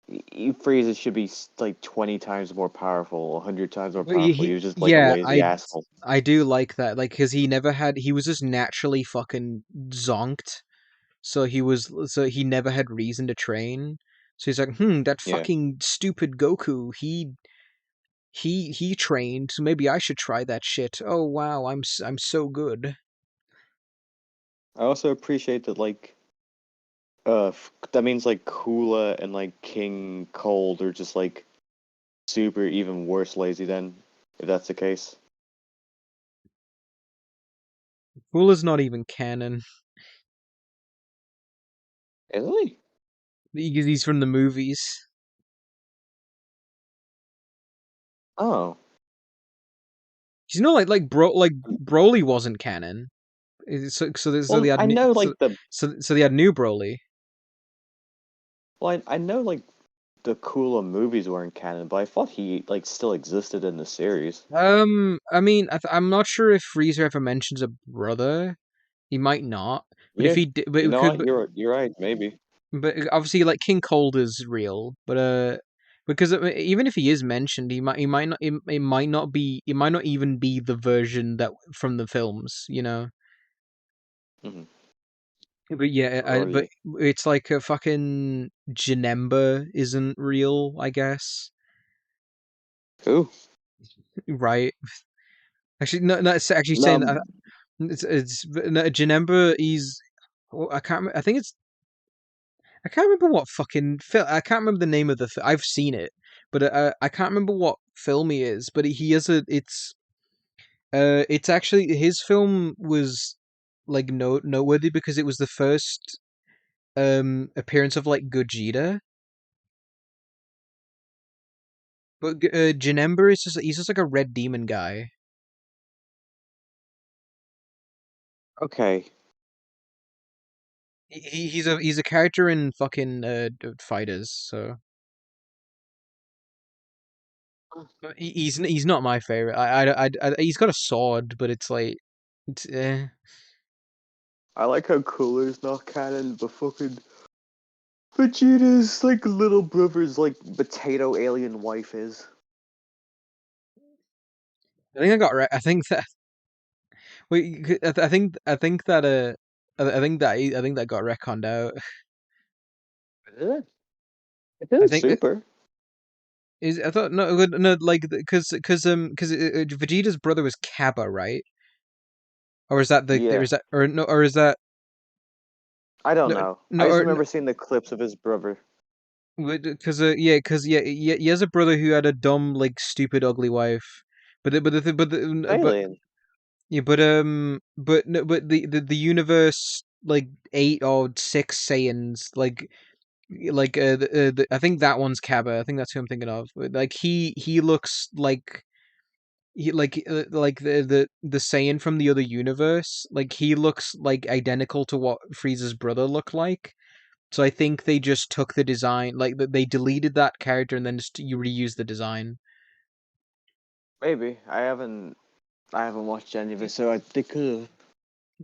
Frieza should be like 20 times more powerful, 100 times more Well, he, powerful. He was just like a yeah, lazy asshole. I do like that, like, because he was just naturally fucking zonked, so he never had reason to train. So he's like, that Yeah. fucking stupid Goku, he trained, so maybe I should try that shit. Oh wow, I'm so good. I also appreciate that that means like Kula and like King Cold are just like super even worse lazy then, if that's the case. Cooler's not even canon. Is he? He's from the movies. Oh. You know, like Broly wasn't canon. So they had I know like so they had new Broly. well I know like the Kula movies weren't canon, but I thought he like still existed in the series. I mean, I'm not sure if Frieza ever mentions a brother. He might not, but Yeah, if he did, but you it know could. what? You're right, maybe. But obviously, like King Cold is real, but because even if he is mentioned, he might not it might not be it might not even be the version that from the films, you know. Mm-hmm. But yeah, Oh yeah. but it's like a fucking Janemba isn't real, I guess. Who? Right? Actually, no, it's actually saying No, that it's no, Janemba. I can't. I think it's. I can't remember what fucking film. I can't remember the name of the. I've seen it, but I can't remember what film he is. But he has a. It's actually his film was like noteworthy because it was the first appearance of like Gogeta. But Janemba is he's just like a red demon guy. okay. He's a character in fucking Fighters. So but he's not my favorite. He's got a sword, but it's like it's, I like how Cooler's not canon, but fucking Vegeta's like little brother's like potato alien wife is. I think I got right. I think that wait. I think that I think that got retconned out. Is it? It I is think super. is I thought no like because Vegeta's brother was Kappa, right? Or is that there Yeah. is that or no or is that I don't no know. I no just or remember seeing the clips of his brother. because he has a brother who had a dumb like stupid ugly wife, but Alien. yeah but no but the universe like 8 or 6 Saiyans I think that one's Kaba. I think that's who I'm thinking of. Like he looks like like the Saiyan from the other universe. Like he looks like identical to what Frieza's brother looked like. So I think they just took the design, like they deleted that character and then just you reuse the design. Maybe. I haven't watched any of it, so they could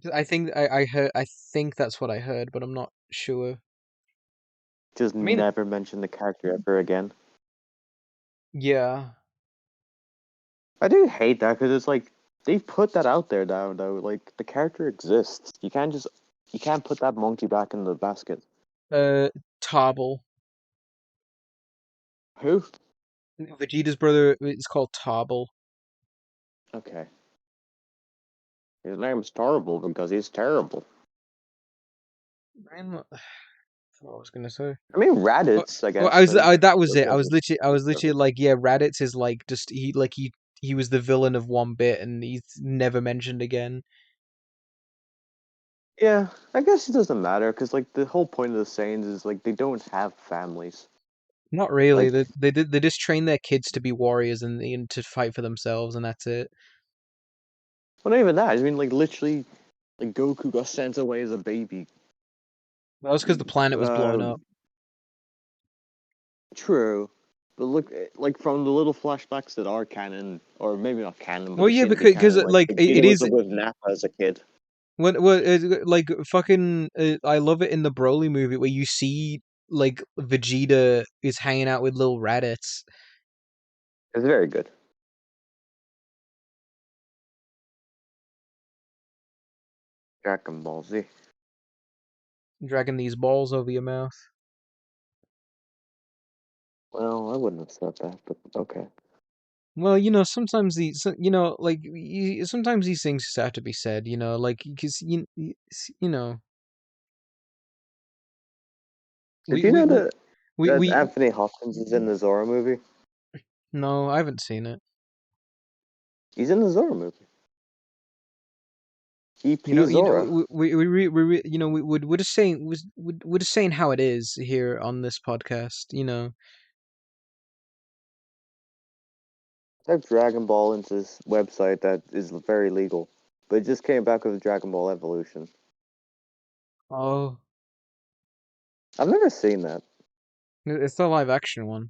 have. I think that's what I heard, but I'm not sure. Just I mean, never mention the character ever again. yeah. I do hate that because it's like they've put that out there now. Though, like the character exists. You can't put that monkey back in the basket. Tarbell. Who? Vegeta's brother is called Tarbell. Okay. His name's terrible because he's terrible. Man, what I was gonna say. I mean, Raditz, I Well, guess. that was it. I was Whatever. literally like, yeah, Raditz is like just he was the villain of one bit and he's never mentioned again. Yeah, I guess it doesn't matter because like the whole point of the Saiyans is like they don't have families. Not really. Like, They just train their kids to be warriors and to fight for themselves, and that's it. well, not even that. I mean, like literally, like Goku got sent away as a baby. That was because the planet was blowing Uh, up. True. But look, like from the little flashbacks that are canon, or maybe not canon, but Well, they yeah, seem to be because canon. Like like Vegeta it was is with Nappa as a kid. like fucking I love it in the Broly movie where you see like Vegeta is hanging out with little Raditz. It's very good. Dragon Ball Z. Dragging these balls over your mouth. Well, I wouldn't have said that, but okay. Well, sometimes sometimes these things just have to be said, like because you know Did we you we know we that we Anthony Hopkins is in the Zorro movie? no, I haven't seen it. He's in the Zorro movie. He You know, plays Zorro. we're just saying we're just saying how it is here on this podcast. Type Dragon Ball into this website that is very legal, but it just came back with Dragon Ball Evolution. Oh, I've never seen that. it's the live action one.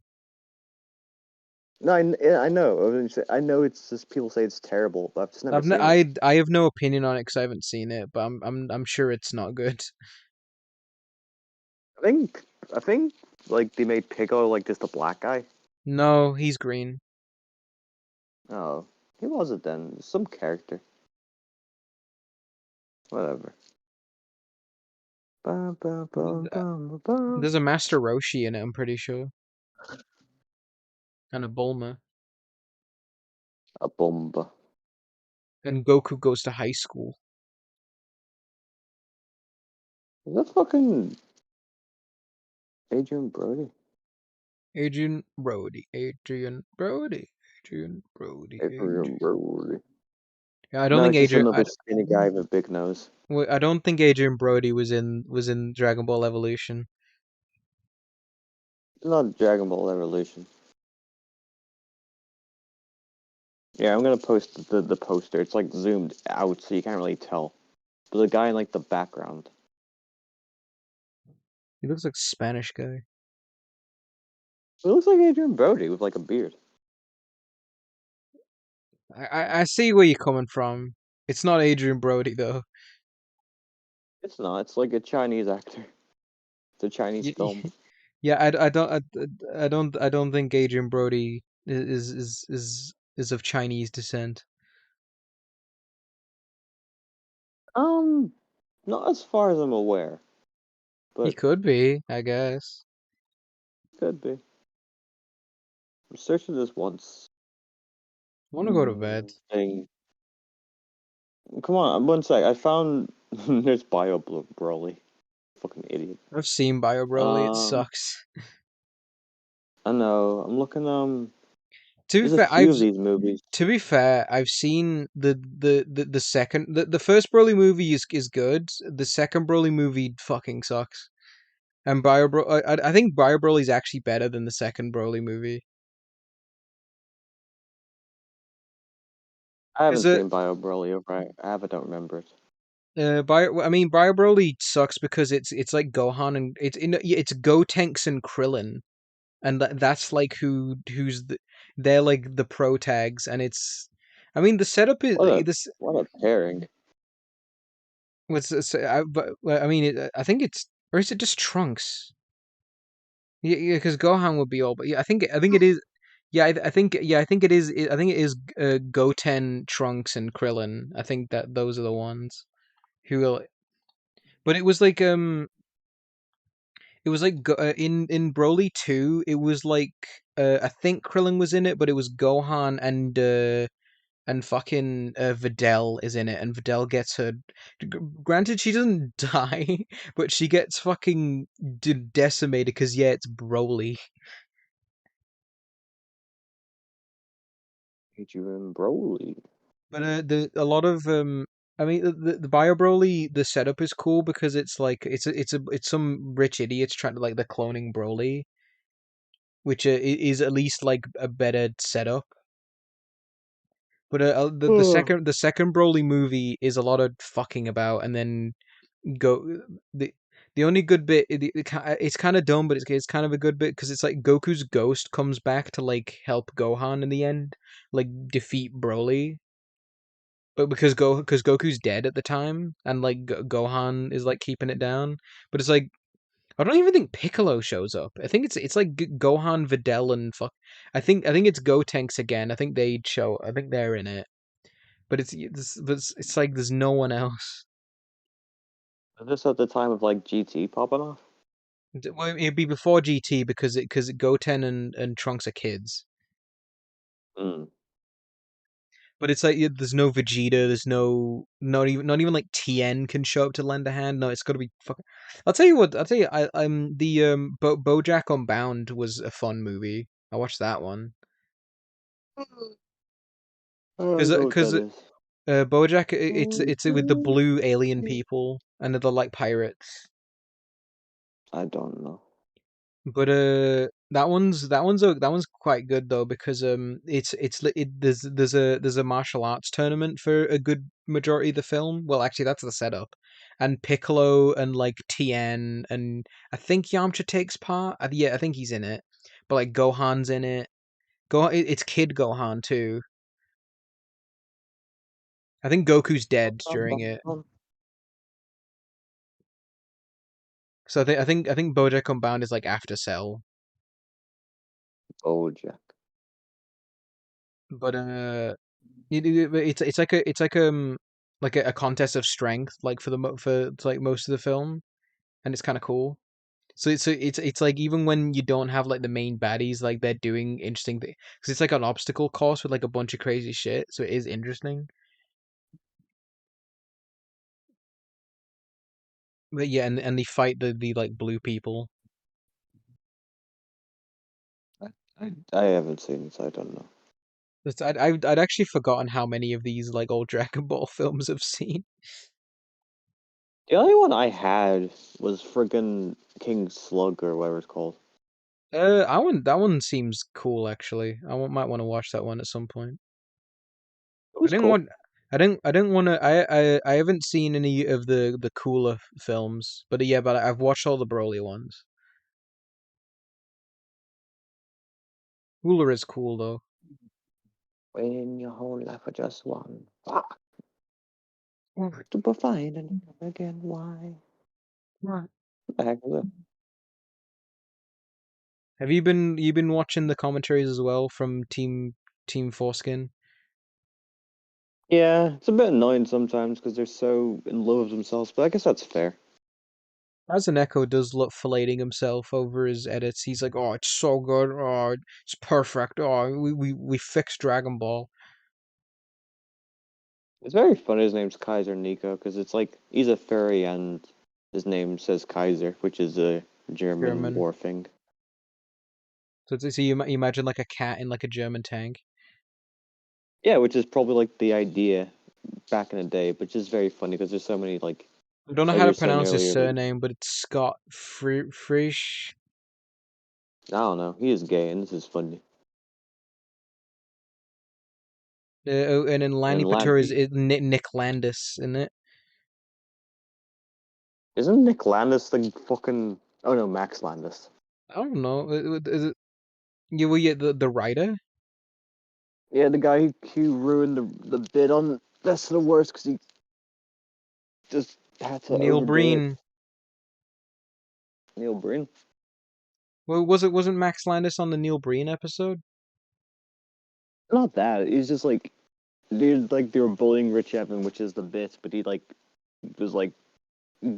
No, I know. I know it's just people say it's terrible, but I've just never seen it. I have no opinion on it because I haven't seen it, but I'm sure it's not good. I think like they made Piccolo like just a black guy. No, he's green. Oh, he wasn't then. Some character. Whatever. Ba, ba, ba, ba, ba. There's a Master Roshi in it, I'm pretty sure. And a Bulma. A bomba. And Goku goes to high school. Is that fucking Adrian Brody? Adrian Brody. Adrian Brody. Adrian Brody. Adrian Brody. Yeah, I don't No, think it's just Adrian. another skinny guy with a big nose. I don't think Adrian Brody was in Dragon Ball Evolution. It's not Dragon Ball Evolution. Yeah, I'm gonna post the poster. It's like zoomed out, so you can't really tell. But the guy in like the background. He looks like a Spanish guy. It looks like Adrian Brody with like a beard. I see where you're coming from. It's not Adrian Brody though. It's not. It's like a Chinese actor. It's a Chinese Y- film. Yeah, I don't think Adrian Brody is of Chinese descent. Not as far as I'm aware, He but could be, I guess. could be. I'm searching this once. I want to go to bed. Thing. Come on, one sec. I found there's Broly. Fucking idiot. I've seen Bio Broly. It Um, sucks. I know. I'm looking. To be There's a fair, few of these movies. I've seen the second the first Broly movie is good. The second Broly movie fucking sucks. And I think Bio Broly is actually better than the second Broly movie. I haven't Is it seen Broly. Right? I don't remember it. Bio Broly sucks because it's like Gohan and it's Gotenks and Krillin, and that's like they're like the pro tags, and the setup is this. What a pairing. I think it's, or is it just Trunks? Yeah, because Gohan would be all, but yeah, I think it is. Yeah, I think it is. I think it is Goten, Trunks, and Krillin. I think that those are the ones who will. But it was like in Broly 2. It was like I think Krillin was in it, but it was Gohan and fucking Videl is in it, and Videl gets her. Granted, she doesn't die, but she gets fucking decimated because yeah, it's Broly. Adrian Broly. But a lot of the Bio Broly, the setup is cool because it's like it's some rich idiots trying to like the cloning Broly, which is at least like a better setup. But the second Broly movie is a lot of fucking about, and then go The only good bit, it's kind of dumb, but it's kind of a good bit because it's like Goku's ghost comes back to like help Gohan in the end, like defeat Broly. But because Goku's dead at the time, and like Gohan is like keeping it down. But it's like I don't even think Piccolo shows up. I think it's like Gohan, Videl, and fuck. I think it's Gotenks again. I think they show. I think they're in it. But it's like there's no one else. Is this at the time of like GT popping off? Well, it'd be before GT because Goten and Trunks are kids. Mm. But it's like there's no Vegeta, there's not even like Tien can show up to lend a hand. No, it's got to be fucking. I'll tell you what. I'll tell you. I'm the BoJack Unbound was a fun movie. I watched that one I don't know what because that is. BoJack it's with the blue alien people and they're like pirates. I don't know. But that one's quite good though because there's a martial arts tournament for a good majority of the film. Well, actually, that's the setup, and Piccolo and like Tien and I think Yamcha takes part. Yeah, I think he's in it, but like Gohan's in it. It's Kid Gohan too. I think Goku's dead during it. So I think BoJack Unbound is like after Cell. BoJack. But it's like a contest of strength like for like most of the film, and it's kind of cool. So it's like even when you don't have like the main baddies, like they're doing interesting things because it's like an obstacle course with like a bunch of crazy shit. So it is interesting. But yeah, and they fight the like blue people. I haven't seen it, so I don't know. I'd actually forgotten how many of these like old Dragon Ball films I've seen. The only one I had was friggin' King Slug or whatever it's called. That one seems cool actually. Might want to watch that one at some point. It I was didn't cool. want. I didn't want to. I haven't seen any of the cooler films, but yeah, but I've watched all the Broly ones. Cooler is cool though. When your whole life for just one. Fuck. Super fine and never again. Why? Right. What the heck is it? Have you been watching the commentaries as well from Team Foreskin? Yeah, it's a bit annoying sometimes because they're so in love with themselves, but I guess that's fair. As an Echo does look filleting himself over his edits. He's like, "Oh, it's so good. Oh, it's perfect. Oh, we fixed Dragon Ball." It's very funny his name's Kaiser Nico because it's like he's a furry and his name says Kaiser, which is a German war thing. So you imagine like a cat in like a German tank. Yeah, which is probably like the idea back in the day, but just very funny because there's so many like. I don't know like how you to were saying pronounce his earlier, surname, but it's Scott Frisch. I don't know. He is gay, and this is funny. And then Lanny And Patur is Lanny, Nick Landis, isn't it? isn't Nick Landis the fucking? Oh no, Max Landis. I don't know. Is it? You were the writer? Yeah, the guy who ruined the bit on That's the Worst because he just had to Neil overdo it. Breen. Neil Breen. Well, wasn't Max Landis on the Neil Breen episode? Not that. He's just like, dude, like they were bullying Rich Evan, which is the bit, but he like was like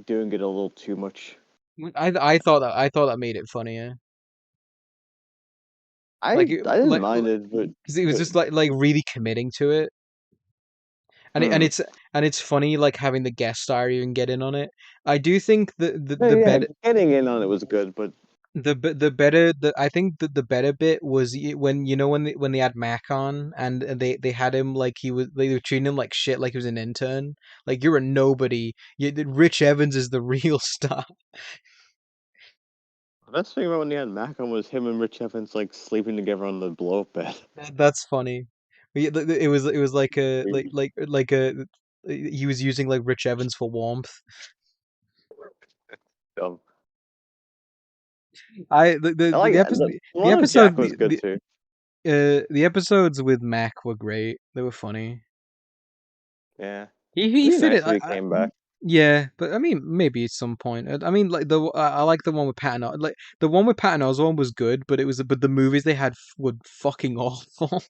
doing it a little too much. I thought that made it funnier. I Like didn't mind it, but because it was just like really committing to it. And Hmm. it's funny like having the guest star even get in on it. I do think the yeah, better getting in on it was good, but I think that the better bit was when when they had Mac on and they had him like they were treating him like shit, like he was an intern, like you're a nobody. Rich Evans is the real star. the best thing about when he had Mac on was him and Rich Evans like sleeping together on the blow up bed. That's funny. It was like a he was using like Rich Evans for warmth. Dumb. The I like episode the one with Jack was good too. the episodes with Mac were great. They were funny. Yeah. He It'd be fit nice it. if he came back. Yeah, but I mean, maybe at some point. I mean, like I like the one with Patton. Like the one with Patton Oswalt was good, but the movies they had were fucking awful.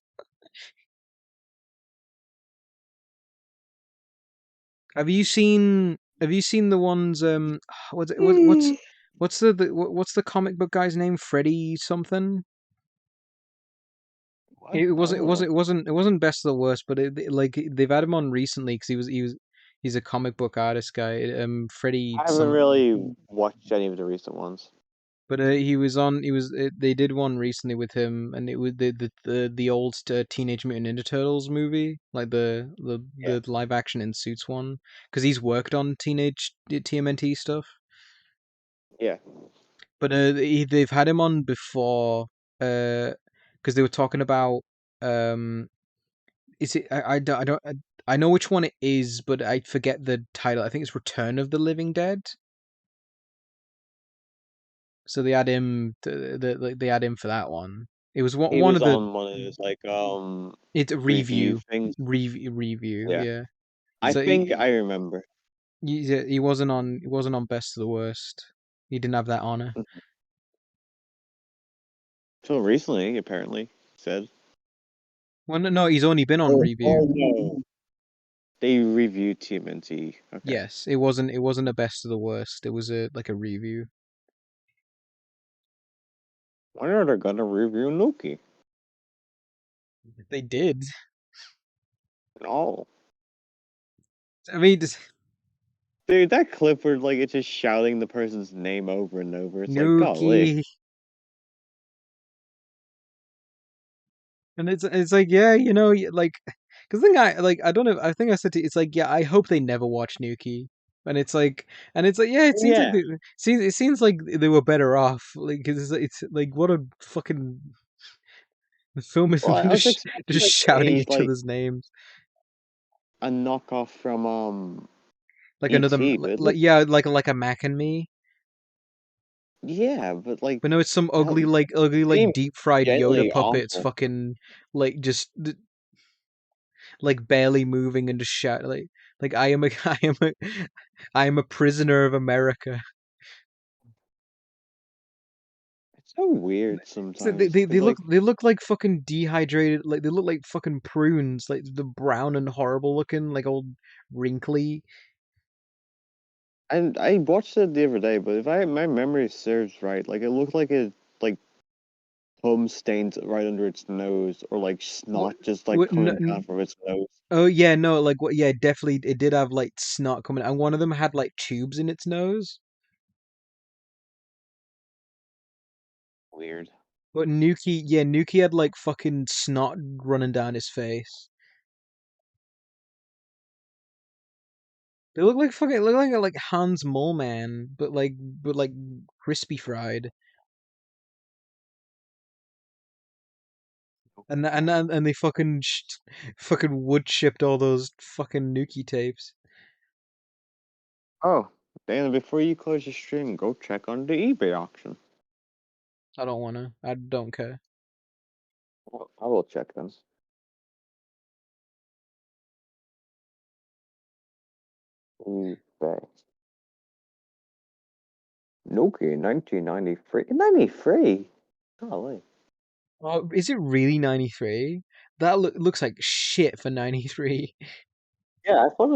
Have you seen the ones? What's what's the comic book guy's name? Freddy something. What? It I wasn't. don't know. It wasn't best of the worst, but like they've had him on recently because he's a comic book artist guy. Freddie I haven't really watched any of the recent ones. but he was on. They did one recently with him, and it was the old Teenage Mutant Ninja Turtles movie, like Yeah. the live action in suits one, because he's worked on Teenage TMNT stuff. Yeah. But they've had him on before, because they were talking about is it I don't I know which one it is, but I forget the title. I think it's Return of the Living Dead. So they had him. They had him for that one. It was He one was of the. on one of those like It's a review review. things. Review. Yeah. Yeah. I So think I remember. he wasn't on. He wasn't on Best of the Worst. He didn't have that honor. So recently, apparently, said. Well, no, he's only been on review. No. They reviewed TMNT. Okay. Yes, it wasn't. It wasn't a Best of the Worst. It was like a review. When are they gonna review Nuki? They did. No. I mean, Dude, that clip where like it's just shouting the person's name over and over. It's like, golly. Nuki. And it's like, yeah, you know, like, because the thing I don't know, I think I said to you, it's like, yeah, I hope they never watch Nuki. And it's like, yeah, it seems like Yeah. it seems like they were better off, like, cause it's like what a fucking the film is Well, I was just expecting like shouting a each other's names, a knockoff from like another E.T., but it like looked, yeah, like a Mac and Me. yeah, but like But no, it's some that ugly like seemed deep fried Yoda genuinely puppets, awful. fucking like just like barely moving and just shout like I am a I am a prisoner of America. It's so weird So sometimes. 'Cause, like, they look like fucking dehydrated, like they look like fucking prunes, like the brown and horrible looking, like old wrinkly. and I watched it the other day, but if my memory serves right, like it looked like it like cum stains right under its nose, or like snot just like coming down from its nose. Oh yeah, no, like what? Yeah, definitely, it did have like snot coming, and one of them had like tubes in its nose. Weird. But Nuki had like fucking snot running down his face. They look like Hans Moleman, but like crispy fried. And they fucking fucking wood chipped all those fucking Nuki tapes. Oh, Dan, before you close your stream, go check on the eBay auction. I don't wanna. I don't care. Well, I will check them. eBay. Nokia 1993. 93? Golly. Oh, is it really 93? That looks like shit for 93. Yeah, I thought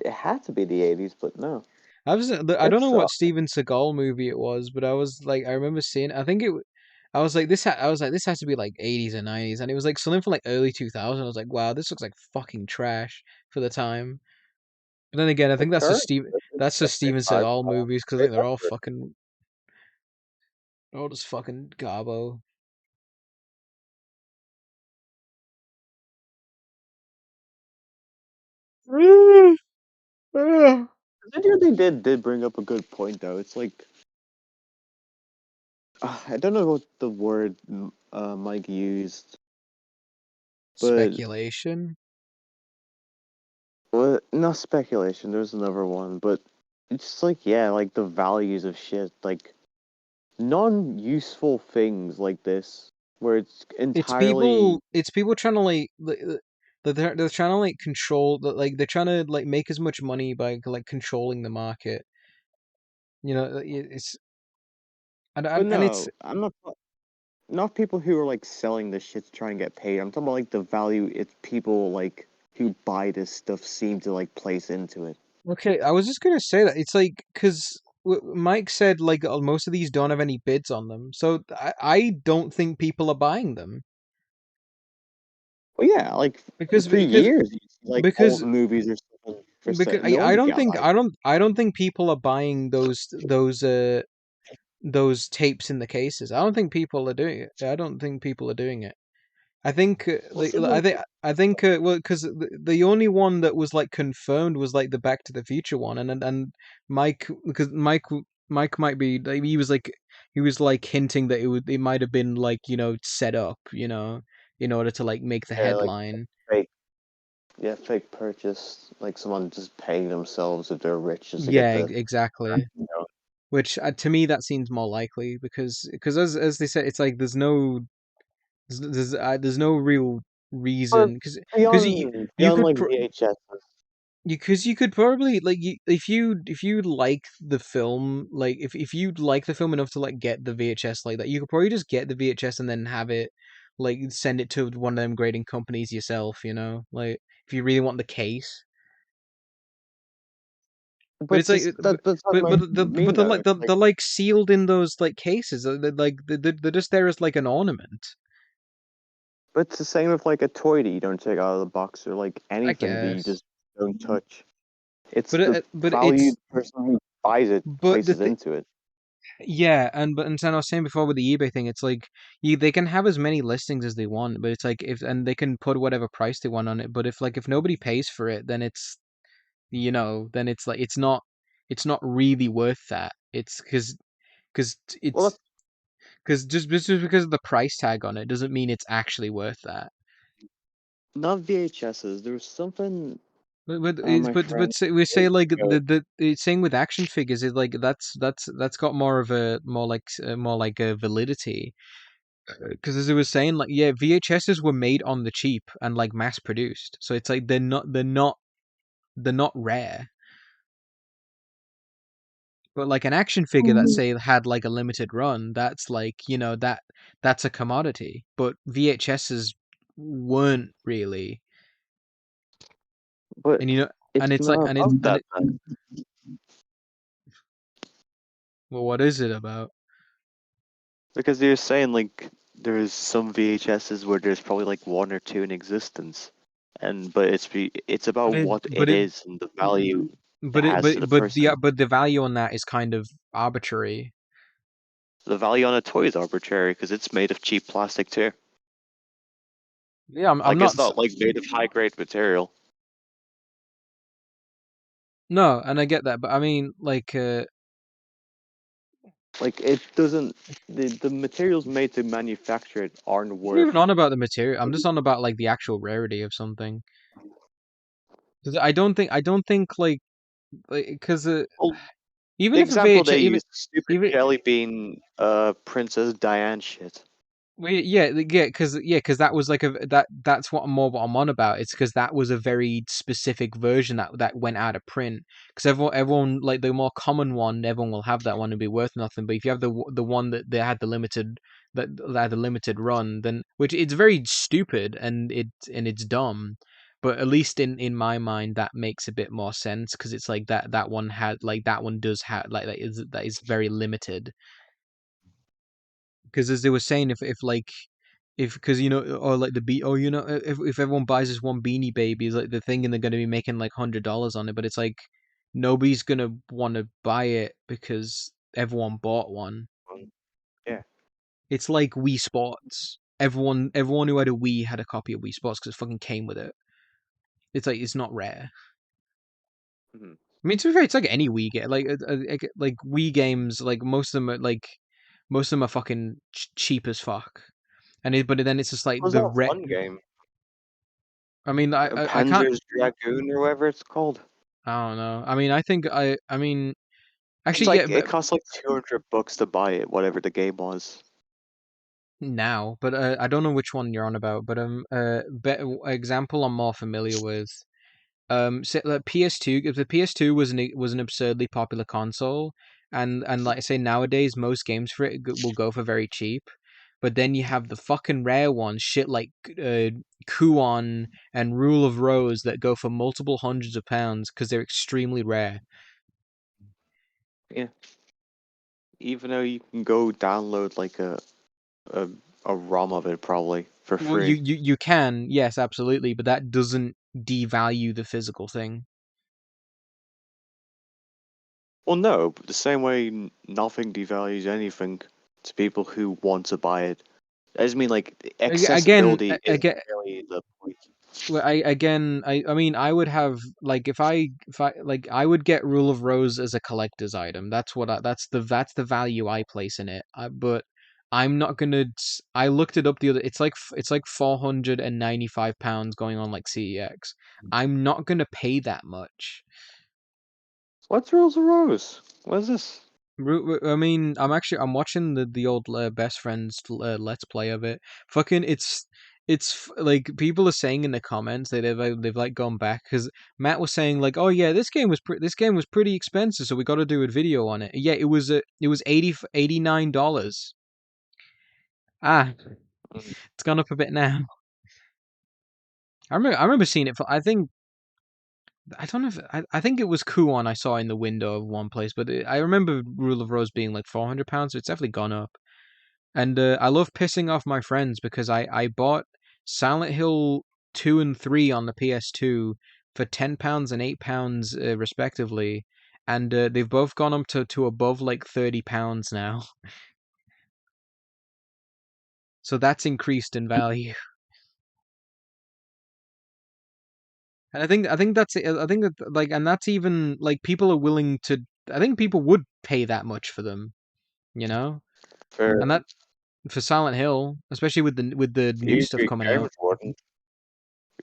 it had to be the 80s, but no. I don't know It's what Steven Seagal movie it was, but I was like, I remember seeing. I think I was like, I was like, this has to be like 80s or 90s, and it was like something from like early 2000. I was like, wow, this looks like fucking trash for the time. But then again, I the think current. that's just Steven Seagal movies because I think they're all fucking, all just fucking garbo. Video they did bring up a good point though. It's like I don't know what the word Mike used, but Speculation. well, not speculation. There's another one, but it's just like, yeah, like the values of shit, like non-useful things like this, where it's entirely. It's people trying to they're trying to like control they're trying to like make as much money by like controlling the market. You know, it's But and it's no, I'm not people who are like selling this shit to try and get paid. I'm talking about like the value it's people like who buy this stuff seem to like place into it. okay. I was just gonna say that it's like because Mike said like most of these don't have any bids on them, so I don't think people are buying them Well, yeah, like because for years, you see, like because old movies or something for sale. because No I one don't got think like. I don't think people are buying those tapes in the cases. I don't think people are doing it. I don't think people are doing it. I think Well, similar I think well because the only one that was like confirmed was like the Back to the Future one, and Mike because Mike might be like, he was like hinting that it might have been like set up in order to like make the like headline. fake, yeah, fake purchase, like someone just paying themselves if they're rich just to get Yeah, the. exactly. You know, Which to me that seems more likely because as they said, it's like there's no real but reason because you beyond could like VHS. because you could probably like if you like the film like if you like the film enough to like get the VHS like that you could probably just get the VHS and then have it like send it to one of them grading companies yourself, like if you really want the case. But But it's like just that's not what I mean though. they're like sealed in those like cases. They're just there as like an ornament. But it's the same with like a toy that you don't take out of the box or like I anything that you guess. just don't touch. It's the valued person who buys it But places into it. yeah, and I was saying before with the eBay thing, it's like they can have as many listings as they want, but it's like and they can put whatever price they want on it. But if nobody pays for it, then then it's like it's not really worth that. It's because Well, it's just because of the price tag on it doesn't mean it's actually worth that. not VHSs. There was something. My But friend. we say like Yo, it's saying with action figures is like that's got more of a more like a validity because as I was saying like yeah VHSs were made on the cheap and like mass produced, so it's like they're not rare. But like an action figure that say had like a limited run, that's like that's a commodity. But VHSs weren't really, but and it's and it's like not about that. Man. well, what is it about? Because you're saying like there's some VHSs where there's probably like one or two in existence, but it's about what But it is and the value it but has to the person. but the value on that is kind of arbitrary. The value on a toy is arbitrary because it's made of cheap plastic too. Yeah, I'm Like not it's not like made of high grade material. no, and I get that, but I mean Like it doesn't. The materials made to manufacture it aren't I'm not even worth. on about the material. I'm just on about like the actual rarity of something. 'Cause I don't think like because Well, even the if a example they VHS use, stupid even jelly bean, Princess Diane shit. well, yeah, because that was like that's what I'm on about. It's because that was a very specific version that went out of print. Because everyone like the more common one, everyone will have that one and be worth nothing. But if you have the one that they had that had the limited run, then which it's very stupid and it's dumb. But at least in my mind, that makes a bit more sense because it's like that one had like that one does have like that is very limited. Because as they were saying, if like if because or like if everyone buys this one Beanie Baby is like the thing and they're going to be making like $100 on it, but it's like nobody's going to want to buy it because everyone bought one. Yeah. It's like Wii Sports. Everyone who had a Wii had a copy of Wii Sports because it fucking came with it. It's like it's not rare. Mm-hmm. I mean, to be fair, it's like any Wii game. Like Wii games, like most of them are fucking cheap as fuck. But then it's just like Was that one game? I mean, I can't. Panzer's Dragoon or whatever it's called. I don't know. I mean, I think I mean, Actually, like yeah, it but costs like $200 to buy it, whatever the game was. now, but I don't know which one you're on about. But example I'm more familiar with. So like PS2, if the PS2 was an absurdly popular console, and like I say nowadays, most games for it will go for very cheap. But then you have the fucking rare ones, shit like Kuon and Rule of Rose that go for multiple hundreds of pounds because they're extremely rare. Yeah. Even though you can go download like a, a ROM of it probably for Well, free. you can, yes, absolutely, but that doesn't devalue the physical thing. Well, no, but the same way nothing devalues anything to people who want to buy it. I just mean like Again, accessibility isn't again, really the point. well, I mean, I would have like if I like I would get Rule of Rose as a collector's item. That's what that's the value I place in it. But I'm not gonna. I looked it up the other. It's like £495 going on like CEX. I'm not gonna pay that much. What's Rules of Rose? What is this? I mean, I'm watching the old best friends let's play of it. Fucking, like people are saying in the comments that they've like gone back because Matt was saying like, oh yeah, this game was pretty expensive, so we got to do a video on it. Yeah, it was $89. Ah, it's gone up a bit now. I remember seeing it for I don't know if I think it was Kuon I saw in the window of one place, but I remember Rule of Rose being like £400, so it's definitely gone up. And I love pissing off my friends because I bought Silent Hill 2 and 3 on the PS2 for £10 and £8 respectively, and they've both gone up to above like £30 now. So that's increased in value. And I think that's I think that like and that's even like people are willing to I think people would pay that much for them, you know? For And that for Silent Hill, especially with the new stuff EB coming Games out. wouldn't.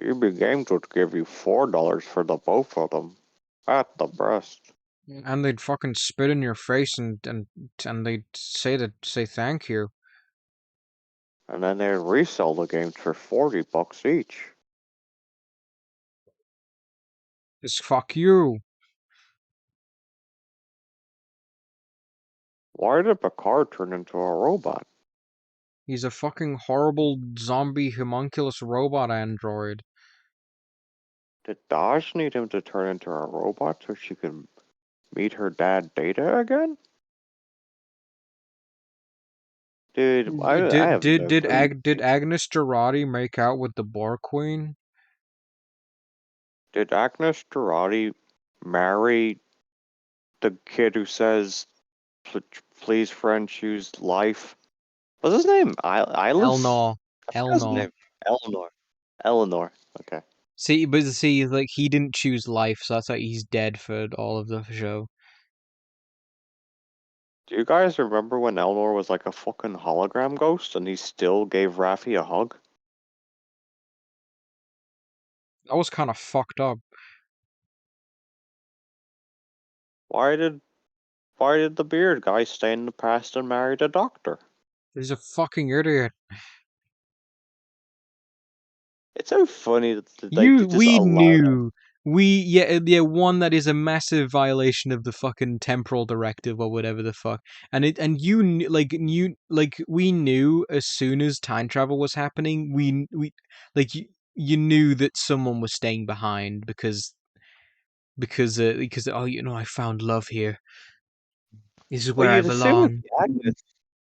EB Games would give you $4 for the both of them. At the best. And they'd fucking spit in your face and they'd say thank you. And then they'd resell the games for $40 each. Just fuck you. Why did Picard turn into a robot? He's a fucking horrible zombie homunculus robot android. Did Dodge need him to turn into a robot so she could meet her dad Data again? Dude, I have no clue. Did Agnes Girardi make out with the Borg Queen? Did Agnes Girardi marry the kid who says, please friend, choose life? What's his name? Elnor. I forgot his name. Eleanor. Okay. See, like he didn't choose life, so that's why he's dead for all of the show. Do you guys remember when Eleanor was like a fucking hologram ghost and he still gave Raffi a hug? That was kind of fucked up. Why did the beard guy stay in the past and marry the doctor? He's a fucking idiot. It's so funny that like they just We allow that. knew. Yeah, one that is a massive violation of the fucking temporal directive or whatever the fuck. And we knew as soon as time travel was happening, we like you knew that someone was staying behind because oh, you know, I found love here. This is Well, where I you'd assume with belong. Agnes,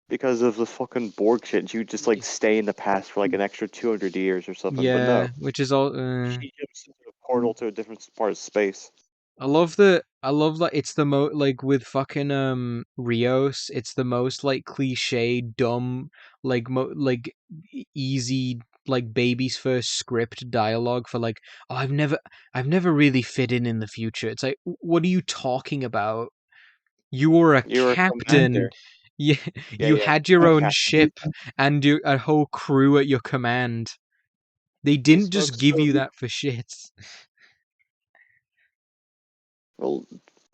because of the fucking Borg shit, you just like stay in the past for like an extra 200 years or something. But Yeah, no, which is all. she jumps into a portal to a different part of space. I love that it's the like with fucking Rios, it's the most like cliche dumb like easy like baby's first script dialogue for like, oh, I've never really fit in the future. It's like, what are you talking about? You were a You were a captain. commander. Yeah, Yeah, you yeah. had your A own captain. ship and a whole crew at your command. They He didn't just smokes give so you that for shits. well.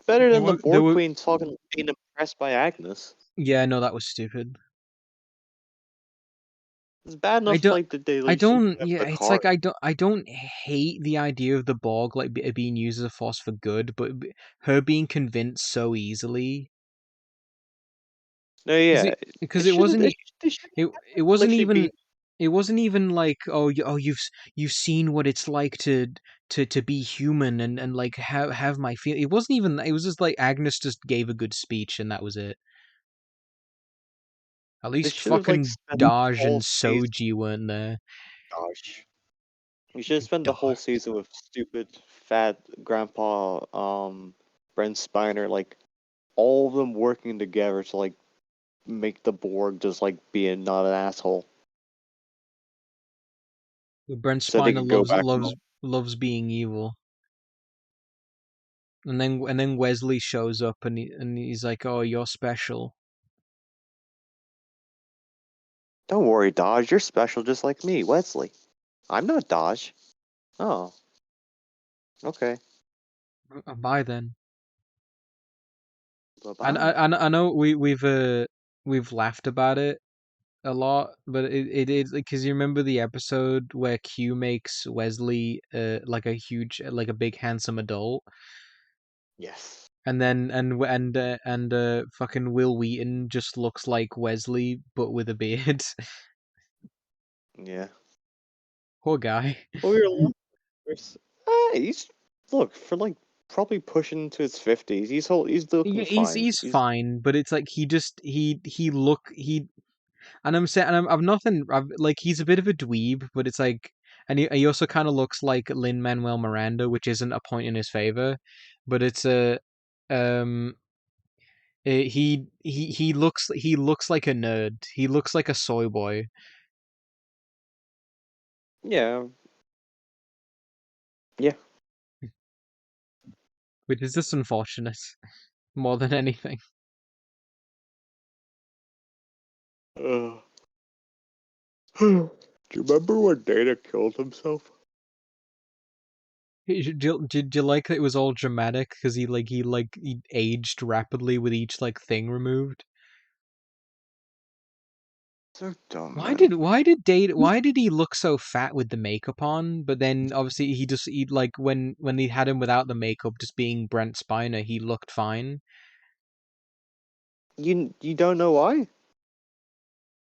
Better than the There Borg were- Queen talking, being impressed by Agnes. Yeah, no, that was stupid. It's bad I enough, don't. like, that they, I like, she don't. kept Yeah, the it's car. like I don't hate the idea of the Borg like being used as a force for good, but her being convinced so easily. No, yeah. Because It it should have. wasn't. They should It wasn't literally even. be. It wasn't even like you've seen what it's like to be human and like have my feel. It wasn't even. It was just like Agnes just gave a good speech and that was it. At They least should have, like, fucking spent the Daj whole and season. Soji weren't there. Gosh. We should have spent the whole season with stupid, fat grandpa, Brent Spiner, like, all of them working together to, like, make the Borg just, like, being not an asshole. Brent So they Spiner could go back home. loves being evil. And then Wesley shows up and he's like, "Oh, you're special." Don't worry, Dodge. You're special just like me, Wesley. I'm not Dodge. Oh. Okay. Bye then. And Bye-bye. I know we've laughed about it a lot, but it is because you remember the episode where Q makes Wesley like a huge like a big handsome adult, Yes. and then fucking Will Wheaton just looks like Wesley but with a beard. Yeah. Poor guy. Well, we were he's look for like probably pushing into his 50s. He's looking Yeah, fine. he's fine, but it's like he and I'm saying and I've nothing like he's a bit of a dweeb, but it's like and he also kind of looks like Lin-Manuel Miranda, which isn't a point in his favor, but it's a um he looks like a nerd. He looks like a soy boy. Yeah. Yeah. Which is just unfortunate more than anything. Do you remember when Data killed himself? Did you like that it was all dramatic because he aged rapidly with each like thing removed? So dumb. Why Man. did he look so fat with the makeup on? But then obviously he like when they had him without the makeup, just being Brent Spiner, he looked fine. You don't know why?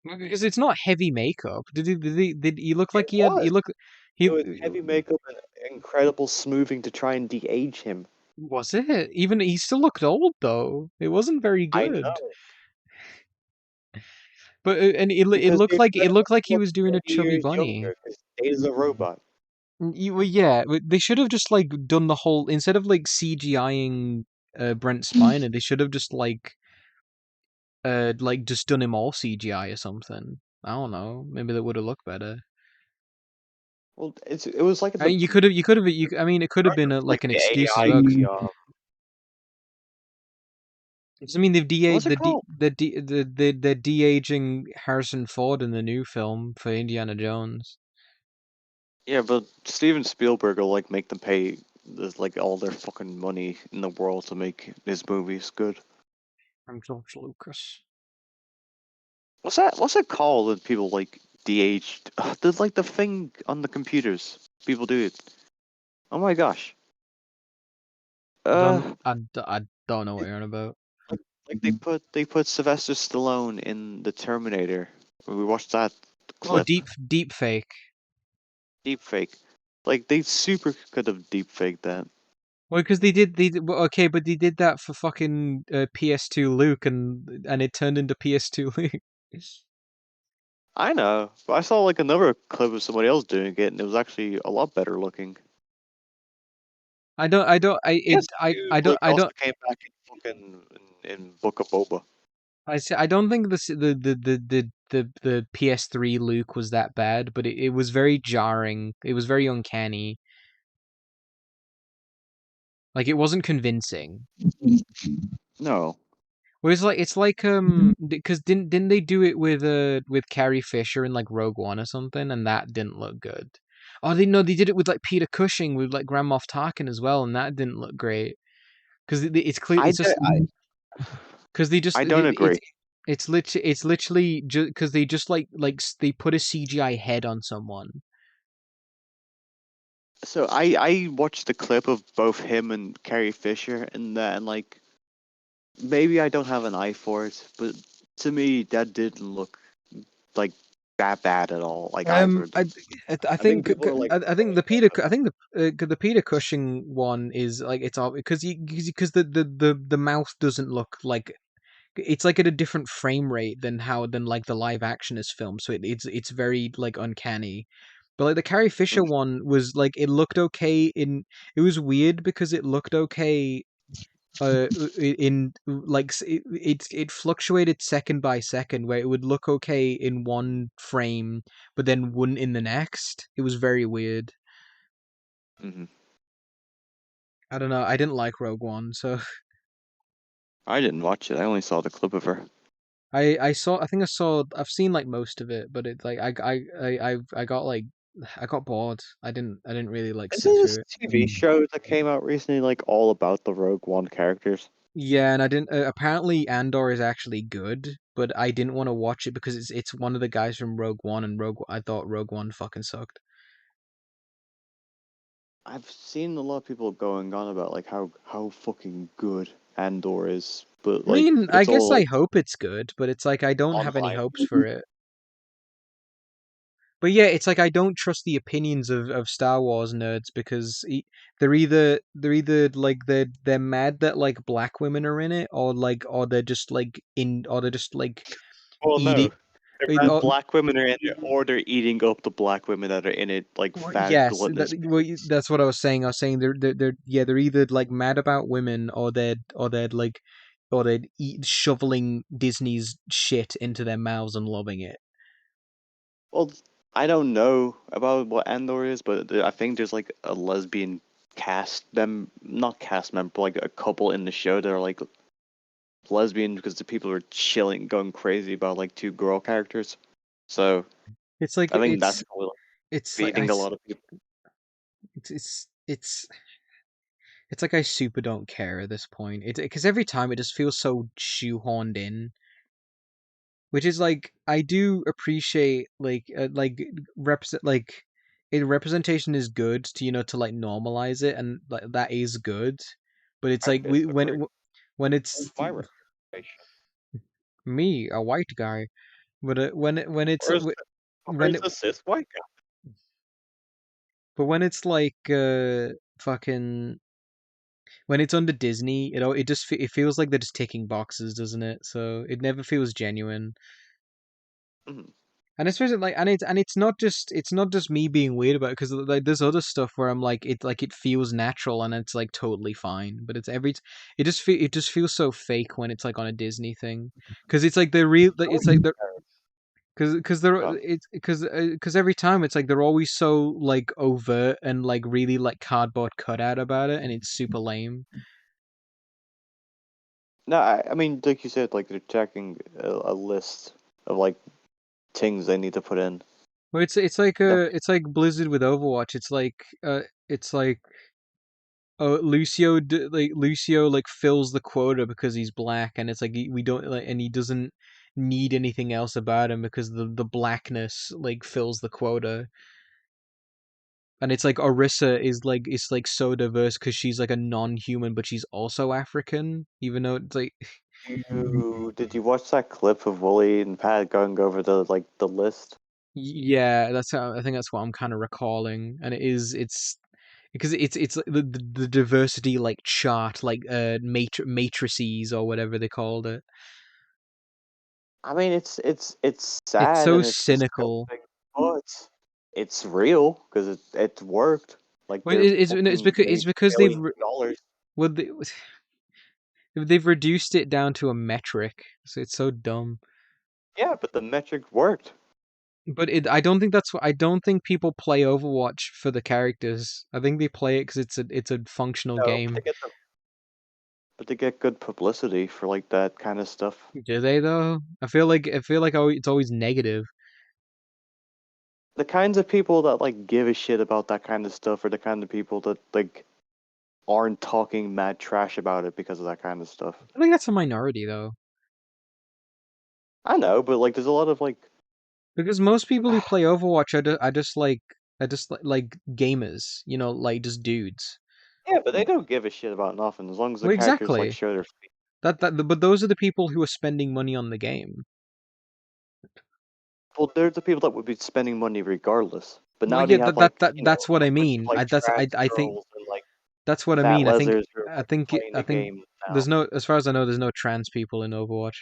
Because it's not heavy makeup. Did he look like It he had he was. look he It was heavy makeup and incredible smoothing to try and de-age him. was it? Even he still looked old though. It wasn't very I good. know. But and it Because looked they like expect him to he look was doing a 30 chubby years bunny. younger because Data's a robot. Well, yeah, they should have just like done the whole instead of like CGIing Brent Spiner, they should have just like just done him all CGI or something. I don't know. Maybe that would have looked better. Well, it was like I mean, you could have I mean, it could have been like an the excuse as AI. well. 'Cause- I mean, they've What's it called? they're de-aging Harrison Ford in the new film for Indiana Jones. Yeah, but Steven Spielberg will like make them pay like all their fucking money in the world to make his movies good. I'm George Lucas. What's that called when people like de-aged? There's like the thing on the computers. People do it. Oh my gosh. I don't know what you're on about. Like they put Sylvester Stallone in the Terminator. We watched that Oh, clip. deep fake. Deep fake. Like they super could have deep faked that. Well, because well, okay, but they did that for fucking PS2 Luke, and it turned into PS2 Luke. I know, but I saw like another clip of somebody else doing it, and it was actually a lot better looking. I don't, Yes, I Luke also don't, came back in fucking in Book of Boba. I don't think the PS3 Luke was that bad, but it was very jarring. It was very uncanny. Like it wasn't convincing. No. Well, it's like because didn't they do it with Carrie Fisher in like Rogue One or something, and that didn't look good. Oh, they did it with like Peter Cushing with like Grand Moff Tarkin as well, and that didn't look great. because it's clear. I It's just because they just I don't agree. it's literally just because they just they put a CGI head on someone. So I watched the clip of both him and Carrie Fisher in that, and like maybe I don't have an eye for it, but to me that didn't look like that bad at all. Like either of them. I think people are like, I think the Peter Cushing one is like it's all because the mouth doesn't look like it's like at a different frame rate than like the live action is filmed, so it's very like uncanny. But like the Carrie Fisher one was like it looked okay it was weird because it looked okay in like it fluctuated second by second where it would look okay in one frame but then wouldn't in the next. It was very weird. Mhm. I don't know. I didn't like Rogue One, so I didn't watch it. I only saw the clip of her. I've seen like most of it, but it like I got like I got bored. I didn't really like sit Isn't through this it. TV show that came out recently like all about the Rogue One characters? Yeah, and I didn't. Apparently, Andor is actually good, but I didn't want to watch it because it's one of the guys from Rogue One, and I thought Rogue One fucking sucked. I've seen a lot of people going on about like how fucking good Andor is, but I like mean, I it's guess all I like hope it's good, but it's like I don't on have any hype. hopes for it. But yeah, it's like I don't trust the opinions of Star Wars nerds because they're either like they're mad that like black women are in it, or they're just like Well, eating. no, they're Or, bad black women are in it, or they're eating up the black women that are in it, like fat yes, gluttonous. that's what I was saying. I was saying they're either like mad about women or they're shoveling Disney's shit into their mouths and loving it. Well, I don't know about what Andor is, but I think there's like a lesbian not cast member, but like a couple in the show that are like lesbian because the people are chilling, going crazy about like two girl characters. So It's like I think that's probably like, it's like feeding a lot of people. it's it's like I super don't care at this point. It's because every time it just feels so shoehorned in, which is like I do appreciate represent like representation is good to to like normalize it and like that is good, but it's I like we disagree. when it's My representation. me a white guy, but when it's Where's when where's the cis white guy? but when it's like fucking when it's under Disney, it just it feels like they're just ticking boxes, doesn't it? So it never feels genuine. Mhm. And especially like, and it's not just me being weird about it because like there's other stuff where I'm like it feels natural and it's like totally fine, but it just feels so fake when it's like on a Disney thing because it's like the real it's like the because they're Huh? it's because every time it's like they're always so like overt and like really like cardboard cutout about it and it's super lame. No, I mean, like you said, like they're checking a list of like things they need to put in. Well, it's like Blizzard with Overwatch. It's like Lucio like fills the quota because he's black, and it's like we don't like, and he doesn't need anything else about him because the blackness like fills the quota. And it's like Orisa is like so diverse because she's like a non-human, but she's also African, even though it's like Did you watch that clip of Wooly and Pat going over the list? yeah, I think that's what I'm kind of recalling, and it's because it's like the diversity like chart like matrices or whatever they called it. I mean, it's It's sad so and it's cynical. disgusting, but it's real because it worked. Like Well, they're it's fucking because made they've $1 billion. well they've reduced it down to a metric, so it's so dumb. Yeah, but the metric worked. But I don't think people play Overwatch for the characters. I think they play it because it's a functional No, game. but they get good publicity for like that kind of stuff. Do they though? I feel like it's always negative. The kinds of people that like give a shit about that kind of stuff are the kind of people that like aren't talking mad trash about it because of that kind of stuff. I think that's a minority though, I know, but like, there's a lot of like, because most people who play Overwatch are just like gamers, you know, like just dudes. yeah, but they don't give a shit about nothing as long as the Well, characters like exactly. show their face. But those are the people who are spending money on the game. Well, they're the people that would be spending money regardless. But Well, now yeah, they have like, that's what a I bunch of mean. like trans I think girls and like that's what I fat mean. lezers who are like playing I the think game there's now. no, as far as I know, there's no trans people in Overwatch.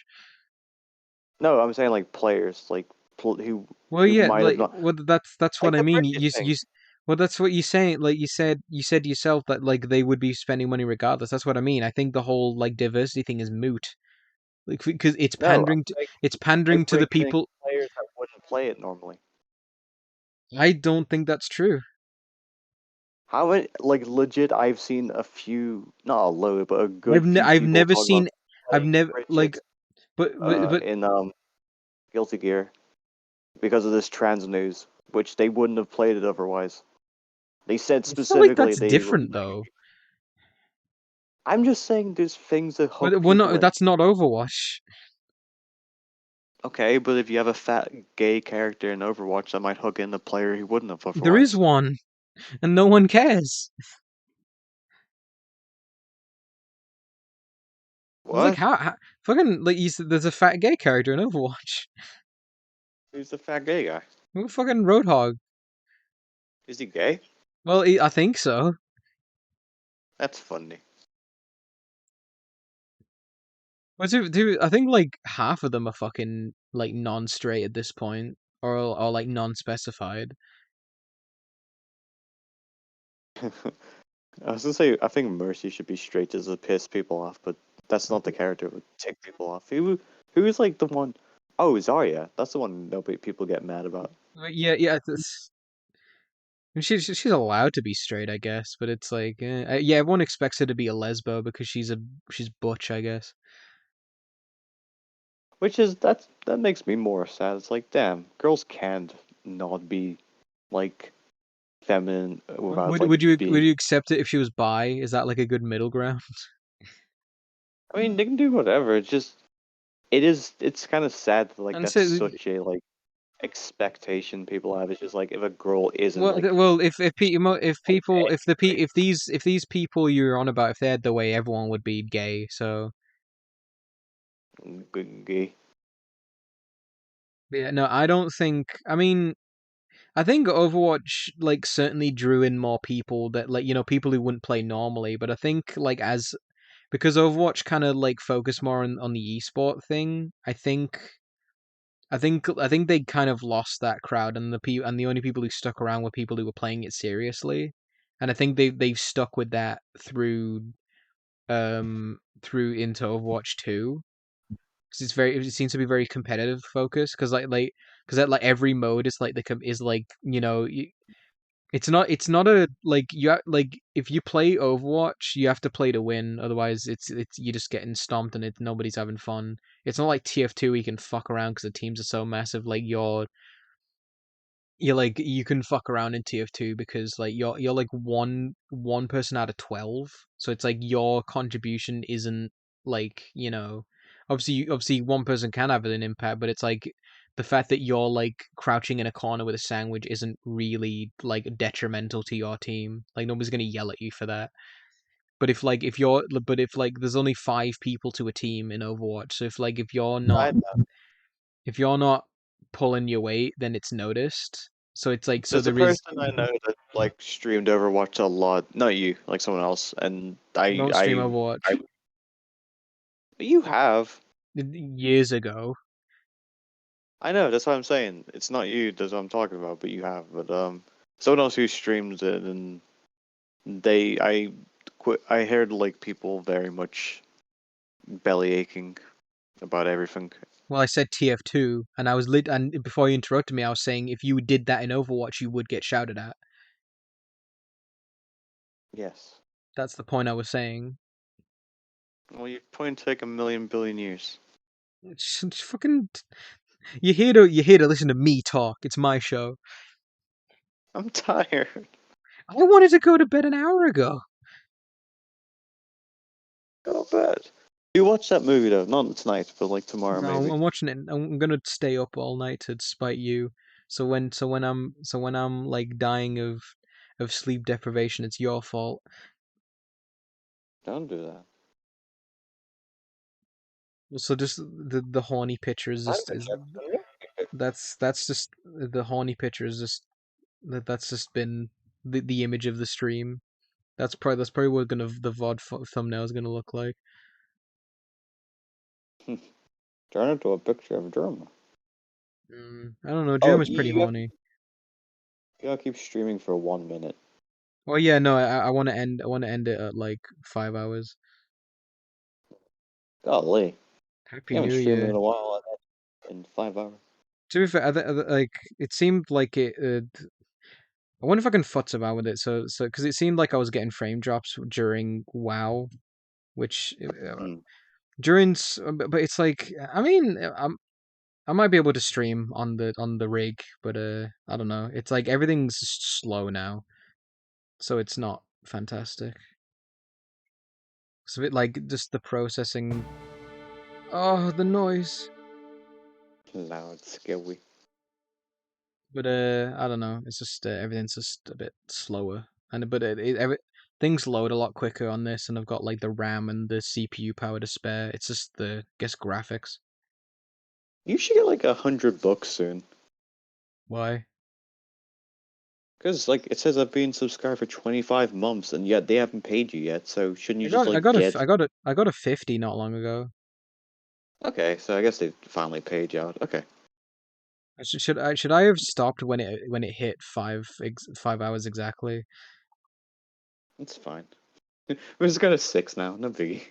No, I'm saying like players, like who Well, who yeah, might have like not well, that's what like I the mean. British thing. Well, that's what you're saying. Like you said yourself that like they would be spending money regardless. That's what I mean. I think the whole like diversity thing is moot. Like because No, I'm saying it's they're pandering to the bringing in people. players that wouldn't play it normally. I don't think that's true. How many, like legit? I've seen a few, not a load, but a good few I've people never talk about seen. I've playing never like. Bridget But in Guilty Gear because of this trans news, which they wouldn't have played it otherwise. They said I feel like specifically that's they were. different though. I'm just saying there's things that hook But we're people not. in. That's not Overwatch. Okay, but if you have a fat gay character in Overwatch, that might hook in the player who wouldn't have There is otherwise. one, and no one cares. I was like, What? how fucking like there's a fat gay character in Overwatch. Who's the fat gay guy? Who fucking Roadhog? Is he gay? Well, I think so. That's funny. I think like half of them are fucking like non-straight at this point, or like non-specified. I was gonna say I think Mercy should be straight just to piss people off, but that's not the character who would tick people off. Who is like the one? Oh, Zarya. That's the one nobody people get mad about. Yeah. She's allowed to be straight, I guess, but it's like, yeah, everyone expects her to be a lesbo because she's butch, I guess. Which is that makes me more sad. It's like, damn, girls can't not be like feminine without like Would being. you accept it if she was bi? Is that like a good middle ground? I mean, they can do whatever. It's kind of sad that like And that's so, such a like expectation people have. It's just like if a girl isn't well, like if these people you're on about, if they had the way, everyone would be gay. So gay. yeah, no, I don't think. I mean, I think Overwatch like certainly drew in more people that like people who wouldn't play normally. But I think like as because Overwatch kind of like focused more on the esport thing. I think they kind of lost that crowd, and the only people who stuck around were people who were playing it seriously, and I think they've stuck with that through into Overwatch 2 because it seems to be very competitive focused because because that like every mode is like is like it's not a like like if you play Overwatch you have to play to win, otherwise it's you're just getting stomped and nobody's having fun. It's not like TF2 where you can fuck around because the teams are so massive. Like you're like you can fuck around in TF2 because like you're like one person out of 12, so it's like your contribution isn't like obviously one person can have an impact, but it's like the fact that you're like crouching in a corner with a sandwich isn't really like detrimental to your team. Like nobody's gonna yell at you for that. But if like there's only 5 people to a team in Overwatch, so if you're not pulling your weight, then it's noticed. So it's like There's a person I know that like streamed Overwatch a lot. Not you, like someone else. And don't stream Overwatch. You have. Years ago. I know. That's what I'm saying. It's not you. That's what I'm talking about. But you have. But someone else who streams it, and I heard like people very much belly aching about everything. Well, I said TF2, and and before you interrupted me, I was saying if you did that in Overwatch, you would get shouted at. Yes. That's the point I was saying. Well, you're pointing to like a million billion years. It's fucking. You're here to listen to me talk. It's my show. I'm tired. I wanted to go to bed an hour ago. Not bad. You watch that movie though, not tonight, but like tomorrow No, maybe. I'm watching it. I'm gonna stay up all night to spite you. So when I'm like dying of sleep deprivation, it's your fault. Don't do that. So just the horny picture is I just haven't is checked them yet. that's just the horny picture is just that's just been the image of the stream. That's probably what the VOD thumbnail is gonna look like. Turn it to a picture of Germa. I don't know. Oh, Germa's pretty horny. You gotta keep streaming for 1 minute. Well, yeah, no, I want to end it at like 5 hours. Golly. Happy You haven't New streamed Year. in a while. In 5 hours. To be fair, like it seemed like it. I wonder if I can futz about with it. So because it seemed like I was getting frame drops during WoW, which during, but it's like I mean I might be able to stream on the rig, but I don't know. It's like everything's slow now, so it's not fantastic. It's a bit like just the processing. Oh, the noise. Loud, scary. But I don't know. It's just everything's just a bit slower, but things load a lot quicker on this, and I've got like the RAM and the CPU power to spare. It's just I guess graphics. You should get like $100 soon. Why? Because like it says I've been subscribed for 25 months, and yet they haven't paid you yet. So shouldn't you just like get? I got a 50 not long ago. Okay, so I guess they finally paid you out. Okay. Should I have stopped when it hit 5 hours exactly? It's fine. We're just going to 6 now, no biggie.